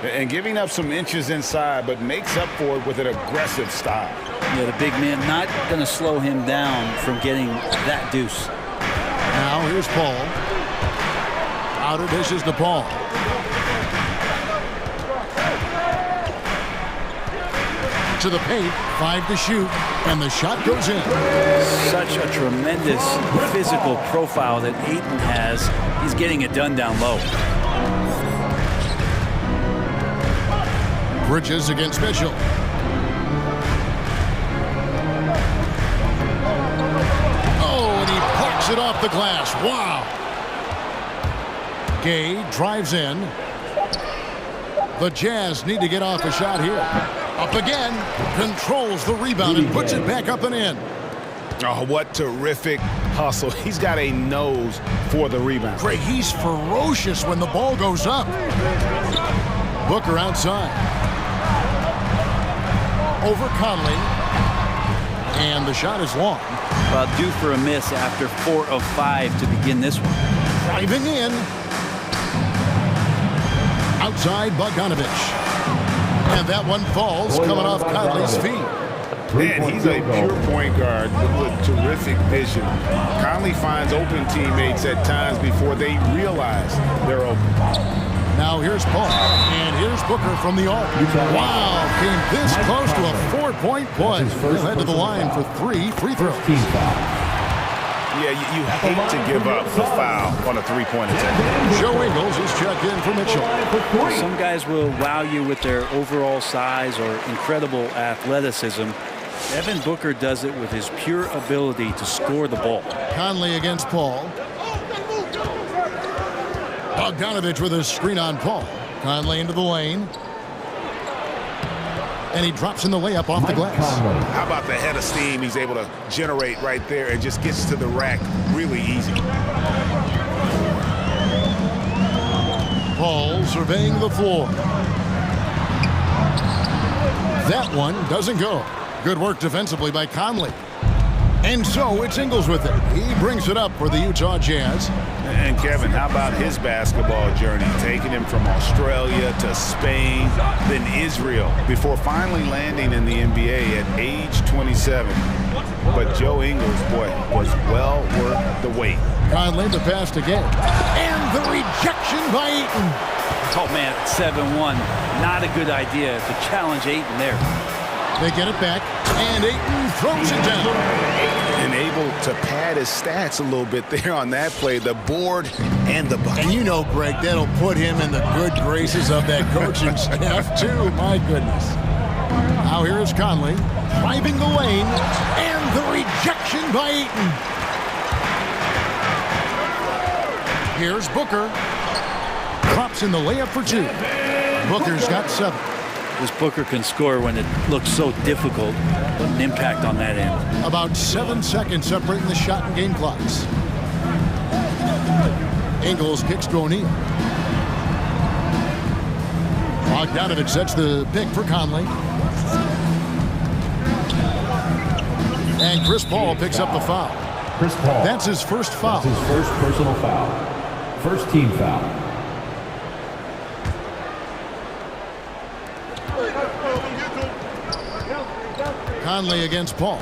And giving up some inches inside, but makes up for it with an aggressive style.
Yeah, the big man not going to slow him down from getting that deuce.
Now here's Paul. Outer dishes to Paul. To the paint, 5 to shoot, and the shot goes in.
Such a tremendous physical profile that Ayton has. He's getting it done down low.
Bridges against Mitchell. Oh, and he plucks it off the glass. Wow. Gay drives in. The Jazz need to get off a shot here. Up again, controls the rebound and puts it back up and in.
Oh, what terrific hustle. He's got a nose for the rebound.
Greg, he's ferocious when the ball goes up. Booker outside. Over Conley. And the shot is long.
Well, due for a miss after 4 of 5 to begin this one.
Driving in. Outside Bogdanovich. And that one falls coming off Conley's feet.
Man, he's a pure point guard with terrific vision. Conley finds open teammates at times before they realize they're open.
Now here's Paul, and here's Booker from the arc. Wow, came this close to a 4-point play. He's led to the line for 3 free throws.
Yeah, you hate to give up a foul on a three-point attempt.
Joe Ingles is checked in for Mitchell.
Some guys will wow you with their overall size or incredible athleticism. Devin Booker does it with his pure ability to score the ball.
Conley against Paul. Bogdanovich with a screen on Paul. Conley into the lane. And he drops in the layup off the glass.
How about the head of steam he's able to generate right there and just gets to the rack really easy.
Paul surveying the floor. That one doesn't go. Good work defensively by Conley. And so it's Ingles with it. He brings it up for the Utah Jazz.
And Kevin, how about his basketball journey? Taking him from Australia to Spain, then Israel, before finally landing in the NBA at age 27. But Joe Ingles, boy, was well worth the wait.
Conley the pass to Gay. And the rejection by Ayton.
Oh, man, 7-1. Not a good idea to challenge Ayton there.
They get it back, and Ayton throws it down.
And able to pad his stats a little bit there on that play, the board and the bucket.
And you know, Greg, that'll put him in the good graces of that coaching staff, too. My goodness. Now here is Conley, driving the lane, and the rejection by Eaton. Here's Booker. Drops in the layup for 2. Booker's got 7.
This Booker can score when it looks so difficult. An impact on that end.
About 7 seconds separating the shot and game clocks. Ingles kicks to O'Neal. Bogdanovich sets the pick for Conley. And Chris Paul picks up the foul.
Chris Paul.
That's his first foul.
That's his first personal foul. First team foul.
Conley against Paul.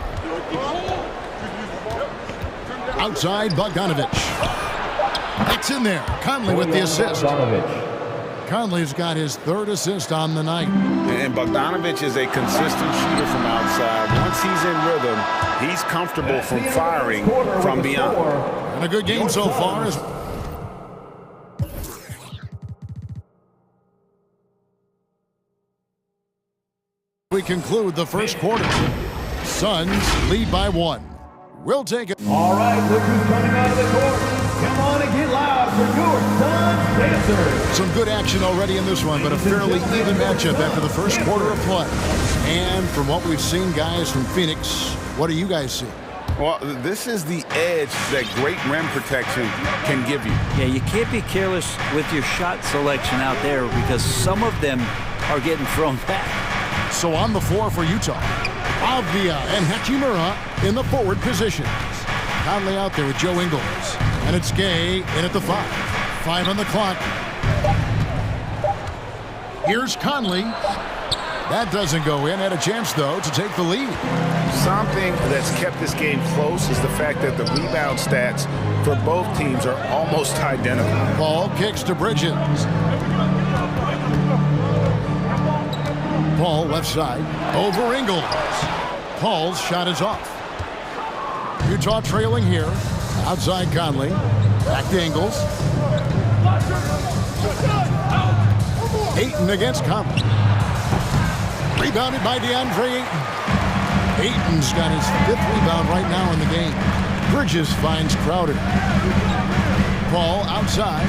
Outside, Bogdanovich. It's in there. Conley with the assist. Conley's got his 3rd assist on the night.
And Bogdanovich is a consistent shooter from outside. Once he's in rhythm, he's comfortable from firing from beyond.
And a good game so far. As we conclude the first quarter. Suns lead by 1. We'll take it.
All right, look who's coming out of the court. Come on and get loud for your Suns Dancers.
Some good action already in this one, but a fairly even matchup after the first quarter of play. And from what we've seen, guys, from Phoenix, what do you guys see?
Well, this is the edge that great rim protection can give you.
Yeah, you can't be careless with your shot selection out there because some of them are getting thrown back.
So on the floor for Utah, Avdia and Hachimura in the forward positions. Conley out there with Joe Ingles. And it's Gay in at the 5. 5 on the clock. Here's Conley. That doesn't go in. Had a chance, though, to take the lead.
Something that's kept this game close is the fact that the rebound stats for both teams are almost identical.
Paul kicks to Bridges. Paul left side. Over Ingles. Paul's shot is off. Utah trailing here. Outside Conley. Back to Ingles. Ayton against Conley. Rebounded by DeAndre Ayton. Ayton's got his 5th rebound right now in the game. Bridges finds Crowder. Paul outside.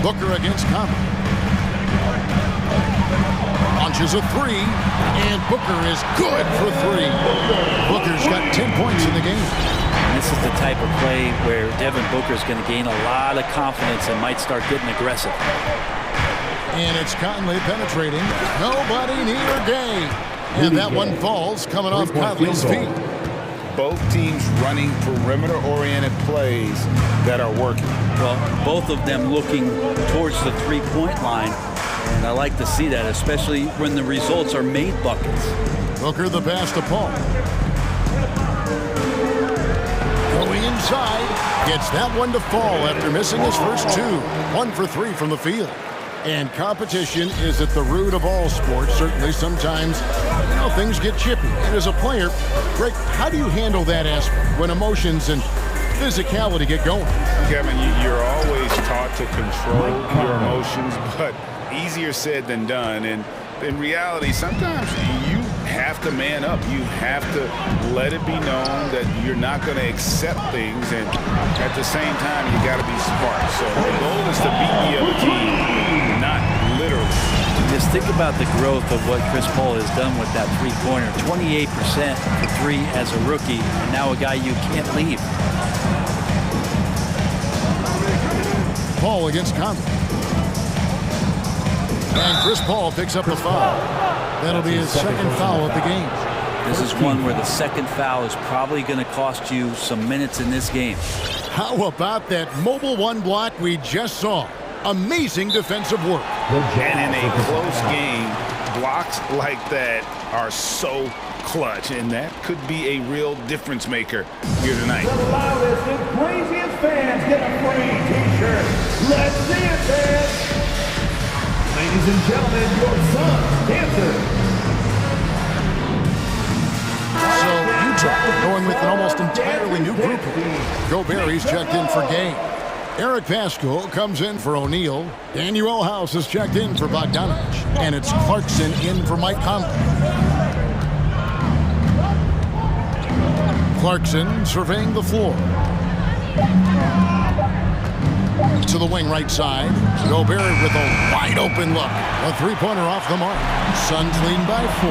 Booker against Conley. Launches a 3, and Booker is good for 3. Booker's got 10 points in the game.
And this is the type of play where Devin Booker's going to gain a lot of confidence and might start getting aggressive.
And it's Conley penetrating. Nobody near Gay. And that one falls coming off Conley's feet.
Both teams running perimeter-oriented plays that are working.
Well, both of them looking towards the three-point line. And I like to see that, especially when the results are made buckets.
Booker the pass to Paul. Going inside. Gets that one to fall after missing his first 2. 1 for 3 from the field. And competition is at the root of all sports. Certainly sometimes, things get chippy. And as a player, Greg, how do you handle that aspect when emotions and physicality get going?
Kevin, you're always taught to control your emotions, but easier said than done. And in reality, sometimes you have to man up. You have to let it be known that you're not going to accept things, and at the same time, you got to be smart. So the goal is to beat the other team, not literally.
Just think about the growth of what Chris Paul has done with that three-pointer. 28% for 3 as a rookie, and now a guy you can't leave.
Paul against Conley. And Chris Paul picks up the foul. That'll be his 2nd foul of the game.
This is one where the 2nd foul is probably going to cost you some minutes in this game.
How about that mobile 1 block we just saw? Amazing defensive work.
And in a close game, blocks like that are so clutch, and that could be a real difference maker here tonight.
The loudest and craziest fans get a free t-shirt. Let's see it, fans. Ladies and gentlemen, your Suns Dancers.
So Utah going with an almost entirely new group. Gobert, he's checked in for Gay. Eric Pascal comes in for O'Neal. Daniel House has checked in for Bogdanovich. And it's Clarkson in for Mike Conley. Clarkson surveying the floor. To the wing right side. Gobert with a wide open look. A three-pointer off the mark. Suns lead by 4.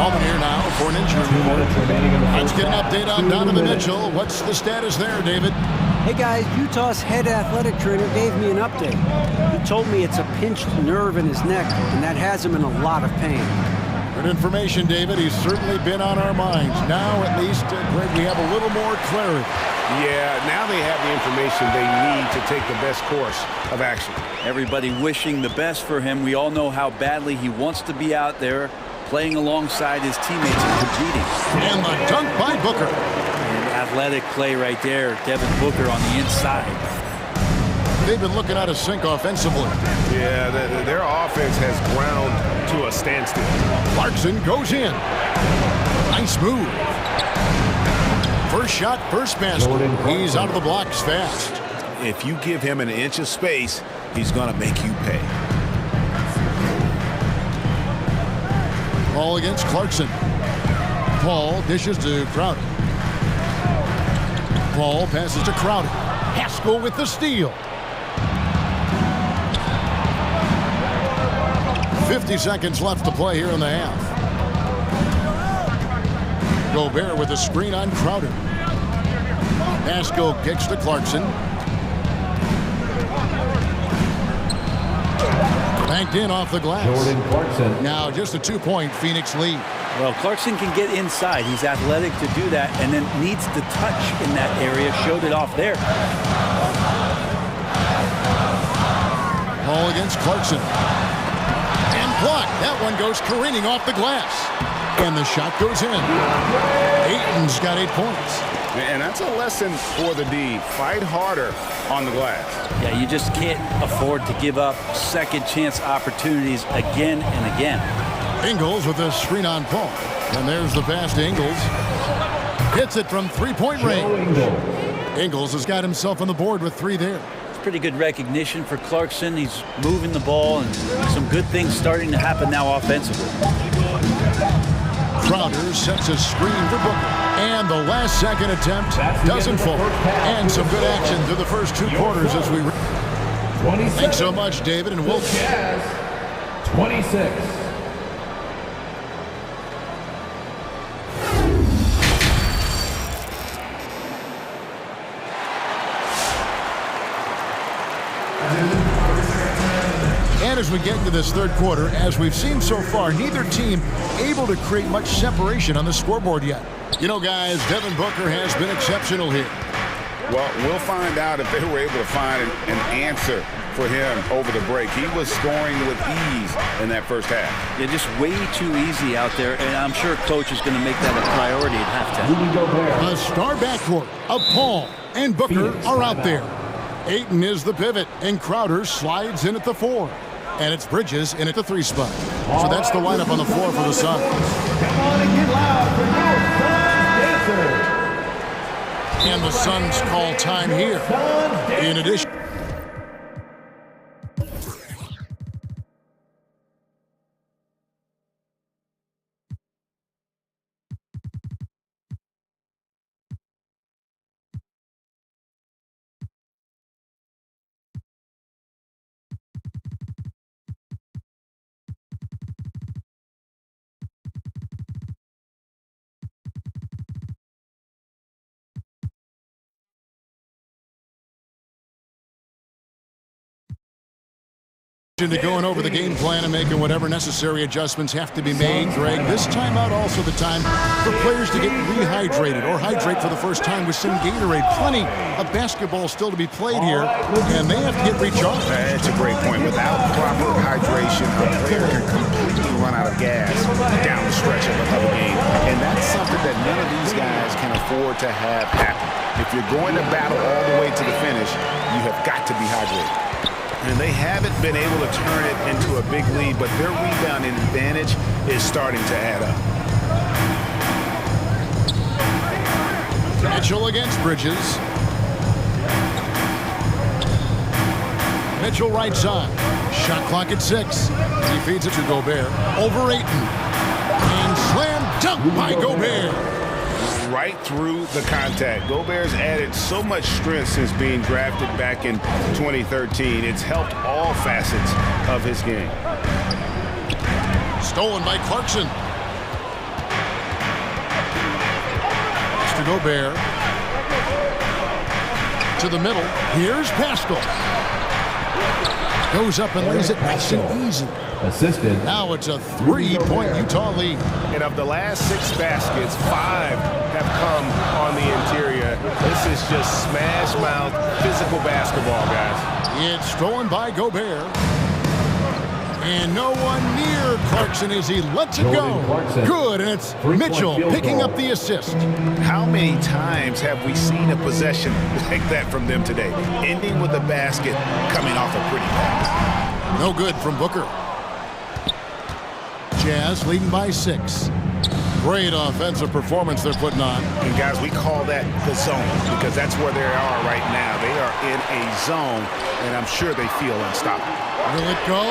Moment here now for an injury report. Let's get an update on Donovan Mitchell. What's the status there, David?
Hey guys, Utah's head athletic trainer gave me an update. He told me it's a pinched nerve in his neck, and that has him in a lot of pain.
Good information, David. He's certainly been on our minds. Now, at least, Greg, we have a little more clarity.
Yeah, now they have the information they need to take the best course of action.
Everybody wishing the best for him. We all know how badly he wants to be out there playing alongside his teammates and competing.
And the dunk by Booker.
And athletic play right there. Devin Booker on the inside.
They've been looking out of sync offensively.
Yeah, their offense has ground to a standstill.
Clarkson goes in. Nice move. First shot, first basket. He's out of the blocks fast.
If you give him an inch of space, he's going to make you pay.
Ball against Clarkson. Paul dishes to Crowder. Paul passes to Crowder. Pascal with the steal. 50 seconds left to play here in the half. Gobert with a screen on Crowder. Pascal kicks to Clarkson. Banked in off the glass.
Jordan Clarkson.
Now just a 2-point Phoenix lead.
Well, Clarkson can get inside. He's athletic to do that, and then needs the touch in that area. Showed it off there.
Ball against Clarkson. And blocked. That one goes careening off the glass. And the shot goes in. Ayton's got 8 points.
And that's a lesson for the D. Fight harder on the glass.
Yeah, you just can't afford to give up second chance opportunities again and again.
Ingles with a screen on Paul. And there's the pass to Ingles. Hits it from 3-point range. Ingles has got himself on the board with 3 there.
Pretty good recognition for Clarkson. He's moving the ball, and some good things starting to happen now offensively.
Crowder sets a screen for Booker. And the last second attempt doesn't fall. And some good action through the first 2 quarters as we... Thanks so much, David, and we'll...
26.
And as we get into this third quarter, as we've seen so far, neither team able to create much separation on the scoreboard yet. You know, guys, Devin Booker has been exceptional here.
Well, we'll find out if they were able to find an answer for him over the break. He was scoring with ease in that first half.
Yeah, just way too easy out there, and I'm sure coach is going to make that a priority at halftime.
The star backcourt of Paul and Booker are out there. Ayton is the pivot, and Crowder slides in at the 4. And it's Bridges in at the 3 spot. So that's the lineup on the floor for the Suns.
Come on and get loud for your Suns dancers.
And the Suns call time here. In addition. To going over the game plan and making whatever necessary adjustments have to be made, Greg. This timeout also the time for players to get rehydrated or hydrate for the first time with some Gatorade. Plenty of basketball still to be played here, and they have to get recharged.
That's a great point. Without proper hydration, a player can completely run out of gas down the stretch of a game. And that's something that none of these guys can afford to have happen. If you're going to battle all the way to the finish, you have got to be hydrated. And they haven't been able to turn it into a big lead, but their rebounding advantage is starting to add up.
Mitchell against Bridges. Mitchell right side. Shot clock at 6. He feeds it to Gobert. Over Ayton. And slam dunk by Gobert.
Right through the contact. Gobert's added so much strength since being drafted back in 2013. It's helped all facets of his game.
Stolen by Clarkson. To Gobert. To the middle. Here's Pascal. Goes up and lays it nice and easy.
Assisted.
Now it's a 3-point Utah lead.
And of the last 6 baskets, 5 have come on the interior. This is just smash mouth physical basketball, guys.
It's stolen by Gobert. And no one near Clarkson as he lets it go. Good, and it's Mitchell picking up the assist.
How many times have we seen a possession like that from them today? Ending with a basket coming off a pretty pass.
No good from Booker. Jazz leading by 6. Great offensive performance they're putting on.
And guys, we call that the zone because that's where they are right now. They are in a zone, and I'm sure they feel unstoppable.
Will it go?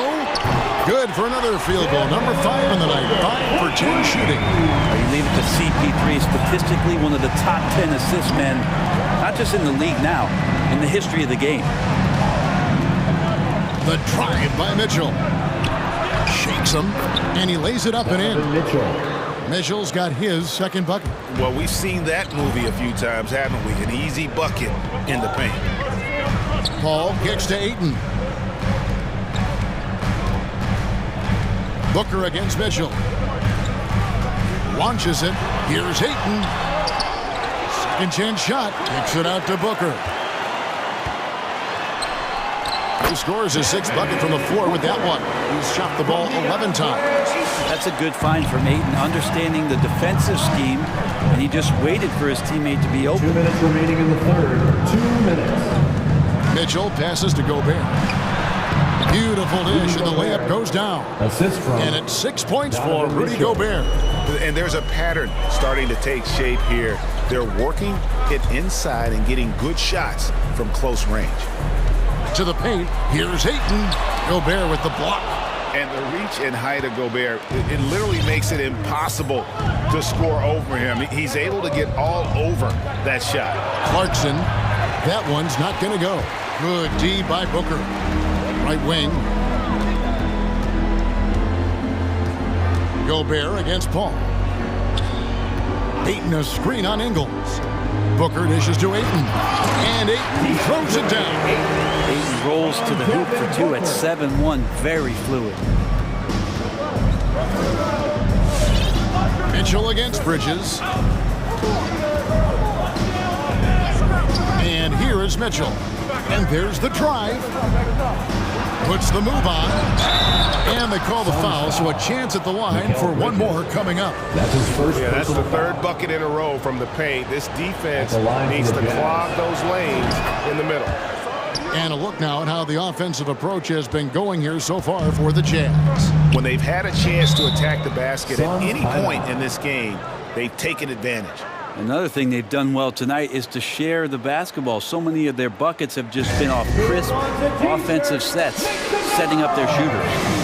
Good for another field goal. Number 5 in the night. 5 for 10 shooting.
You leave it to CP3, statistically one of the top 10 assist men, not just in the league now, in the history of the game.
The drive by Mitchell. Shakes him, and he lays it up and in. Mitchell's got his second bucket.
Well, we've seen that movie a few times, haven't we? An easy bucket in the paint.
Paul gets to Ayton. Booker against Mitchell. Launches it. Here's Ayton. Second chance shot. Kicks it out to Booker. He scores his 6th bucket from the floor with that one. He's shot the ball 11 times.
That's a good find from Ayton, understanding the defensive scheme, and he just waited for his teammate to be open.
2 minutes remaining in the third. 2 minutes.
Mitchell passes to Gobert. Beautiful dish, and the layup goes down.
Assist from.
And it's 6 points for Rudy Gobert.
And there's a pattern starting to take shape here. They're working it inside and getting good shots from close range.
To the paint, here's Ayton. Gobert with the block.
And the reach and height of Gobert, it literally makes it impossible to score over him. He's able to get all over that shot.
Clarkson, that one's not going to go. Good D by Booker. Right wing. Gobert against Paul. Ayton a screen on Ingles. Booker dishes to Ayton. And Ayton throws it down.
Ayton rolls to the hoop for 2 at 7-1. Very fluid.
Mitchell against Bridges. And here is Mitchell. And there's the drive. Puts the move on. And they call the foul, so a chance at the line for one more coming up.
That's his first.
Yeah, that's the 3rd bucket in a row from the paint. This defense needs to clog those lanes in the middle.
And a look now at how the offensive approach has been going here so far for the Jazz.
When they've had a chance to attack the basket at any point in this game, they've taken advantage.
Another thing they've done well tonight is to share the basketball. So many of their buckets have just been off crisp offensive sets, setting up their shooters.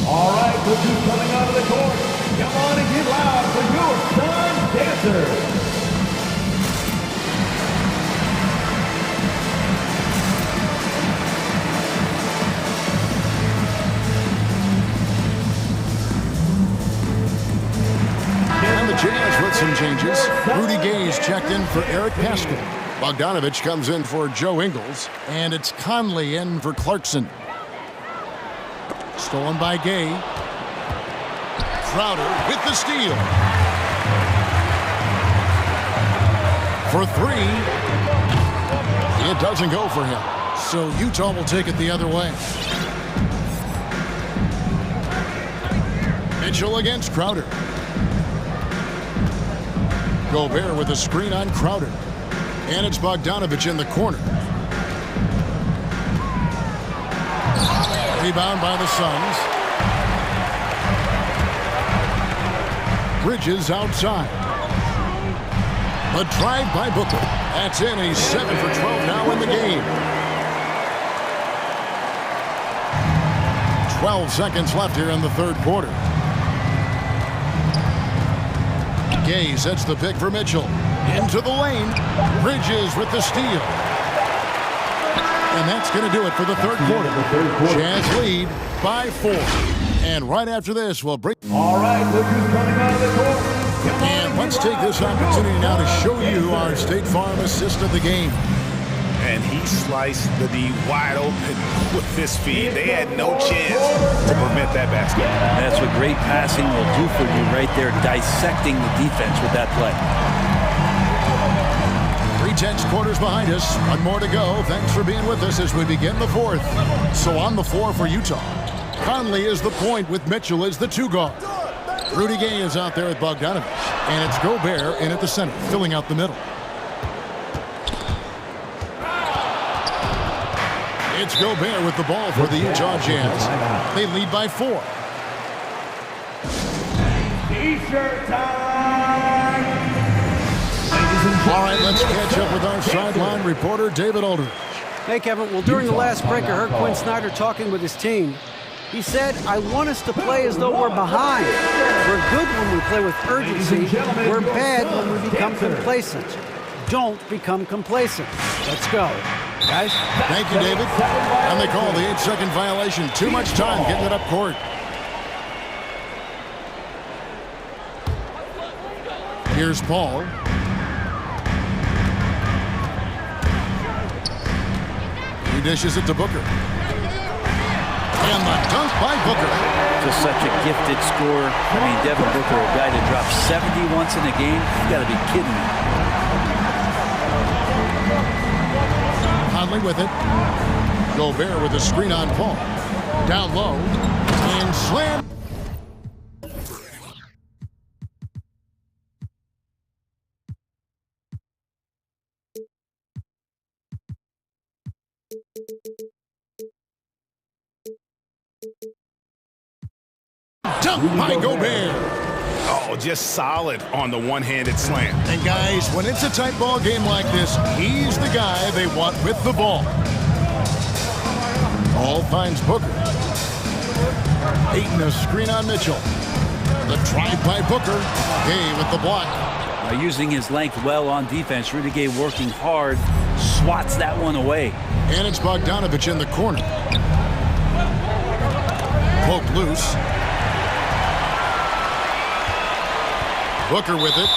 All right, look who's coming out of the court. Come on and get loud for your son dancer.
And the Jazz with some changes. Rudy Gay's checked in for Eric Pascal. Bogdanovich comes in for Joe Ingles. And it's Conley in for Clarkson. Stolen by Gay. Crowder with the steal. For 3. It doesn't go for him. So Utah will take it the other way. Mitchell against Crowder. Gobert with a screen on Crowder. And it's Bogdanovich in the corner. Rebound by the Suns. Bridges outside. A drive by Booker. That's in. He's 7 for 12 now in the game. 12 seconds left here in the third quarter. Gay sets the pick for Mitchell. Into the lane. Bridges with the steal. And that's going to do it for the third quarter. Jazz lead by 4. And right after this, we'll bring...
All right, look who's coming out of the court.
And let's take this opportunity now to show you our State Farm assist of the game.
And he sliced the D wide open with this feed. They had no chance to prevent that basket.
That's what great passing will do for you right there, dissecting the defense with that play.
3/10 quarters behind us. One more to go. Thanks for being with us as we begin the fourth. So on the floor for Utah, Conley is the point with Mitchell as the 2 guard. Rudy Gay is out there at Bogdanovich. And it's Gobert in at the center, filling out the middle. It's Gobert with the ball for the Utah Jazz. They lead by 4.
T-shirt time!
All right, let's catch up with our sideline reporter, David Aldridge.
Hey, Kevin. Well, during the last break, I heard Quinn Snyder talking with his team. He said, I want us to play as though we're behind. We're good when we play with urgency. We're bad when we become complacent. Don't become complacent. Let's go. Guys?
Thank you, David. And they call the 8-second violation. Too much time getting it up court. Here's Paul. He dishes it to Booker. And the dunk by Booker.
Just such a gifted scorer. I mean, Devin Booker, a guy that dropped 70 once in a game. You got to be kidding me.
Conley with it. Gobert with a screen on Paul. Down low. And slam. Dunk by Gobert.
Oh, just solid on the one-handed slam.
And guys, when it's a tight ball game like this, he's the guy they want with the ball. Ball finds Booker. Ayton a screen on Mitchell. The drive by Booker. Gay with the block.
Using his length well on defense. Rudy Gay working hard. Swats that one away.
And it's Bogdanovich in the corner. Poke loose. Booker with it.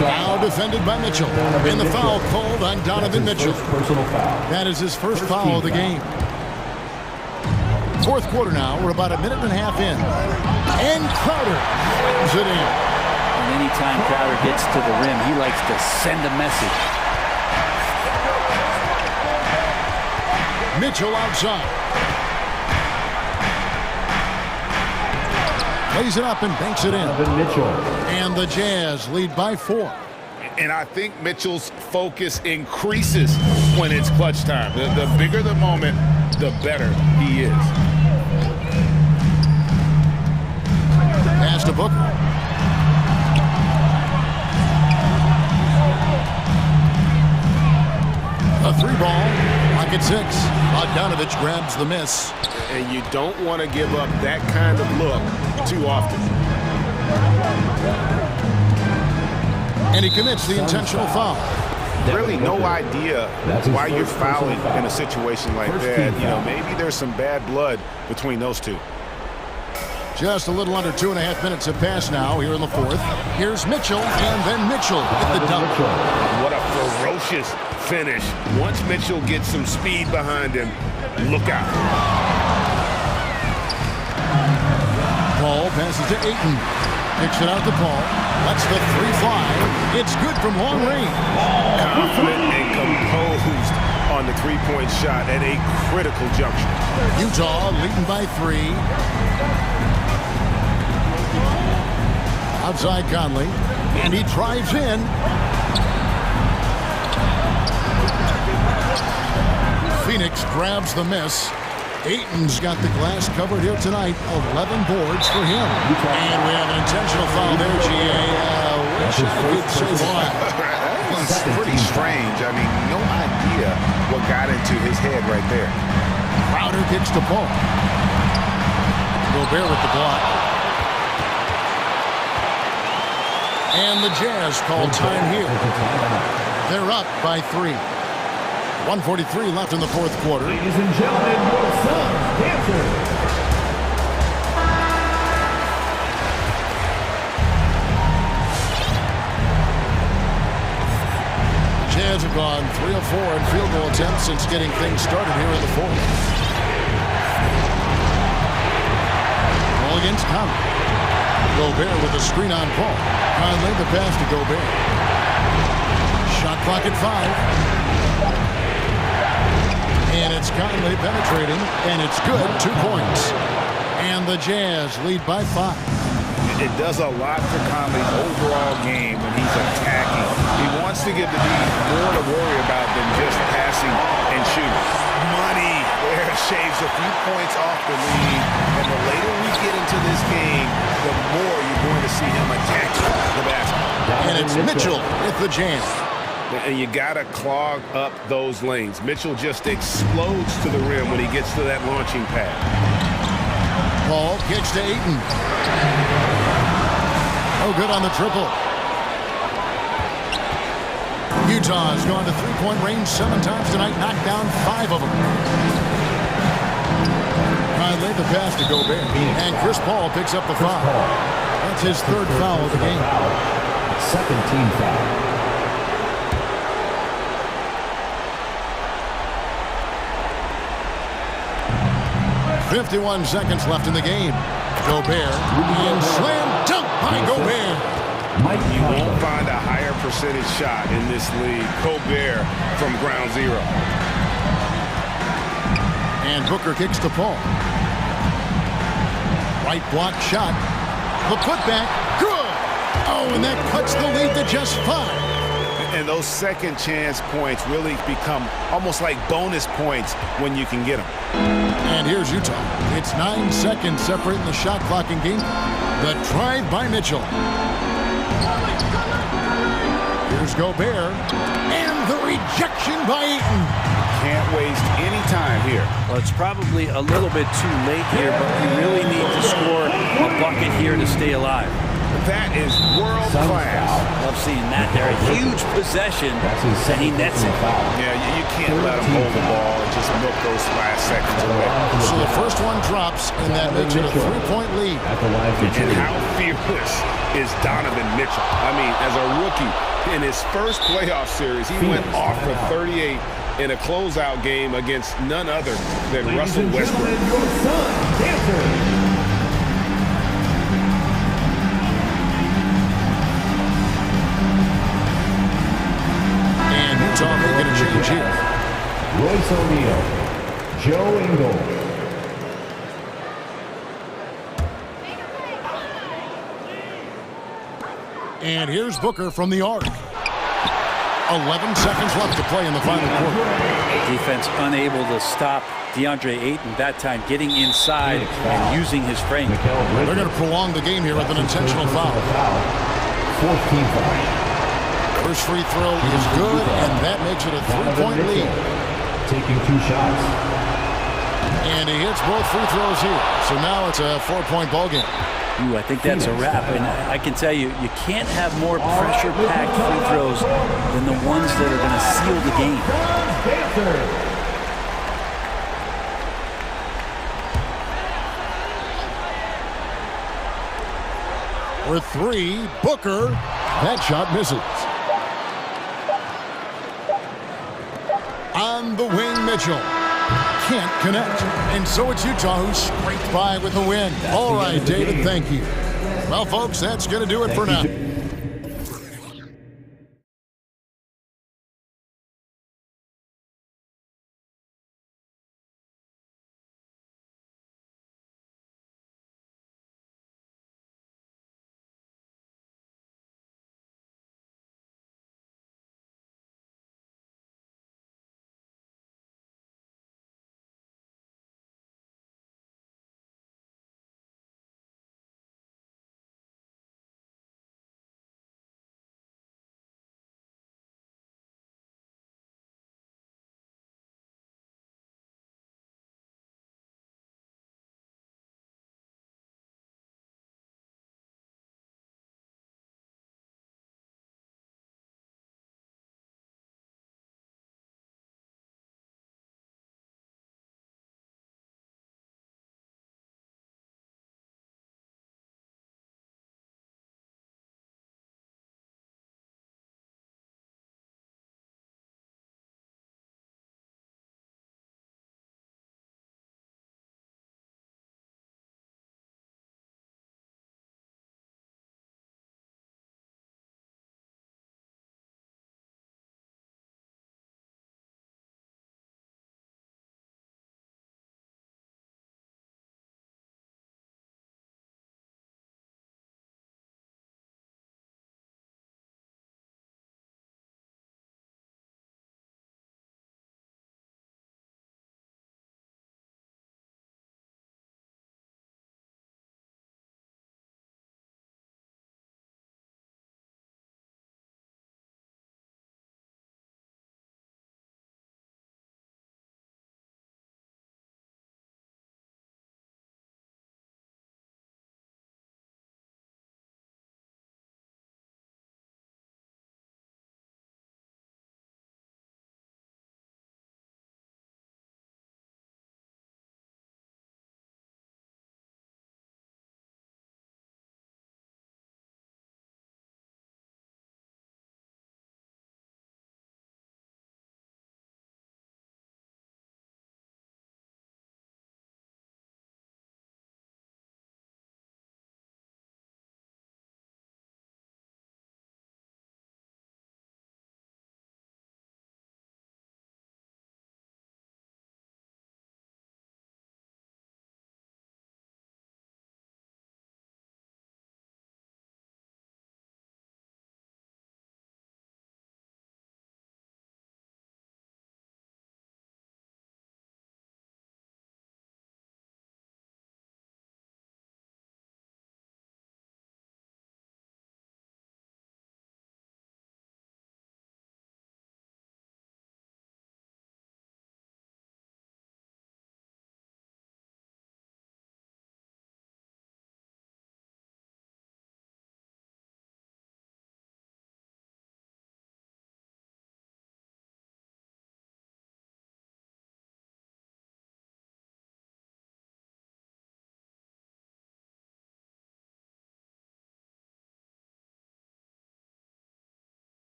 Now defended by Mitchell. And the foul called on Donovan Mitchell. That is his first foul of the game. Fourth quarter now. We're about a minute and a half in. And Crowder slams it in.
And anytime Crowder gets to the rim, he likes to send a message.
Mitchell outside. Lays it up and banks it in. And the Jazz lead by 4.
And I think Mitchell's focus increases when it's clutch time. The bigger the moment, the better he is.
Pass to Booker. A 3-ball. Pocket 6. Bogdanovich grabs the miss.
And you don't want to give up that kind of look too often.
And he commits the intentional foul.
Really no idea why you're fouling in a situation like that. You know, maybe there's some bad blood between those two.
Just a little under 2.5 minutes have passed now here in the fourth. Here's Mitchell, and then Mitchell with the dunk.
What a ferocious finish. Once Mitchell gets some speed behind him, look out.
Paul passes to Ayton. Picks it out to Paul. Lets the 3 fly. It's good from long range.
Confident and composed on the 3-point shot at a critical juncture.
Utah leading by 3. Outside Conley. And he drives in. Phoenix grabs the miss. Ayton's got the glass covered here tonight. 11 boards for him. And we have an intentional foul there, G.A. Wish I could say why.
That was pretty strange. I mean, no idea what got into his head right there.
Crowder kicks to Paul. Gobert with the block. And the Jazz call time here. They're up by 3. 1:43 left in the fourth quarter.
Ladies and gentlemen, your Suns dancers.
Jazz have gone 3 of 4 in field goal attempts since getting things started here in the fourth. Ball against Conley. Gobert with a screen on Paul. Conley the pass to Gobert. Shot clock at 5. And it's Conley penetrating, and it's good. 2 points. And the Jazz lead by 5.
It does a lot for Conley's overall game when he's attacking. He wants to get the D more to worry about than just passing and shooting. Money there shaves a few points off the lead. And the later we get into this game, the more you're going to see him attacking the basket.
And it's Mitchell with the jam.
And you got to clog up those lanes. Mitchell just explodes to the rim when he gets to that launching pad.
Paul kicks to Ayton. Oh, good on the triple. Utah has gone to three-point range 7 times tonight, knocked down 5 of them. Conley the pass to Gobert. And Chris Paul picks up the foul. That's his 3rd foul of the game.
2nd team foul.
51 seconds left in the game. Gobert and slam dunk by Gobert.
You won't find a higher percentage shot in this league. Gobert from ground zero.
And Booker kicks to Paul. Right block shot. The putback. Good. Oh, and that cuts the lead to just 5.
And those second chance points really become almost like bonus points when you can get them.
And here's Utah. It's 9 seconds separating the shot clock in game. The drive by Mitchell. Here's Gobert. And the rejection by Ayton.
Can't waste any time here.
Well, it's probably a little bit too late here, but we really need to score a bucket here to stay alive.
That is world class.
Love seeing that there. A huge possession, and he nets it.
Yeah, you can't let him hold the ball and just milk those last seconds away.
So the first one drops, and that makes it a 3-point lead.
And how fearless is Donovan Mitchell? I mean, as a rookie, in his first playoff series, he went off for 38 in a closeout game against none other than Russell Westbrook.
Utah making a change here.
Royce O'Neal, Joe Ingles.
And here's Booker from the arc. 11 seconds left to play in the final quarter.
Defense unable to stop DeAndre Ayton that time, getting inside and using his frame.
They're going to prolong the game here with an intentional foul.
4th team foul.
First free throw is good, and that makes it a 3-point lead.
Taking 2 shots.
And he hits both free throws here. So now it's a 4-point ball game.
Ooh, I think that's a wrap. And I can tell you, you can't have more pressure-packed free throws than the ones that are going to seal the game.
For 3, Booker. That shot misses. On the wing, Mitchell. Can't connect. And so it's Utah who scraped by with the win. All right, David, thank you. Well, folks, that's going to do it for now.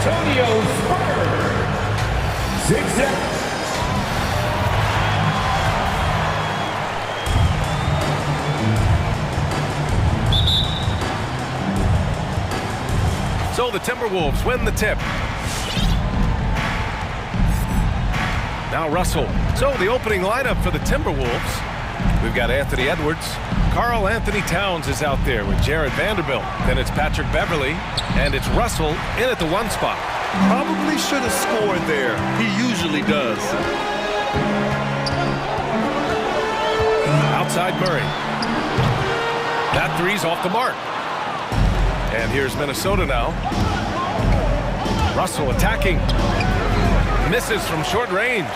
Antonio Spurs. 6 seconds.
So the Timberwolves win the tip. Now Russell. So the opening lineup for the Timberwolves. We've got Anthony Edwards. Karl Anthony Towns is out there with Jared Vanderbilt. Then it's Patrick Beverley. And it's Russell in at the 1 spot.
Probably should have scored there. He usually does.
Outside Murray. That three's off the mark. And here's Minnesota now. Russell attacking. Misses from short range.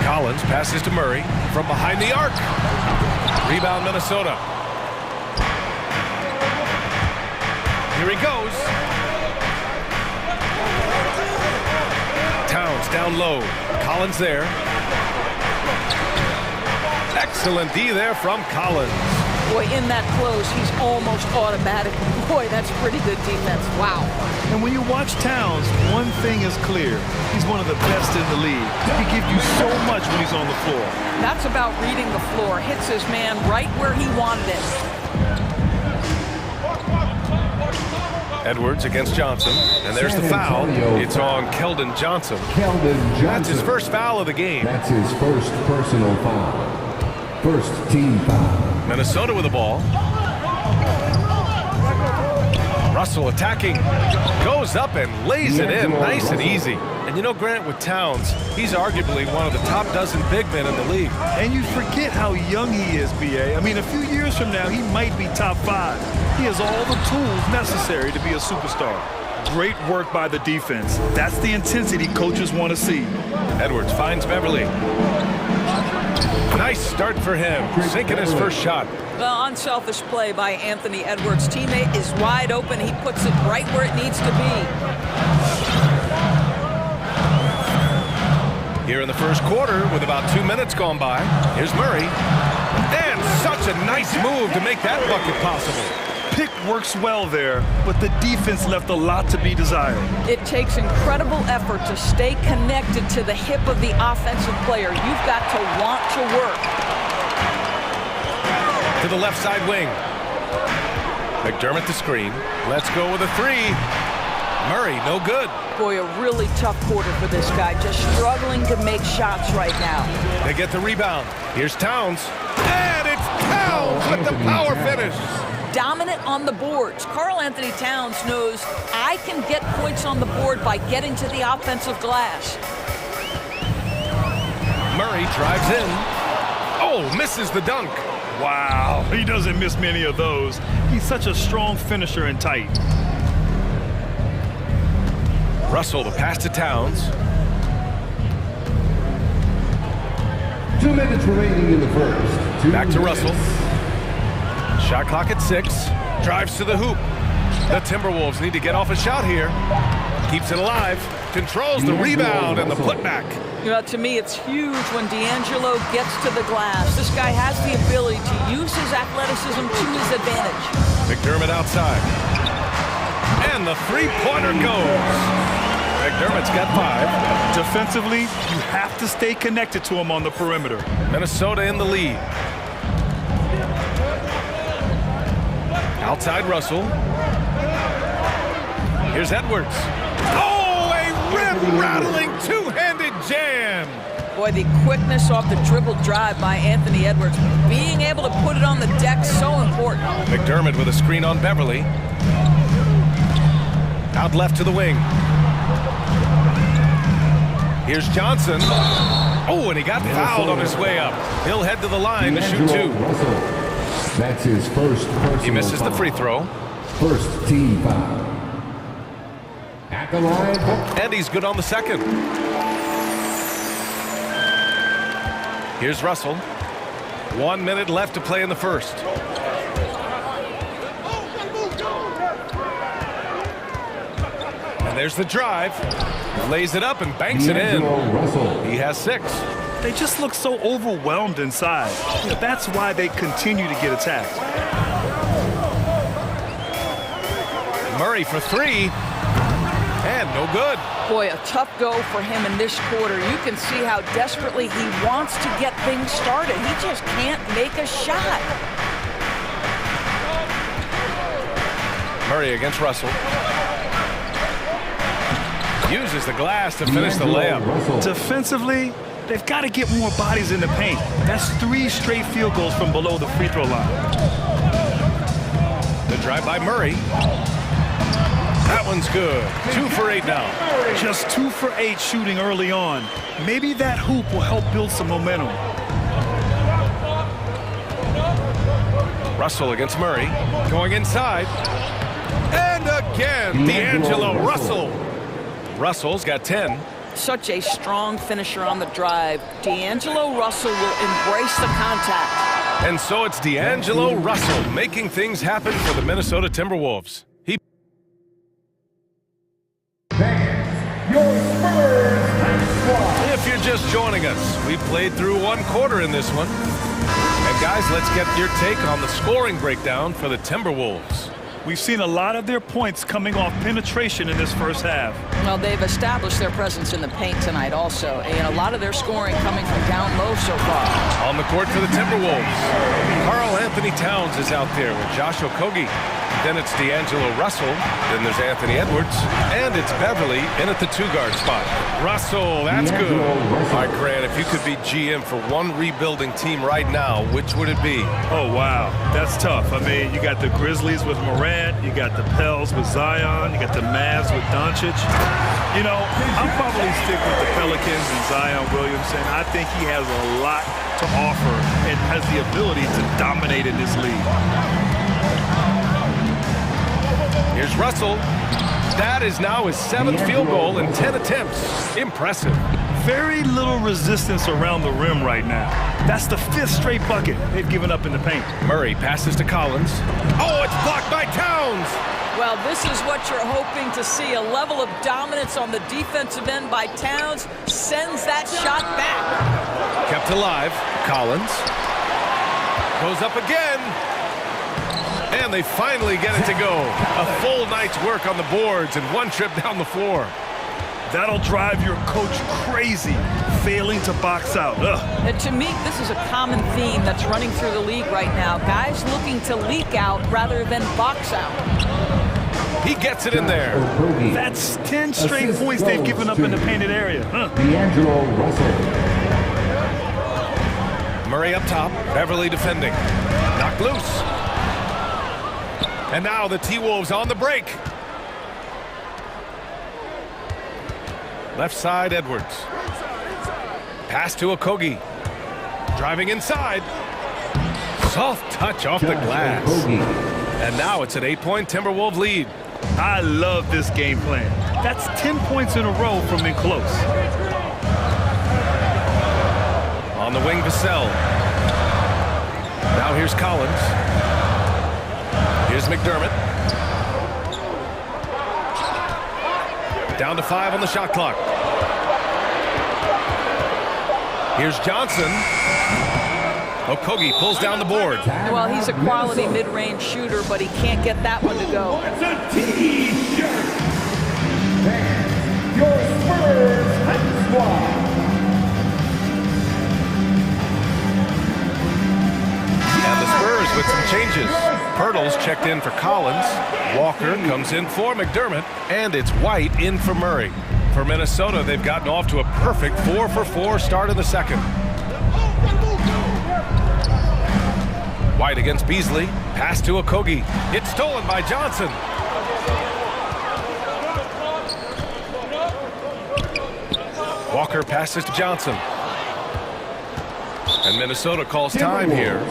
Collins passes to Murray from behind the arc. Rebound Minnesota. Here he goes. Towns down low. Collins there. Excellent D there from Collins.
Boy, in that close, he's almost automatic. Boy, that's pretty good defense. Wow.
And when you watch Towns, one thing is clear. He's one of the best in the league. He gives you so much when he's on the floor.
That's about reading the floor. Hits his man right where he wanted it.
Edwards against Johnson. And there's the foul. It's on Keldon Johnson. That's his first foul of the game.
That's his first personal foul. First team foul.
Minnesota with the ball. Russell attacking. Goes up and lays it in. Nice and easy. And you know, Grant, with Towns, he's arguably one of the top dozen big men in the league.
And you forget how young he is, B.A. I mean, a few years from now, he might be top 5. He has all the tools necessary to be a superstar. Great work by the defense. That's the intensity coaches want to see.
Edwards finds Beverley. Nice start for him, sinking his first shot.
The unselfish play by Anthony Edwards' teammate is wide open. He puts it right where it needs to
be. Here in the first quarter, with about 2 minutes gone by, here's Murray. And such a nice move to make that bucket possible.
Pick works well there, but the defense left a lot to be desired.
It takes incredible effort to stay connected to the hip of the offensive player. You've got to want to work.
To the left side wing. McDermott the screen. Let's go with a 3. Murray, no good.
Boy, a really tough quarter for this guy. Just struggling to make shots right now.
They get the rebound. Here's Towns. And it's Towns with the power finish.
Dominant on the boards. Karl Anthony Towns knows I can get points on the board by getting to the offensive glass.
Murray drives in. Oh, misses the dunk.
Wow, he doesn't miss many of those. He's such a strong finisher and tight.
Russell, the pass to Towns.
2 minutes remaining in the first.
Back to Russell. Shot clock at 6. Drives to the hoop. The Timberwolves need to get off a shot here. Keeps it alive. Controls the rebound and the putback.
You know, to me, it's huge when D'Angelo gets to the glass. This guy has the ability to use his athleticism to his advantage.
McDermott outside. And the three-pointer goes. McDermott's got 5.
Defensively, you have to stay connected to him on the perimeter.
Minnesota in the lead. Outside Russell. Here's Edwards. Oh, a rim-rattling two-handed jam.
Boy, the quickness off the dribble drive by Anthony Edwards. Being able to put it on the deck, so important.
McDermott with a screen on Beverley. Out left to the wing. Here's Johnson. Oh, and he got fouled on his way up. He'll head to the line to shoot 2.
That's his first personal
He misses the free throw.
First team foul. At the line.
And he's good on the second. Here's Russell. 1 minute left to play in the first. And there's the drive. Lays it up and banks it in. He has 6.
They just look so overwhelmed inside. You know, that's why they continue to get attacked.
Murray for 3. And no good.
Boy, a tough go for him in this quarter. You can see how desperately he wants to get things started. He just can't make a shot.
Murray against Russell. Uses the glass to finish the layup.
Defensively, they've got to get more bodies in the paint. That's 3 straight field goals from below the free throw line.
The drive by Murray. That one's good. 2 for 8 now.
Just 2 for 8 shooting early on. Maybe that hoop will help build some momentum.
Russell against Murray. Going inside. And again, D'Angelo Russell. Russell's got 10.
Such a strong finisher on the drive. D'Angelo Russell will embrace the contact.
And so it's D'Angelo Russell making things happen for the Minnesota Timberwolves. If you're just joining us, we played through 1 quarter in this one. And guys, let's get your take on the scoring breakdown for the Timberwolves.
We've seen a lot of their points coming off penetration in this first half.
Well, they've established their presence in the paint tonight also, and a lot of their scoring coming from down low so far.
On the court for the Timberwolves, Karl Anthony Towns is out there with Josh Okogie. Then it's D'Angelo Russell. Then there's Anthony Edwards. And it's Beverly in at the 2-guard spot. Russell, that's good. All right, Grant, if you could be GM for one rebuilding team right now, which would it be?
Oh, wow. That's tough. I mean, you got the Grizzlies with Morant. You got the Pels with Zion. You got the Mavs with Doncic. You know, I'll probably stick with the Pelicans and Zion Williamson. I think he has a lot to offer and has the ability to dominate in this league.
Here's Russell. That is now his 7th field goal in 10 attempts. Impressive.
Very little resistance around the rim right now. That's the 5th straight bucket they've given up in the paint.
Murray passes to Collins. Oh, it's blocked by Towns.
Well, this is what you're hoping to see. A level of dominance on the defensive end by Towns sends that shot back.
Kept alive. Collins goes up again. And they finally get it to go. A full night's work on the boards and 1 trip down the floor.
That'll drive your coach crazy, failing to box out.
And to me, this is a common theme that's running through the league right now. Guys looking to leak out rather than box out.
He gets it in there.
That's 10 straight points they've given up in the painted area.
D'Angelo Russell.
Murray up top. Beverly defending. Knocked loose. And now the T-Wolves on the break. Left side, Edwards. Pass to Okogie. Driving inside. Soft touch off the glass. And now it's an 8-point Timberwolves lead.
I love this game plan. That's 10 points in a row from in close.
On the wing, Vassell. Now here's Collins. Here's McDermott. Down to 5 on the shot clock. Here's Johnson. Okogie pulls down the board.
Well, he's a quality mid-range shooter, but he can't get that one to go.
It's a T-shirt. And your Spurs high squad.
And the Spurs with some changes. Pirtle's checked in for Collins. Walker comes in for McDermott. And it's White in for Murray. For Minnesota, they've gotten off to a perfect 4-for-4 start in the second. White against Beasley. Pass to Okogie. It's stolen by Johnson. Walker passes to Johnson. And Minnesota calls time here.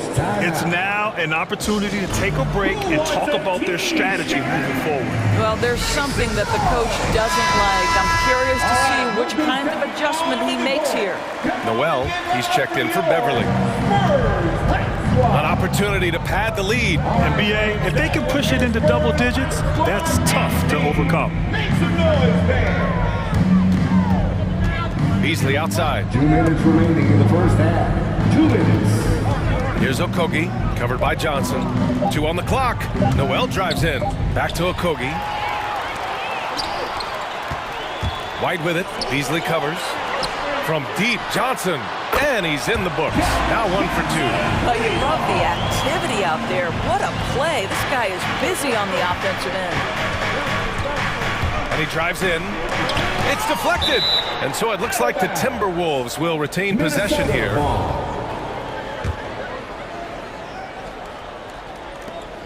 It's now an opportunity to take a break and talk about their strategy moving forward.
Well, there's something that the coach doesn't like. I'm curious to see which kind of adjustment he makes here.
Noel, he's checked in for Beverly. An opportunity to pad the lead.
And BA, if they can push it into double digits, that's tough to overcome.
Beasley outside.
2 minutes remaining in the first half. 2 minutes.
Here's Okogie, covered by Johnson. 2 on the clock. Noel drives in. Back to Okogie. White with it. Beasley covers. From deep, Johnson. And he's in the books. Now 1 for 2.
Well, you love the activity out there. What a play. This guy is busy on the offensive end.
And he drives in. It's deflected. And so it looks like the Timberwolves will retain possession here.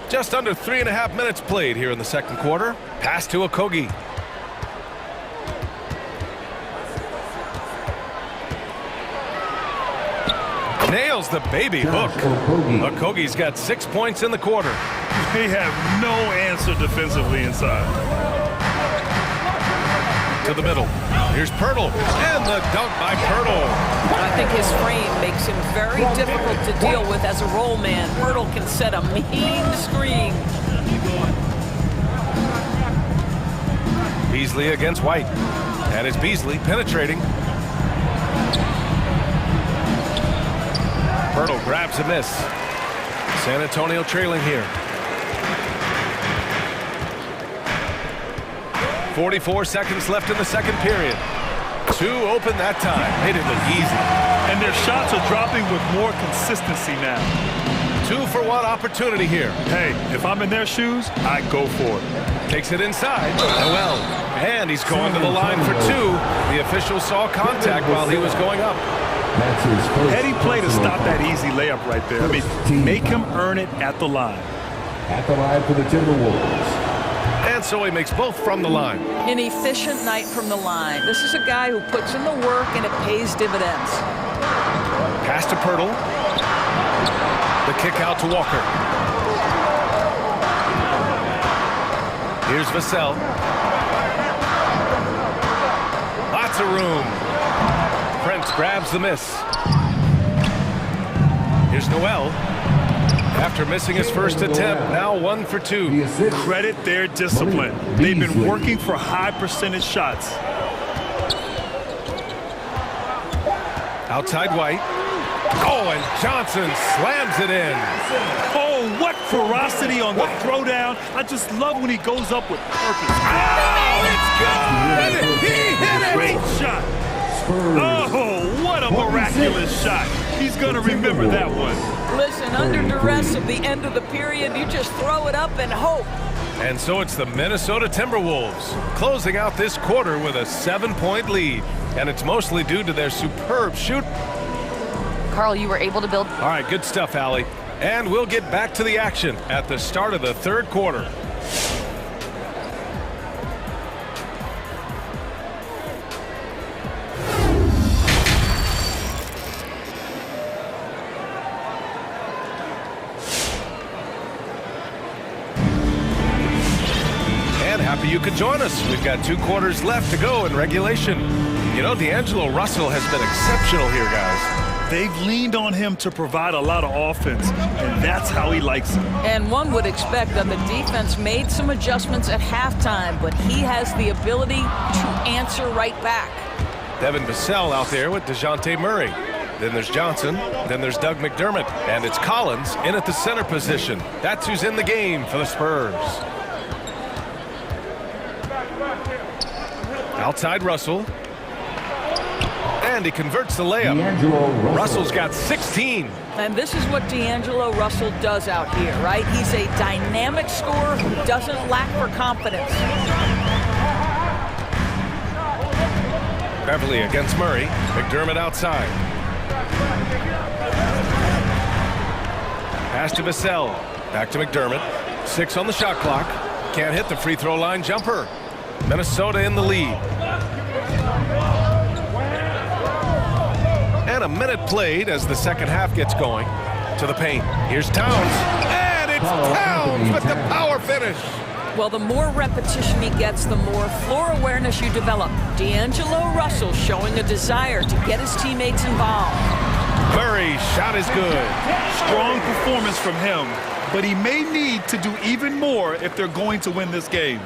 Just under 3.5 minutes played here in the second quarter. Pass to Okogie. Nails the baby hook. Okogie's got 6 points in the quarter.
They have no answer defensively inside.
To the middle. Here's Pirtle. And the dunk by Pirtle.
I think his frame makes him very difficult to deal with as a roll man. Pirtle can set a mean screen.
Beasley against White. And it's Beasley penetrating. Pirtle grabs a miss. San Antonio trailing here. 44 seconds left in the second period. 2 open that time. Made it look easy.
And their shots are dropping with more consistency now.
2 for 1 opportunity here.
Hey, if I'm in their shoes, I go for it.
Takes it inside. Noel. And he's going to the line for 2. The official saw contact while he was going up.
Heady play to stop that easy layup right there. I mean, make him earn it at the line.
At the line for the Timberwolves.
And so he makes both from the line.
An efficient night from the line. This is a guy who puts in the work and it pays dividends.
Pass to Pirtle. The kick out to Walker. Here's Vassell. Lots of room. Prince grabs the miss. Here's Noel. After missing his first attempt, now 1 for 2.
Credit their discipline. They've been working for high percentage shots.
Outside White. Oh, and Johnson slams it in.
Oh, what ferocity on the throwdown. I just love when he goes up with purpose.
Oh, it's good! He hit it!
Great shot. Oh, what a miraculous shot. He's going to remember that one.
Listen, under duress at the end of the period, you just throw it up and hope.
And so it's the Minnesota Timberwolves closing out this quarter with a 7-point lead. And it's mostly due to their superb shoot.
Carl, you were able to build.
All right, good stuff, Allie. And we'll get back to the action at the start of the third quarter. Happy you could join us. We've got 2 quarters left to go in regulation. You know, D'Angelo Russell has been exceptional here, guys.
They've leaned on him to provide a lot of offense, and that's how he likes it.
And one would expect that the defense made some adjustments at halftime, but he has the ability to answer right back.
Devin Vassell out there with DeJounte Murray. Then there's Johnson. Then there's Doug McDermott. And it's Collins in at the center position. That's who's in the game for the Spurs. Outside Russell. And he converts the layup. Russell's got 16.
And this is what D'Angelo Russell does out here, right? He's a dynamic scorer who doesn't lack for confidence.
Beverly against Murray. McDermott outside. Pass to Vassell. Back to McDermott. 6 on the shot clock. Can't hit the free throw line jumper. Minnesota in the lead. And a minute played as the second half gets going. To the paint. Here's Towns. And it's Towns with the power finish.
Well, the more repetition he gets, the more floor awareness you develop. D'Angelo Russell showing a desire to get his teammates involved.
Murray's shot is good.
Strong performance from him, but he may need to do even more if they're going to win this game.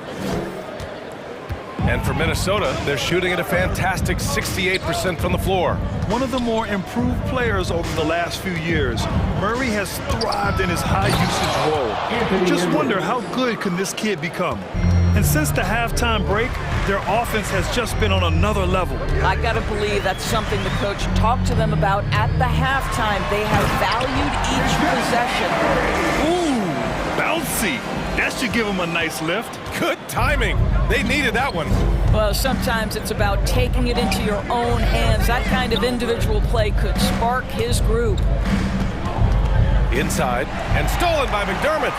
And for Minnesota, they're shooting at a fantastic 68% from the floor.
One of the more improved players over the last few years, Murray has thrived in his high usage role. Just wonder how good can this kid become? And since the halftime break, their offense has just been on another level.
I got to believe that's something the coach talked to them about at the halftime. They have valued each possession.
Ooh, bouncy. That should give them a nice lift.
Good timing. They needed that one.
Well, sometimes it's about taking it into your own hands. That kind of individual play could spark his group.
Inside, and stolen by McDermott.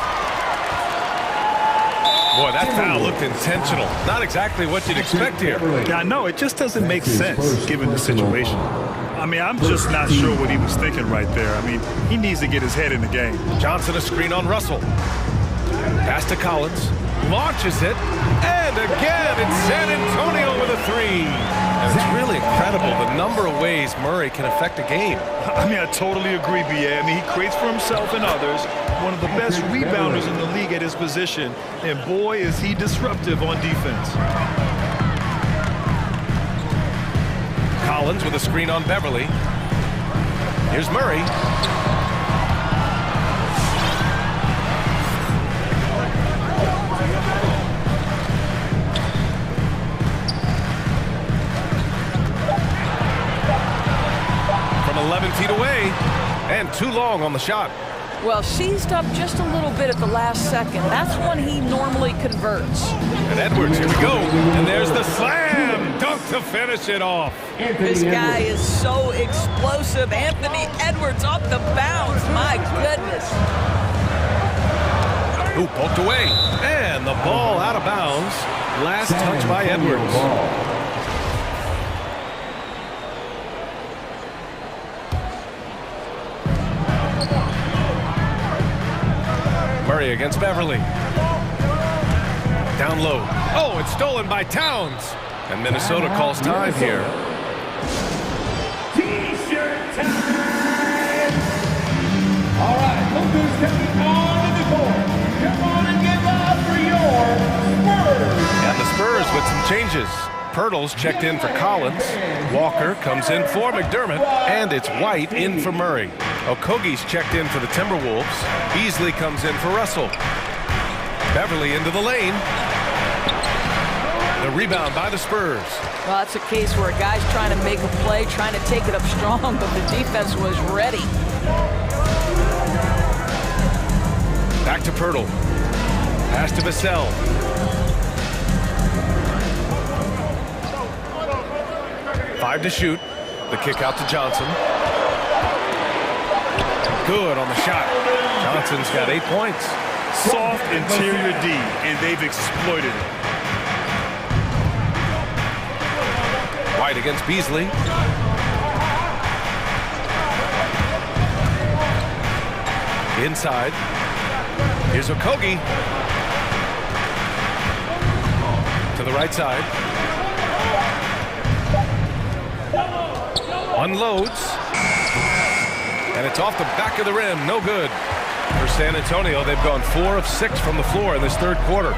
Boy, that foul looked intentional. Not exactly what you'd expect here.
Yeah, no, it just doesn't make sense given the situation. I mean, I'm just not sure what he was thinking right there. I mean, he needs to get his head in the game.
Johnson a screen on Russell. Pass to Collins. Launches it. And again, it's San Antonio with a three. And it's really incredible the number of ways Murray can affect a game.
I mean, I totally agree, B.A. I mean, he creates for himself and others. One of the best rebounders in the league at his position. And boy, is he disruptive on defense.
Collins with a screen on Beverly. Here's Murray. From 11 feet away, and too long on the shot.
Well, seized up just a little bit at the last second. That's when he normally converts.
And Edwards, here we go. And there's the slam dunk to finish it off.
This guy is so explosive. Anthony Edwards off the bounce. My goodness.
Ooh, poked away. And the ball out of bounds. Last touch by Edwards. Murray against Beverly. Down low. Oh, it's stolen by Towns. And Minnesota calls time here.
T-shirt time! All right, look who's coming on the court. Come on and get loud for your Spurs.
And the Spurs with some changes. Pirtle's checked in for Collins. Walker comes in for McDermott. And it's White in for Murray. Okogie's checked in for the Timberwolves. Beasley comes in for Russell. Beverly into the lane. The rebound by the Spurs.
Well, that's a case where a guy's trying to make a play, trying to take it up strong, but the defense was ready.
Back to Pirtle. Pass to Vassell. Five to shoot. The kick out to Johnson. Good on the shot. Johnson's got 8 points.
Soft interior D, and they've exploited it.
White against Beasley. Inside. Here's Okogie. To the right side. Unloads. And it's off the back of the rim. No good. For San Antonio, they've gone 4 of 6 from the floor in this third quarter.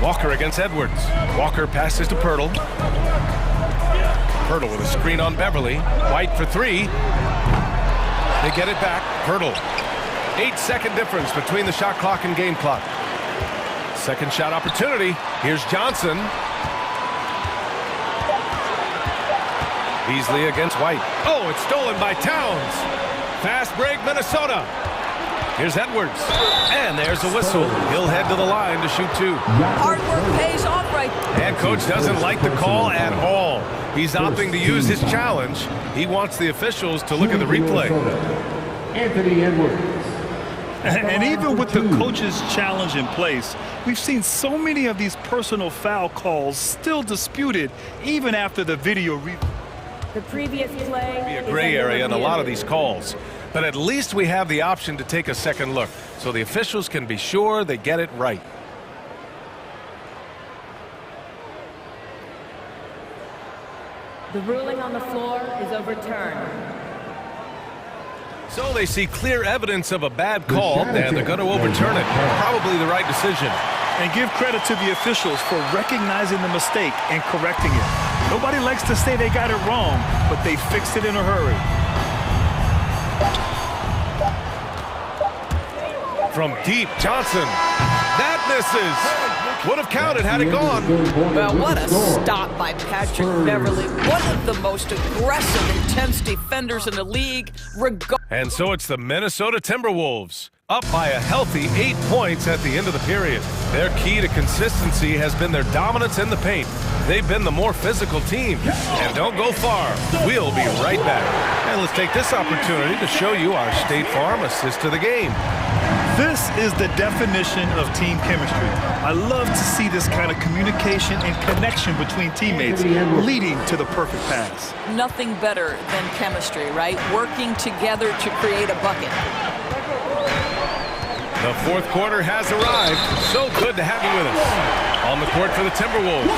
Walker against Edwards. Walker passes to Pirtle. Pirtle with a screen on Beverly. White for 3. They get it back. Pirtle. 8-second difference between the shot clock and game clock. Second shot opportunity. Here's Johnson. Beasley against White. Oh, it's stolen by Towns. Fast break, Minnesota. Here's Edwards. And there's a whistle. He'll head to the line to shoot 2.
Hard work pays off right.
And coach doesn't like the call at all. He's opting to use his challenge. He wants the officials to look at the replay.
Anthony Edwards.
And even with the coach's challenge in place, we've seen so many of these personal foul calls still disputed even after the video review.
The previous play
Be a gray area in a lot of these calls, but at least we have the option to take a second look so the officials can be sure they get it right.
The ruling on the floor is overturned.
So they see clear evidence of a bad call, and they're going to overturn it. Probably the right decision.
And give credit to the officials for recognizing the mistake and correcting it. Nobody likes to say they got it wrong, but they fixed it in a hurry.
From deep, Johnson. That misses. Would have counted had it gone.
Well, what a stop by Patrick Beverly. One of the most aggressive, intense defenders in the league.
And so it's the Minnesota Timberwolves, up by a healthy 8 points at the end of the period. Their key to consistency has been their dominance in the paint. They've been the more physical team. And don't go far. We'll be right back. And let's take this opportunity to show you our State Farm assist to the game.
This is the definition of team chemistry. I love to see this kind of communication and connection between teammates leading to the perfect pass.
Nothing better than chemistry, right? Working together to create a bucket.
The fourth quarter has arrived. So good to have you with us. On the court for the Timberwolves,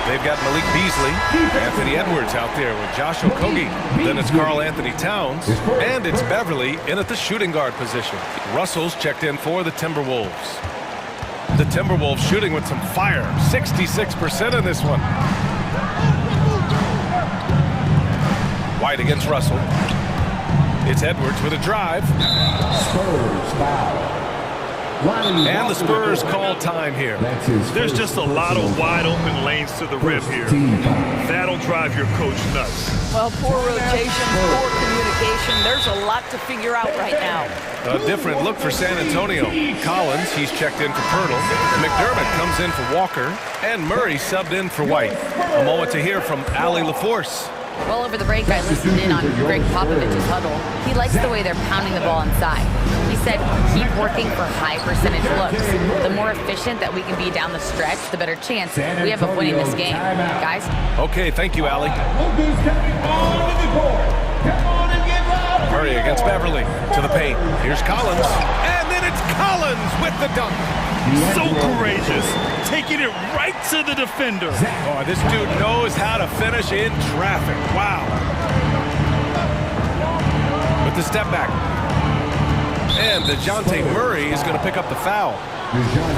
they've got Malik Beasley, Anthony Edwards out there with Josh Okogie. Then it's Karl Anthony Towns, and it's Beverly in at the shooting guard position. Russell's checked in for the Timberwolves. The Timberwolves shooting with some fire, 66% in this one. White against Russell. It's Edwards with a drive.
Spurs foul.
And the Spurs call time here.
There's just a lot of wide open lanes to the rim here. That'll drive your coach nuts.
Well, poor rotation, poor communication. There's a lot to figure out right now.
A different look for San Antonio. Collins, he's checked in for Pirtle. McDermott comes in for Walker. And Murray subbed in for White. A moment to hear from Allie LaForce.
Well, over the break, I listened in on Greg Popovich's huddle. He likes the way they're pounding the ball inside. He said, keep working for high percentage looks. The more efficient that we can be down the stretch, the better chance we have of winning this game. Guys?
Okay, thank you, Allie. Murray against Beverly to the paint. Here's Collins. And then it's Collins with the dunk.
So courageous, taking it right to the defender.
Oh, this dude knows how to finish in traffic. Wow. With the step back. And DeJounte Murray is going to pick up the foul.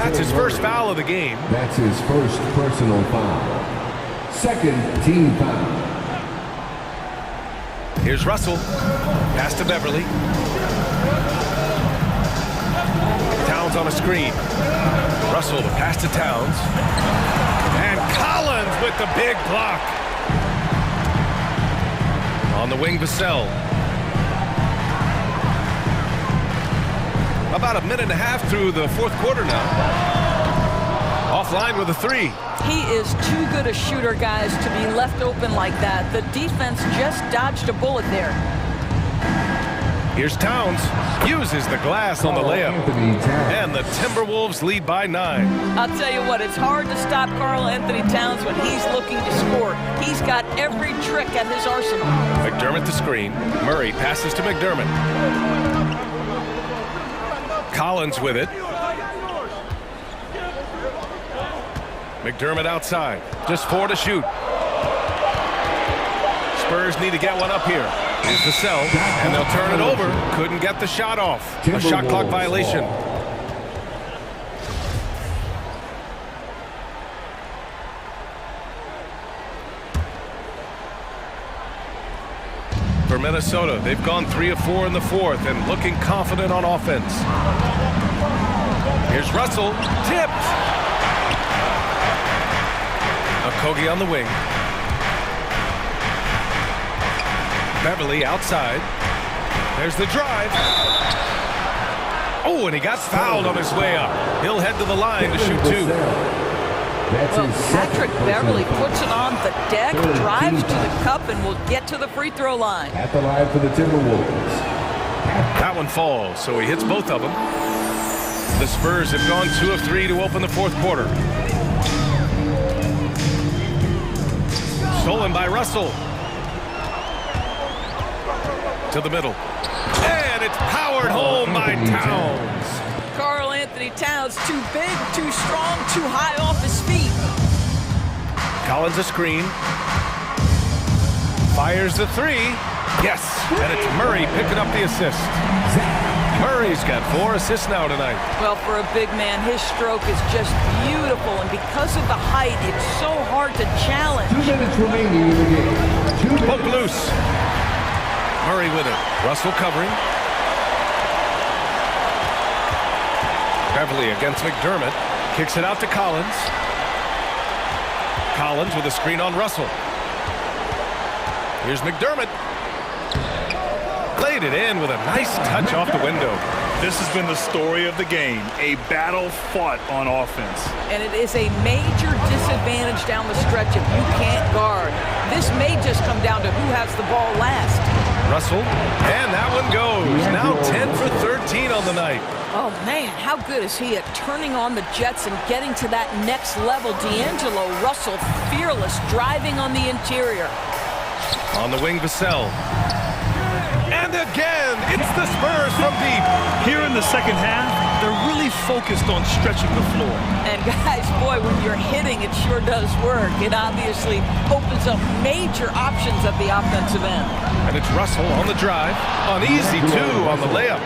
That's his first foul of the game.
That's his first personal foul. Second team foul.
Here's Russell. Pass to Beverly. Towns on a screen. Russell to pass to Towns. And Collins with the big block. On the wing, Vassell. About a minute and a half through the fourth quarter now. Offline with a three.
He is too good a shooter, guys, to be left open like that. The defense just dodged a bullet there.
Here's Towns. Uses the glass on the layup. And the Timberwolves lead by 9.
I'll tell you what, it's hard to stop Karl Anthony Towns when he's looking to score. He's got every trick at his arsenal.
McDermott the screen. Murray passes to McDermott. Collins with it. McDermott outside. Just 4 to shoot. Spurs need to get one up here. Here's Vassell, and they'll turn it over. Couldn't get the shot off. A shot clock violation. For Minnesota, they've gone 3 of 4 in the fourth and looking confident on offense. Here's Russell. Tipped. Okogie on the wing. Beverly outside. There's the drive. Oh, and he got fouled on his way up. He'll head to the line to shoot 2.
Well, Patrick Beverly puts it on the deck, drives to the cup, and will get to the free throw line.
At the line for the Timberwolves.
That one falls, so he hits both of them. The Spurs have gone 2 of 3 to open the fourth quarter. Stolen by Russell. To the middle. And it's powered home by Towns.
Karl Anthony Towns, too big, too strong, too high off his feet.
Collins a screen. Fires the 3. Yes, and it's Murray picking up the assist. Murray's got 4 assists now tonight.
Well, for a big man, his stroke is just beautiful, and because of the height, it's so hard to challenge.
2 minutes remaining in the game.
Poke loose. Murray with it. Russell covering. Beverly against McDermott. Kicks it out to Collins. Collins with a screen on Russell. Here's McDermott. Laid it in with a nice touch off the window.
This has been the story of the game, a battle fought on offense.
And it is a major disadvantage down the stretch if you can't guard. This may just come down to who has the ball last.
Russell, and that one goes. Now 10 for 13 on the night.
Oh, man, how good is he at turning on the Jets and getting to that next level? D'Angelo Russell, fearless, driving on the interior.
On the wing, Vassell. And again, it's the Spurs from deep.
Here in the second half, they're really focused on stretching the floor.
And guys, boy, when you're hitting, it sure does work. It obviously opens up major options at the offensive end.
And it's Russell on the drive. On easy two on the layup.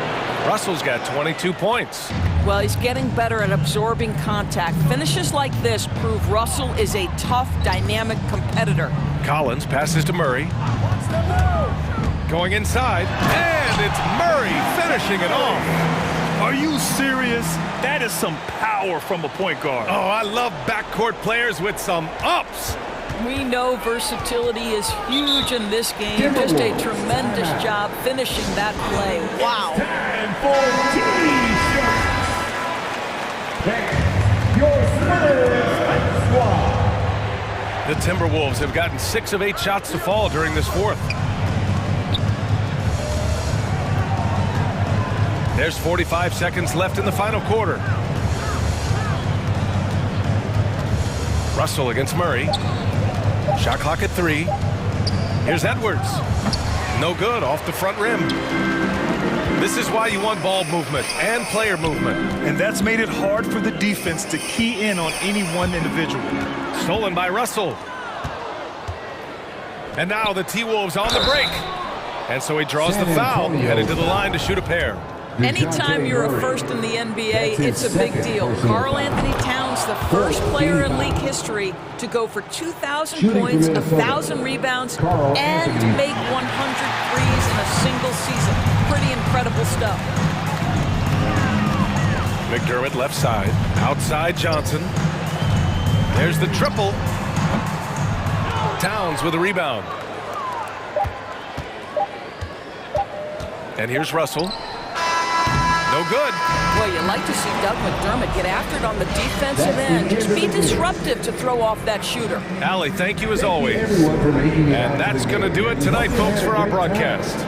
Russell's got 22 points.
Well, he's getting better at absorbing contact. Finishes like this prove Russell is a tough, dynamic competitor.
Collins passes to Murray. Going inside, and it's Murray finishing it off.
Are you serious? That is some power from a point guard.
Oh, I love backcourt players with some ups.
We know versatility is huge in this game. Just a tremendous job finishing that play. Wow.
Time for TV squad.
The Timberwolves have gotten 6 of 8 shots to fall during this fourth. There's 45 seconds left in the final quarter. Russell against Murray. Shot clock at 3. Here's Edwards. No good, off the front rim. This is why you want ball movement and player movement.
And that's made it hard for the defense to key in on any one individual.
Stolen by Russell. And now the T-Wolves on the break. And so he draws the foul, headed to the line to shoot a pair.
Anytime you're a first in the NBA, it's a big deal. Karl Anthony Towns, the first player in league history to go for 2,000 points, 1,000 rebounds, and to make 100 threes in a single season. Pretty incredible stuff.
McDermott left side, outside Johnson. There's the triple. Towns with a rebound. And here's Russell. No good.
Well, you like to see Doug McDermott get after it on the defensive end. Just be disruptive to throw off that shooter.
Allie, thank you as always. And that's going to do it tonight, folks, for our broadcast.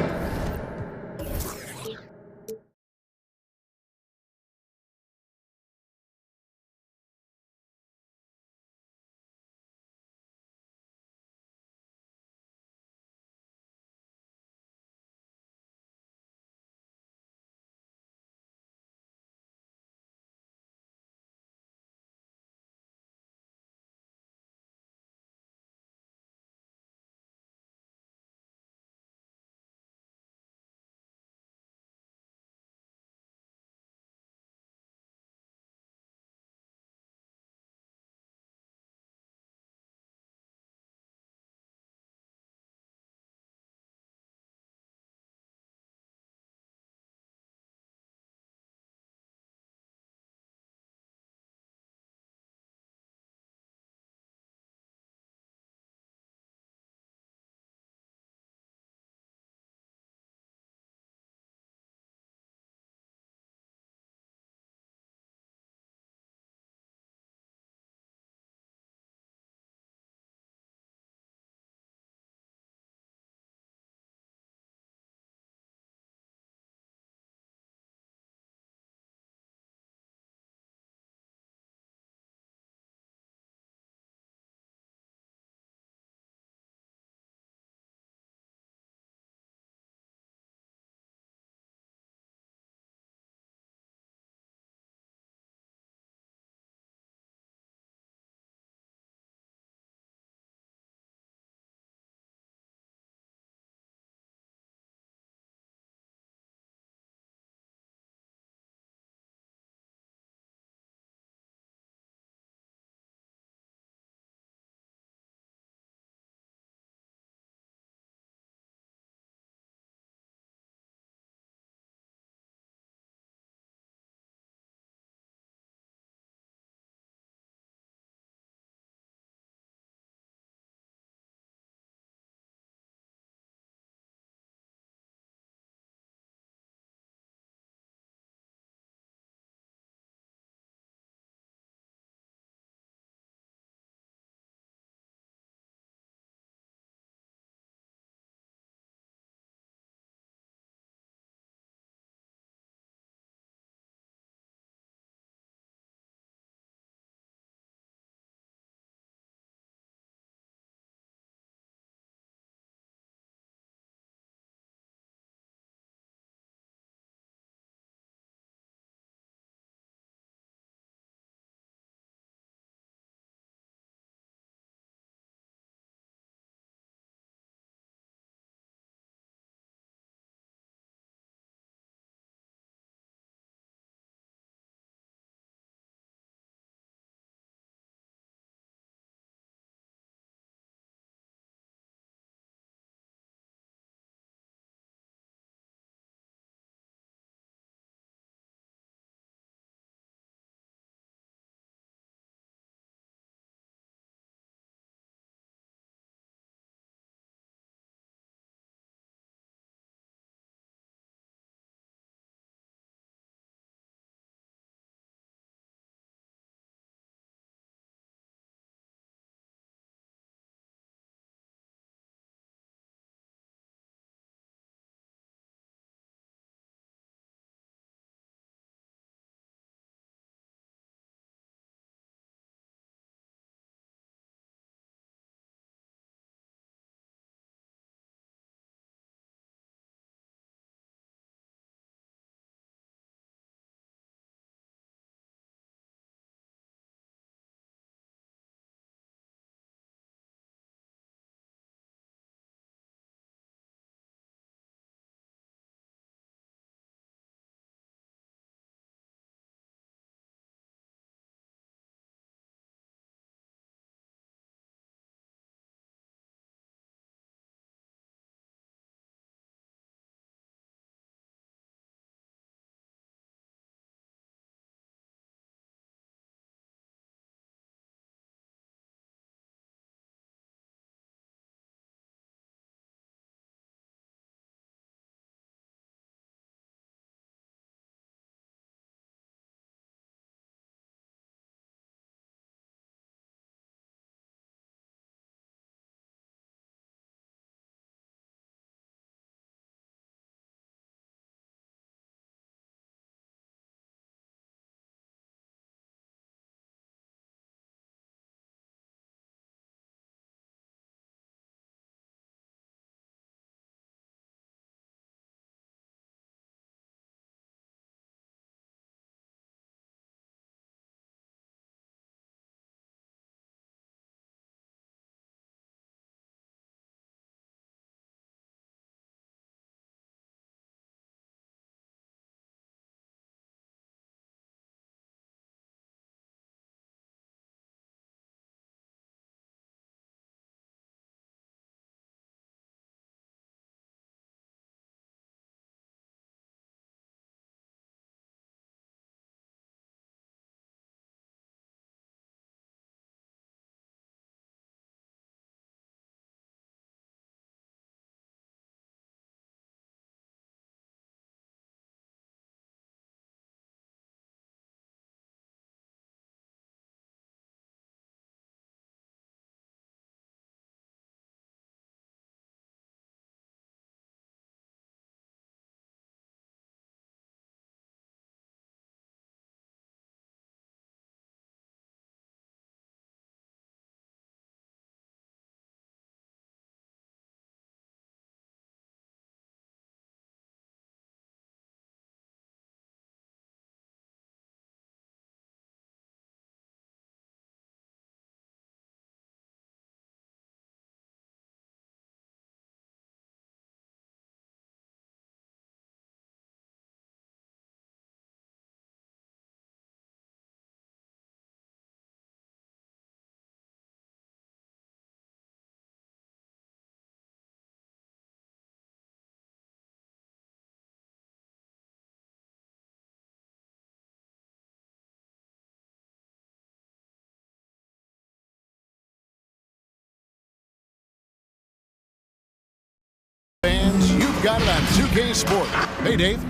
You've got it on 2K Sport. Hey, Dave.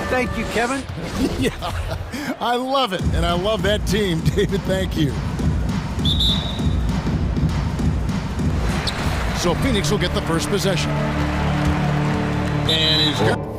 Thank you, Kevin.
Yeah, I love it, and I love that team. David, thank you. So Phoenix will get the first possession. And he's got...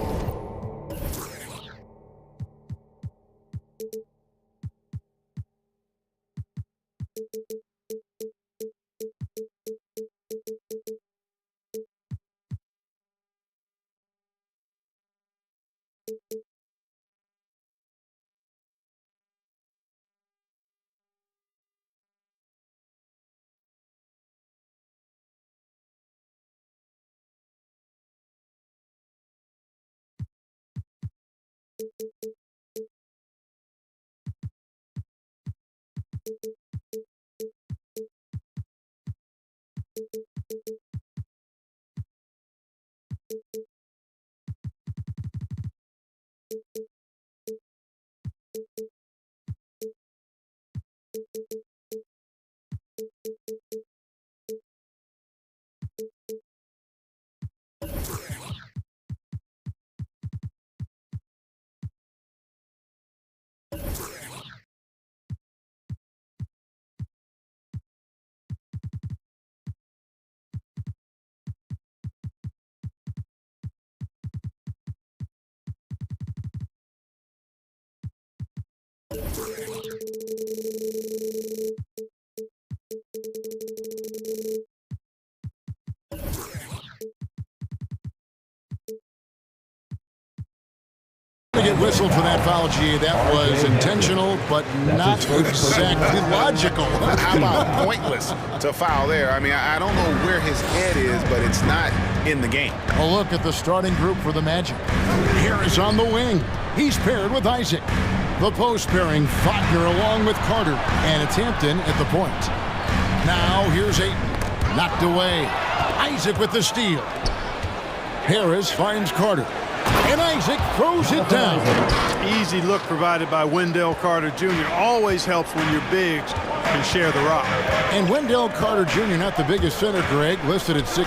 Get whistled for that foul, G. That was intentional, but not exactly logical.
How about pointless to foul there? I mean, I don't know where his head is, but it's not in the game.
A look at the starting group for the Magic. Harris on the wing. He's paired with Isaac. The post pairing, Wagner along with Carter, and it's Hampton at the point. Now here's Ayton, knocked away. Isaac with the steal. Harris finds Carter. And Isaac throws it down.
Easy look provided by Wendell Carter Jr. Always helps when your bigs can share the rock.
And Wendell Carter Jr., not the biggest center, Greg, listed at 6'10". In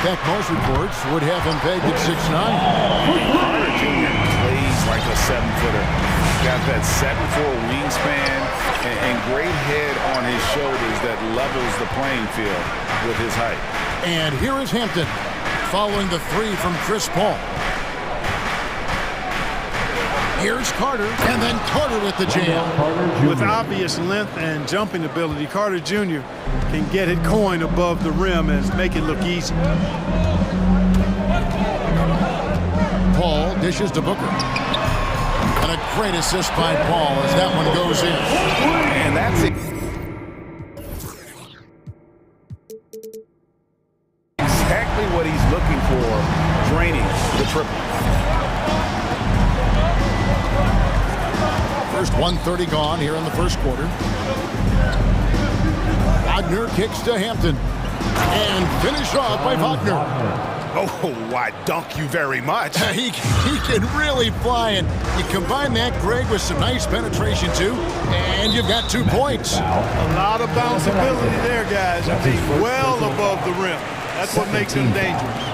fact, most reports would have him pegged at 6'9".
Carter Jr. plays like a 7-footer. Got that 7'4" wingspan and great head on his shoulders that levels the playing field with his height.
And here is Hampton following the three from Chris Paul. Here's Carter, and then Carter with the jam.
With obvious length and jumping ability, Carter Jr. can get it going above the rim and make it look easy.
Paul dishes to Booker. And a great assist by Paul as that one goes in.
And that's it. Exactly what he's looking for, draining the triple.
First 1:30 gone here in the first quarter. Wagner kicks to Hampton. And finished off by Wagner.
Oh, I dunk you very much.
He can really fly, and you combine that, Greg, with some nice penetration, too, and you've got 2 points.
A lot of bounce ability there, guys. I mean, well above the rim. That's what makes him dangerous.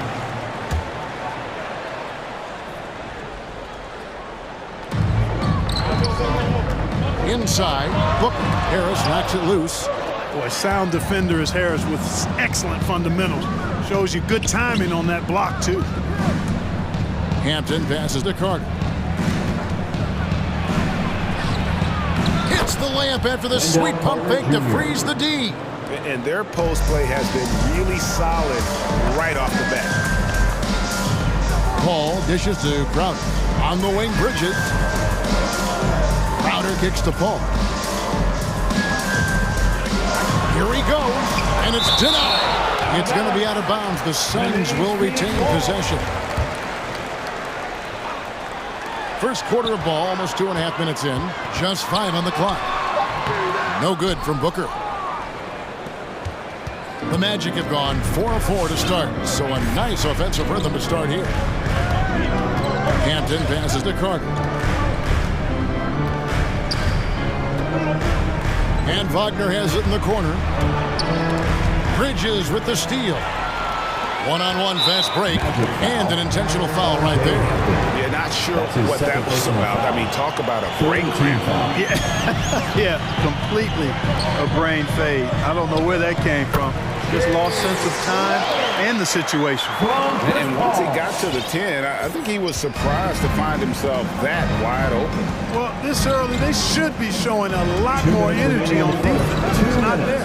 Inside, Booker. Harris knocks it loose.
Boy, sound defender is Harris with excellent fundamentals. Shows you good timing on that block, too.
Hampton passes to Carter. Hits the layup after the sweet pump fake to freeze the D.
And their post play has been really solid right off the bat.
Paul dishes to Crowder. On the wing, Bridges. Crowder kicks to Paul. Here he goes, and it's denied. It's going to be out of bounds. The Suns will retain possession. First quarter of ball, almost 2.5 minutes in. Just 5 on the clock. No good from Booker. The Magic have gone 4 of 4 to start, so a nice offensive rhythm to start here. Hampton passes to Carter. And Wagner has it in the corner. Bridges with the steal. One-on-one fast break and an intentional foul right there.
Yeah, not sure what that was about. I mean, talk about a brain cramp.
Yeah, completely a brain fade. I don't know where that came from. Just lost sense of time and the situation.
And once he got to the 10, I think he was surprised to find himself that wide open.
Well, this early, they should be showing a lot more energy on defense. It's not there.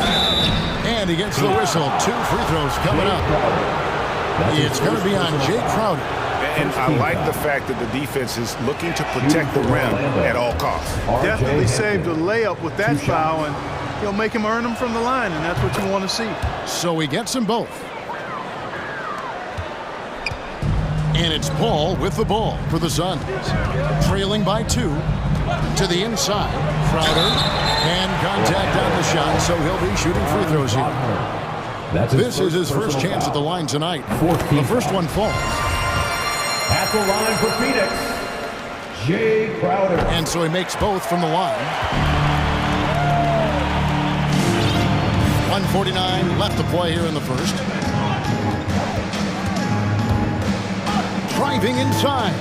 And he gets the whistle. 2 free throws coming up. It's going to be on Jay Crowder.
And I like the fact that the defense is looking to protect the rim at all costs.
Definitely saved a layup with that foul, and he'll make him earn them from the line, and that's what you want to see.
So he gets them both. And it's Paul with the ball for the Suns. Trailing by 2 to the inside. Crowder and contact on the shot, so he'll be shooting free throws here. This is his first chance at the line tonight. The first one falls.
At the line for Phoenix, Jay Crowder.
And so he makes both from the line. 1:49 left to play here in the first. Driving inside.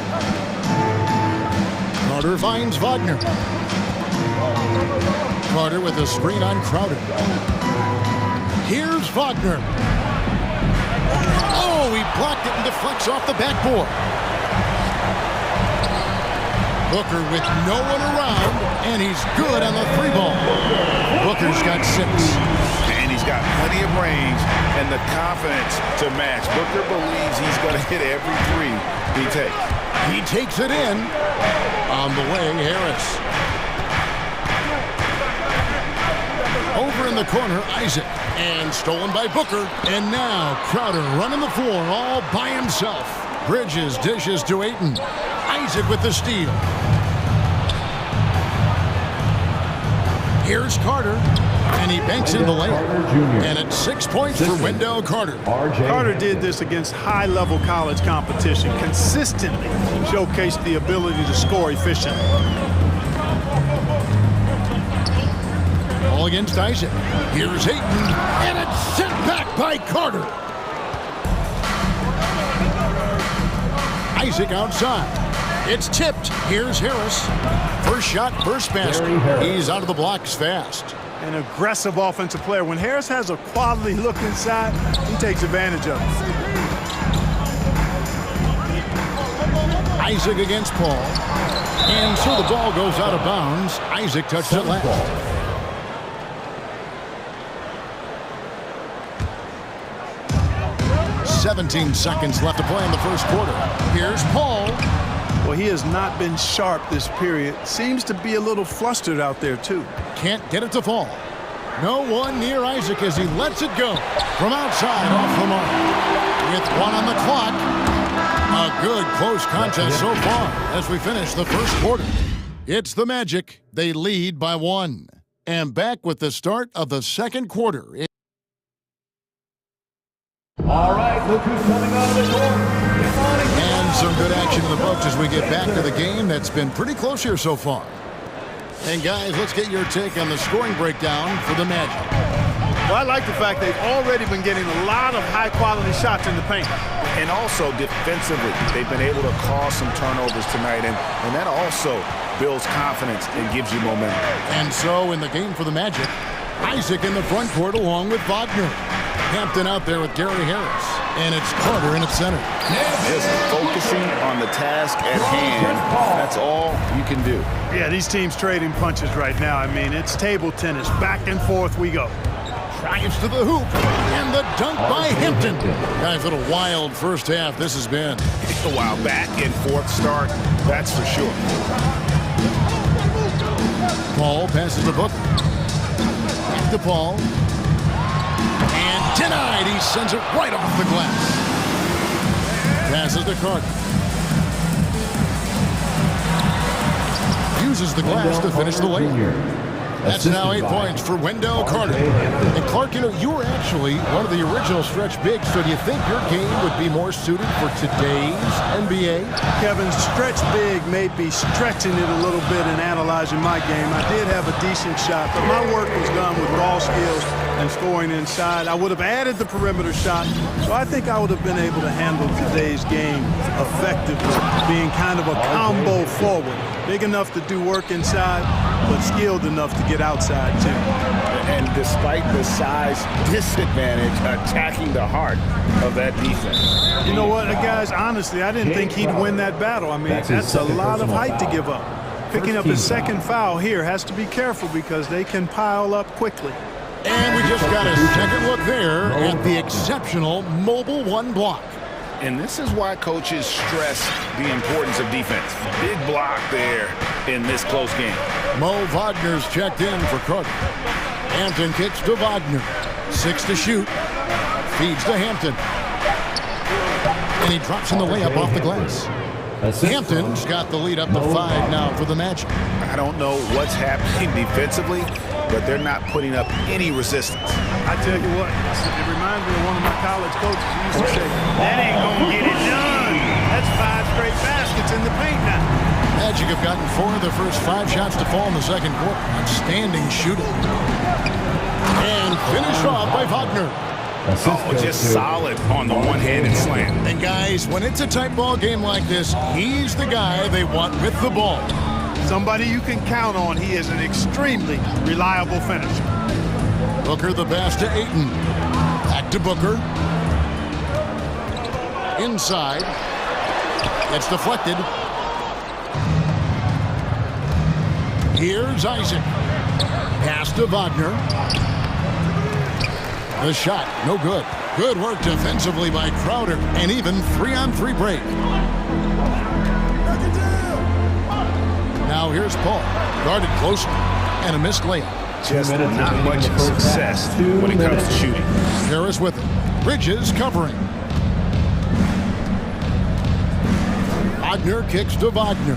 Carter finds Wagner. Carter with a screen on Crowder. Here's Wagner. Oh, he blocked it and deflects off the backboard. Booker with no one around, and he's good on the 3 ball. Booker's got 6.
And he's got plenty of range and the confidence to match. Booker believes he's going to hit every 3 he takes.
He takes it in. On the way, Harris. Over in the corner, Isaac. And stolen by Booker. And now Crowder running the floor all by himself. Bridges dishes to Ayton. Isaac with the steal. Here's Carter. And he banks in the layup. And it's 6 points for Wendell Carter.
Carter did this against high-level college competition. Consistently showcased the ability to score efficiently.
All against Isaac. Here's Ayton. And it's sent back by Carter. Isaac outside. It's tipped. Here's Harris. First shot, first basket. He's out of the blocks fast.
An aggressive offensive player. When Harris has a quality look inside, he takes advantage of it.
Isaac against Paul. And so the ball goes out of bounds. Isaac touched it last. "17 seconds left to play in the first quarter. Here's Paul.
Well, he has not been sharp this period. Seems to be a little flustered out there, too.
Can't get it to fall. No one near Isaac as he lets it go. From outside, off the mark. With 1 on the clock. A good close contest so far as we finish the first quarter. It's the Magic. They lead by 1. And back with the start of the second quarter.
All right, look who's coming out of the court.
And some good action in the books as we get back to the game that's been pretty close here so far. And guys, let's get your take on the scoring breakdown for the Magic.
Well, I like the fact they've already been getting a lot of high-quality shots in the paint.
And also defensively, they've been able to cause some turnovers tonight, and that also builds confidence and gives you momentum.
And so in the game for the Magic, Isaac in the front court along with Wagner. Hampton out there with Gary Harris. And it's Carter in its center.
Just focusing on the task at hand. That's all you can do.
Yeah, these teams trading punches right now. I mean, it's table tennis. Back and forth we go.
Drives to the hoop. And the dunk by Hampton. Guys, a little wild first half this has been.
A while back and forth start, that's for sure.
Paul passes the book. Back to Paul. And denied. He sends it right off the glass. Passes to Carter. Uses the glass to finish the layup. That's now 8 points for Wendell Carter. And Clark, you know, you were actually one of the original stretch bigs, so do you think your game would be more suited for today's NBA?
Kevin, stretch big may be stretching it a little bit in analyzing my game. I did have a decent shot, but my work was done with ball skills and scoring inside. I would have added the perimeter shot, so I think I would have been able to handle today's game effectively, being kind of a combo forward. Big enough to do work inside, but skilled enough to get outside, too.
And despite the size disadvantage, attacking the heart of that defense.
You know what, guys, honestly, I didn't think he'd win that battle. I mean, that's a lot of height to give up. Picking up his second foul here has to be careful because they can pile up quickly.
And we just got a second look there at the exceptional mobile one block.
And this is why coaches stress the importance of defense. Big block there in this close game.
Mo Wagner's checked in for Carter. Hampton kicks to Wagner. 6 to shoot. Feeds to Hampton. And he drops in the layup off the glass. Hampton's got the lead up to 5 now for the Magic.
I don't know what's happening defensively, but they're not putting up any resistance.
I tell you what, it reminds me of one of my college coaches who used to say, that ain't gonna get it done. That's 5 straight baskets in the paint now.
Magic have gotten 4 of their first 5 shots to fall in the second quarter. Outstanding shooting. And finished off by Wagner.
Oh, just solid on the one-handed slam.
And guys, when it's a tight ball game like this, he's the guy they want with the ball.
Somebody you can count on. He is an extremely reliable finisher.
Booker the pass to Ayton. Back to Booker. Inside. It's deflected. Here's Isaac. Pass to Wagner. The shot, no good. Good work defensively by Crowder. And even 3-on-3 break. Now here's Paul. Guarded closer. And a missed layup.
Just not much success when it comes to shooting.
Harris with it. Bridges covering. Wagner kicks to Wagner.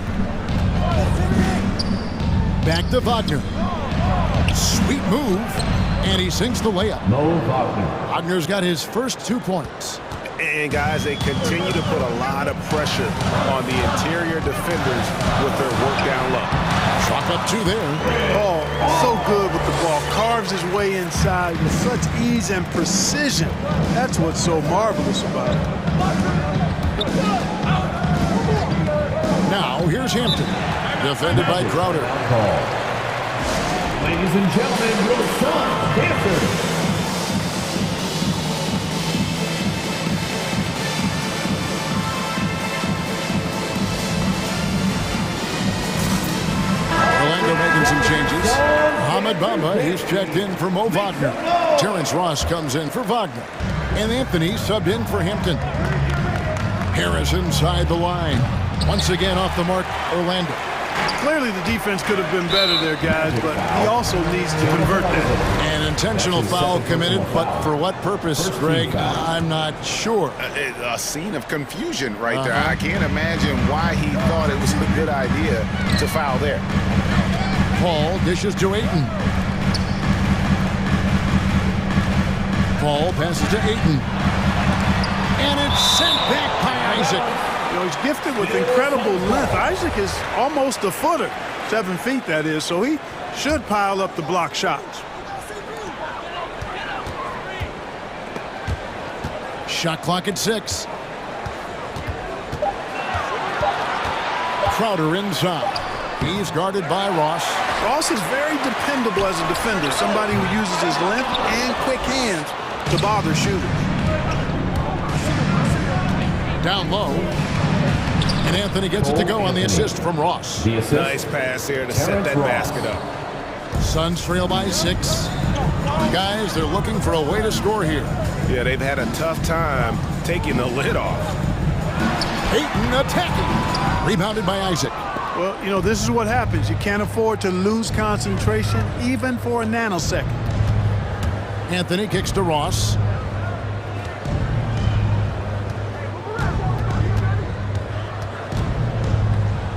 Back to Wagner. Sweet move. And he sinks the layup. Wagner's got his first 2 points.
And guys, they continue to put a lot of pressure on the interior defenders with their work down low.
Drop up 2 there.
Oh, so good with the ball. Carves his way inside with such ease and precision. That's what's so marvelous about it.
Now, here's Hampton. Defended by Crowder.
Ladies and gentlemen, your son, Dancer.
Making some changes. Mohamed Bamba, he's checked in for Mo Wagner. Terrence Ross comes in for Wagner. And Anthony subbed in for Hampton. Harris inside the line. Once again off the mark, Orlando.
Clearly the defense could have been better there, guys, but he also needs to convert that.
An intentional foul committed, but for what purpose, Greg, I'm not sure.
A scene of confusion right there. I can't imagine why he thought it was a good idea to foul there.
Paul dishes to Ayton. Paul passes to Ayton. And it's sent back by Isaac.
You know, he's gifted with incredible length. Isaac is almost a footer, 7 feet that is, so he should pile up the block shots.
Shot clock at 6. Crowder inside. He's guarded by Ross.
Ross is very dependable as a defender, somebody who uses his length and quick hands to bother shooters.
Down low. And Anthony gets it to go on the assist from Ross.
Nice pass here to set that basket up.
Suns trail by 6. Guys, they're looking for a way to score here.
Yeah, they've had a tough time taking the lid off.
Ayton attacking. Rebounded by Isaac.
Well, you know, this is what happens. You can't afford to lose concentration even for a nanosecond.
Anthony kicks to Ross.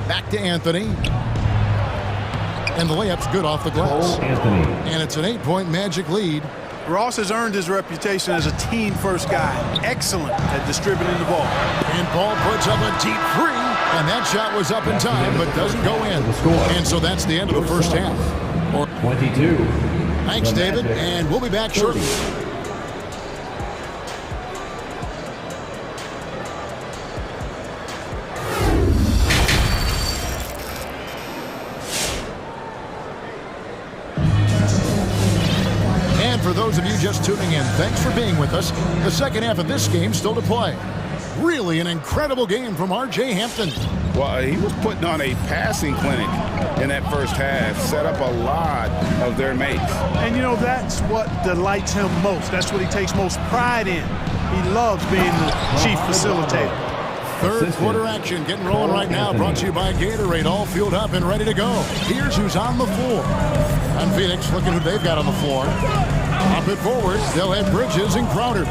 Back to Anthony. And the layup's good off the glass. And it's an 8-point Magic lead.
Ross has earned his reputation as a team-first guy. Excellent at distributing the ball.
And Paul puts up a deep three. And that shot was up in time, but doesn't go in. And so that's the end of the first half.
22.
Thanks, David, and we'll be back shortly. And for those of you just tuning in, thanks for being with us. The second half of this game still to play. Really an incredible game from R.J. Hampton.
Well, he was putting on a passing clinic in that first half, set up a lot of their mates.
And, you know, that's what delights him most. That's what he takes most pride in. He loves being the chief facilitator.
Third quarter action getting rolling right now, brought to you by Gatorade, all fueled up and ready to go. Here's who's on the floor. And Phoenix looking who they've got on the floor. Up it forward, they'll have Bridges and Crowder.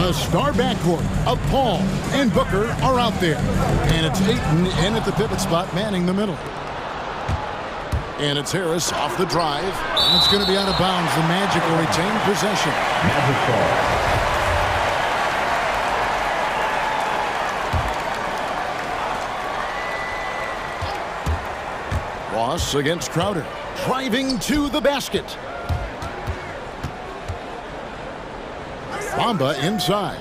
The star backcourt of Paul and Booker are out there. And it's Ayton in at the pivot spot, manning the middle. And it's Harris off the drive. And it's going to be out of bounds. The Magic will retain possession.
Magic ball.
Ross against Crowder. Driving to the basket. Bamba inside.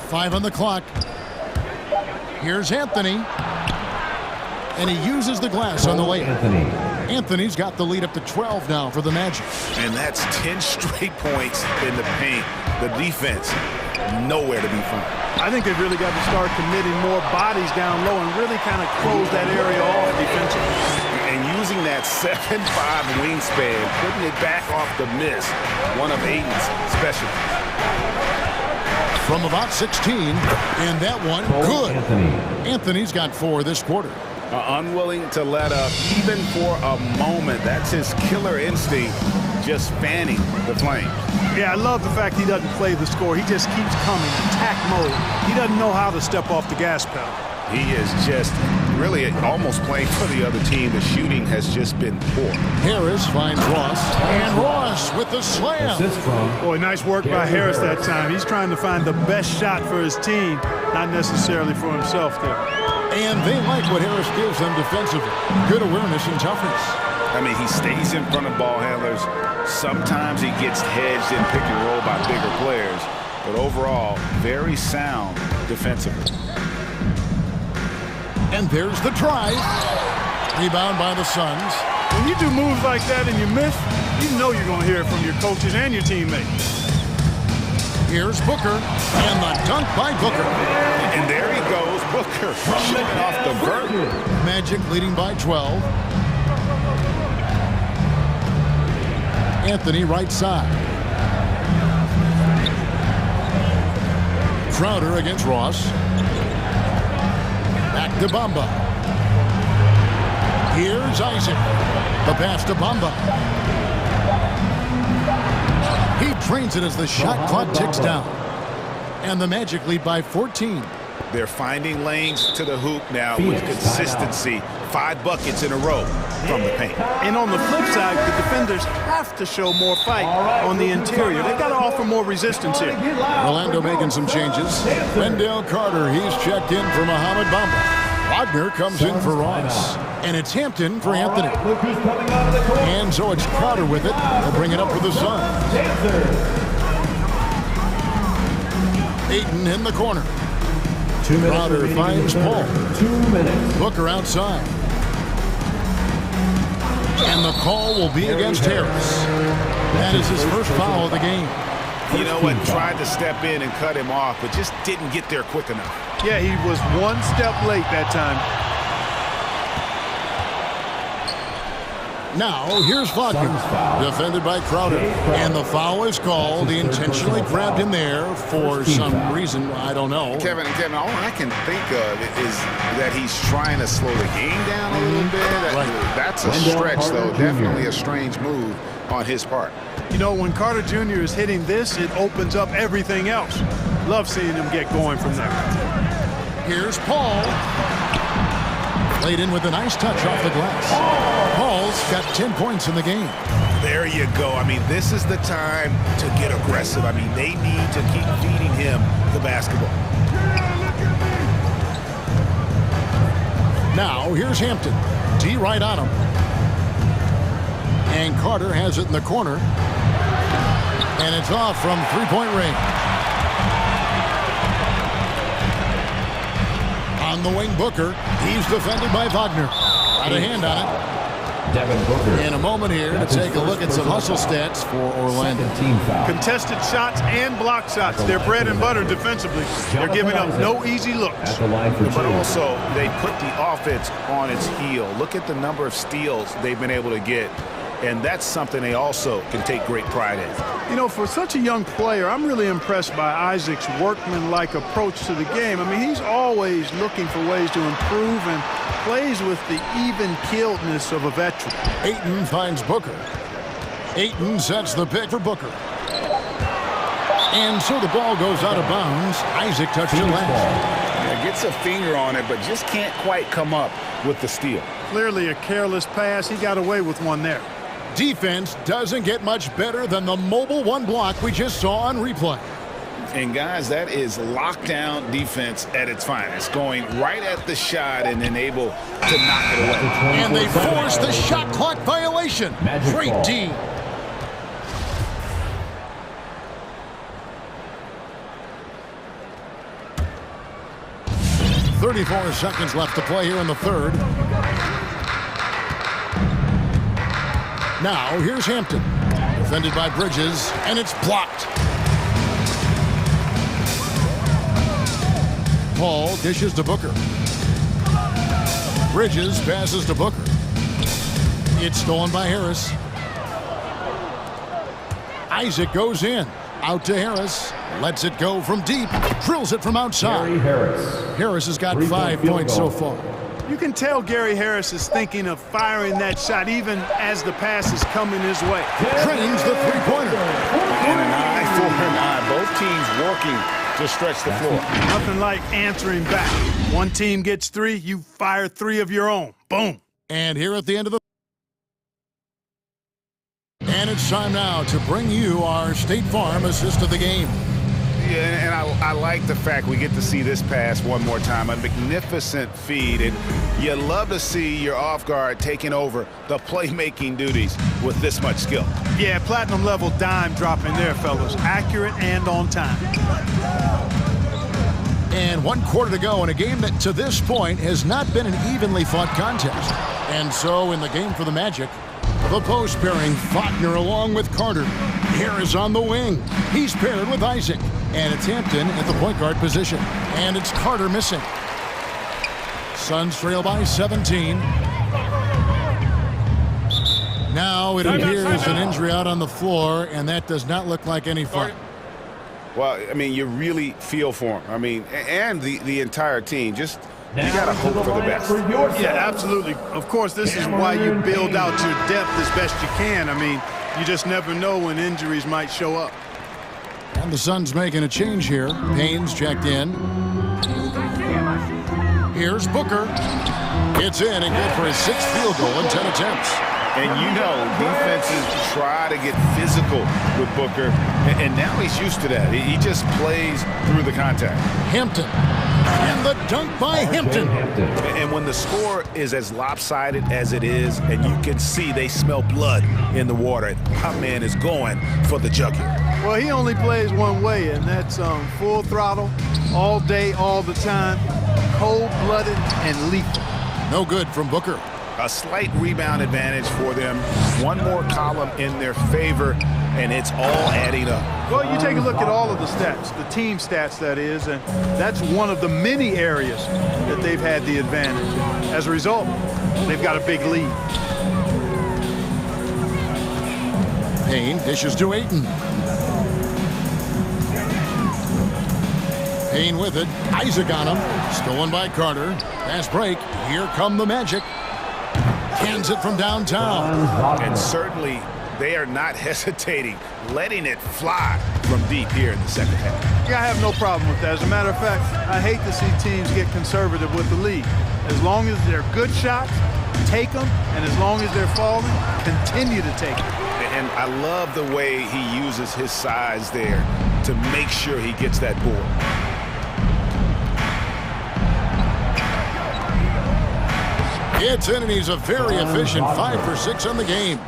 5 on the clock. Here's Anthony. And he uses the glass on the layup. Anthony's got the lead up to 12 now for the Magic.
And that's 10 straight points in the paint. The defense, nowhere to be found.
I think they've really got to start committing more bodies down low and really kind of close that area off defensively.
And using that 7'5" wingspan, putting it back off the miss, one of Ayton's specialties.
From about 16, and that one, good. Anthony's got 4 this quarter.
Unwilling to let up, even for a moment. That's his killer instinct, just fanning the flames.
Yeah, I love the fact he doesn't play the score. He just keeps coming, attack mode. He doesn't know how to step off the gas pedal.
He is just really almost playing for the other team. The shooting has just been poor.
Harris finds Ross, and Ross with the slam.
Boy, nice work by Harris that time. He's trying to find the best shot for his team, not necessarily for himself there.
And they like what Harris gives them defensively. Good awareness and toughness.
I mean, he stays in front of ball handlers. Sometimes he gets hedged in pick and roll by bigger players. But overall, very sound defensively.
And there's the drive. Rebound by the Suns.
When you do moves like that and you miss, you know you're going to hear it from your coaches and your teammates.
Here's Booker, and the dunk by Booker.
And there he goes, Booker, shooting off the vert.
Magic leading by 12. Anthony right side. Crowder against Ross. Back to Bamba. Here's Isaac. The pass to Bamba. He trains it as the shot clock ticks down. And the Magic lead by 14.
They're finding lanes to the hoop now with consistency. 5 buckets in a row from the paint.
And on the flip side, the defenders have to show more fight on the interior. They've got to offer more resistance here.
Orlando making some changes. Wendell Carter, he's checked in for Mohamed Bamba. Wagner comes in for Ross. And it's Hampton for Anthony. And so it's Crowder with it. They'll bring it up for the Suns. Ayton in the corner. Crowder finds Paul.
2 minutes.
Booker outside. And the call will be against Harris. That is his first foul of the game.
You know what? Tried to step in and cut him off, but just didn't get there quick enough.
Yeah, he was one step late that time.
Now, here's Wagner, defended by Crowder. And the foul is called. He intentionally grabbed him there for some reason. I don't know.
Kevin, all I can think of is that he's trying to slow the game down a little bit. That's a stretch, though. Definitely a strange move on his part.
You know, when Carter Jr. is hitting this, it opens up everything else. Love seeing him get going from there.
Here's Paul. Played in with a nice touch off the glass. Paul's got 10 points in the game.
There you go. I mean, this is the time to get aggressive. I mean, they need to keep feeding him the basketball.
Now, here's Hampton. D right on him. And Carter has it in the corner. And it's off from three-point range. On the wing, Booker. He's defended by Wagner. Got a hand on it. In a moment here to take a look at some hustle stats for Orlando.
Contested shots and block shots. They're bread and butter defensively. They're giving up no easy looks.
But also, they put the offense on its heel. Look at the number of steals they've been able to get. And that's something they also can take great pride in.
You know, for such a young player, I'm really impressed by Isaac's workman-like approach to the game. I mean, he's always looking for ways to improve and plays with the even-keeledness of a veteran.
Ayton finds Booker. Ayton sets the pick for Booker. And so the ball goes out of bounds. Isaac touched it last.
Gets a finger on it, but just can't quite come up with the steal.
Clearly a careless pass. He got away with one there.
Defense doesn't get much better than the mobile one block we just saw on replay.
And guys, that is lockdown defense at its finest, going right at the shot and then able to knock it away.
And they force the shot clock violation. Great D. .34 seconds left to play here in the third. Now, here's Hampton. Defended by Bridges, and it's blocked. Paul dishes to Booker. Bridges passes to Booker. It's stolen by Harris. Isaac goes in. Out to Harris. Lets it go from deep. Drills it from outside. Harris has got 5 points so far.
You can tell Gary Harris is thinking of firing that shot even as the pass is coming his way.
Drains the three-pointer.
And an eye for an eye. Both teams working to stretch the floor.
Nothing like answering back. One team gets three, you fire three of your own. Boom.
And here at the end of the... And it's time now to bring you our State Farm assist of the game.
Yeah, and I like the fact we get to see this pass one more time. A magnificent feed, and you love to see your off guard taking over the playmaking duties with this much skill.
Yeah, platinum level dime dropping there, fellas. Accurate and on time.
And 1 quarter to go in a game that to this point has not been an evenly fought contest. And so in the game for the Magic, the post pairing Faulkner along with Carter. Harris on the wing. He's paired with Isaac. And it's Hampton at the point guard position. And it's Carter missing. Suns trail by 17. Now it appears an injury out on the floor, and that does not look like any fun.
Well, I mean, you really feel for him. I mean, and the entire team. Just, you got to hope for the best.
Yeah, absolutely. Of course, this is why you build out your depth as best you can. I mean, you just never know when injuries might show up.
And the Suns making a change here. Payne's checked in. Here's Booker. It's in and good for his 6th field goal in 10 attempts.
And you know, defenses try to get physical with Booker, and now he's used to that. He just plays through the contact.
Hampton. And the dunk by Hampton.
And when the score is as lopsided as it is, and you can see they smell blood in the water, our man is going for the jugular.
Well, he only plays one way, and that's full throttle, all day, all the time, cold-blooded and lethal.
No good from Booker.
A slight rebound advantage for them. One more column in their favor, and it's all adding up.
Well, you take a look at all of the stats, the team stats, that is, and that's one of the many areas that they've had the advantage. As a result, they've got a big lead.
Payne dishes to Ayton. Payne with it. Isaac on him. Stolen by Carter. Fast break. Here come the Magic. Hands it from downtown.
And certainly
They are not hesitating, letting it fly from deep here in the second half.
Yeah, I have no problem with that. As a matter of fact, I hate to see teams get conservative with the lead. As long as they're good shots, take them, and as long as they're falling, continue to take them.
And I love the way he uses his size there to make sure he gets that board.
Gets in, and he's a very efficient 5 for 6 on the game.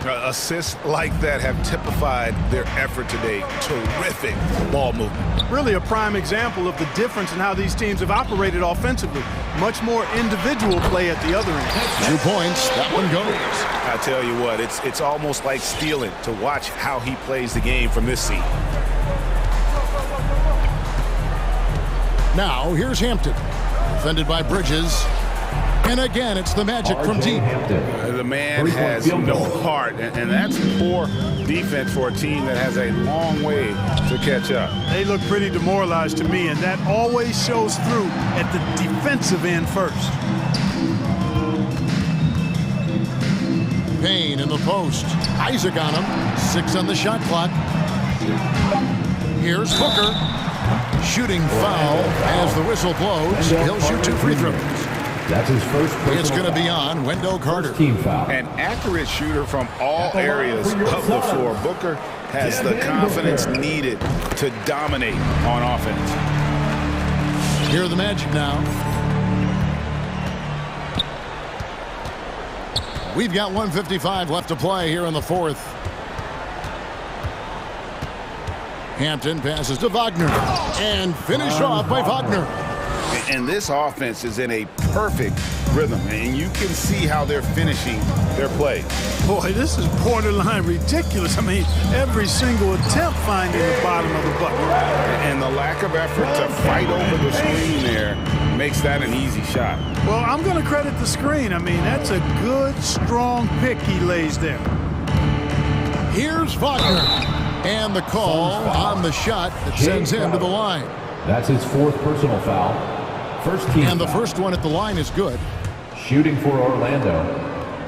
Assists like that have typified their effort today. Terrific ball movement.
Really a prime example of the difference in how these teams have operated offensively. Much more individual play at the other end.
2 points, that one goes.
I tell you what, it's almost like stealing to watch how he plays the game from this seat.
Now, here's Hampton. Defended by Bridges. And again, it's the Magic from deep.
The man has no heart, and that's poor defense for a team that has a long way to catch up.
They look pretty demoralized to me, and that always shows through at the defensive end first.
Payne in the post. Isaac on him. 6 on the shot clock. Here's Booker. Shooting foul as the whistle blows. He'll shoot 2 free throws.
That's his first.
It's going to be on Wendell Carter.
Team foul.
An accurate shooter from all areas of the floor. Booker has the confidence needed to dominate on offense.
Here are the Magic now. We've got 1:55 left to play here in the fourth. Hampton passes to Wagner. And finished off by Wagner.
And this offense is in a perfect rhythm, and you can see how they're finishing their play.
Boy, this is borderline ridiculous. I mean, every single attempt finding the bottom of the bucket.
And the lack of effort to fight over the screen there makes that an easy shot.
Well, I'm going to credit the screen. I mean, that's a good, strong pick he lays there.
Here's Wagner. And the call on the shot that sends him to the line.
That's his 4th personal foul. First team
and the
foul.
first one at the line is good.
Shooting for Orlando,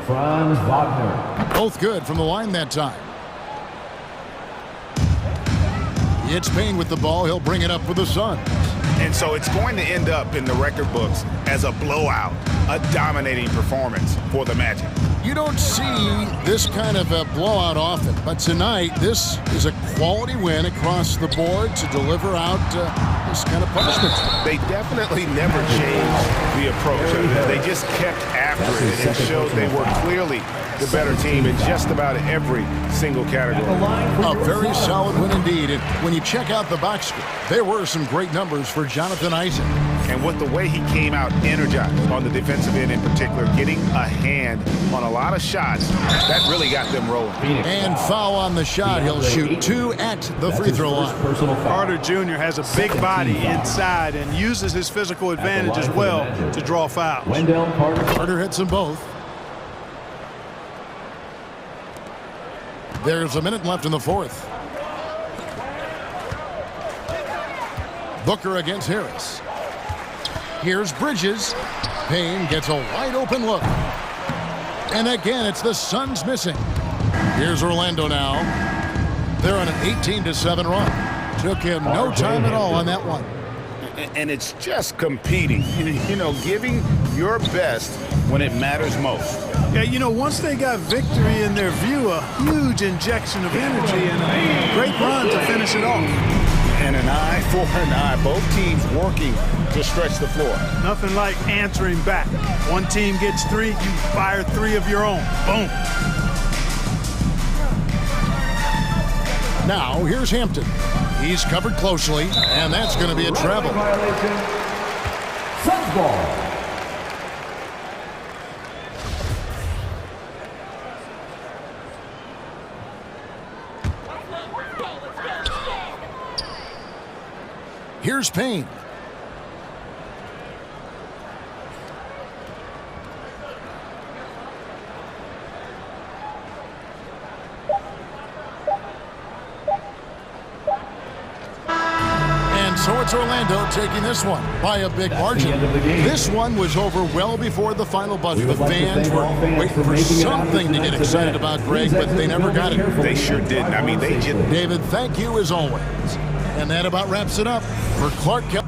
Franz Wagner.
Both good from the line that time. It's Payne with the ball. He'll bring it up for the Suns.
And so it's going to end up in the record books as a blowout, a dominating performance for the Magic.
You don't see this kind of a blowout often, but tonight this is a quality win across the board to deliver out this kind of punishment.
They definitely never changed the approach. They just kept after it and showed they were clearly the better team in just about every single category.
A very solid win indeed. And when you check out the box score, there were some great numbers for Jonathan Isaac.
And with the way he came out energized on the defensive end in particular, getting a hand on a lot of shots, that really got them rolling.
And foul on the shot. He'll shoot 2 at the free throw line.
Carter Jr. has a big body inside and uses his physical advantage as well to draw fouls.
Wendell Carter.
Carter hits them both. There's a minute left in the fourth. Booker against Harris. Here's Bridges. Payne gets a wide open look. And again, it's the Suns missing. Here's Orlando now. They're on an 18-7 run. Took him no time at all on that one.
And it's just competing, you know, giving your best when it matters most.
Yeah, you know, once they got victory in their view, a huge injection of energy and a great run to finish it off.
And an eye for an eye. Both teams working to stretch the floor.
Nothing like answering back. One team gets 3, you fire 3 of your own. Boom.
Now, here's Hampton. He's covered closely, and that's going to be a travel.
Suns ball.
Here's Payne. So it's Orlando taking this one by a big margin. This one was over well before the final buzzer. The fans were waiting for something to get excited about, Greg, but they never got it.
They sure didn't. I mean, they just...
David, thank you as always. And that about wraps it up for Clark Kelly.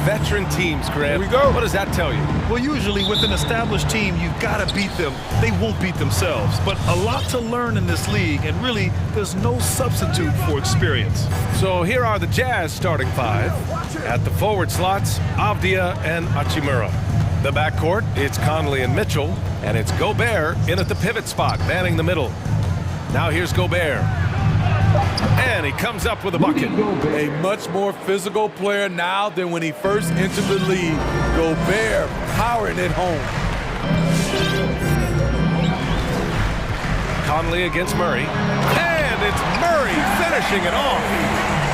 veteran teams, Grant.
Here we go.
What does that tell you?
Well, usually with an established team, you've got to beat them. They won't beat themselves. But a lot to learn in this league, and really, there's no substitute for experience.
So here are the Jazz starting five. At the forward slots, Avdia and Hachimura. The backcourt, it's Conley and Mitchell, and it's Gobert in at the pivot spot, manning the middle. Now here's Gobert. And he comes up with a bucket.
A much more physical player now than when he first entered the league. Gobert powering it home.
Conley against Murray. And it's Murray finishing it off.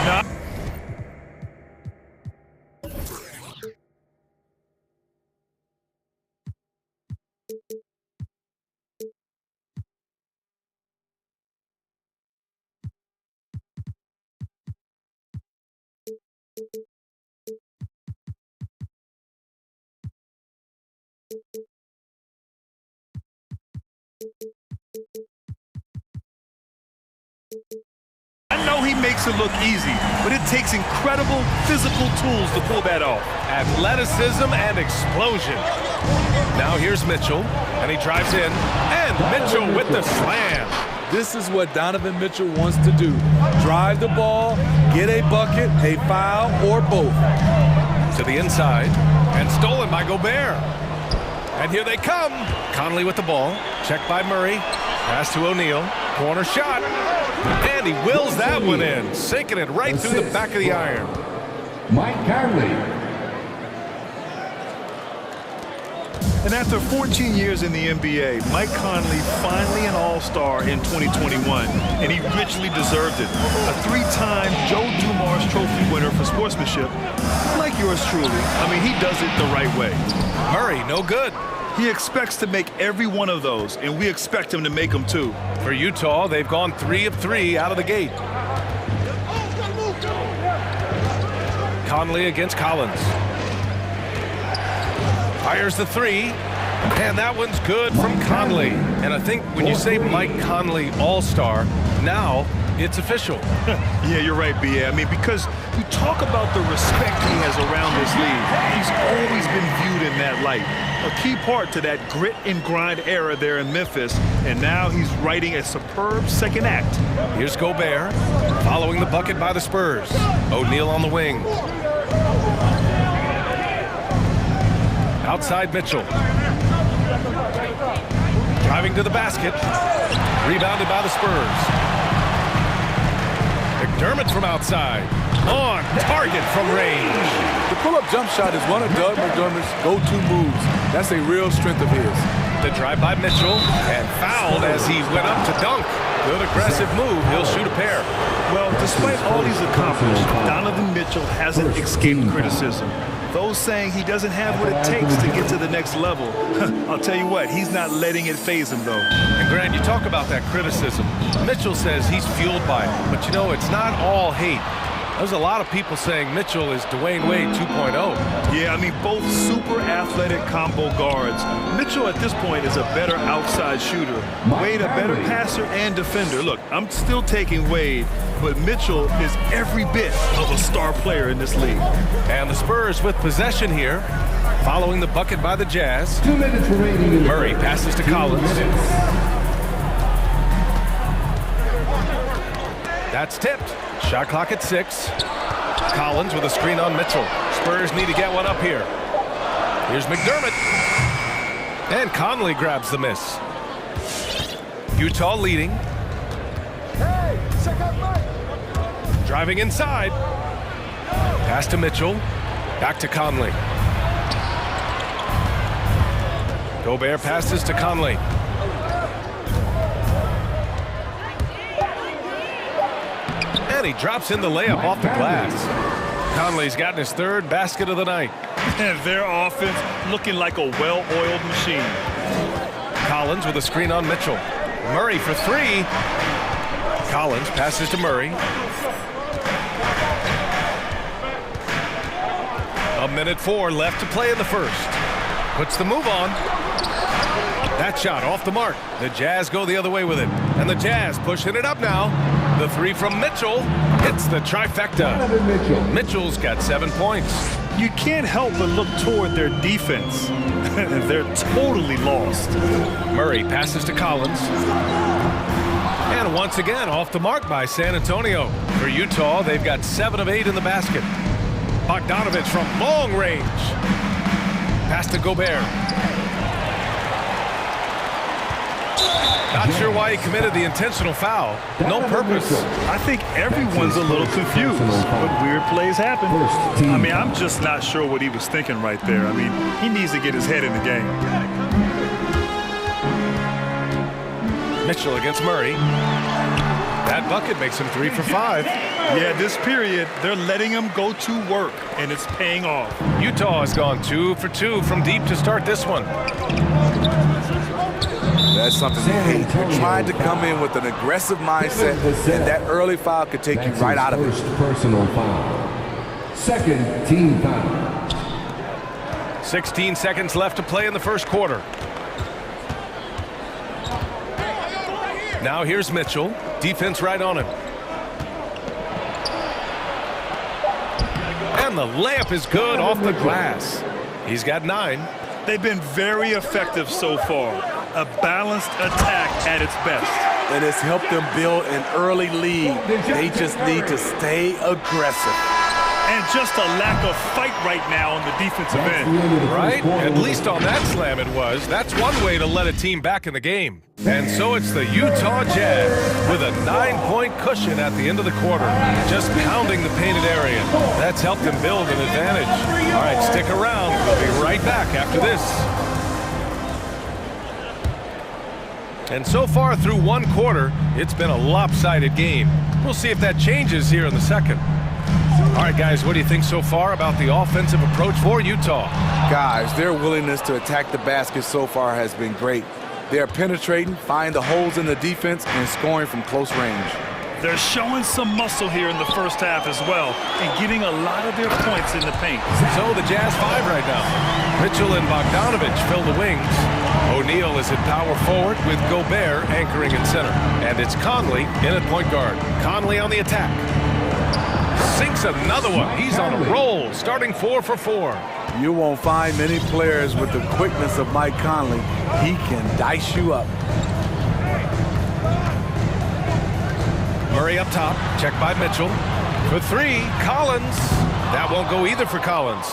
I know he makes it look easy, but it takes incredible physical tools to pull that off.
Athleticism and explosion. Now here's Mitchell, and he drives in, and Mitchell with the slam.
This is what Donovan Mitchell wants to do. Drive the ball, get a bucket, a foul, or both.
To the inside, and stolen by Gobert. And here they come. Conley with the ball, checked by Murray. Pass to O'Neal, corner shot. And he wills that one in, sinking it right through the back of the iron.
Mike Conley.
And after 14 years in the NBA, Mike Conley finally an all-star in 2021, and he richly deserved it. A three-time Joe Dumars Trophy winner for sportsmanship, like yours truly. I mean, he does it the right way.
Murray, no good.
He expects to make every one of those, and we expect him to make them too.
For Utah, they've gone 3 of 3 out of the gate. Conley against Collins. Fires the three, and that one's good from Conley. And I think when you say Mike Conley All-Star, now it's official.
Yeah, you're right, B.A. I mean, because you talk about the respect he has around this league. He's always been viewed in that light. A key part to that grit and grind era there in Memphis, and now he's writing a superb second act.
Here's Gobert, following the bucket by the Spurs. O'Neal on the wing. Outside Mitchell. Driving to the basket. Rebounded by the Spurs. McDermott from outside. On target from range.
The pull-up jump shot is one of Doug McDermott's go-to moves. That's a real strength of his.
The drive by Mitchell, and fouled as he went up to dunk. Good aggressive move. He'll shoot a pair.
Well, despite all he's accomplished, Donovan Mitchell hasn't escaped criticism. Those saying he doesn't have what it takes to get to the next level. I'll tell you what, he's not letting it faze him, though.
And Grant, you talk about that criticism. Mitchell says he's fueled by it, but you know, it's not all hate. There's a lot of people saying Mitchell is Dwayne Wade 2.0.
Yeah, I mean, both super athletic combo guards. Mitchell at this point is a better outside shooter. Wade a better passer and defender. Look, I'm still taking Wade, but Mitchell is every bit of a star player in this league.
And the Spurs with possession here, following the bucket by the Jazz.
2 minutes remaining.
Murray passes to Collins. That's tipped. Shot clock at 6. Collins with a screen on Mitchell. Spurs need to get one up here. Here's McDermott. And Conley grabs the miss. Utah leading. Driving inside. Pass to Mitchell. Back to Conley. Gobert passes to Conley. And he drops in the layup off the glass. Conley's gotten his 3rd basket of the night.
And their offense looking like a well-oiled machine.
Collins with a screen on Mitchell. Murray for 3. Collins passes to Murray. A minute 4 left to play in the first. Puts the move on. That shot off the mark. The Jazz go the other way with it. And the Jazz pushing it up now. The 3 from Mitchell hits the trifecta. Mitchell's got 7 points.
You can't help but look toward their defense. They're totally lost.
Murray passes to Collins. And once again, off the mark by San Antonio. For Utah, they've got 7 of 8 in the basket. Bogdanovich from long range. Pass to Gobert. Not sure why he committed the intentional foul. No purpose.
I think everyone's a little confused, but weird plays happen. I mean, I'm just not sure what he was thinking right there. I mean, he needs to get his head in the game.
Mitchell against Murray. That bucket makes him 3 for 5.
Yeah, this period, they're letting him go to work, and it's paying off.
Utah has gone 2 for 2 from deep to start this one.
That's something you hate. You're trying to come in with an aggressive mindset, and that early foul could take you right out of it.
First personal foul. Second team foul.
16 seconds left to play in the first quarter. Now here's Mitchell. Defense right on him. And the layup is good off the glass. He's got 9.
They've been very effective so far. A balanced attack at its best.
And it's helped them build an early lead. They just need to stay aggressive.
And just a lack of fight right now on the defensive end.
Right? At least on that slam it was. That's one way to let a team back in the game. And so it's the Utah Jazz with a 9-point cushion at the end of the quarter. Just pounding the painted area. That's helped them build an advantage. All right, stick around. We'll be right back after this. And so far through one quarter, it's been a lopsided game. We'll see if that changes here in the second. All right, guys, what do you think so far about the offensive approach for Utah?
Guys, their willingness to attack the basket so far has been great. They're penetrating, finding the holes in the defense, and scoring from close range.
They're showing some muscle here in the first half as well, and getting a lot of their points in the paint.
So the Jazz 5 right now. Mitchell and Bogdanovich fill the wings. O'Neal is at power forward with Gobert anchoring in center. And it's Conley in at point guard. Conley on the attack. Sinks another one. He's on a roll, starting 4 for 4.
You won't find many players with the quickness of Mike Conley. He can dice you up.
Murray up top, checked by Mitchell. For 3, Collins. That won't go either for Collins.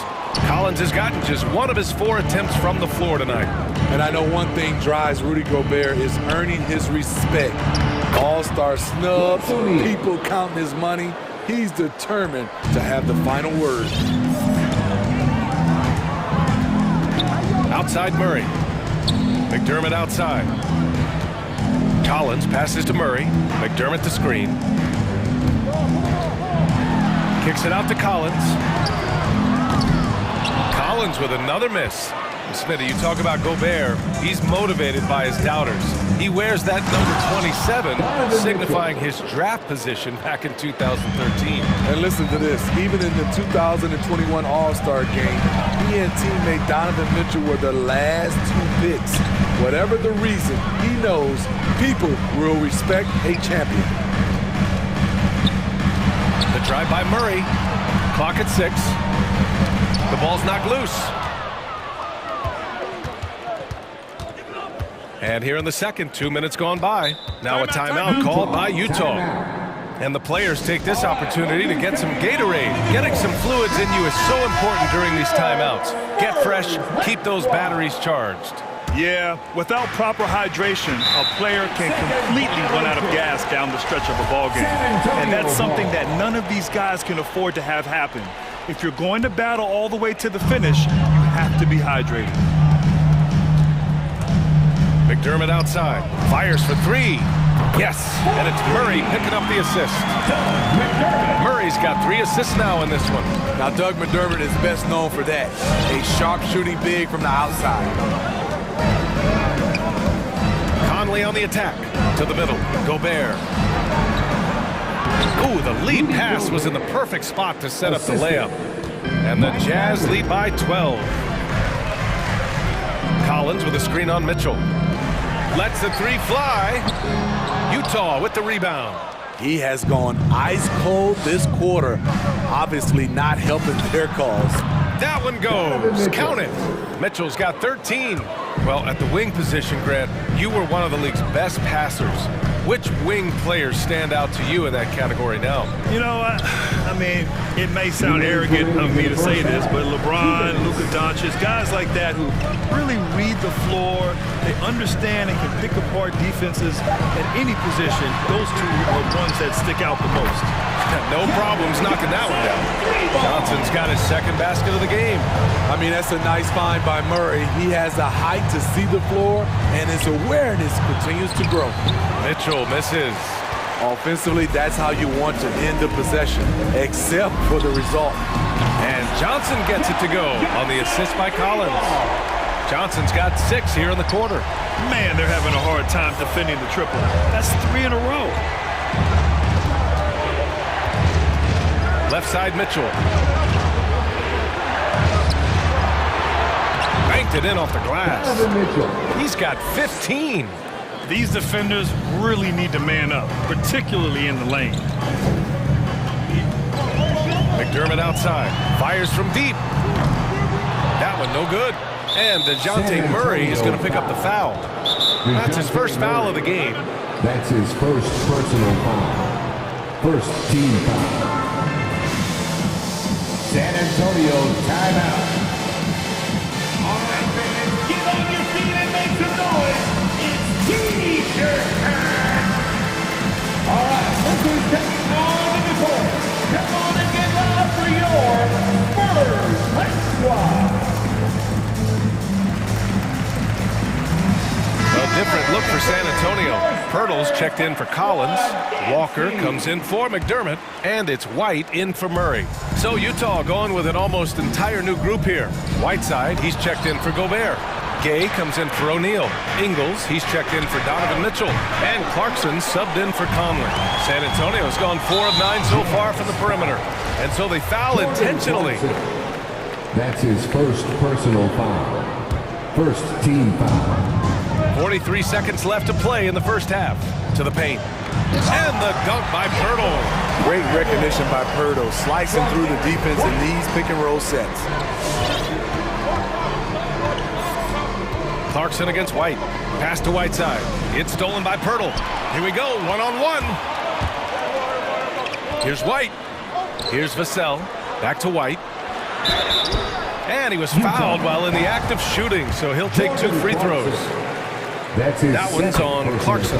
Collins has gotten just 1 of his 4 attempts from the floor tonight.
And I know one thing drives Rudy Gobert is earning his respect. All-star snubs, people counting his money. He's determined to have the final word.
Outside Murray. McDermott outside. Collins passes to Murray. McDermott the screen. Kicks it out to Collins. Collins with another miss. Smitty, you talk about Gobert. He's motivated by his doubters. He wears that number 27, signifying his draft position back in 2013.
And listen to this. Even in the 2021 All-Star game, he and teammate Donovan Mitchell were the last 2 picks. Whatever the reason, he knows people will respect a champion.
The drive by Murray. Clock at 6. The ball's knocked loose. And here in the second, 2 minutes gone by. Now a timeout called by Utah. And the players take this opportunity to get some Gatorade. Getting some fluids in you is so important during these timeouts. Get fresh, keep those batteries charged.
Yeah, without proper hydration, a player can completely run out of gas down the stretch of a ball game. And that's something that none of these guys can afford to have happen. If you're going to battle all the way to the finish, you have to be hydrated.
McDermott outside, fires for 3. Yes, and it's Murray picking up the assist. Murray's got 3 assists now in this one.
Now Doug McDermott is best known for that, a sharp shooting big from the outside.
Conley on the attack, to the middle, Gobert. Ooh, the lead pass was in the perfect spot to set up the layup. And the Jazz lead by 12. Collins with a screen on Mitchell. Lets the 3 fly. Utah with the rebound.
He has gone ice cold this quarter, obviously not helping their cause.
That one goes. Count it. Mitchell's got 13. Well, at the wing position, Grant, you were one of the league's best passers. Which wing players stand out to you in that category now?
You know, I mean, it may sound arrogant of me to say this, but LeBron, Luka Doncic, guys like that who really read the floor, they understand and can pick apart defenses at any position. Those two are the ones that stick out the most.
No problems knocking that one down. Johnson's got his second basket of the game.
I mean, that's a nice find by Murray. He has the height to see the floor, and his awareness continues to grow.
Mitchell misses.
Offensively, that's how you want to end the possession, except for the result.
And Johnson gets it to go on the assist by Collins. Johnson's got 6 here in the quarter.
Man, they're having a hard time defending the triple. That's 3 in a row.
Left side, Mitchell. Banked it in off the glass. He's got 15.
These defenders really need to man up, particularly in the lane.
McDermott outside. Fires from deep. That one no good. And DeJounte Murray is going to pick up the foul. That's his first foul of the game.
That's his first personal foul. First team foul. San Antonio timeout. All right, fans, get on your feet and make some noise. It's T-shirt time. All right, look who's taking on in the court. Come on and get loud for your first squad.
A different look for San Antonio. Pirtle's checked in for Collins. Walker comes in for McDermott. And it's White in for Murray. So Utah going with an almost entire new group here. Whiteside, he's checked in for Gobert. Gay comes in for O'Neal. Ingles, he's checked in for Donovan Mitchell. And Clarkson subbed in for Conley. San Antonio's gone 4 of 9 so far from the perimeter. And so they foul intentionally.
That's his first personal foul. First team foul.
43 seconds left to play in the first half. To the paint. And the dunk by Pirtle.
Great recognition by Pirtle, slicing through the defense in these pick-and-roll sets.
Clarkson against White. Pass to Whiteside. It's stolen by Pirtle. Here we go, one-on-one. Here's White. Here's Vassell. Back to White. And he was fouled while in the act of shooting, so he'll take 2 free throws. That one's on Clarkson.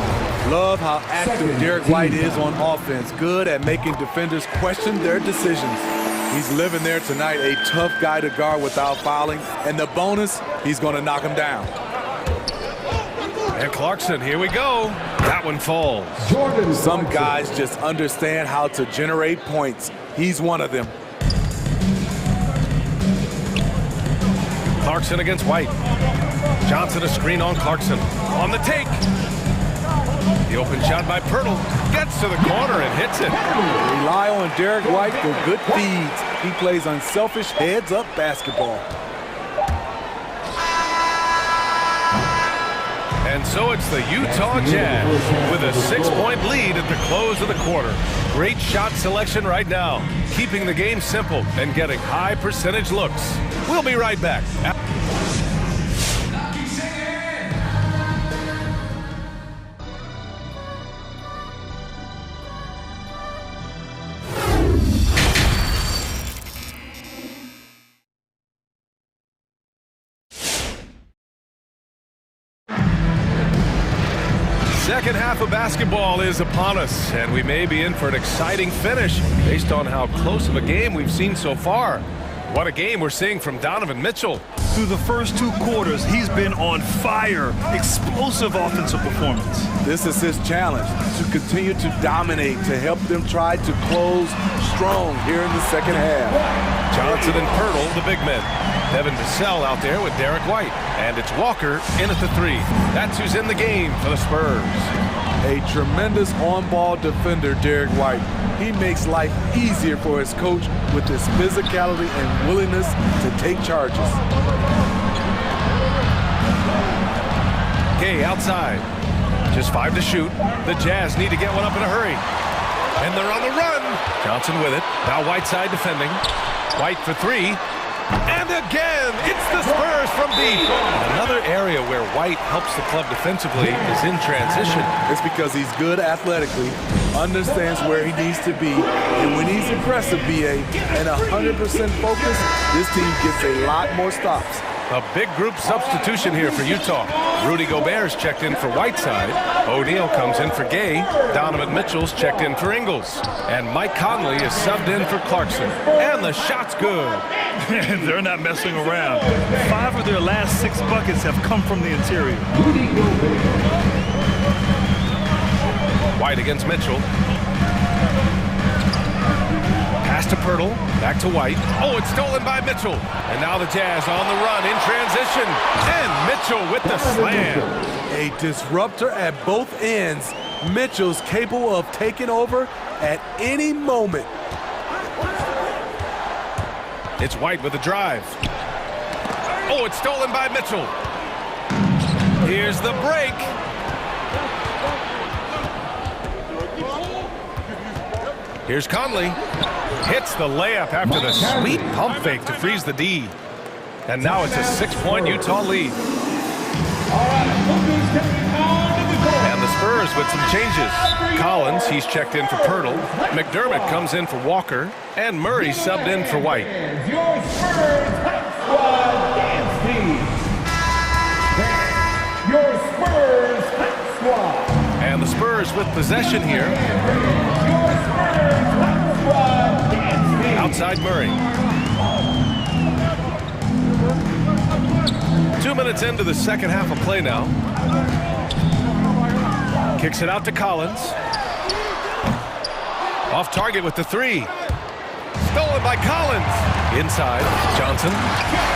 Love how active Derek White is on offense. Good at making defenders question their decisions. He's living there tonight, a tough guy to guard without fouling. And the bonus, he's going to knock him down.
And Clarkson, here we go. That one falls.
Some guys just understand how to generate points. He's one of them.
Clarkson against White. Johnson a screen on Clarkson. On the take. The open shot by Pirtle. Gets to the corner and hits it.
Rely on Derek White for good feeds. He plays unselfish heads-up basketball.
And so it's the Utah Jazz with a 6-point lead at the close of the quarter. Great shot selection right now. Keeping the game simple and getting high percentage looks. We'll be right back. Second half of basketball is upon us, and we may be in for an exciting finish based on how close of a game we've seen so far. What a game we're seeing from Donovan Mitchell.
Through the first 2 quarters, he's been on fire. Explosive offensive performance.
This is his challenge, to continue to dominate, to help them try to close strong here in the second half.
Johnson and Pirtle, the big men. Devin Vassell out there with Derek White. And it's Walker in at the 3. That's who's in the game for the Spurs.
A tremendous on-ball defender, Derek White. He makes life easier for his coach with his physicality and willingness to take charges.
Gay outside. Just 5 to shoot. The Jazz need to get one up in a hurry. And they're on the run. Johnson with it. Now Whiteside defending. White for 3. And again, it's the Spurs from deep. Another area where White helps the club defensively is in transition.
It's because he's good athletically, understands where he needs to be, and when he's aggressive, BA, and 100% focused, this team gets a lot more stops.
A big group substitution here for Utah. Rudy Gobert's checked in for Whiteside. O'Neal comes in for Gay. Donovan Mitchell's checked in for Ingles. And Mike Conley is subbed in for Clarkson. And the shot's good.
They're not messing around. 5 of their last 6 buckets have come from the interior.
White against Mitchell. Pass to Pirtle, back to White. Oh, it's stolen by Mitchell. And now the Jazz on the run in transition. And Mitchell with the slam.
A disruptor at both ends. Mitchell's capable of taking over at any moment.
It's White with the drive. Oh, it's stolen by Mitchell. Here's the break. Here's Conley. Hits the layup after the sweet pump fake to freeze the D. And now it's a 6-point Utah lead. And the Spurs with some changes. Collins, he's checked in for Pirtle. McDermott comes in for Walker. And Murray subbed in for White.
Your Spurs Hype Squad dance team. Your Spurs Hype Squad.
And the Spurs with possession here.
Your Spurs Hype Squad dance team.
Outside Murray. 2 minutes into the second half of play now. Kicks it out to Collins. Off target with the 3. Stolen by Collins. Inside, Johnson.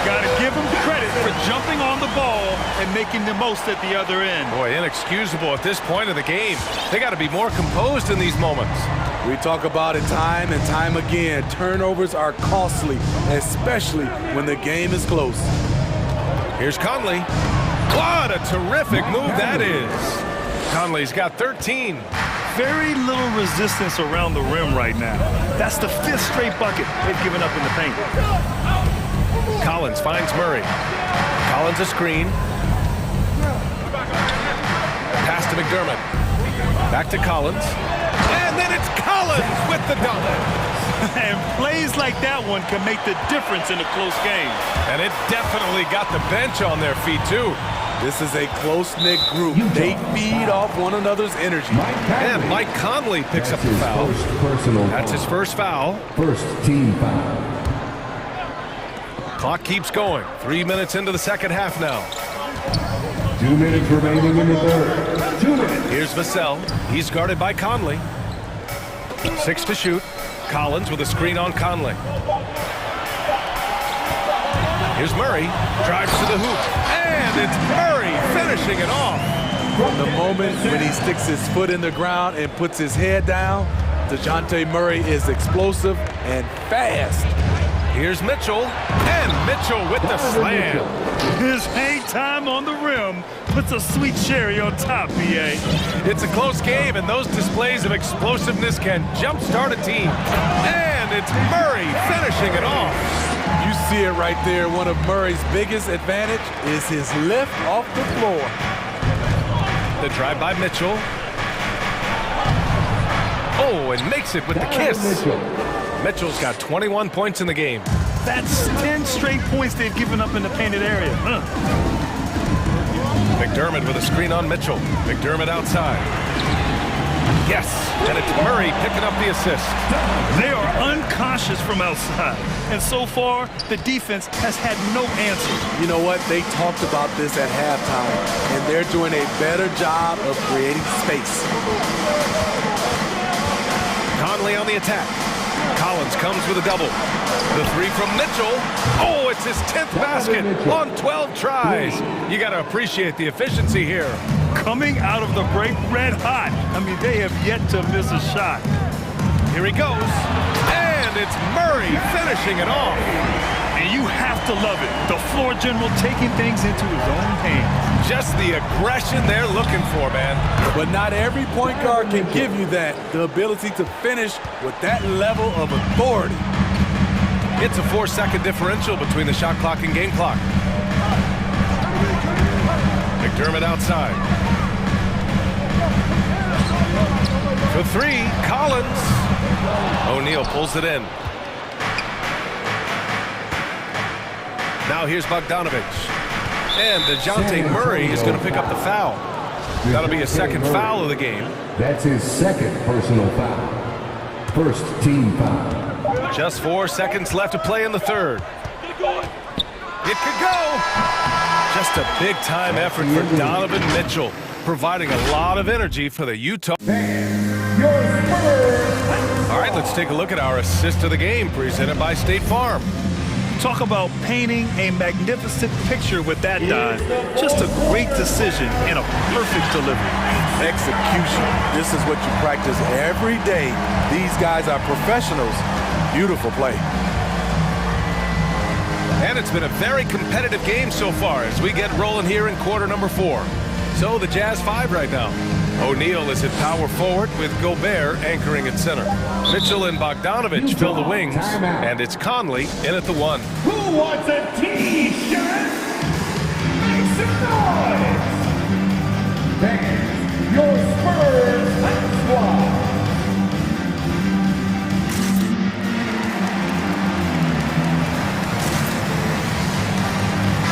Got to give him credit for jumping on the ball and making the most at the other end.
Boy, inexcusable at this point of the game. They got to be more composed in these moments.
We talk about it time and time again. Turnovers are costly, especially when the game is close.
Here's Conley. What a terrific move that is. Conley's got 13.
Very little resistance around the rim right now. That's the 5th straight bucket they've given up in the paint.
Collins finds Murray. Collins a screen. Pass to McDermott. Back to Collins. And then it's Collins with the dunk.
And plays like that one can make the difference in a close game.
And it definitely got the bench on their feet, too.
This is a close-knit group. They feed off one another's energy.
And Mike Conley picks up the foul. That's his first foul.
First team foul.
Clock keeps going. 3 minutes into the second half now.
2 minutes remaining in the third. 2 minutes.
Here's Vassell. He's guarded by Conley. 6 to shoot. Collins with a screen on Conley. Here's Murray. Drives to the hoop. And it's Murray finishing it off.
From the moment when he sticks his foot in the ground and puts his head down, DeJounte Murray is explosive and fast.
Here's Mitchell. And Mitchell with the slam.
His hang time on the rim puts a sweet cherry on top, BA.
It's a close game, and those displays of explosiveness can jumpstart a team. And it's Murray finishing it off.
You see it right there. One of Murray's biggest advantage is his lift off the floor.
The drive by Mitchell. Oh, and makes it with the kiss. Mitchell's got 21 points in the game.
That's 10 straight points they've given up in the painted area.
McDermott with a screen on Mitchell. McDermott outside. Yes, and it's Murray picking up the assist.
They are unconscious from outside, and so far, the defense has had no answer.
You know what? They talked about this at halftime, and they're doing a better job of creating space.
Conley on the attack. Collins comes with a double. The 3 from Mitchell. Oh, it's his 10th basket on 12 tries. You got to appreciate the efficiency here.
Coming out of the break red hot. I mean, they have yet to miss a shot.
Here he goes. And it's Murray finishing it off.
And you have to love it. The floor general taking things into his own hands.
Just the aggression they're looking for, man.
But not every point guard can give you that. The ability to finish with that level of authority.
It's a 4-second differential between the shot clock and game clock. McDermott outside. For three, Collins. O'Neal pulls it in. Now here's Bogdanovich. And DeJounte Murray is going to pick up the foul. That'll be a second foul of the game.
That's his second personal foul. First team foul.
Just 4 seconds left to play in the third. It could go. Just a big-time effort for Donovan Mitchell, providing a lot of energy for the Utah. All right, let's take a look at our assist of the game, presented by State Farm.
Talk about painting a magnificent picture with that dive. Just a great decision and a perfect delivery.
Execution. This is what you practice every day. These guys are professionals. Beautiful play.
And it's been a very competitive game so far as we get rolling here in quarter number 4. So the Jazz 5 right now. O'Neal is at power forward with Gobert anchoring at center. Mitchell and Bogdanovich fill the wings, and it's Conley in at the 1.
Who wants a T-shirt? Make some noise! Fans, your Spurs squad.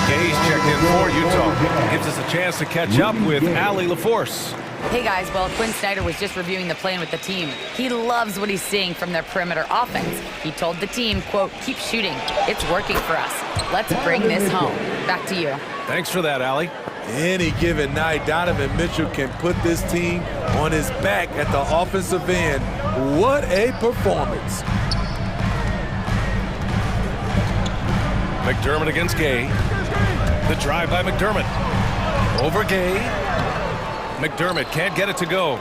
Gay's checked in for Utah. Gives us a chance to catch up with Allie LaForce.
Hey guys, well, Quinn Snyder was just reviewing the plan with the team. He loves what he's seeing from their perimeter offense. He told the team, quote, keep shooting. It's working for us. Let's bring this home. Back to you.
Thanks for that, Allie.
Any given night, Donovan Mitchell can put this team on his back at the offensive end. What a performance.
McDermott against Gay. The drive by McDermott. Over Gay. McDermott can't get it to go.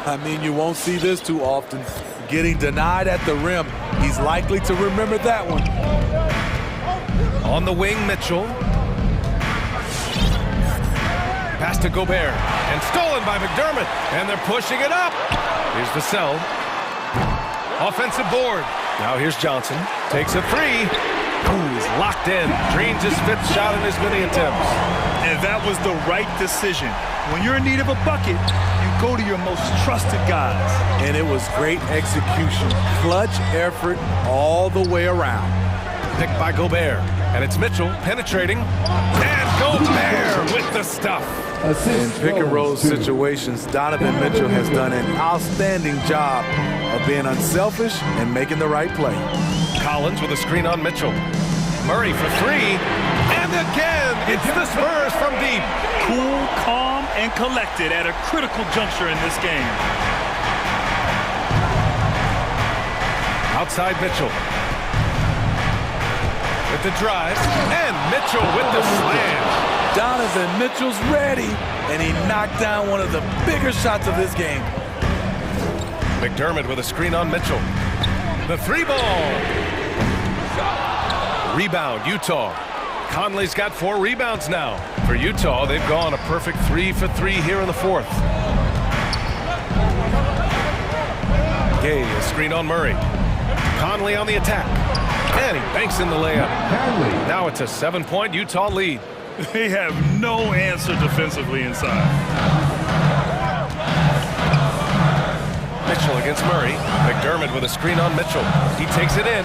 I mean, you won't see this too often. Getting denied at the rim. He's likely to remember that one.
On the wing, Mitchell. Pass to Gobert. And stolen by McDermott. And they're pushing it up. Here's Vassell. Offensive board. Now here's Johnson. Takes a three. Ooh, he's locked in. Drains his 5th shot in as many attempts.
And that was the right decision. When you're in need of a bucket, you go to your most trusted guys.
And it was great execution. Clutch effort all the way around.
Picked by Gobert. And it's Mitchell penetrating. And Gobert with the stuff.
In pick-and-roll situations, Donovan Mitchell has done an outstanding job of being unselfish and making the right play.
Collins with a screen on Mitchell. Murray for three. And again, it's the Spurs from deep.
Cool, calm, and collected at a critical juncture in this game.
Outside Mitchell. With the drive. And Mitchell with the slam.
Donovan Mitchell's ready, and he knocked down one of the bigger shots of this game.
McDermott with a screen on Mitchell. The 3-ball. Rebound, Utah. Conley's got 4 rebounds now. For Utah, they've gone a perfect 3 for 3 here in the 4th. Gay, a screen on Murray. Conley on the attack. And he banks in the layup. Now it's a 7-point Utah lead.
They have no answer defensively inside.
Mitchell against Murray. McDermott with a screen on Mitchell. He takes it in.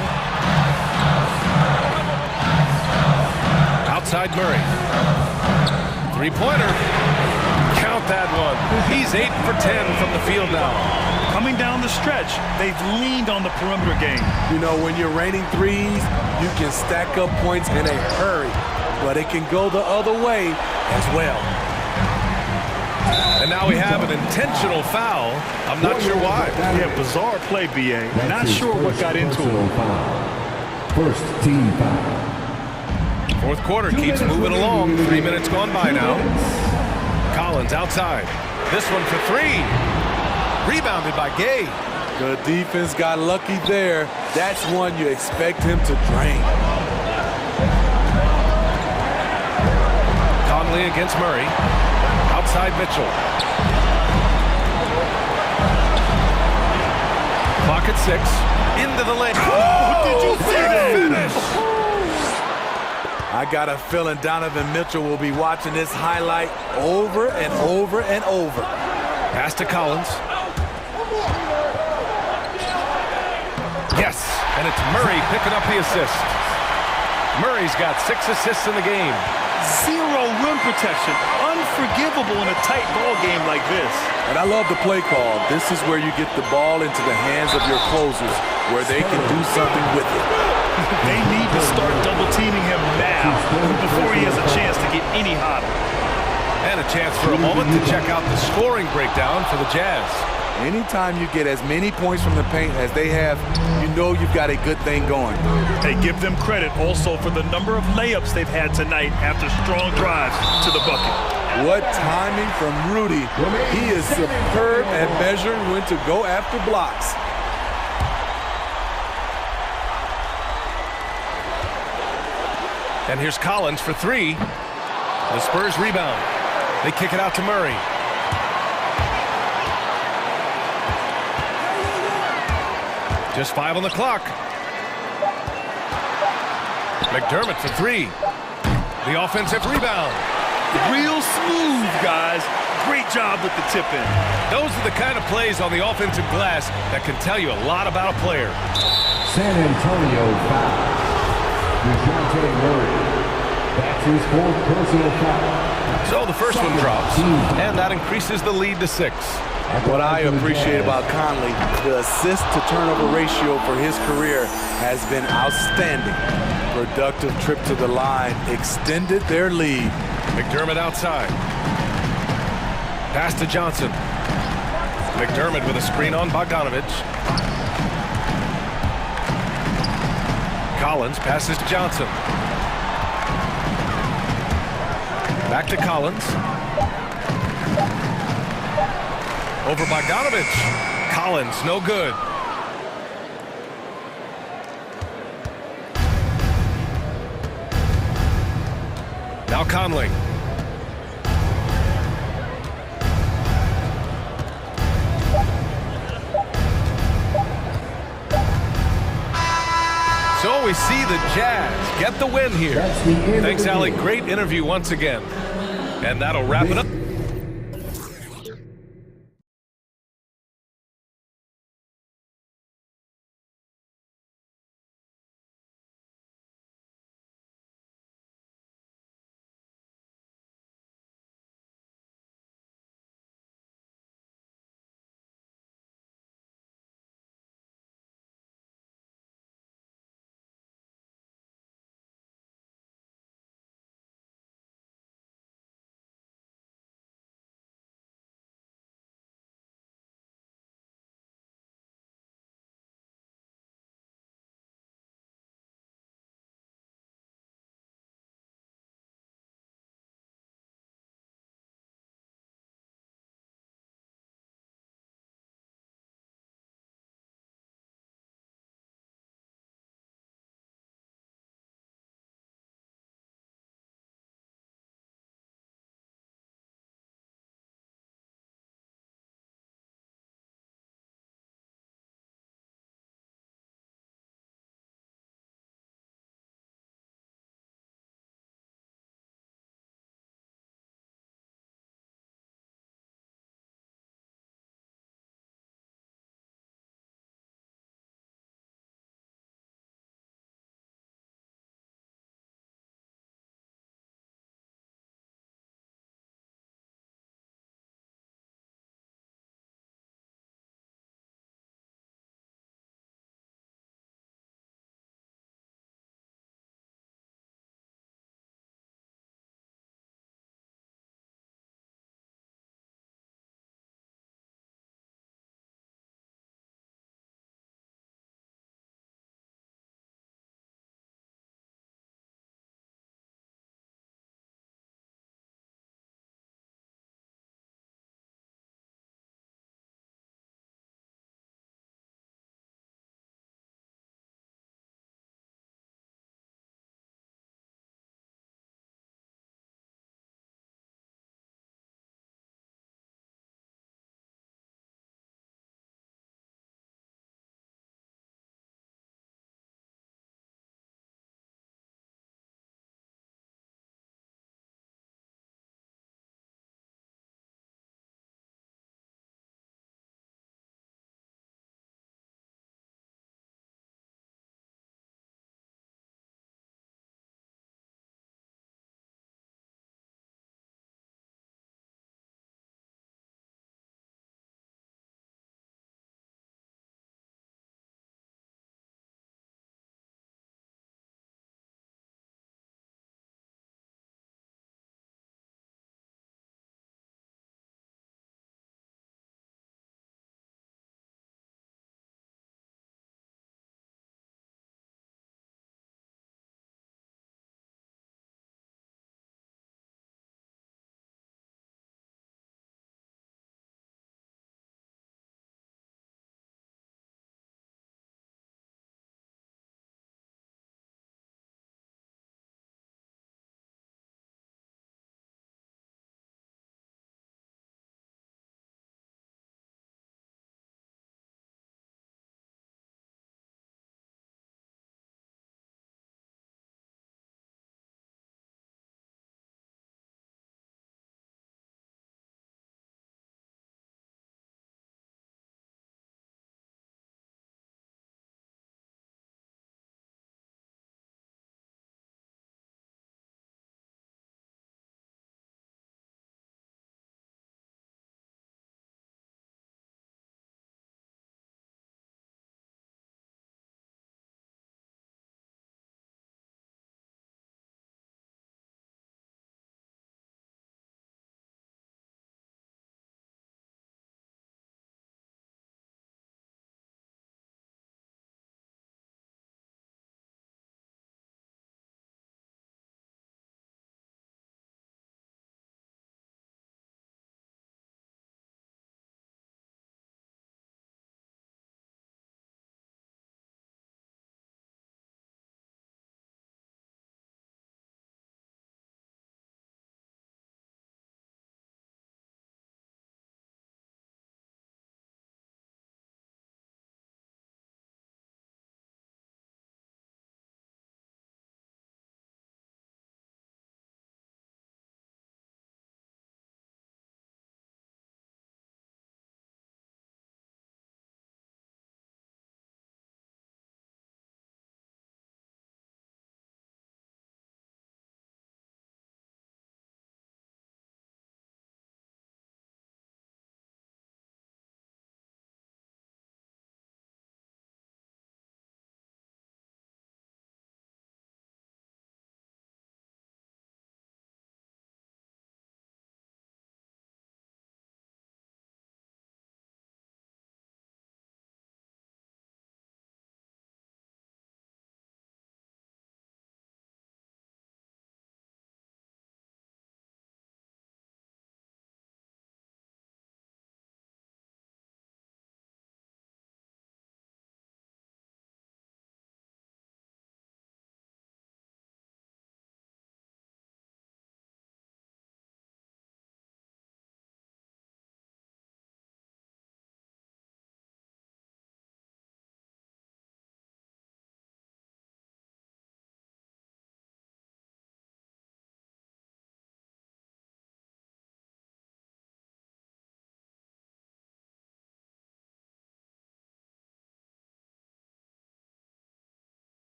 Outside Murray. 3-pointer. Count that one. He's 8 for 10 from the field now.
Coming down the stretch, they've leaned on the perimeter game.
You know, when you're raining threes, you can stack up points in a hurry. But it can go the other way as well.
And now we have an intentional foul. I'm not sure why.
Yeah, bizarre play, B.A. Not sure what got into it.
First team foul.
4th quarter keeps moving along. 3 minutes gone by now. Collins outside. This one for 3. Rebounded by Gay.
The defense got lucky there. That's one you expect him to drain.
Conley against Murray. Outside Mitchell. Clock at 6. into the lane. Oh, did you see that finish?
I got a feeling Donovan Mitchell will be watching this highlight over and over and over.
Pass to Collins. Yes, and it's Murray picking up the assist. Murray's got 6 assists in the game.
Zero rim protection. Unforgivable in a tight ball game like this.
And I love the play call. This is where you get the ball into the hands of your closers, where they can do something with it.
They need to start double-teaming him now before he has a chance to get any hotter.
And a chance for a moment to check out the scoring breakdown for the Jazz.
Anytime you get as many points from the paint as they have, you know you've got a good thing going.
They give them credit also for the number of layups they've had tonight after strong drives to the bucket.
What timing from Rudy. He is superb at measuring when to go after blocks.
And here's Collins for 3. The Spurs rebound. They kick it out to Murray. Just 5 on the clock. McDermott for 3. The offensive rebound.
Real smooth, guys. Great job with the tip-in.
Those are the kind of plays on the offensive glass that can tell you a lot about a player.
San Antonio foul. DeJounte Murray. That's his 4th personal foul.
So the first one drops, and that increases the lead to 6.
What I appreciate about Conley, the assist-to-turnover ratio for his career has been outstanding. Productive trip to the line extended their lead.
McDermott outside. Pass to Johnson. McDermott with a screen on Bogdanovich. Collins passes to Johnson. Back to Collins. Over Bogdanovich. Collins, no good. Now Conley. So we see the Jazz get the win here. Thanks, Allie. Great interview once again. And that'll wrap it up.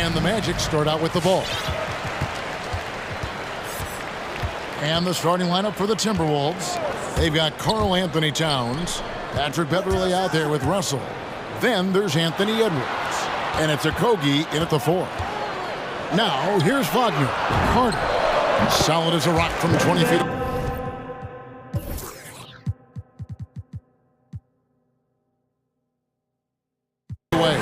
And the Magic start out with the ball. And the starting lineup for the Timberwolves. They've got Karl Anthony Towns, Patrick Beverley out there with Russell. Then there's Anthony Edwards. And it's Okogie in at the 4. Now, here's Wagner. Carter. Solid as a rock from 20 feet. Away.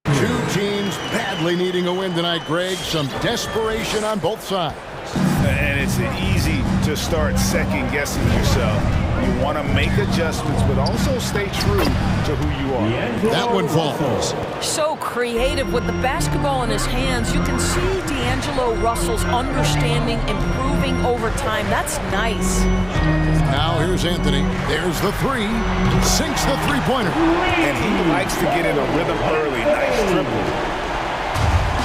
Two teams badly needing a win tonight, Greg. Some desperation on both sides.
And it's easy to start second-guessing yourself. You want to make adjustments, but also stay true to who you are.
That one falls.
So creative with the basketball in his hands. You can see D'Angelo Russell's understanding improving over time. That's nice.
Now here's Anthony. There's the 3. Sinks the three-pointer.
And he likes to get in a rhythm early. Nice dribble.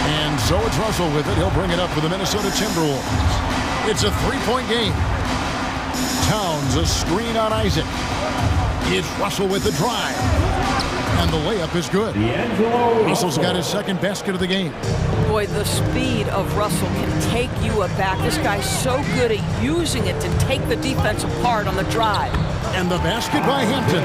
And so it's Russell with it. He'll bring it up for the Minnesota Timberwolves. It's a 3-point game. Towns, a screen on Isaac. It's Russell with the drive. And the layup is good. Russell's got his second basket of the game.
Boy, the speed of Russell can take you aback. This guy's so good at using it to take the defense apart on the drive.
And the basket by Hampton.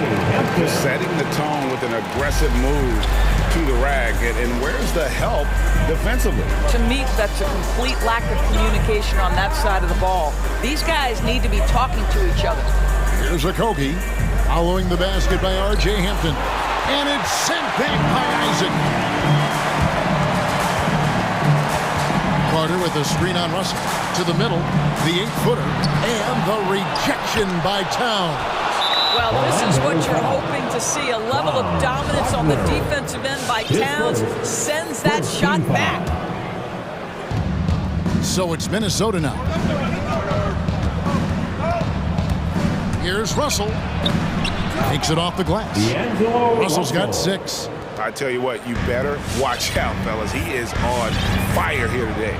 Setting the tone with an aggressive move to the rack. And where's the help defensively?
To me, that's a complete lack of communication on that side of the ball. These guys need to be talking to each other.
Here's Okogie following the basket by R.J. Hampton. And it's sent back by Isaac. Carter with a screen on Russell. To the middle, the 8-footer. And the rejection by Towns.
Well, this is what you're hoping to see. A level of dominance on the defensive end by Towns sends that shot back.
So it's Minnesota now. Here's Russell. Takes it off the glass. Russell's got 6.
I tell you what, you better watch out, fellas. He is on fire here today.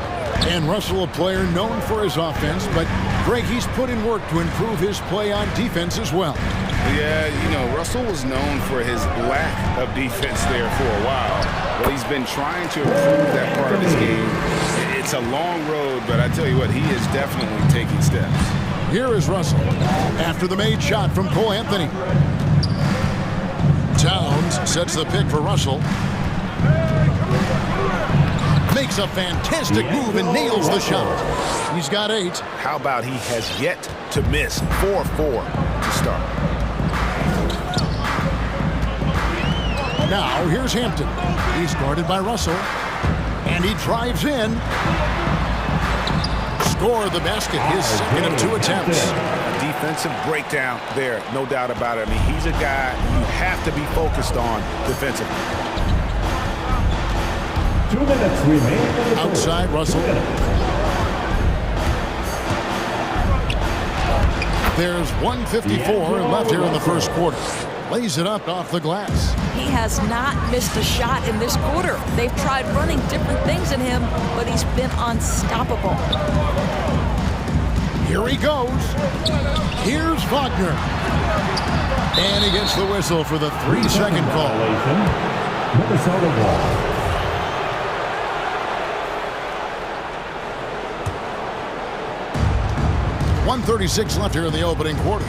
And Russell, a player known for his offense, but Greg, he's put in work to improve his play on defense as well.
Yeah, you know, Russell was known for his lack of defense there for a while, but he's been trying to improve that part of his game. It's a long road, but I tell you what, he is definitely taking steps.
Here is Russell after the made shot from Cole Anthony. Towns sets the pick for Russell. Makes a fantastic move and nails the shot. He's got 8.
How about he has yet to miss 4-4 to start.
Now here's Hampton. He's guarded by Russell. And he drives in. Score the basket, his second of 2 attempts.
A defensive breakdown there, no doubt about it. I mean, he's a guy you have to be focused on defensively.
2 minutes remaining.
Outside Russell. There's 1:54 left here in the first quarter. Lays it up off the glass.
He has not missed a shot in this quarter. They've tried running different things in him, but he's been unstoppable.
Here he goes. Here's Wagner. And he gets the whistle for the 3-second call.
Minnesota ball.
.136 left here in the opening quarter.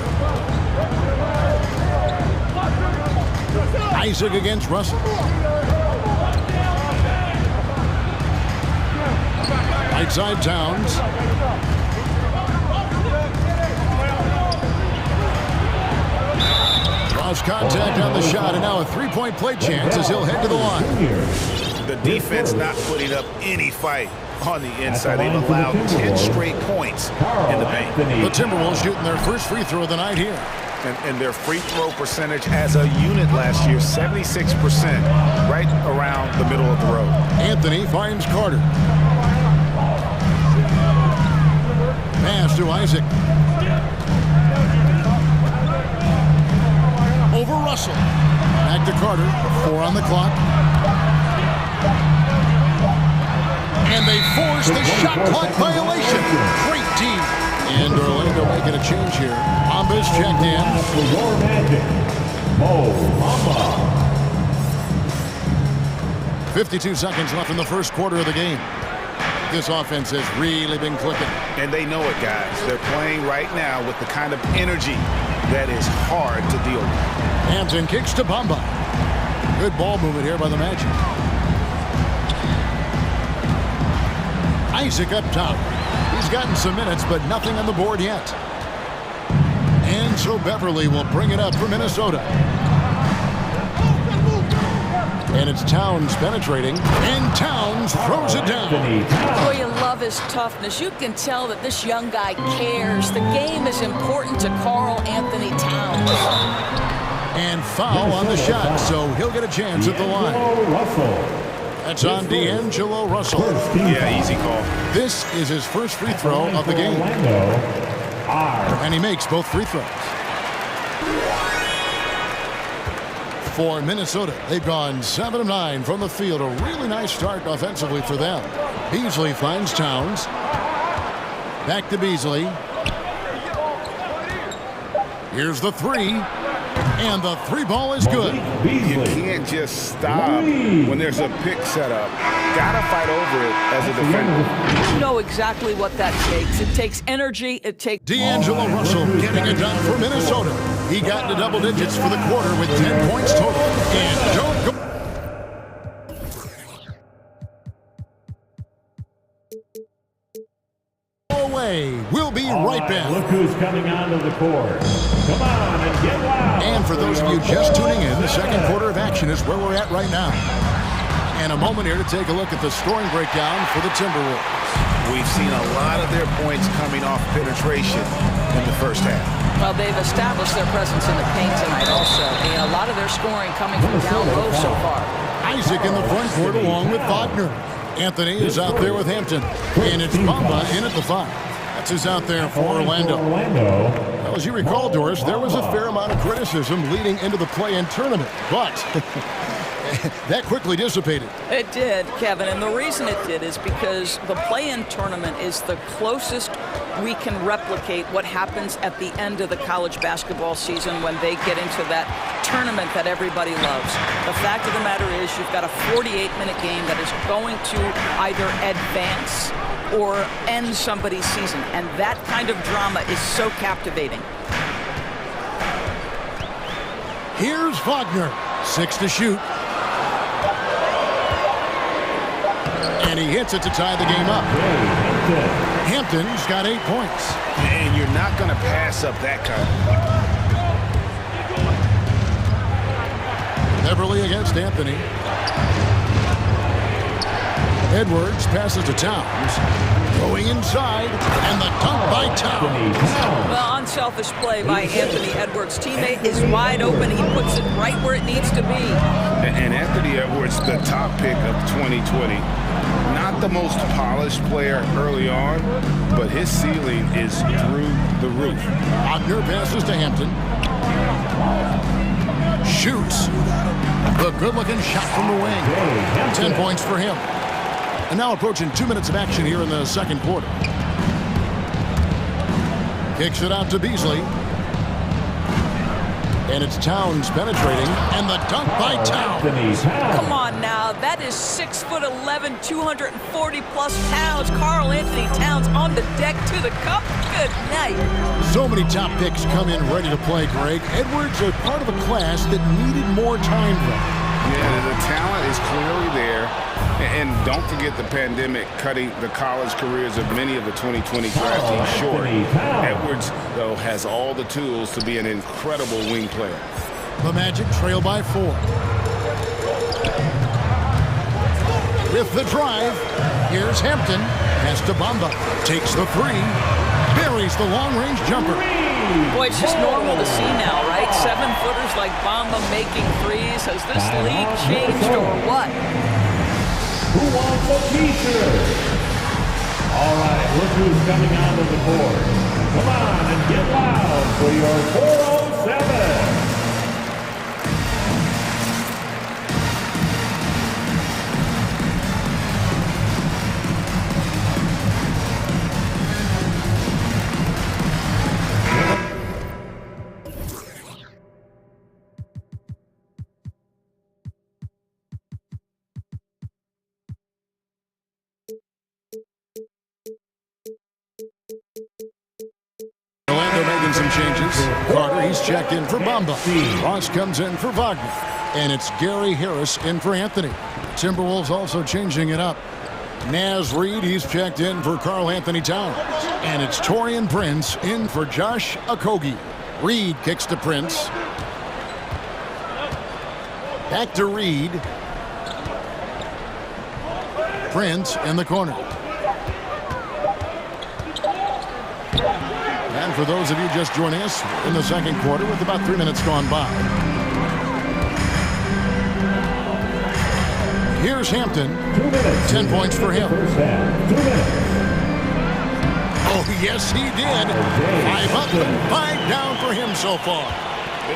Isaac against Russell. Right side Towns. Lost contact on the shot, and now a 3-point play chance as he'll head to the line.
The defense not putting up any fight on the inside. They've allowed 10 straight points in the paint.
The Timberwolves shooting their first free throw of the night here.
And their free throw percentage as a unit last year, 76%, right around the middle of the road.
Anthony finds Carter. Pass to Isaac. Over Russell. Back to Carter. 4 on the clock. And they force the shot clock violation. Great team. And Orlando making a change here. Bomba's checked in.
For your Magic, Bamba.
52 seconds left in the first quarter of the game. This offense has really been clicking.
And they know it, guys. They're playing right now with the kind of energy that is hard to deal with.
Hampton kicks to Bamba. Good ball movement here by the Magic. Isaac up top. He's gotten some minutes, but nothing on the board yet. And so Beverly will bring it up for Minnesota. And it's Towns penetrating, and Towns throws it down.
Boy, you love his toughness. You can tell that this young guy cares. The game is important to Karl Anthony Towns.
And foul on the shot, so he'll get a chance at the line. That's on D'Angelo Russell.
Yeah, easy call.
This is his first free throw of the game. And he makes both free throws. For Minnesota, they've gone 7 of 9 from the field. A really nice start offensively for them. Beasley finds Towns. Back to Beasley. Here's the three. And the three ball is good.
You can't just stop when there's a pick set up. Gotta fight over it as a defender.
You know exactly what that takes. It takes energy. It takes...
D'Angelo Russell getting it done for Minnesota. He got into double digits for the quarter with 10 points total. And don't go... away. We'll be right back.
Look who's coming onto the court. Come on and get loud.
And for those of you just tuning in, the second quarter of action is where we're at right now. And a moment here to take a look at the scoring breakdown for the Timberwolves.
We've seen a lot of their points coming off penetration in the first half.
Well, they've established their presence in the paint tonight also. And a lot of their scoring coming from down low so far.
Isaac in the front court along with Wagner. Anthony is out there with Hampton. And it's Bamba in at the 5. That's who's out there for Orlando. Well, as you recall, Doris, there was a fair amount of criticism leading into the play-in tournament. But that quickly dissipated.
It did, Kevin. And the reason it did is because the play-in tournament is the closest we can replicate what happens at the end of the college basketball season when they get into that tournament that everybody loves. The fact of the matter is you've got a 48-minute game that is going to either advance or end somebody's season. And that kind of drama is so captivating.
Here's Wagner. 6 to shoot. And he hits it to tie the game up. Hampton's got 8 points.
And you're not going to pass up that kind of...
Beverly against Anthony. Edwards passes to Towns. Going inside, and the dunk by Towns.
Well, unselfish play by Anthony Edwards. Teammate is wide open. He puts it right where it needs to be.
And Anthony Edwards, the top pick of 2020. Not the most polished player early on, but his ceiling is through the roof.
Wagner passes to Hampton. Shoots. The good-looking shot from the wing. 10 points for him. And now approaching 2 minutes of action here in the second quarter. Kicks it out to Beasley. And it's Towns penetrating, and the dunk by Towns.
Come on now, that is 6'11", 240-plus pounds. Karl Anthony Towns on the deck to the cup. Good night.
So many top picks come in ready to play, Greg. Edwards are part of a class that needed more time, though.
Yeah, the talent is clearly there. And don't forget the pandemic cutting the college careers of many of the 2020 draftees short. Edwards, though, has all the tools to be an incredible wing player.
The Magic trail by 4. With the drive, here's Hampton. Has to Bamba. Takes the 3. Buries the long-range jumper.
Boy, it's just normal to see now, right? 7-footers like Bamba making threes. Has this league changed or what?
Who wants a t-shirt? All right, look who's coming onto the court. Come on and get loud for your 407.
changes. Carter, he's checked in for Bamba. Ross comes in for Wagner. And it's Gary Harris in for Anthony. Timberwolves also changing it up. Naz Reid, he's checked in for Karl Anthony Towns. And it's Taurean Prince in for Josh Okogie. Reid kicks to Prince. Back to Reid. Prince in the corner. And for those of you just joining us in the second quarter with about 3 minutes gone by. Here's Hampton. 10 points for him. Oh, yes, he did. 5 up and 5 down for him so far.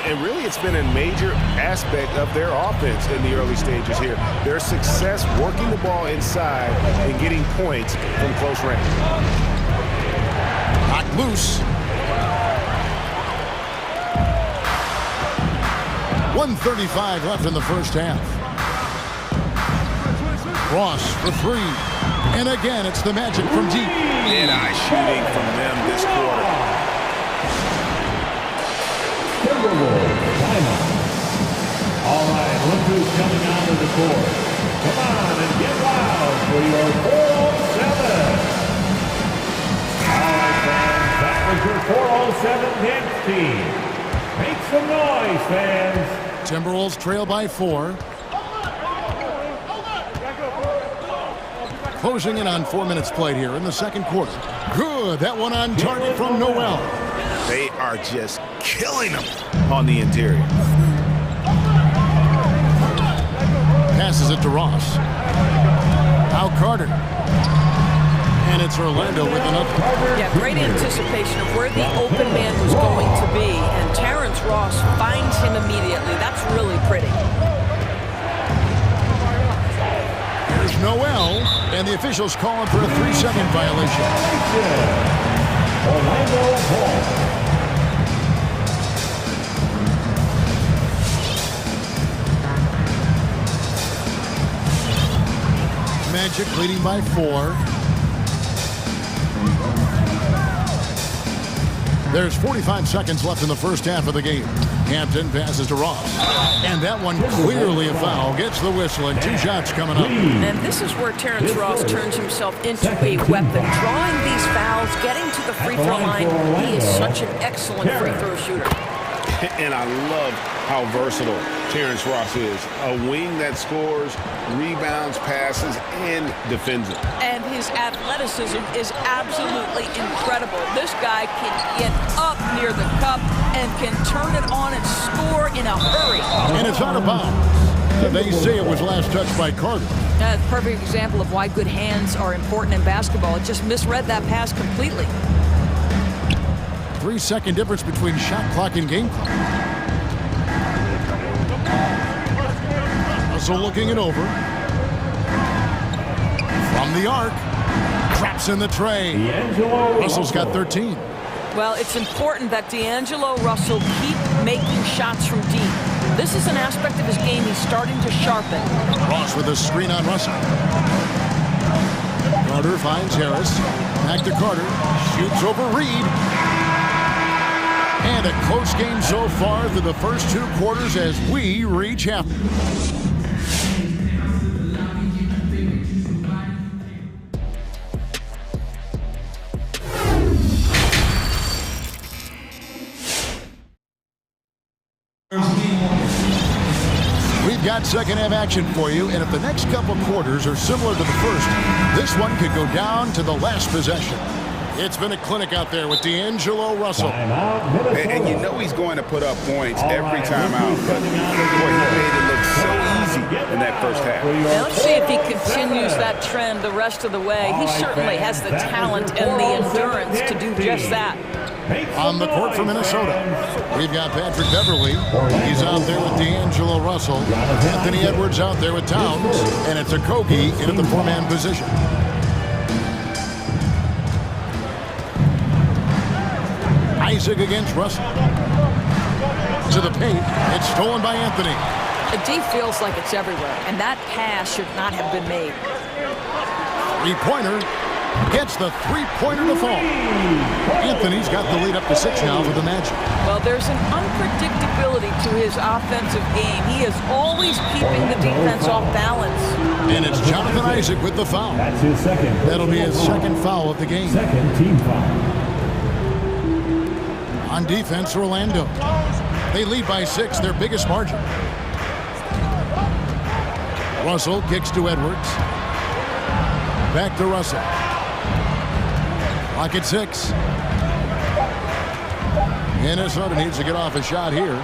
And really, it's been a major aspect of their offense in the early stages here. Their success working the ball inside and getting points from close range.
Knocked loose. 1:35 left in the first half. Ross for 3. And again, it's the Magic from deep.
Mid-eye shooting from them this quarter.
All right, look who's coming out of the court. Come on and get loud for your 407. All right, fans, that was your 407 next team. Make some noise, fans.
Timberwolves trail by 4. Closing in on 4 minutes played here in the second quarter. Good, that one on target from Noel.
They are just killing them on the interior.
Passes it to Ross. Now Carter. And it's Orlando with another.
Yeah, great anticipation of where the open man was going to be. And Terrence Ross finds him immediately. That's really pretty.
Here's Noel. And the officials calling for a 3-second violation.
Orlando Hall.
Magic leading by 4. There's 45 seconds left in the first half of the game. Hampton passes to Ross. And that one clearly a foul. Gets the whistle and 2 shots coming up.
And this is where Terrence Ross turns himself into a weapon. Drawing these fouls, getting to the free throw line. He is such an excellent free throw shooter.
And I love how versatile Terrence Ross is. A wing that scores, rebounds, passes, and defends it.
And his athleticism is absolutely incredible. This guy can get up near the cup and can turn it on and score in a hurry.
And it's out of bounds. They say it was last touched by Carter.
That's a perfect example of why good hands are important in basketball. It just misread that pass completely.
3-second difference between shot clock and game clock. Russell looking it over. From the arc. Traps in the tray. Russell's got 13.
Well, it's important that D'Angelo Russell keep making shots from deep. This is an aspect of his game he's starting to sharpen.
Ross with a screen on Russell. Carter finds Harris. Back to Carter. Shoots over Reid. And a close game so far through the first 2 quarters as we reach half. We've got second half action for you, and if the next couple quarters are similar to the first, this one could go down to the last possession. It's been a clinic out there with D'Angelo Russell.
And you know he's going to put up points every time out. But boy, he made it look so easy in that first half.
Now let's see if he continues that trend the rest of the way. He certainly has the talent and the endurance to do just that.
On the court for Minnesota, we've got Patrick Beverly. He's out there with D'Angelo Russell. Anthony Edwards out there with Towns. And it's Okogie in at the 4-man position. Isaac against Russell. To the paint. It's stolen by Anthony.
The D feels like it's everywhere, and that pass should not have been made.
3-pointer. Gets the three-pointer to fall. Anthony's got the lead up to 6 now for the Magic.
Well, there's an unpredictability to his offensive game. He is always keeping the defense off balance.
And it's Jonathan Isaac with the foul.
That's his second.
That'll be his second foul of the game.
Second team foul.
On defense, Orlando. They lead by 6, their biggest margin. Russell kicks to Edwards. Back to Russell. Clock at 6. Minnesota needs to get off a shot here.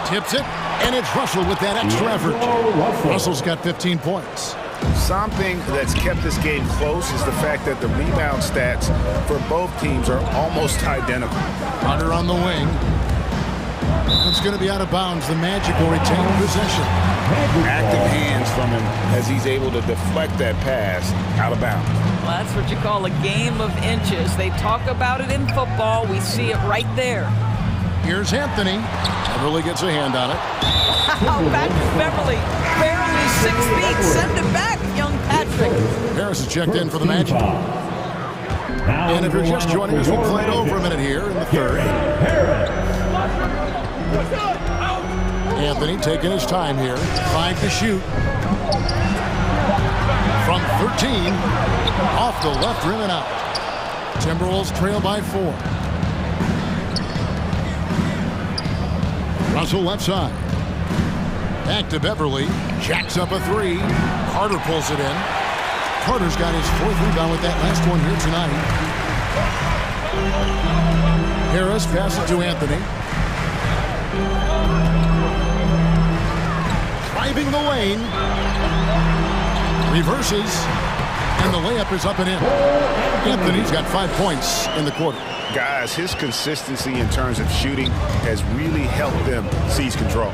Tips it, and it's Russell with that extra effort. Russell's got 15 points.
Something that's kept this game close is the fact that the rebound stats for both teams are almost identical.
Hunter on the wing. That's going to be out of bounds. The Magic will retain possession.
Active hands from him as he's able to deflect that pass out of bounds.
Well, that's what you call a game of inches. They talk about it in football. We see it right there.
Here's Anthony. Beverly gets a hand on it.
Back to Beverly. Barely 6 feet. Send it back, young Patrick.
Harris is checked in for the Magic. And if you're just joining us, we played over a minute here in the third. Anthony taking his time here. 5 to shoot. From 13. Off the left rim and out. Timberwolves trail by 4. Russell left side. Back to Beverly. Jacks up a 3. Carter pulls it in. Carter's got his 4th rebound with that last one here tonight. Harris passes to Anthony. Driving the lane. Reverses. And the layup is up and in. Anthony's got 5 points in the quarter.
Guys, his consistency in terms of shooting has really helped them seize control.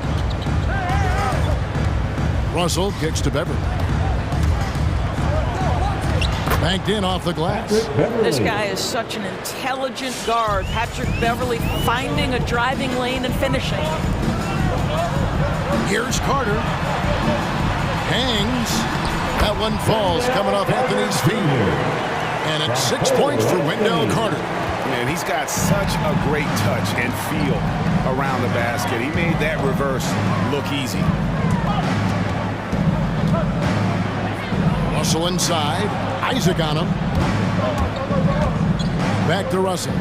Russell kicks to Beverly. Banked in off the glass.
This guy is such an intelligent guard. Patrick Beverly finding a driving lane and finishing.
Here's Carter. Hangs. That one falls coming off Anthony's feet. And it's 6 points for Wendell Carter.
Man, he's got such a great touch and feel around the basket. He made that reverse look easy.
Russell inside. Isaac on him. Back to Russell.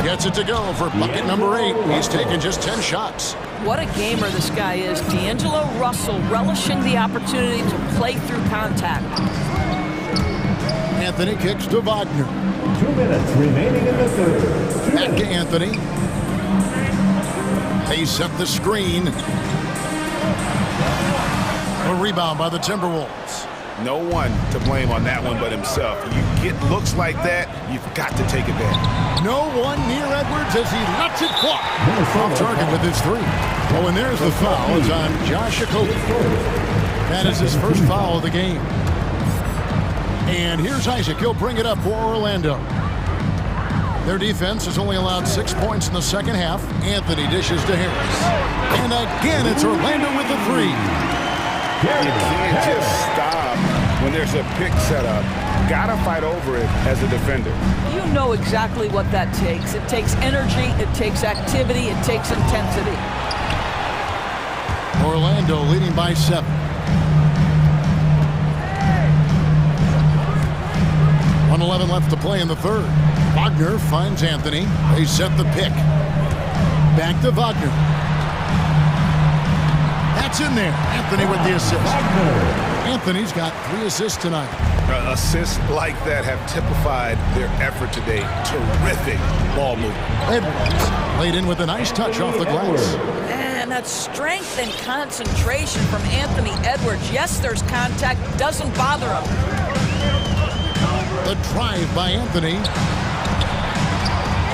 Gets it to go for bucket number 8. He's taken just 10 shots.
What a gamer this guy is. D'Angelo Russell relishing the opportunity to play through contact.
Anthony kicks to Wagner.
2 minutes remaining in the third.
Back to Anthony. They set the screen. A rebound by the Timberwolves.
No one to blame on that one but himself. You get looks like that, you've got to take advantage.
No one near Edwards as he lets it fly. Off target with his 3. Oh, and there's the foul. It's on Josh Okogie. That is his first foul of the game. And here's Isaac. He'll bring it up for Orlando. Their defense has only allowed 6 points in the second half. Anthony dishes to Harris. And again, it's Orlando with the 3.
You can't just stop when there's a pick set up. Gotta fight over it as a defender.
You know exactly what that takes. It takes energy, it takes activity, it takes intensity.
Orlando leading by 7. .111 left to play in the third. Wagner finds Anthony. They set the pick. Back to Wagner. That's in there. Anthony with the assist. Anthony's got 3 assists tonight.
Assists like that have typified their effort today. Terrific ball movement.
Edwards laid in with a nice touch off the glass.
And that strength and concentration from Anthony Edwards. Yes, there's contact. Doesn't bother him.
The drive by Anthony.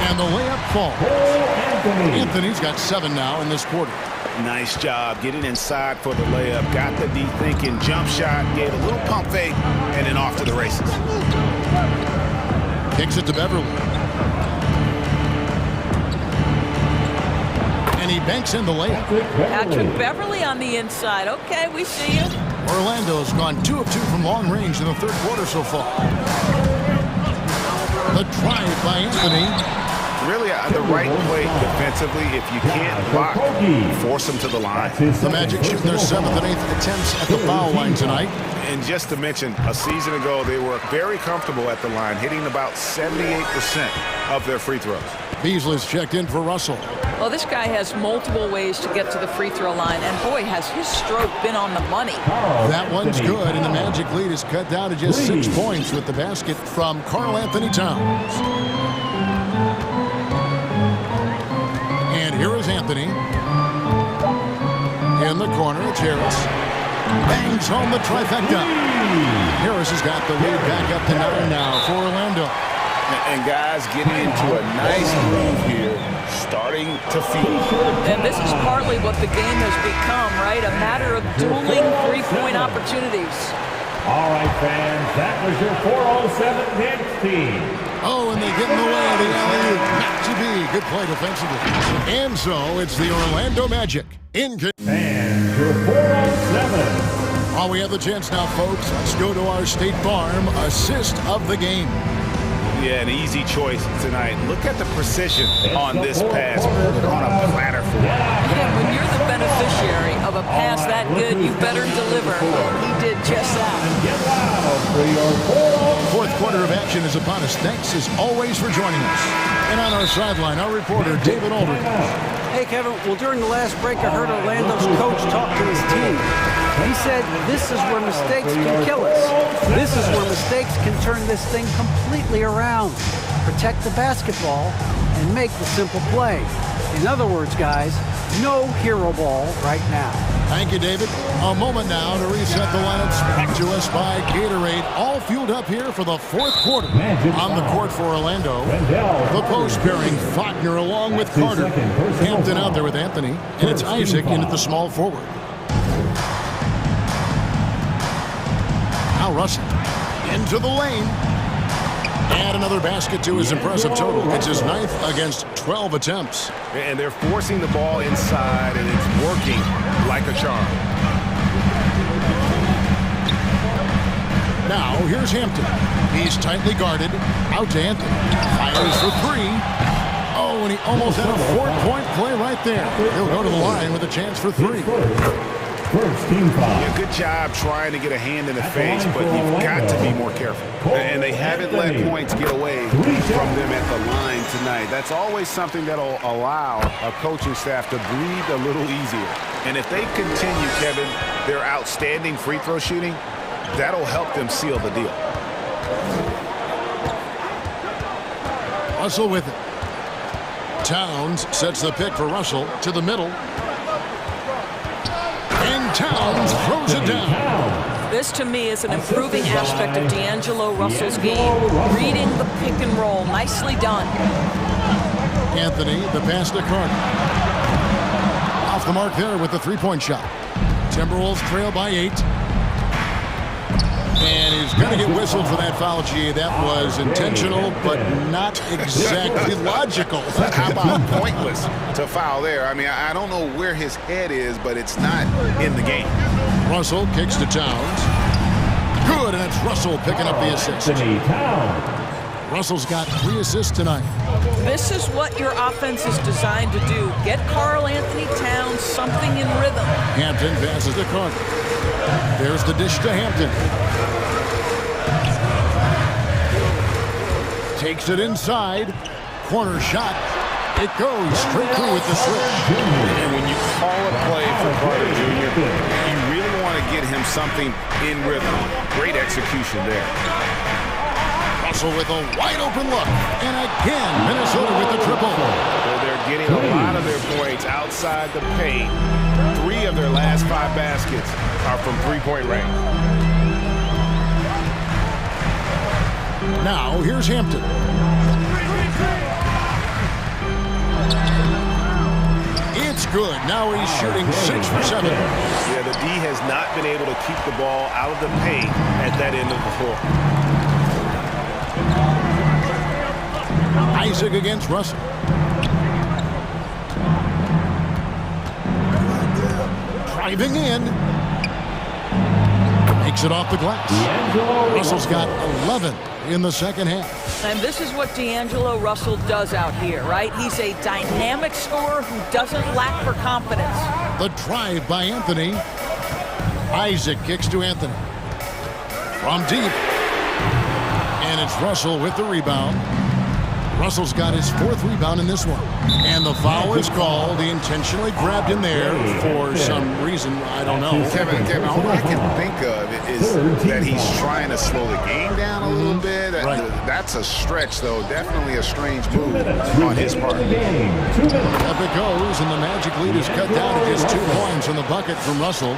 And the layup falls. Anthony's got 7 now in this quarter.
Nice job getting inside for the layup. Got the D thinking, jump shot, gave a little pump fake, and then off to the races.
Kicks it to Beverly. And he banks in the layup.
Patrick Beverly on the inside. Okay, we see you.
Orlando's gone 2 of 2 from long range in the third quarter so far. The drive by Anthony.
Really the right play defensively. If you can't block, force them to the line.
The Magic shoot their 7th and 8th attempts at the foul line tonight.
And just to mention, a season ago, they were very comfortable at the line, hitting about 78% of their free throws.
Beasley's checked in for Russell.
Well, this guy has multiple ways to get to the free throw line, and boy, has his stroke been on the money.
That one's good, and the Magic lead is cut down to just 6 points with the basket from Karl Anthony Towns. And here is Anthony. In the corner, it's Harris. Bangs home the trifecta. Harris has got the lead back up to 9 now for Orlando.
And guys getting into a nice groove here, starting to feel.
And this is partly what the game has become, right? A matter of dueling three-point opportunities.
All right, fans, that was your 407 Knicks team.
Oh, and they get in the way of the alley-oop. Not to be. Good play defensively. And so it's the Orlando Magic.
And your 407.
Oh, we have the chance now, folks. Let's go to our State Farm assist of the game.
Yeah, an easy choice tonight. Look at the precision on this pass. Put it on a platter for him.
Yeah, when you're the beneficiary of a pass that good, you better deliver. He did just that.
Fourth quarter of action is upon us. Thanks, as always, for joining us. And on our sideline, our reporter, David Aldridge.
Hey, Kevin. Well, during the last break, I heard Orlando's coach talk to his team. He said, this is where mistakes can kill us. This is where mistakes can turn this thing completely around. Protect the basketball and make the simple play. In other words, guys, no hero ball right now.
Thank you, David. A moment now to reset the lineups. Brought to us by Gatorade. All fueled up here for the fourth quarter. On the court for Orlando. The post pairing, Faulkner along with Carter. Hampton out there with Anthony. And it's Isaac in at the small forward. Now Russell into the lane. Add another basket to his impressive total. It's his 9th against 12 attempts.
And they're forcing the ball inside, and it's working like a charm.
Now here's Hampton. He's tightly guarded. Out to Anthony. Fires for 3. Oh, and he almost had a 4-point play right there. He'll go to the line with a chance for 3.
First team foul.
Yeah, good job trying to get a hand in the face, but you've got to be more careful. And they haven't let points get away from them at the line tonight. That's always something that'll allow a coaching staff to breathe a little easier. And if they continue, Kevin, their outstanding free throw shooting, that'll help them seal the deal.
Russell with it. Towns sets the pick for Russell to the middle. And Towns throws it down.
This, to me, is an improving aspect of D'Angelo Russell's game. Reading the pick and roll. Nicely done.
Anthony, the pass to Carter. Off the mark there with the three-point shot. Timberwolves trail by 8. And he's going to get whistled for that foul, G. That was intentional, but not exactly logical.
How about pointless to foul there? I mean, I don't know where his head is, but it's not in the game.
Russell kicks to Towns. Good, and it's Russell picking up the assist. Russell's got 3 assists tonight.
This is what your offense is designed to do. Get Karl Anthony Towns something in rhythm.
Hampton passes to Carter. There's the dish to Hampton. Takes it inside. Corner shot. It goes straight through with the switch.
And when you call a play for Carter Jr., you really want to get him something in rhythm. Great execution there.
Russell with a wide open look. And again, Minnesota with the triple.
Well, they're getting a lot of their points outside the paint. 3 of their last 5 baskets are from three-point range.
Now, here's Hampton. It's good. Now he's shooting 6 for 7.
Yeah, the D has not been able to keep the ball out of the paint at that end of the floor.
Isaac against Russell. driving in. Makes it off the glass. Russell's got 11 in the second half.
And this is what D'Angelo Russell does out here, right? He's a dynamic scorer who doesn't lack for confidence.
The drive by Anthony. Isaac kicks to Anthony. From deep. And it's Russell with the rebound. Russell's got his 4th rebound in this one. And the foul is called. He intentionally grabbed him there for some reason. I don't know.
Kevin, all I can think of is that he's trying to slow the game down a little bit.
Right.
That's a stretch, though. Definitely a strange move on his part.
Up it goes, and the Magic lead is cut down to just 2 points on the bucket from Russell.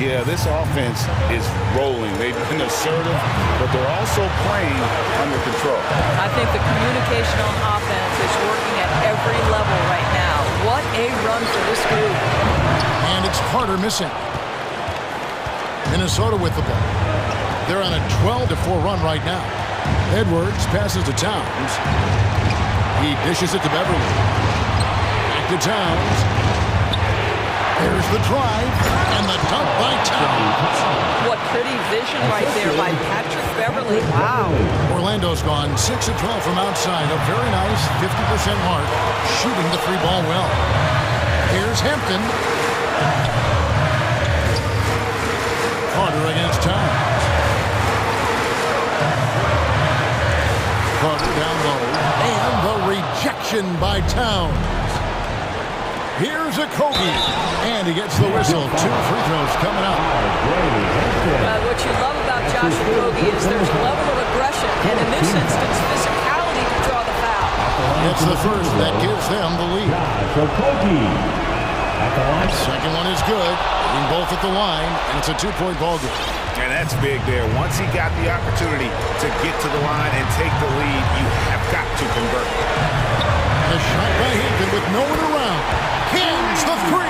Yeah, this offense is rolling. They've been assertive, but they're also playing under control.
I think the communication on offense is working at every level right now. What a run for this group.
And it's Carter missing. Minnesota with the ball. They're on a 12-4 run right now. Edwards passes to Towns. He dishes it to Beverly. Back to Towns. There's the drive and the dunk by Towns.
What pretty vision right there by Patrick Beverly. Wow.
Orlando's gone 6 of 12 from outside. A very nice 50% mark, shooting the 3-ball well. Here's Hampton. Carter against Towns. Carter down low. And the rejection by Towns. Here's a Kobe, and he gets the whistle. 2 free throws coming up.
What you love about Josh Okogie is there's a level of aggression, and in this instance, physicality to draw the foul.
It's the first that gives them the lead. Second one is good. Being both at the line, and it's a 2-point ball game.
And that's big there. Once he got the opportunity to get to the line and take the lead, you have got to convert.
A shot by Hampton with no one around. Kings the 3.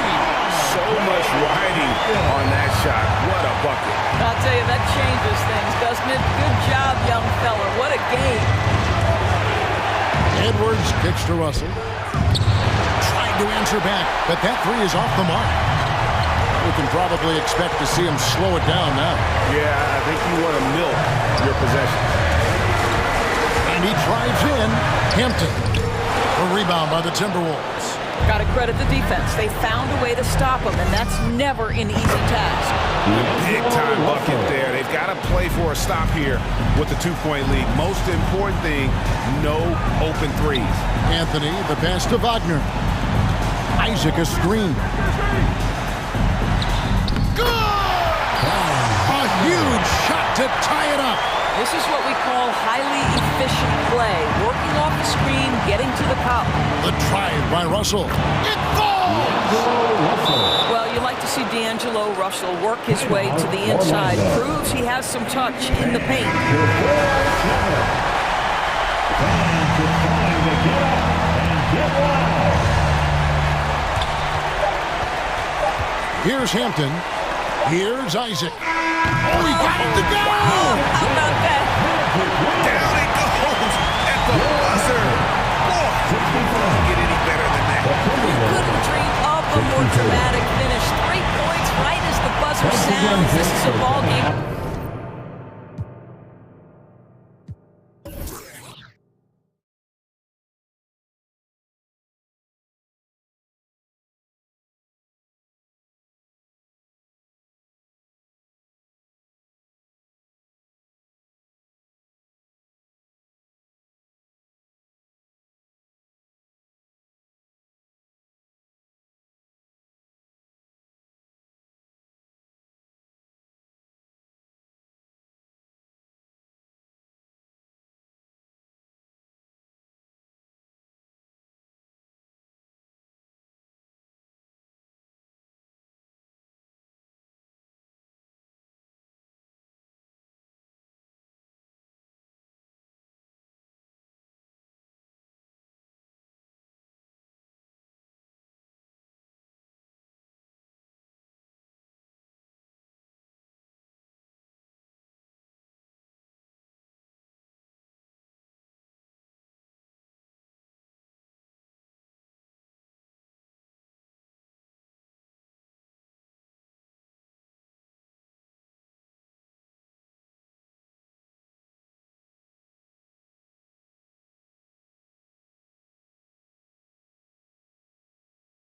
So much riding on that shot. What a bucket.
I'll tell you, that changes things, doesn't it? Good job, young fella. What a game.
Edwards kicks to Russell. Trying to answer back, but that 3 is off the mark. We can probably expect to see him slow it down now.
Yeah, I think you want to milk your possession.
And he drives in. Hampton. A rebound by the Timberwolves.
Got to credit the defense. They found a way to stop him, and that's never an easy task.
Big-time bucket there. They've got to play for a stop here with the 2-point lead. Most important thing, no open threes.
Anthony, the pass to Wagner. Isaac, a screen. Good! A huge shot to tie it up.
This is what we call highly efficient play. Working off the screen, getting to the cup.
The drive by Russell. It falls!
Well, you like to see D'Angelo Russell work his way to the inside. Proves he has some touch in the paint.
Here's Hampton. Here's Isaac. Oh, he got it to go!
How about that?
Down it goes at the buzzer. Boy, couldn't get any better than that.
You couldn't dream up a more dramatic finish. 3 points right as the buzzer sounds. This is a ball game.